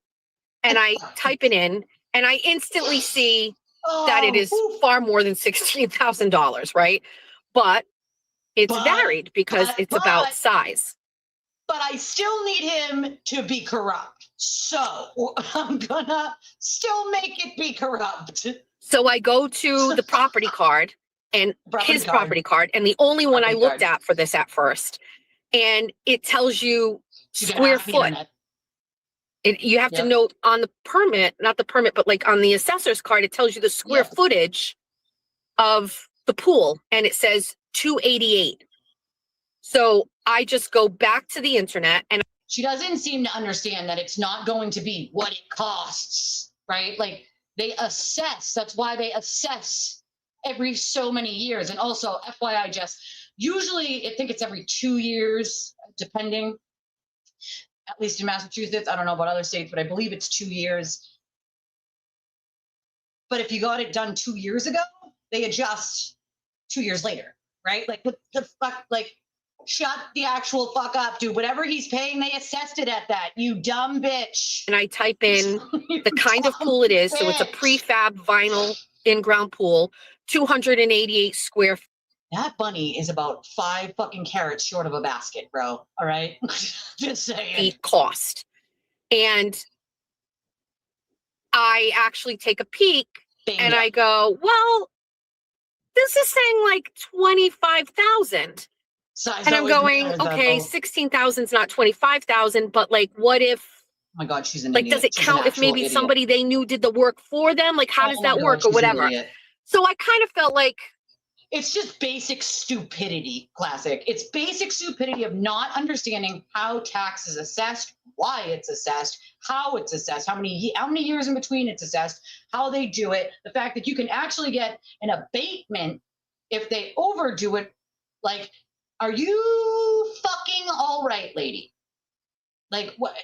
and I type it in, and I instantly see that it is far more than $16,000, right? But it's varied because it's about size. But I still need him to be corrupt. So I'm gonna still make it be corrupt. So I go to the property card and property card, and the only one I looked at for this at first, and it tells you square foot. You have to note on the permit, not the permit, but like on the assessor's card, it tells you the square footage of the pool, and it says 288. So I just go back to the internet, and she doesn't seem to understand that it's not going to be what it costs, right? Like, they assess. That's why they assess every so many years. And also, FYI, Jess, usually I think it's every 2 years, depending. At least in Massachusetts. I don't know about other states, but I believe it's 2 years. But if you got it done 2 years ago, they adjust 2 years later, right? Like, what the fuck? Like, shut the actual fuck up, dude. Whatever he's paying, they assessed it at that. You dumb bitch. And I type in the kind of pool it is. So it's a prefab vinyl in-ground pool, 288 square feet. That bunny is about 5 fucking carats short of a basket, bro. All right? Just saying. Cost. And I actually take a peek and I go, well, this is saying like 25,000. And I'm going, okay, 16,000 is not 25,000, but like, what if? Oh my God, she's an like, idiot. Does it count if maybe somebody they knew did the work for them? Like, how does that work or whatever? So I kind of felt like, it's just basic stupidity, classic. It's basic stupidity of not understanding how tax is assessed, why it's assessed, how it's assessed, how many years in between it's assessed, how they do it. The fact that you can actually get an abatement if they overdo it. Like, are you fucking all right, lady? Like, what?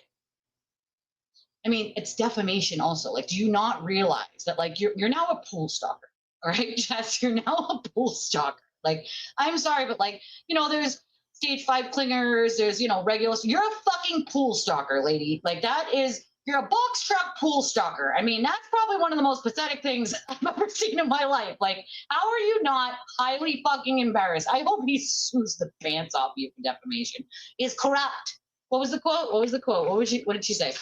I mean, it's defamation also. Like, do you not realize that, like, you're now a pool stalker? All right, Jess, you're now a pool stalker. Like, I'm sorry, but like, you know, there's stage 5 clingers, there's, you know, regular. You're a fucking pool stalker, lady. Like, that is You're a box truck pool stalker. I mean, that's probably one of the most pathetic things I've ever seen in my life. Like, how are you not highly fucking embarrassed? I hope he sues the pants off you for defamation. Is corrupt. What was the quote? What did she say?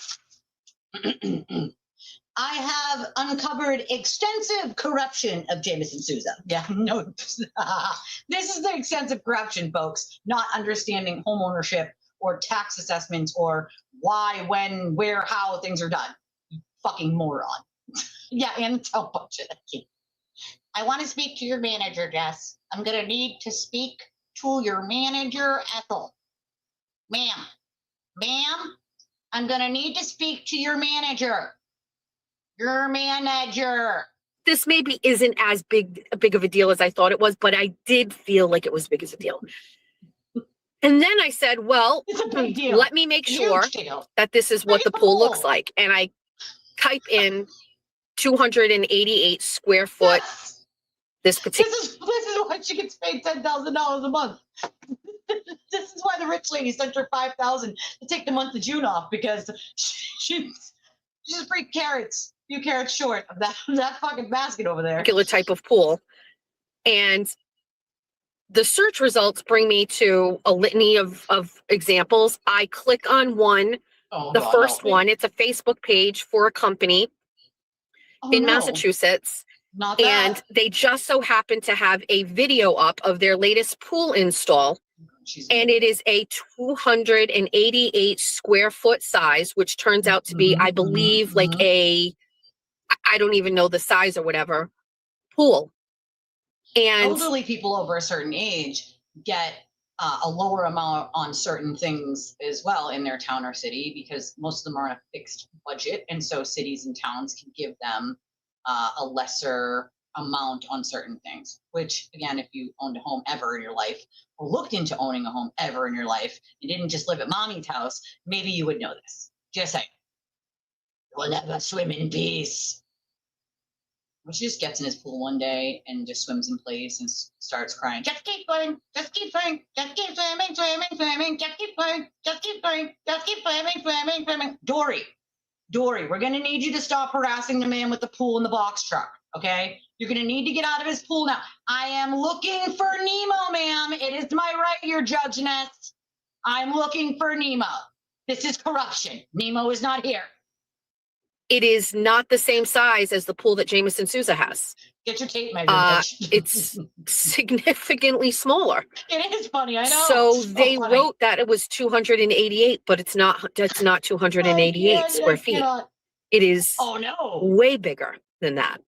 I have uncovered extensive corruption of Jameson Sousa. Yeah, no, this is the extensive corruption, folks, not understanding home ownership or tax assessments or why, when, where, how things are done. You fucking moron. Yeah, and tell budget. I want to speak to your manager, Jess. I'm going to need to speak to your manager, Ethel. Ma'am, I'm going to need to speak to your manager. Your manager. This maybe isn't as big of a deal as I thought it was, but I did feel like it was big as a deal. And then I said, well, let me make sure that this is what the pool looks like. And I type in 288 square foot. This is why she gets paid $10,000 a month. This is why the rich lady sent her $5,000 to take the month of June off, because she's just few carrots short of that fucking basket over there. Particular type of pool. And the search results bring me to a litany of examples. I click on one, first one. It's a Facebook page for a company in Massachusetts. Not that. And they just so happen to have a video up of their latest pool install. And it is a 288 square foot size, which turns out to be, I believe, like I don't even know the size or whatever, pool. And elderly people over a certain age get a lower amount on certain things as well in their town or city, because most of them are on a fixed budget. And so cities and towns can give them a lesser amount on certain things, which, again, if you owned a home ever in your life or looked into owning a home ever in your life and didn't just live at mommy's house, maybe you would know this. Just saying. We'll never swim in peace. But she just gets in his pool one day and just swims in place and starts crying. Just keep swimming, just keep swimming, just keep swimming, just keep swimming, just keep swimming, just keep swimming. Dory, we're going to need you to stop harassing the man with the pool and the box truck, okay? You're going to need to get out of his pool now. I am looking for Nemo, ma'am. It is my right, your judgeness. I'm looking for Nemo. This is corruption. Nemo is not here. It is not the same size as the pool that Jameson Sousa has. Get your tape measure, bitch. It's significantly smaller. It is funny, I know. So they wrote that it was 288, but it's not. That's not 288 square feet. It is way bigger than that.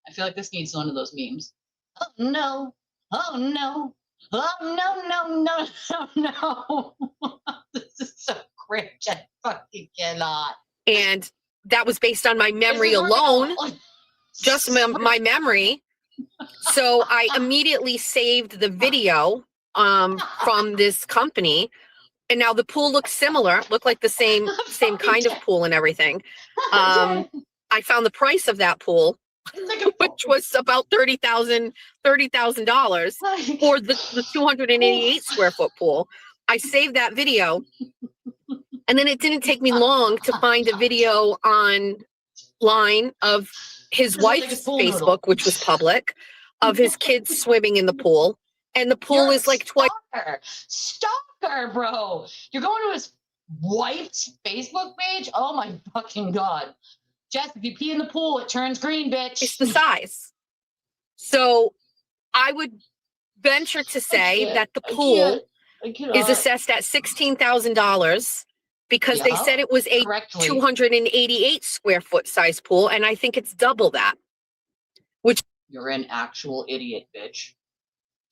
I feel like this needs one of those memes. Oh no! Oh no! Oh no! This is so cringe. I fucking cannot. And that was based on my memory alone, just my memory. So I immediately saved the video from this company, and now the pool looks similar, look like the same kind of pool and everything. I found the price of that pool, which was about $30,000 for the 288 square foot pool. I saved that video. And then it didn't take me long to find a video online of his wife's Facebook, which was public, of his kids swimming in the pool. And the pool is like twice. Stalker, bro. You're going to his wife's Facebook page? Oh my fucking God. Jess, if you pee in the pool, it turns green, bitch. It's the size. So I would venture to say that the pool is assessed at $16,000. Because they said it was a 288 square foot size pool, and I think it's double that. Which you're an actual idiot, bitch.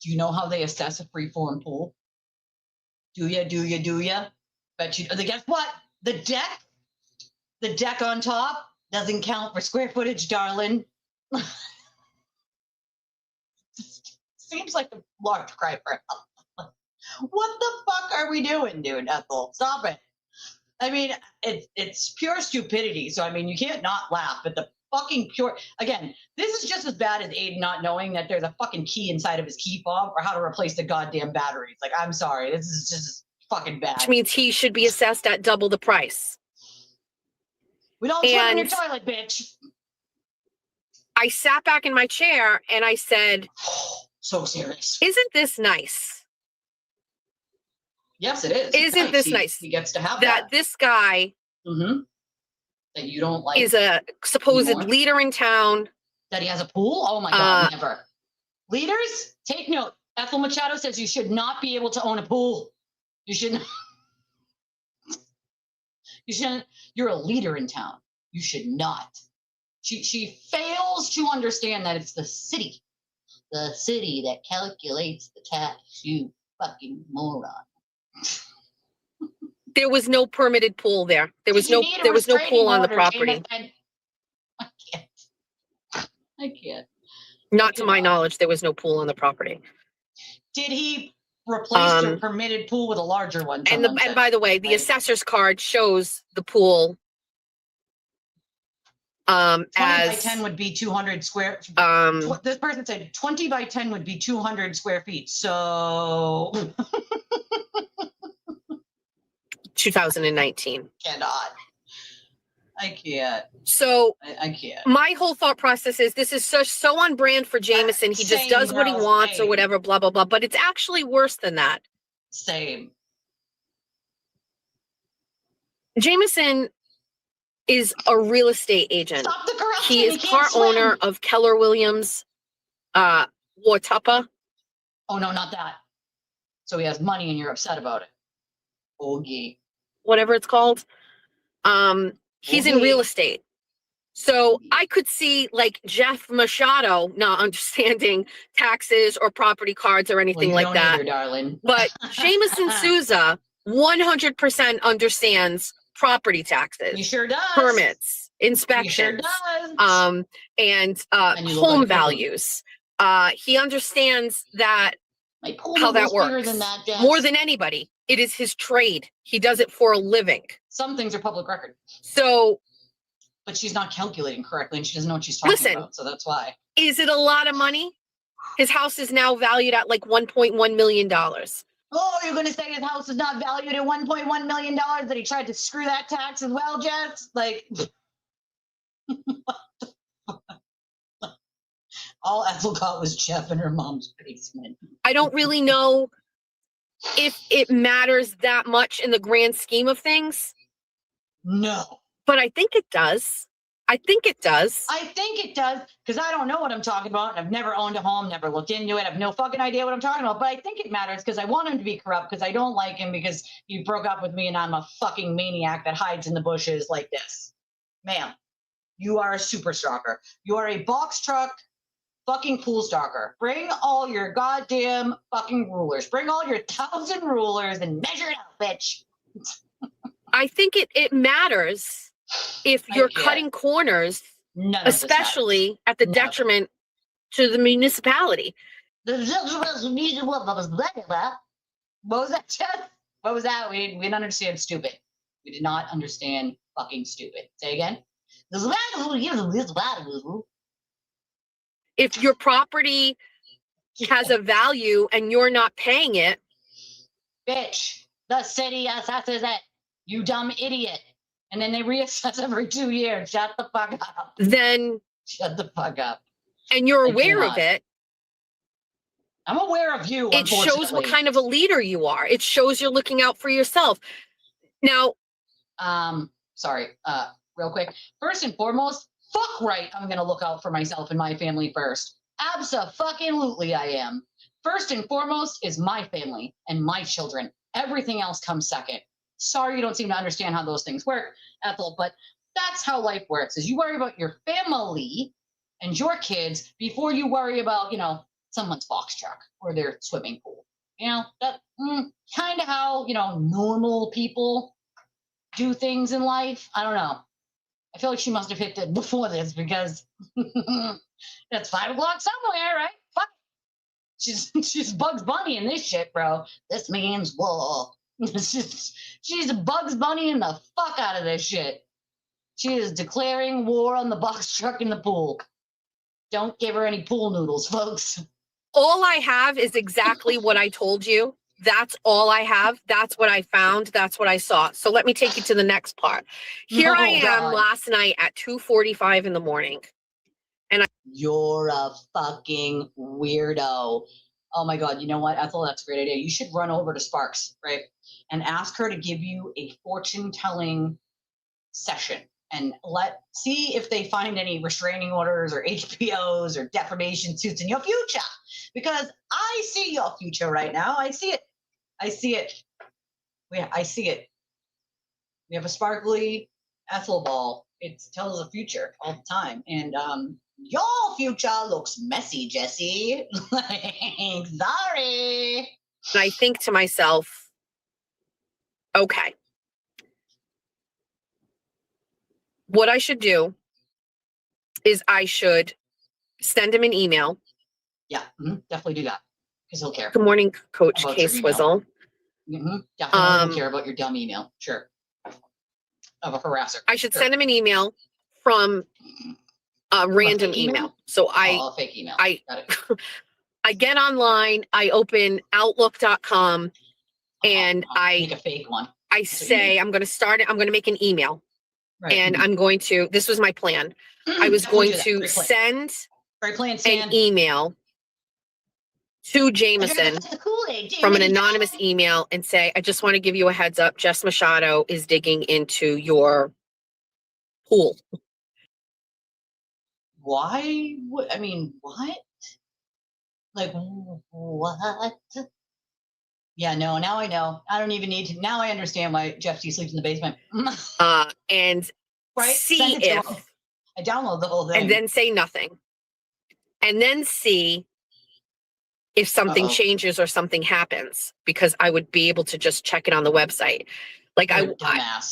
Do you know how they assess a freeform pool? Do ya? Bet you. Guess what? The deck on top doesn't count for square footage, darling. Seems like a large cry for help. What the fuck are we doing, dude, Ethel? Stop it. I mean, it's pure stupidity. So, I mean, you can't not laugh, but the fucking again, this is just as bad as Aiden not knowing that there's a fucking key inside of his key fob or how to replace the goddamn batteries. Like, I'm sorry. This is just fucking bad. Which means he should be assessed at double the price. We don't swim in your toilet, bitch. I sat back in my chair and I said, so serious. Isn't this nice? Yes, it is. Isn't this nice? He gets to have that. This guy that you don't like is a supposed leader in town. That he has a pool? Oh my God, never. Leaders, take note. Ethel Machado says you should not be able to own a pool. You shouldn't. You shouldn't. You're a leader in town. You should not. She fails to understand that it's the city that calculates the tax. You fucking moron. There was no permitted pool there. There was no pool on the property. I can't. Not to my knowledge, there was no pool on the property. Did he replace your permitted pool with a larger one? And by the way, the assessor's card shows the pool 20 by 10 would be 200 square. This person said 20 by 10 would be 200 square feet. So 2019. Cannot. I can't. So I can't. My whole thought process is this is so on brand for Jameson. He just does what he wants or whatever, blah, blah, blah. But it's actually worse than that. Same. Jameson is a real estate agent. Stop the corruption. He is part owner of Keller Williams, Wartuppa. Oh no, not that. So he has money and you're upset about it. Okay. Whatever it's called. He's in real estate. So I could see like Jeff Machado not understanding taxes or property cards or anything like that. Either, darling. But Jameson Souza 100% understands property taxes. He sure does. Permits, inspections, he sure does. And home values. He understands that how that works more than anybody. It is his trade. He does it for a living. Some things are public record. So, but she's not calculating correctly and she doesn't know what she's talking about. So that's why. Is it a lot of money? His house is now valued at like $1.1 million. Oh, you're going to say his house is not valued at $1.1 million, that he tried to screw that tax as well, Jess? Like, all Ethel got was Jeff in her mom's basement. I don't really know if it matters that much in the grand scheme of things. No. But I think it does. I think it does. I think it does, because I don't know what I'm talking about. I've never owned a home, never looked into it. I have no fucking idea what I'm talking about. But I think it matters because I want him to be corrupt, because I don't like him because he broke up with me and I'm a fucking maniac that hides in the bushes like this. Ma'am, you are a super stalker. You are a box truck fucking pool stalker. Bring all your goddamn fucking rulers. Bring all your 1,000 rulers and measure it out, bitch. I think it matters if you're cutting corners, especially at the detriment to the municipality. What was that, Jeff? What was that? We didn't understand stupid. We did not understand fucking stupid. Say again. If your property has a value and you're not paying it. Bitch, the city assesses it. You dumb idiot. And then they reassess every 2 years. Shut the fuck up. Then. Shut the fuck up. And you're aware of it. I'm aware of you. It shows what kind of a leader you are. It shows you're looking out for yourself. Now. Sorry. Real quick. First and foremost, fuck right. I'm going to look out for myself and my family first. Abso-fucking-lutely I am. First and foremost is my family and my children. Everything else comes second. Sorry you don't seem to understand how those things work, Ethel, but that's how life works, is you worry about your family and your kids before you worry about, someone's box truck or their swimming pool. That kind of how, normal people do things in life. I don't know. I feel like she must have hit it before this because that's 5 o'clock somewhere, right? Fuck. She's Bugs Bunny in this shit, bro. This means war. She's Bugs Bunny in the fuck out of this shit. She is declaring war on the box truck in the pool. Don't give her any pool noodles, folks. All I have is exactly what I told you. That's all I have. That's what I found. That's what I saw. So let me take you to the next part. Here I am last night at 2:45 in the morning. And You're a fucking weirdo. Oh my God. You know what, Ethel? That's a great idea. You should run over to Sparks, right? And ask her to give you a fortune telling session and see if they find any restraining orders or HPOs or defamation suits in your future. Because I see your future right now. I see it. I see it. I see it. We have a sparkly Ethel ball. It tells the future all the time. And your future looks messy, Jesse. Sorry. And I think to myself, okay, what I should do is I should send him an email. Yeah, definitely do that because he'll care. Good morning, Coach K Swizzle. Definitely he'll care about your dumb email. Sure. Of a harasser. I should send him an email from a random email. So a fake email. I get online, I open outlook.com and I make a fake one. I say I'm going to make an email. Right. And I'm going to, this was my plan. I was going to send an email to Jameson from an anonymous email and say, I just want to give you a heads up. Jess Machado is digging into your pool. Why? I mean, what? Like, what? Yeah, no, now I know. I don't even need to. Now I understand why Jeff T sleeps in the basement. And see if I download the whole thing. And then say nothing. And then see if something changes or something happens, because I would be able to just check it on the website. Like I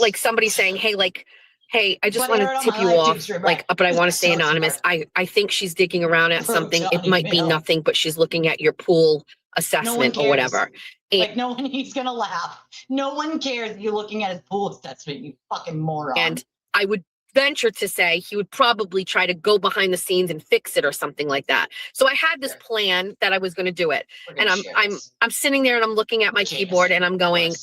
like somebody saying, hey, I just want to tip you off, but I want to stay anonymous. I think she's digging around at something. It might be nothing, but she's looking at your pool assessment or whatever. Like no one, he's gonna laugh. No one cares you're looking at his pool assessment, you fucking moron. And I would venture to say he would probably try to go behind the scenes and fix it or something like that. So I had this plan that I was going to do it, and I'm sitting there and I'm looking at my keyboard and I'm going,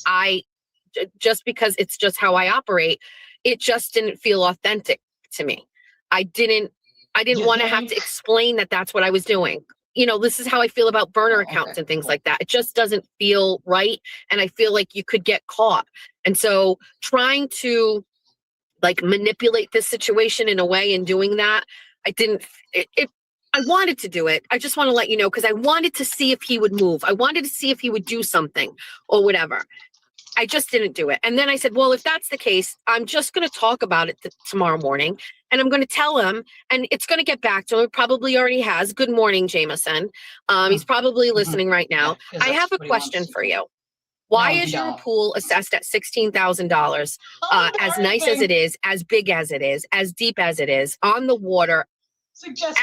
just because it's just how I operate, it just didn't feel authentic to me. I didn't want to have to explain that that's what I was doing. You know, this is how I feel about burner accounts and things like that. It just doesn't feel right. And I feel like you could get caught. And so trying to manipulate this situation in a way and doing that, I wanted to do it. I just want to let you know, because I wanted to see if he would move. I wanted to see if he would do something or whatever. I just didn't do it. And then I said, well, if that's the case, I'm just going to talk about it tomorrow morning. And I'm going to tell him, and it's going to get back to him. It probably already has. Good morning, Jameson. He's probably listening right now. I have a question for you. Why is your pool assessed at $16,000? As nice as it is, as big as it is, as deep as it is, on the water,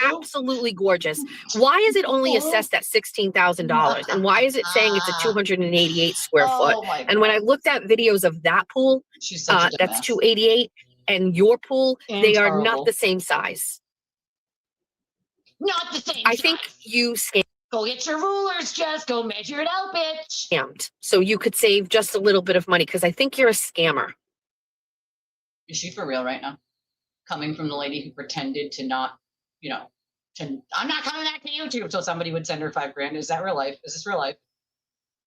absolutely gorgeous. Why is it only assessed at $16,000? And why is it saying it's a 288 square foot? And when I looked at videos of that pool, that's 288, and your pool, they are not the same size. Not the same. I think you scammed. Go get your rulers, Jess. Go measure it out, bitch. So you could save just a little bit of money, because I think you're a scammer. Is she for real right now? Coming from the lady who pretended to not, I'm not coming back to YouTube, so somebody would send her $5,000. Is that real life? Is this real life?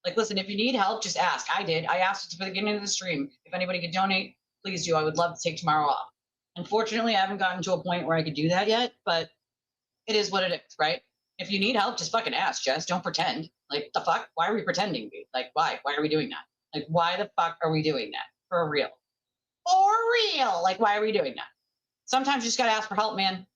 Like, listen, if you need help, just ask. I did. I asked at the beginning of the stream. If anybody could donate, please do. I would love to take tomorrow off. Unfortunately, I haven't gotten to a point where I could do that yet, but it is what it is, right? If you need help, just fucking ask, Jess. Don't pretend. Like, the fuck? Why are we pretending, dude? Like, why? Why are we doing that? Like, why the fuck are we doing that? For real. For real. Like, why are we doing that? Sometimes you just gotta ask for help, man.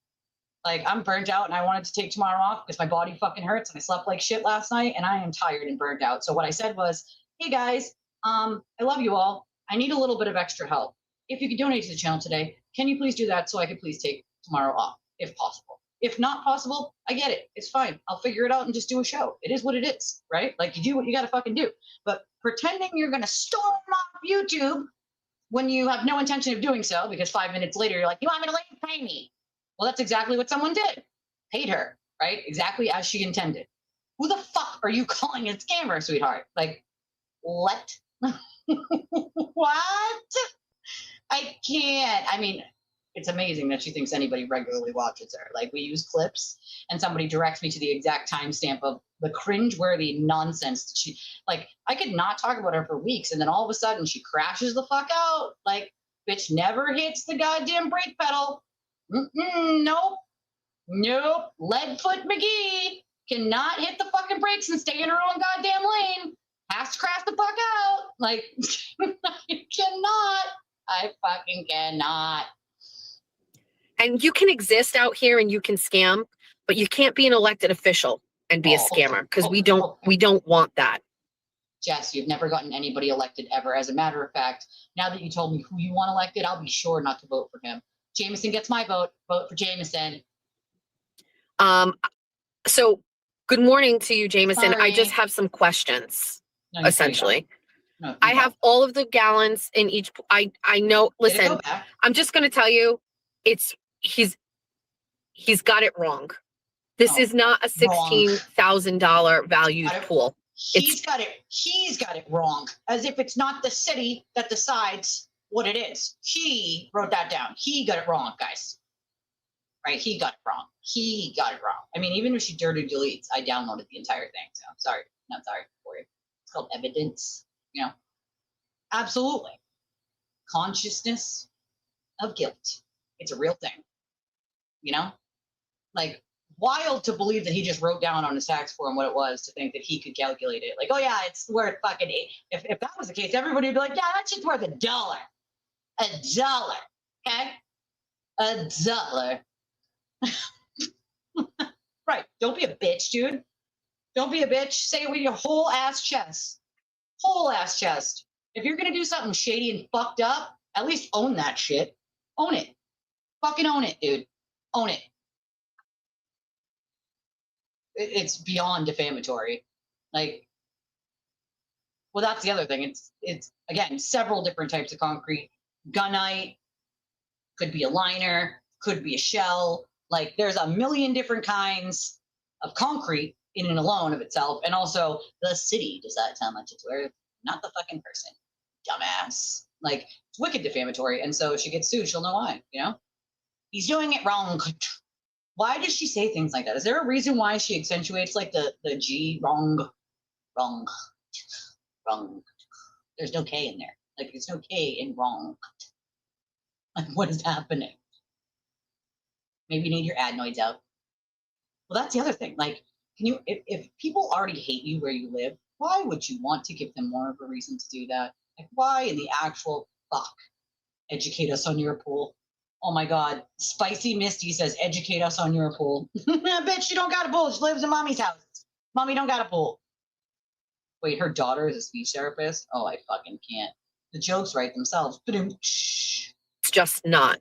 Like, I'm burnt out and I wanted to take tomorrow off because my body fucking hurts and I slept like shit last night and I am tired and burnt out. So what I said was, hey guys, I love you all. I need a little bit of extra help. If you could donate to the channel today, can you please do that so I could please take tomorrow off, if possible? If not possible, I get it. It's fine. I'll figure it out and just do a show. It is what it is, right? Like, you do what you got to fucking do. But pretending you're going to storm off YouTube when you have no intention of doing so, because 5 minutes later, you're like, you want me to leave? Pay me. Well, that's exactly what someone did. Paid her, right? Exactly as she intended. Who the fuck are you calling a scammer, sweetheart? Like, What? What? I can't. I mean, it's amazing that she thinks anybody regularly watches her. Like, we use clips and somebody directs me to the exact timestamp of the cringeworthy nonsense. I could not talk about her for weeks, and then all of a sudden she crashes the fuck out. Like, bitch never hits the goddamn brake pedal. Nope. Leadfoot McGee cannot hit the fucking brakes and stay in her own goddamn lane. Has to crash the fuck out. Like, I cannot. I fucking cannot. And you can exist out here and you can scam, but you can't be an elected official and be a scammer, because we don't want that. Jess, you've never gotten anybody elected ever. As a matter of fact, now that you told me who you want elected, I'll be sure not to vote for him. Jameson gets my vote. Vote for Jameson. So good morning to you, Jameson. Sorry. I just have some questions, No, essentially. No, I have all of the gallons in each. I know. Listen, I'm just going to tell you, he's got it wrong. This is not a $16,000 valued pool. He's got it wrong. As if it's not the city that decides what it is. He wrote that down. He got it wrong, guys. Right? He got it wrong. He got it wrong. I mean, even if she dirty deletes, I downloaded the entire thing. So I'm sorry. Not sorry for you. It's called evidence. You know? Absolutely. Consciousness of guilt. It's a real thing. You know? Like, wild to believe that he just wrote down on his tax form what it was, to think that he could calculate it. Like, oh yeah, it's worth fucking $8. If that was the case, everybody would be like, yeah, that shit's worth $1. $1. Okay? $1. Right. Don't be a bitch, dude. Don't be a bitch. Say it with your whole ass chest. Whole ass chest. If you're gonna do something shady and fucked up, at least own that shit. Own it. Fucking own it, dude. Own it. It's beyond defamatory. Like, well, that's the other thing. It's again, several different types of concrete. Gunite, could be a liner, could be a shell. Like, there's a million different kinds of concrete in and alone of itself. And also, the city decides how much it's worth, not the fucking person. Dumbass. Like, it's wicked defamatory. And so if she gets sued, she'll know why, you know? He's doing it wrong. Why does she say things like that? Is there a reason why she accentuates like the G? Wrong. There's no K in there. Like, there's no K in wrong. Like, what is happening? Maybe you need your adenoids out. Well, that's the other thing. Like, if people already hate you where you live, why would you want to give them more of a reason to do that? Like, why in the actual fuck? Educate us on your pool. Oh my God. Spicy Misty says, educate us on your pool. Bitch, she don't got a pool. She lives in mommy's house. Mommy don't got a pool. Wait, her daughter is a speech therapist? Oh, I fucking can't. The jokes write themselves. It's just not.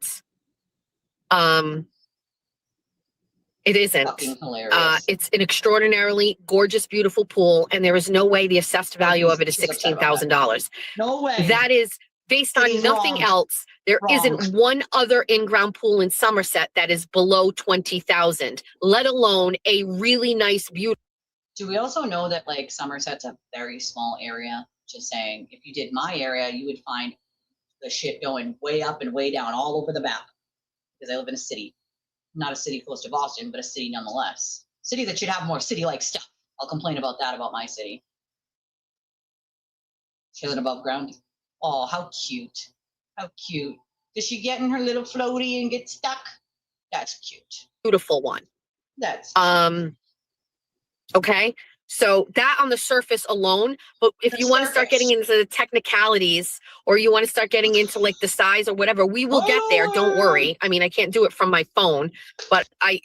It isn't. Fucking hilarious. It's an extraordinarily gorgeous, beautiful pool, and there is no way the assessed value of it is $16,000. No way. That is based on nothing else. There isn't one other in-ground pool in Somerset that is below $20,000, let alone a really nice, beautiful. Do we also know that, like, Somerset's a very small area? Just saying, if you did my area, you would find the shit going way up and way down all over the map. Because I live in a city. Not a city close to Boston, but a city nonetheless. City that should have more city-like stuff. I'll complain about that about my city. Chilling above ground. Oh, how cute. How cute. Does she get in her little floaty and get stuck? That's cute. Beautiful one. That's okay. So that on the surface alone, but if you want to start getting into the technicalities, or you want to start getting into like the size or whatever, we will get there. Don't worry. I mean, I can't do it from my phone, but I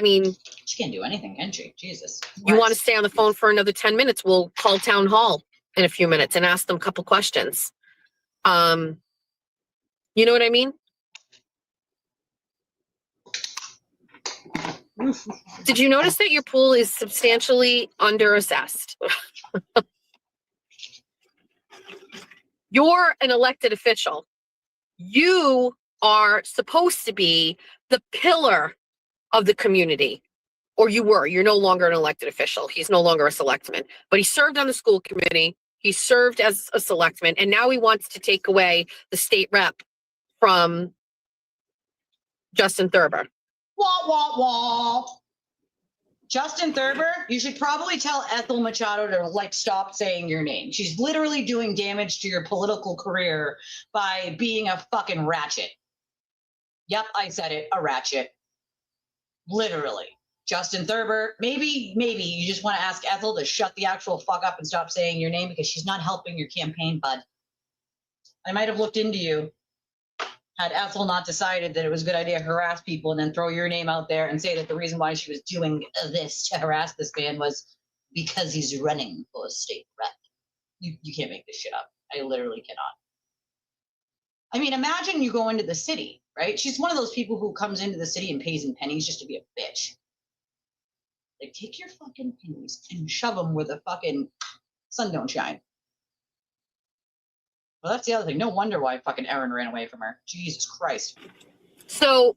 mean, she can't do anything, can she? Jesus. You want to stay on the phone for another 10 minutes? We'll call town hall in a few minutes and ask them a couple questions. You know what I mean? Did you notice that your pool is substantially underassessed? You're an elected official. You are supposed to be the pillar of the community. Or you were. You're no longer an elected official. He's no longer a selectman. But he served on the school committee. He served as a selectman, and now he wants to take away the state rep from Justin Thurber. Wah, wah, wah. Justin Thurber, you should probably tell Ethel Machado to like stop saying your name. She's literally doing damage to your political career by being a fucking ratchet. Yep, I said it, a ratchet. Literally. Justin Thurber, maybe you just want to ask Ethel to shut the actual fuck up and stop saying your name because she's not helping your campaign, bud. I might have looked into you had Ethel not decided that it was a good idea to harass people and then throw your name out there and say that the reason why she was doing this to harass this man was because he's running for a state rep. You can't make this shit up. I literally cannot. I mean, imagine you go into the city, right? She's one of those people who comes into the city and pays in pennies just to be a bitch. Like, take your fucking pennies and shove them where the fucking sun don't shine. Well, that's the other thing. No wonder why fucking Erin ran away from her. Jesus Christ. So,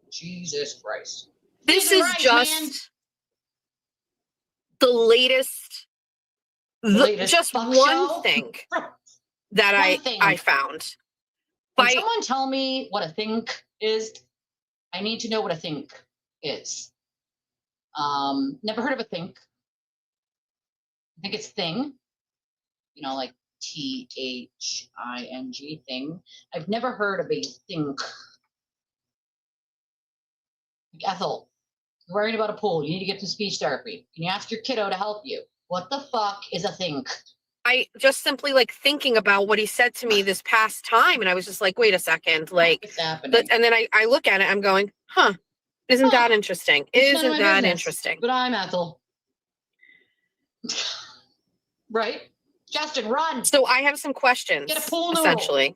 Jesus Christ. This Jesus is Christ, just man. the latest, just fuck one show? thing that I found. Can someone tell me what a think is? I need to know what a think is. Never heard of a think. I think it's thing. You know, like THING thing. I've never heard of a think. Like, Ethel, you're worried about a pool. You need to get some speech therapy. Can you ask your kiddo to help you? What the fuck is a think? I just simply like thinking about what he said to me this past time, and I was just like, wait a second, like, what's happening? And then I look at it, I'm going, huh, isn't that interesting? It's none of Isn't my that business, interesting? But I'm Ethel. Right? Justin, run. So I have some questions, Get a pool noodle. essentially.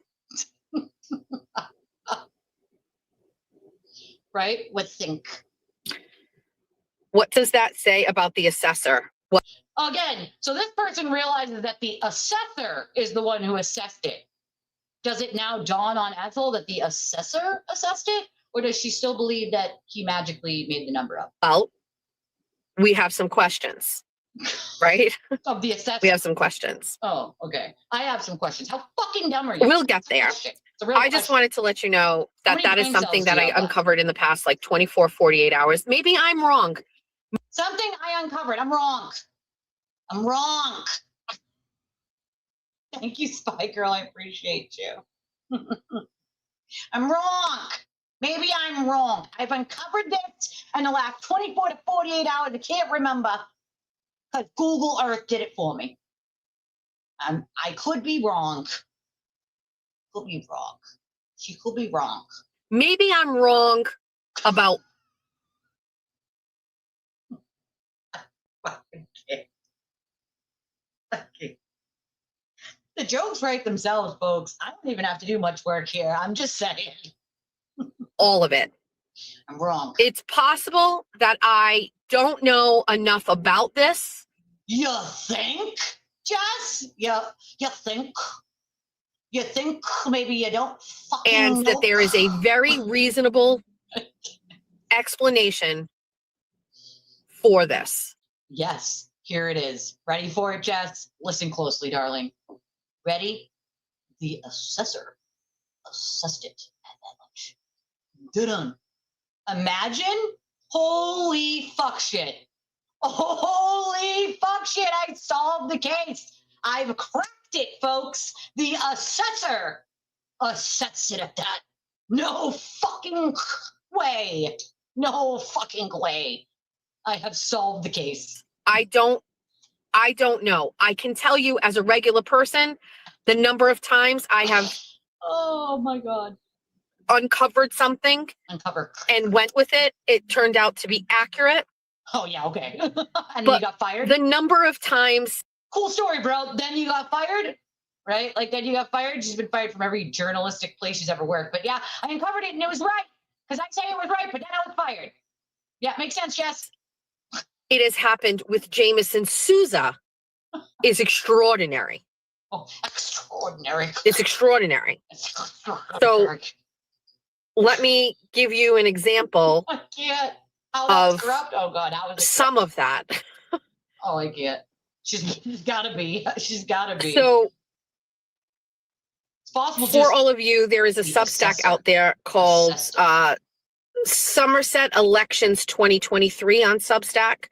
Right? With think. What does that say about the assessor? What? Again, so this person realizes that the assessor is the one who assessed it. Does it now dawn on Ethel that the assessor assessed it? Or does she still believe that he magically made the number up? Well, we have some questions, right? Of the assessor. We have some questions. Oh, okay. I have some questions. How fucking dumb are you? We'll get there. I just wanted to let you know that that is something that I uncovered in the past like 24, 48 hours. Maybe I'm wrong. Something I uncovered. I'm wrong. I'm wrong. Thank you, Spy Girl. I appreciate you. I'm wrong. Maybe I'm wrong. I've uncovered this in the last 24 to 48 hours. I can't remember because Google Earth did it for me. I could be wrong. Could be wrong. She could be wrong. Maybe I'm wrong about. Okay. The jokes write themselves, folks. I don't even have to do much work here. I'm just saying. All of it. I'm wrong. It's possible that I don't know enough about this. You think, Jess? You think? You think maybe you don't fucking And know? that there is a very reasonable explanation for this. Yes, here it is. Ready for it, Jess? Listen closely, darling. Ready? The assessor assessed it at that much. Dun. Imagine? Holy fuck shit. Holy fuck shit. I solved the case. I've cracked it, folks. The assessor assessed it at that. No fucking way. No fucking way. I have solved the case. I don't know. I can tell you as a regular person, the number of times I have oh my God. Uncovered something and went with it. It turned out to be accurate. Oh yeah, okay. And then you got fired? The number of times. Cool story, bro. Then you got fired? Right? Like then you got fired. She's been fired from every journalistic place she's ever worked. But yeah, I uncovered it and it was right. Because I say it was right, but then I was fired. Yeah, makes sense, Jess. It has happened with Jameson Souza is extraordinary. Oh, extraordinary. It's extraordinary. So let me give you an example. I can't. How that's of corrupt? Oh God, how is it some of that. Oh, I can't. She's gotta be. She's gotta be. So it's possible for all of you, there is a Substack out there called Somerset Elections 2023 on Substack.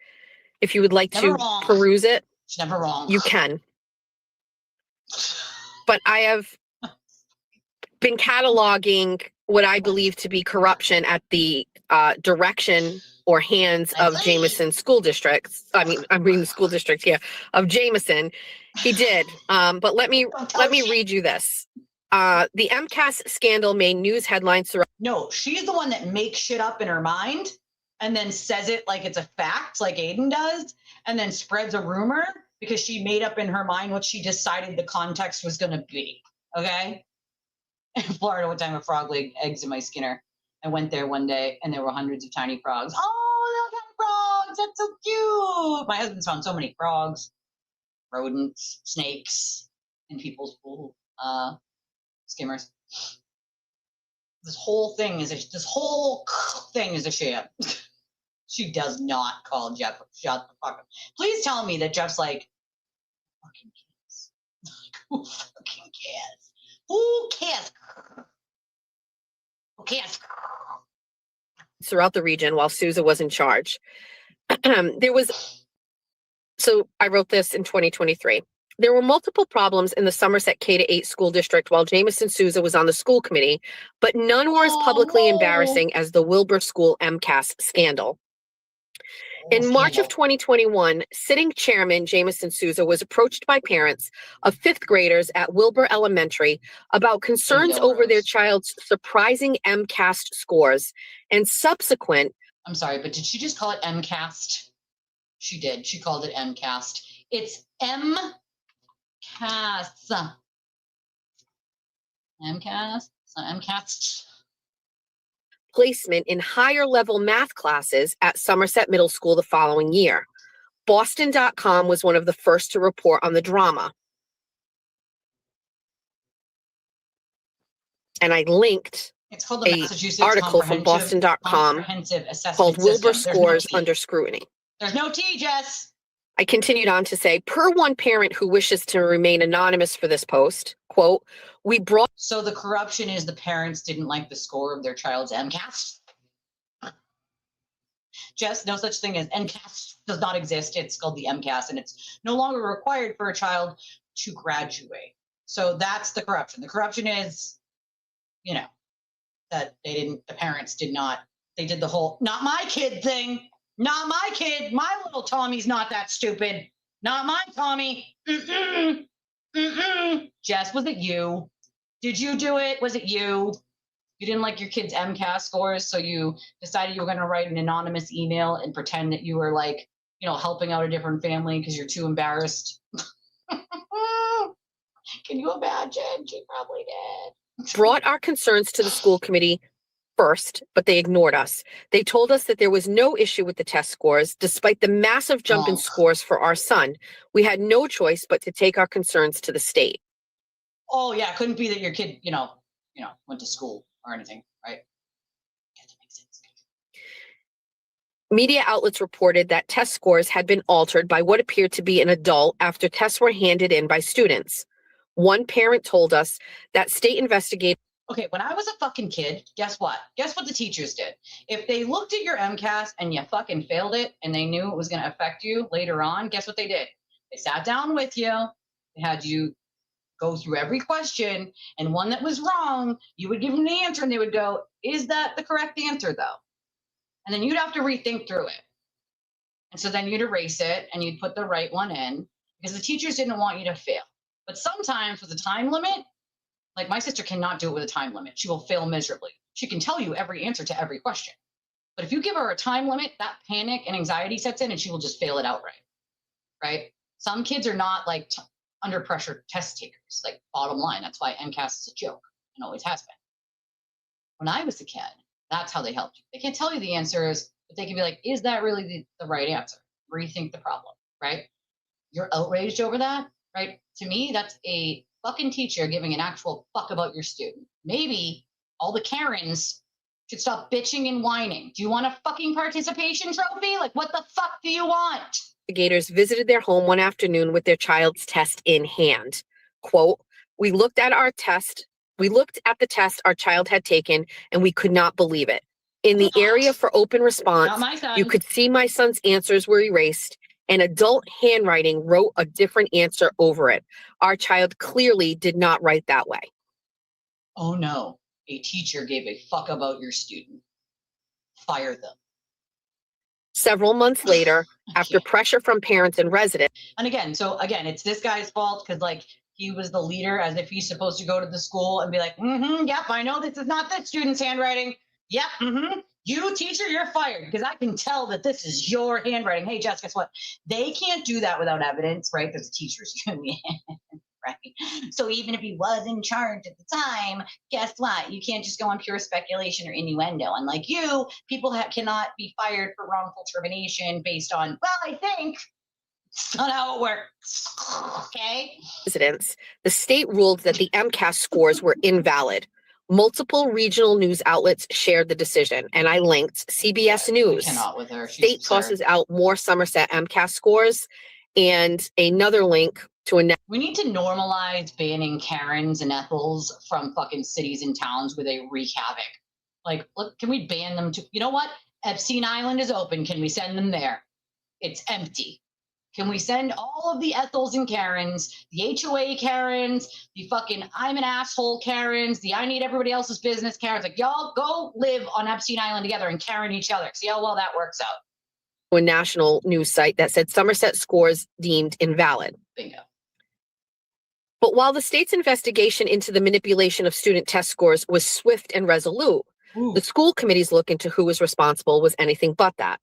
If you would like to peruse it, it's never wrong. You can. But I have been cataloging what I believe to be corruption at the direction or hands of Jameson school districts. I mean, I'm reading the school district here of Jameson. He did. But let me read you this. The MCAS scandal made news headlines throughout. No, she's the one that makes shit up in her mind and then says it like it's a fact, like Aiden does, and then spreads a rumor because she made up in her mind what she decided the context was going to be. Okay? In Florida, one time a frog laid eggs in my Skinner. I went there one day and there were hundreds of tiny frogs. Oh, look at frogs. That's so cute. My husband's found so many frogs, rodents, snakes in people's pool skimmers. This whole thing is a sham. She does not call Jeff. Shut the fuck up. Please tell me that Jeff's like, fucking cares. Who fucking cares? Who cares? Who cares? Throughout the region while Sousa was in charge. So I wrote this in 2023. There were multiple problems in the Somerset K-8 school district while Jameson Sousa was on the school committee, but none were as publicly embarrassing as the Wilbur School MCAS scandal. In March of 2021, sitting chairman Jameson Sousa was approached by parents of fifth graders at Wilbur Elementary about concerns over their child's surprising MCAS scores and subsequent. I'm sorry, but did she just call it MCAST? She did. She called it MCAST. It's MCAS. MCAS? It's not MCAST. Placement in higher level math classes at Somerset Middle School the following year. Boston.com was one of the first to report on the drama. And I linked an article from Boston.com called Wilbur Scores Under Scrutiny. There's no T, Jess. I continued on to say, per one parent who wishes to remain anonymous for this post, quote, we brought. So the corruption is the parents didn't like the score of their child's MCAS. Jess, no such thing as MCAS does not exist. It's called the MCAS, and it's no longer required for a child to graduate. So that's the corruption. The corruption is, that the parents did not, they did the whole, not my kid thing. Not my kid. My little Tommy's not that stupid. Not my Tommy. Jess, was it you? Did you do it? Was it you? You didn't like your kid's MCAS scores, so you decided you were going to write an anonymous email and pretend that you were like, helping out a different family because you're too embarrassed. Can you imagine? She probably did. Brought our concerns to the school committee first, but they ignored us. They told us that there was no issue with the test scores, despite the massive jump in scores for our son. We had no choice but to take our concerns to the state. Oh yeah, it couldn't be that your kid, went to school or anything, right? Media outlets reported that test scores had been altered by what appeared to be an adult after tests were handed in by students. One parent told us that state investigators. Okay, when I was a fucking kid, guess what? Guess what the teachers did? If they looked at your MCAS and you fucking failed it and they knew it was going to affect you later on, guess what they did? They sat down with you. They had you go through every question, and one that was wrong, you would give them the answer and they would go, is that the correct answer though? And then you'd have to rethink through it. And so then you'd erase it and you'd put the right one in because the teachers didn't want you to fail. But sometimes with a time limit, like my sister cannot do it with a time limit. She will fail miserably. She can tell you every answer to every question. But if you give her a time limit, that panic and anxiety sets in and she will just fail it outright, right? Some kids are not like under pressure test takers, like bottom line. That's why MCAS is a joke and always has been. When I was a kid, that's how they helped you. They can't tell you the answers, but they can be like, is that really the right answer? Rethink the problem, right? You're outraged over that, right? To me, that's a fucking teacher giving an actual fuck about your student. Maybe all the Karens should stop bitching and whining. Do you want a fucking participation trophy? Like, what the fuck do you want? Investigators visited their home one afternoon with their child's test in hand. Quote, we looked at the test our child had taken, and we could not believe it. In the area for open response, you could see my son's answers were erased, and adult handwriting wrote a different answer over it. Our child clearly did not write that way. Oh no, a teacher gave a fuck about your student. Fire them. Several months later, after pressure from parents and residents. And again, it's this guy's fault because like he was the leader, as if he's supposed to go to the school and be like, yep, I know this is not this student's handwriting. Yep, you teacher, you're fired because I can tell that this is your handwriting. Hey, Jess, guess what? They can't do that without evidence, right? There's a teacher's union, right? So even if he was in charge at the time, guess what? You can't just go on pure speculation or innuendo. And like you, people cannot be fired for wrongful termination based on, well, I think. That's not how it works. Okay. Residents, the state ruled that the MCAS scores were invalid. Multiple regional news outlets shared the decision, and I linked CBS News. Cannot with her. State tosses out more Somerset MCAS scores, and another link to a. We need to normalize banning Karens and Ethels from fucking cities and towns where they wreak havoc. Like, look, can we ban them to? You know what? Epstein Island is open. Can we send them there? It's empty. Can we send all of the Ethels and Karens, the HOA Karens, the fucking I'm an asshole Karens, the I need everybody else's business Karens, like y'all go live on Epstein Island together and Karen each other. See how well that works out. A national news site that said Somerset scores deemed invalid. Bingo. But while the state's investigation into the manipulation of student test scores was swift and resolute, the school committee's look into who was responsible was anything but that.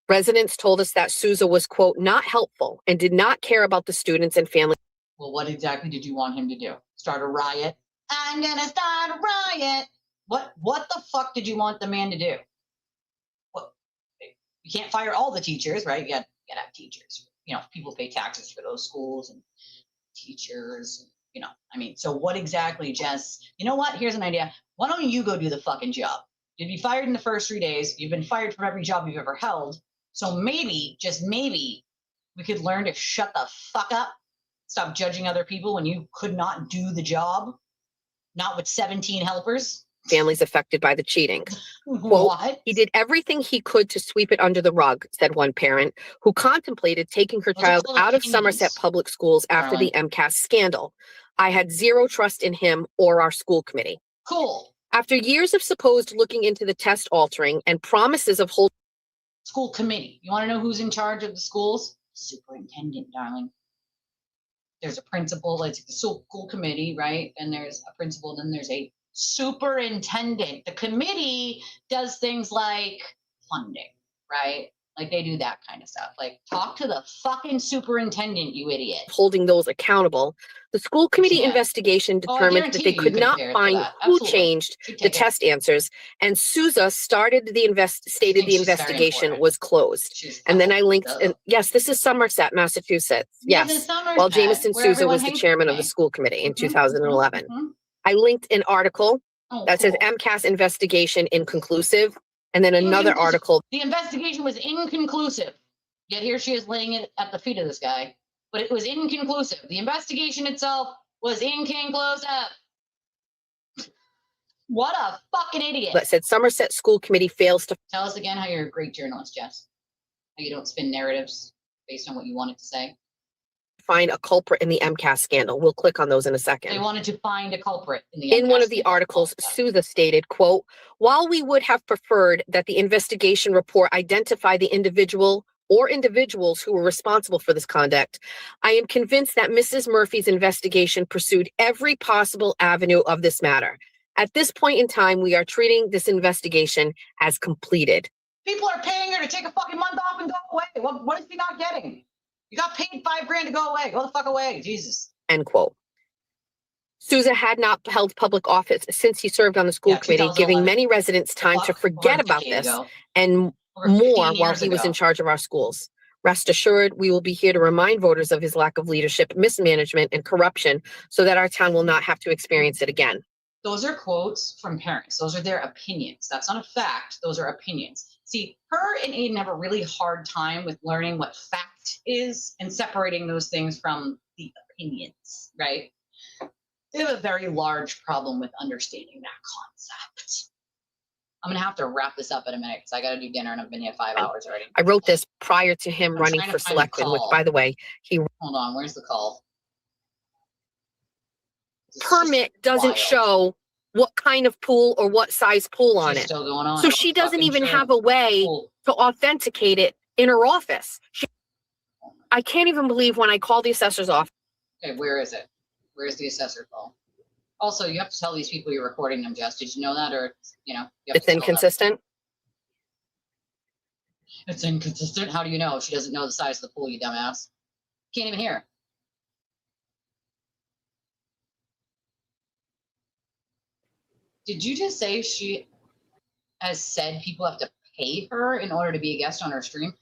Residents told us that Sousa was, quote, not helpful and did not care about the students and families. Well, what exactly did you want him to do? Start a riot? I'm gonna start a riot. What the fuck did you want the man to do? What? You can't fire all the teachers, right? You gotta have teachers. You know, people pay taxes for those schools and teachers. You know, I mean, so what exactly, Jess? You know what? Here's an idea. Why don't you go do the fucking job? You'd be fired in the first 3 days. You've been fired from every job you've ever held. So maybe, just maybe, we could learn to shut the fuck up, stop judging other people when you could not do the job, not with 17 helpers. Families affected by the cheating. Quote, What? he did everything he could to sweep it under the rug, said one parent who contemplated taking her child out of Somerset public schools after the MCAS scandal. I had zero trust in him or our school committee. Cool. After years of supposed looking into the test altering and promises of holding. School committee. You want to know who's in charge of the schools? Superintendent, darling. There's a principal, it's the school committee, right? And there's a principal, and then there's a superintendent. The committee does things like funding, right? Like they do that kind of stuff. Like talk to the fucking superintendent, you idiot. Holding those accountable. The school committee investigation determined that they could not find who changed the test answers, and Sousa stated the investigation was closed. And then I linked, and yes, this is Somerset, Massachusetts. Yes, while Jameson Sousa was the chairman of the school committee in 2011. I linked an article that says MCAS investigation inconclusive, and then another article. The investigation was inconclusive. Yet here she is laying it at the feet of this guy. But it was inconclusive. The investigation itself was inconclusive. What a fucking idiot. That said Somerset School Committee fails to. Tell us again how you're a great journalist, Jess. How you don't spin narratives based on what you wanted to say. Find a culprit in the MCAS scandal. We'll click on those in a second. They wanted to find a culprit in the In one of the articles, Sousa stated, quote, while we would have preferred that the investigation report identify the individual or individuals who were responsible for this conduct, I am convinced that Mrs. Murphy's investigation pursued every possible avenue of this matter. At this point in time, we are treating this investigation as completed. People are paying her to take a fucking month off and go away. What is he not getting? You got paid $5,000 to go away. Go the fuck away, Jesus. End quote. Sousa had not held public office since he served on the school committee, giving many residents time to forget about this and more while he was in charge of our schools. Rest assured, we will be here to remind voters of his lack of leadership, mismanagement, and corruption so that our town will not have to experience it again. Those are quotes from parents. Those are their opinions. That's not a fact. Those are opinions. See, her and Aiden have a really hard time with learning what fact is and separating those things from the opinions, right? They have a very large problem with understanding that concept. I'm going to have to wrap this up in a minute because I got to do dinner and I've been here 5 hours already. I wrote this prior to him running for selectman, which, by the way, he... Hold on, where's the call? Permit doesn't show what kind of pool or what size pool on it. Still going on. So she doesn't even have a way to authenticate it in her office. I can't even believe when I call the assessor's office. Okay, where is it? Where's the assessor call? Also, you have to tell these people you're recording them, Jess. Did you know that? Or, you know, it's inconsistent. It's inconsistent. How do you know? She doesn't know the size of the pool, you dumbass. Can't even hear. Did you just say she has said people have to pay her in order to be a guest on her stream?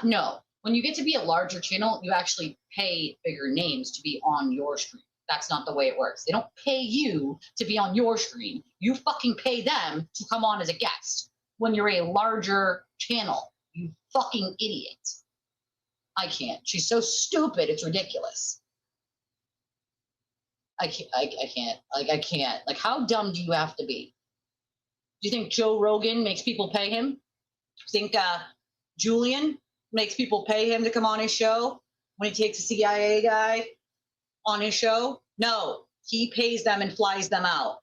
No. When you get to be a larger channel, you actually pay bigger names to be on your stream. That's not the way it works. They don't pay you to be on your stream. You fucking pay them to come on as a guest when you're a larger channel. You fucking idiot. I can't. She's so stupid. It's ridiculous. I can't. I can't. Like, how dumb do you have to be? Do you think Joe Rogan makes people pay him? Think Julian makes people pay him to come on his show when he takes a CIA guy on his show? No, he pays them and flies them out.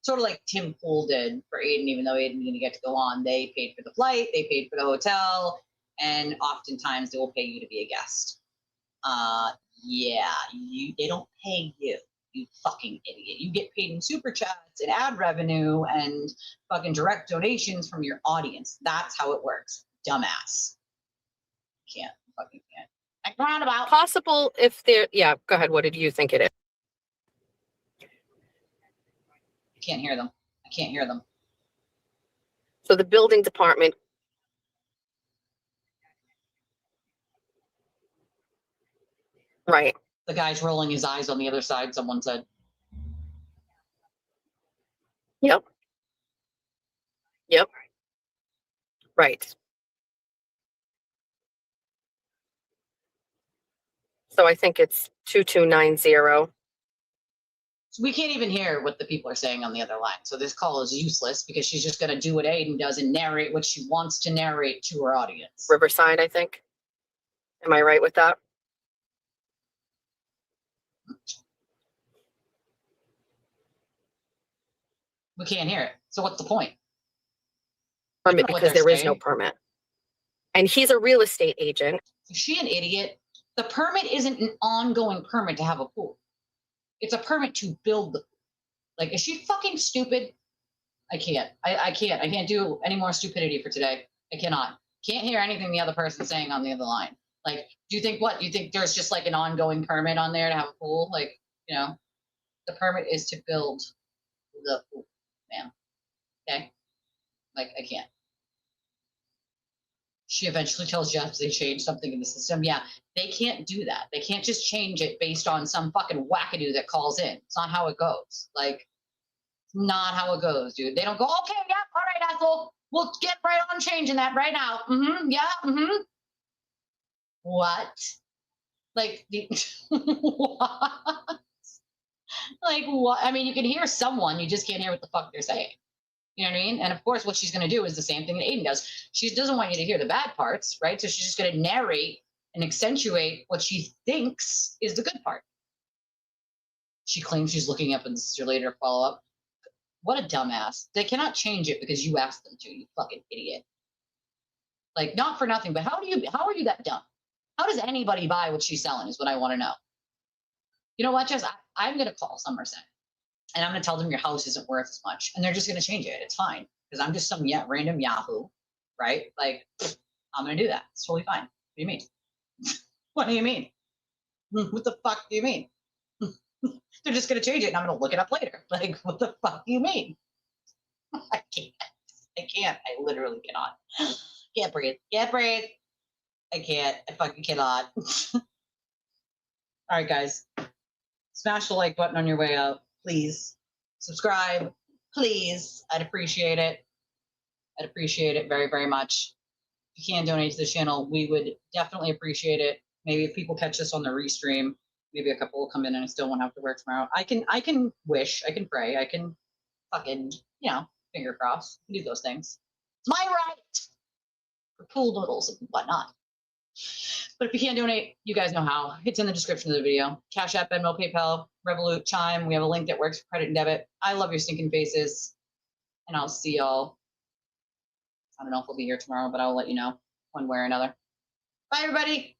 Sort of like Tim Pool did for Aiden, even though Aiden didn't get to go on. They paid for the flight, they paid for the hotel, and oftentimes they will pay you to be a guest. Yeah, they don't pay you, you fucking idiot. You get paid in super chats and ad revenue and fucking direct donations from your audience. That's how it works. Dumbass. Fucking can't. Like, roundabout. Possible if they're, yeah, go ahead. What did you think it is? I can't hear them. I can't hear them. So the building department. Right. The guy's rolling his eyes on the other side, someone said. Yep. Yep. Right. So I think it's 2290. We can't even hear what the people are saying on the other line. So this call is useless because she's just going to do what Aiden does and narrate what she wants to narrate to her audience. Riverside, I think. Am I right with that? We can't hear it. So what's the point? Permit because there is no permit. And he's a real estate agent. Is she an idiot? The permit isn't an ongoing permit to have a pool. It's a permit to build the pool. Like, is she fucking stupid? I can't. I can't. I can't do any more stupidity for today. I cannot. Can't hear anything the other person's saying on the other line. Like, do you think what? Do you think there's just like an ongoing permit on there to have a pool? Like, you know, the permit is to build the pool, ma'am. Okay? Like, I can't. She eventually tells Jeff they changed something in the system. Yeah, they can't do that. They can't just change it based on some fucking wackadoo that calls in. It's not how it goes. Like, it's not how it goes, dude. They don't go, okay, yeah, all right, Ethel. We'll get right on changing that right now. Yeah, What? Like, what? Like, what? I mean, you can hear someone, you just can't hear what the fuck they're saying. You know what I mean? And of course, what she's going to do is the same thing that Aiden does. She doesn't want you to hear the bad parts, right? So she's just going to narrate and accentuate what she thinks is the good part. She claims she's looking up and this is her later follow-up. What a dumbass. They cannot change it because you asked them to, you fucking idiot. Like, not for nothing, but how are you that dumb? How does anybody buy what she's selling is what I want to know. You know what, Jess? I'm going to call Somerset. And I'm going to tell them your house isn't worth as much. And they're just going to change it. It's fine. Because I'm just some random Yahoo, right? Like, I'm going to do that. It's totally fine. What do you mean? What do you mean? What the fuck do you mean? They're just going to change it and I'm going to look it up later. Like, what the fuck do you mean? I can't. I literally cannot. Can't breathe. Can't breathe. I can't. I fucking cannot. All right, guys. Smash the like button on your way out. Please subscribe, please. I'd appreciate it. I'd appreciate it very, very much. If you can donate to the channel, we would definitely appreciate it. Maybe if people catch this on the restream, maybe a couple will come in and I still won't have to work tomorrow. I can wish, I can pray, I can fucking, finger cross, do those things. It's my right for pool noodles and whatnot. But if you can't donate, you guys know how. It's in the description of the video. Cash App, Venmo, PayPal, Revolut, Chime. We have a link that works for credit and debit. I love your stinking faces. And I'll see y'all. I don't know if we'll be here tomorrow, but I'll let you know one way or another. Bye, everybody.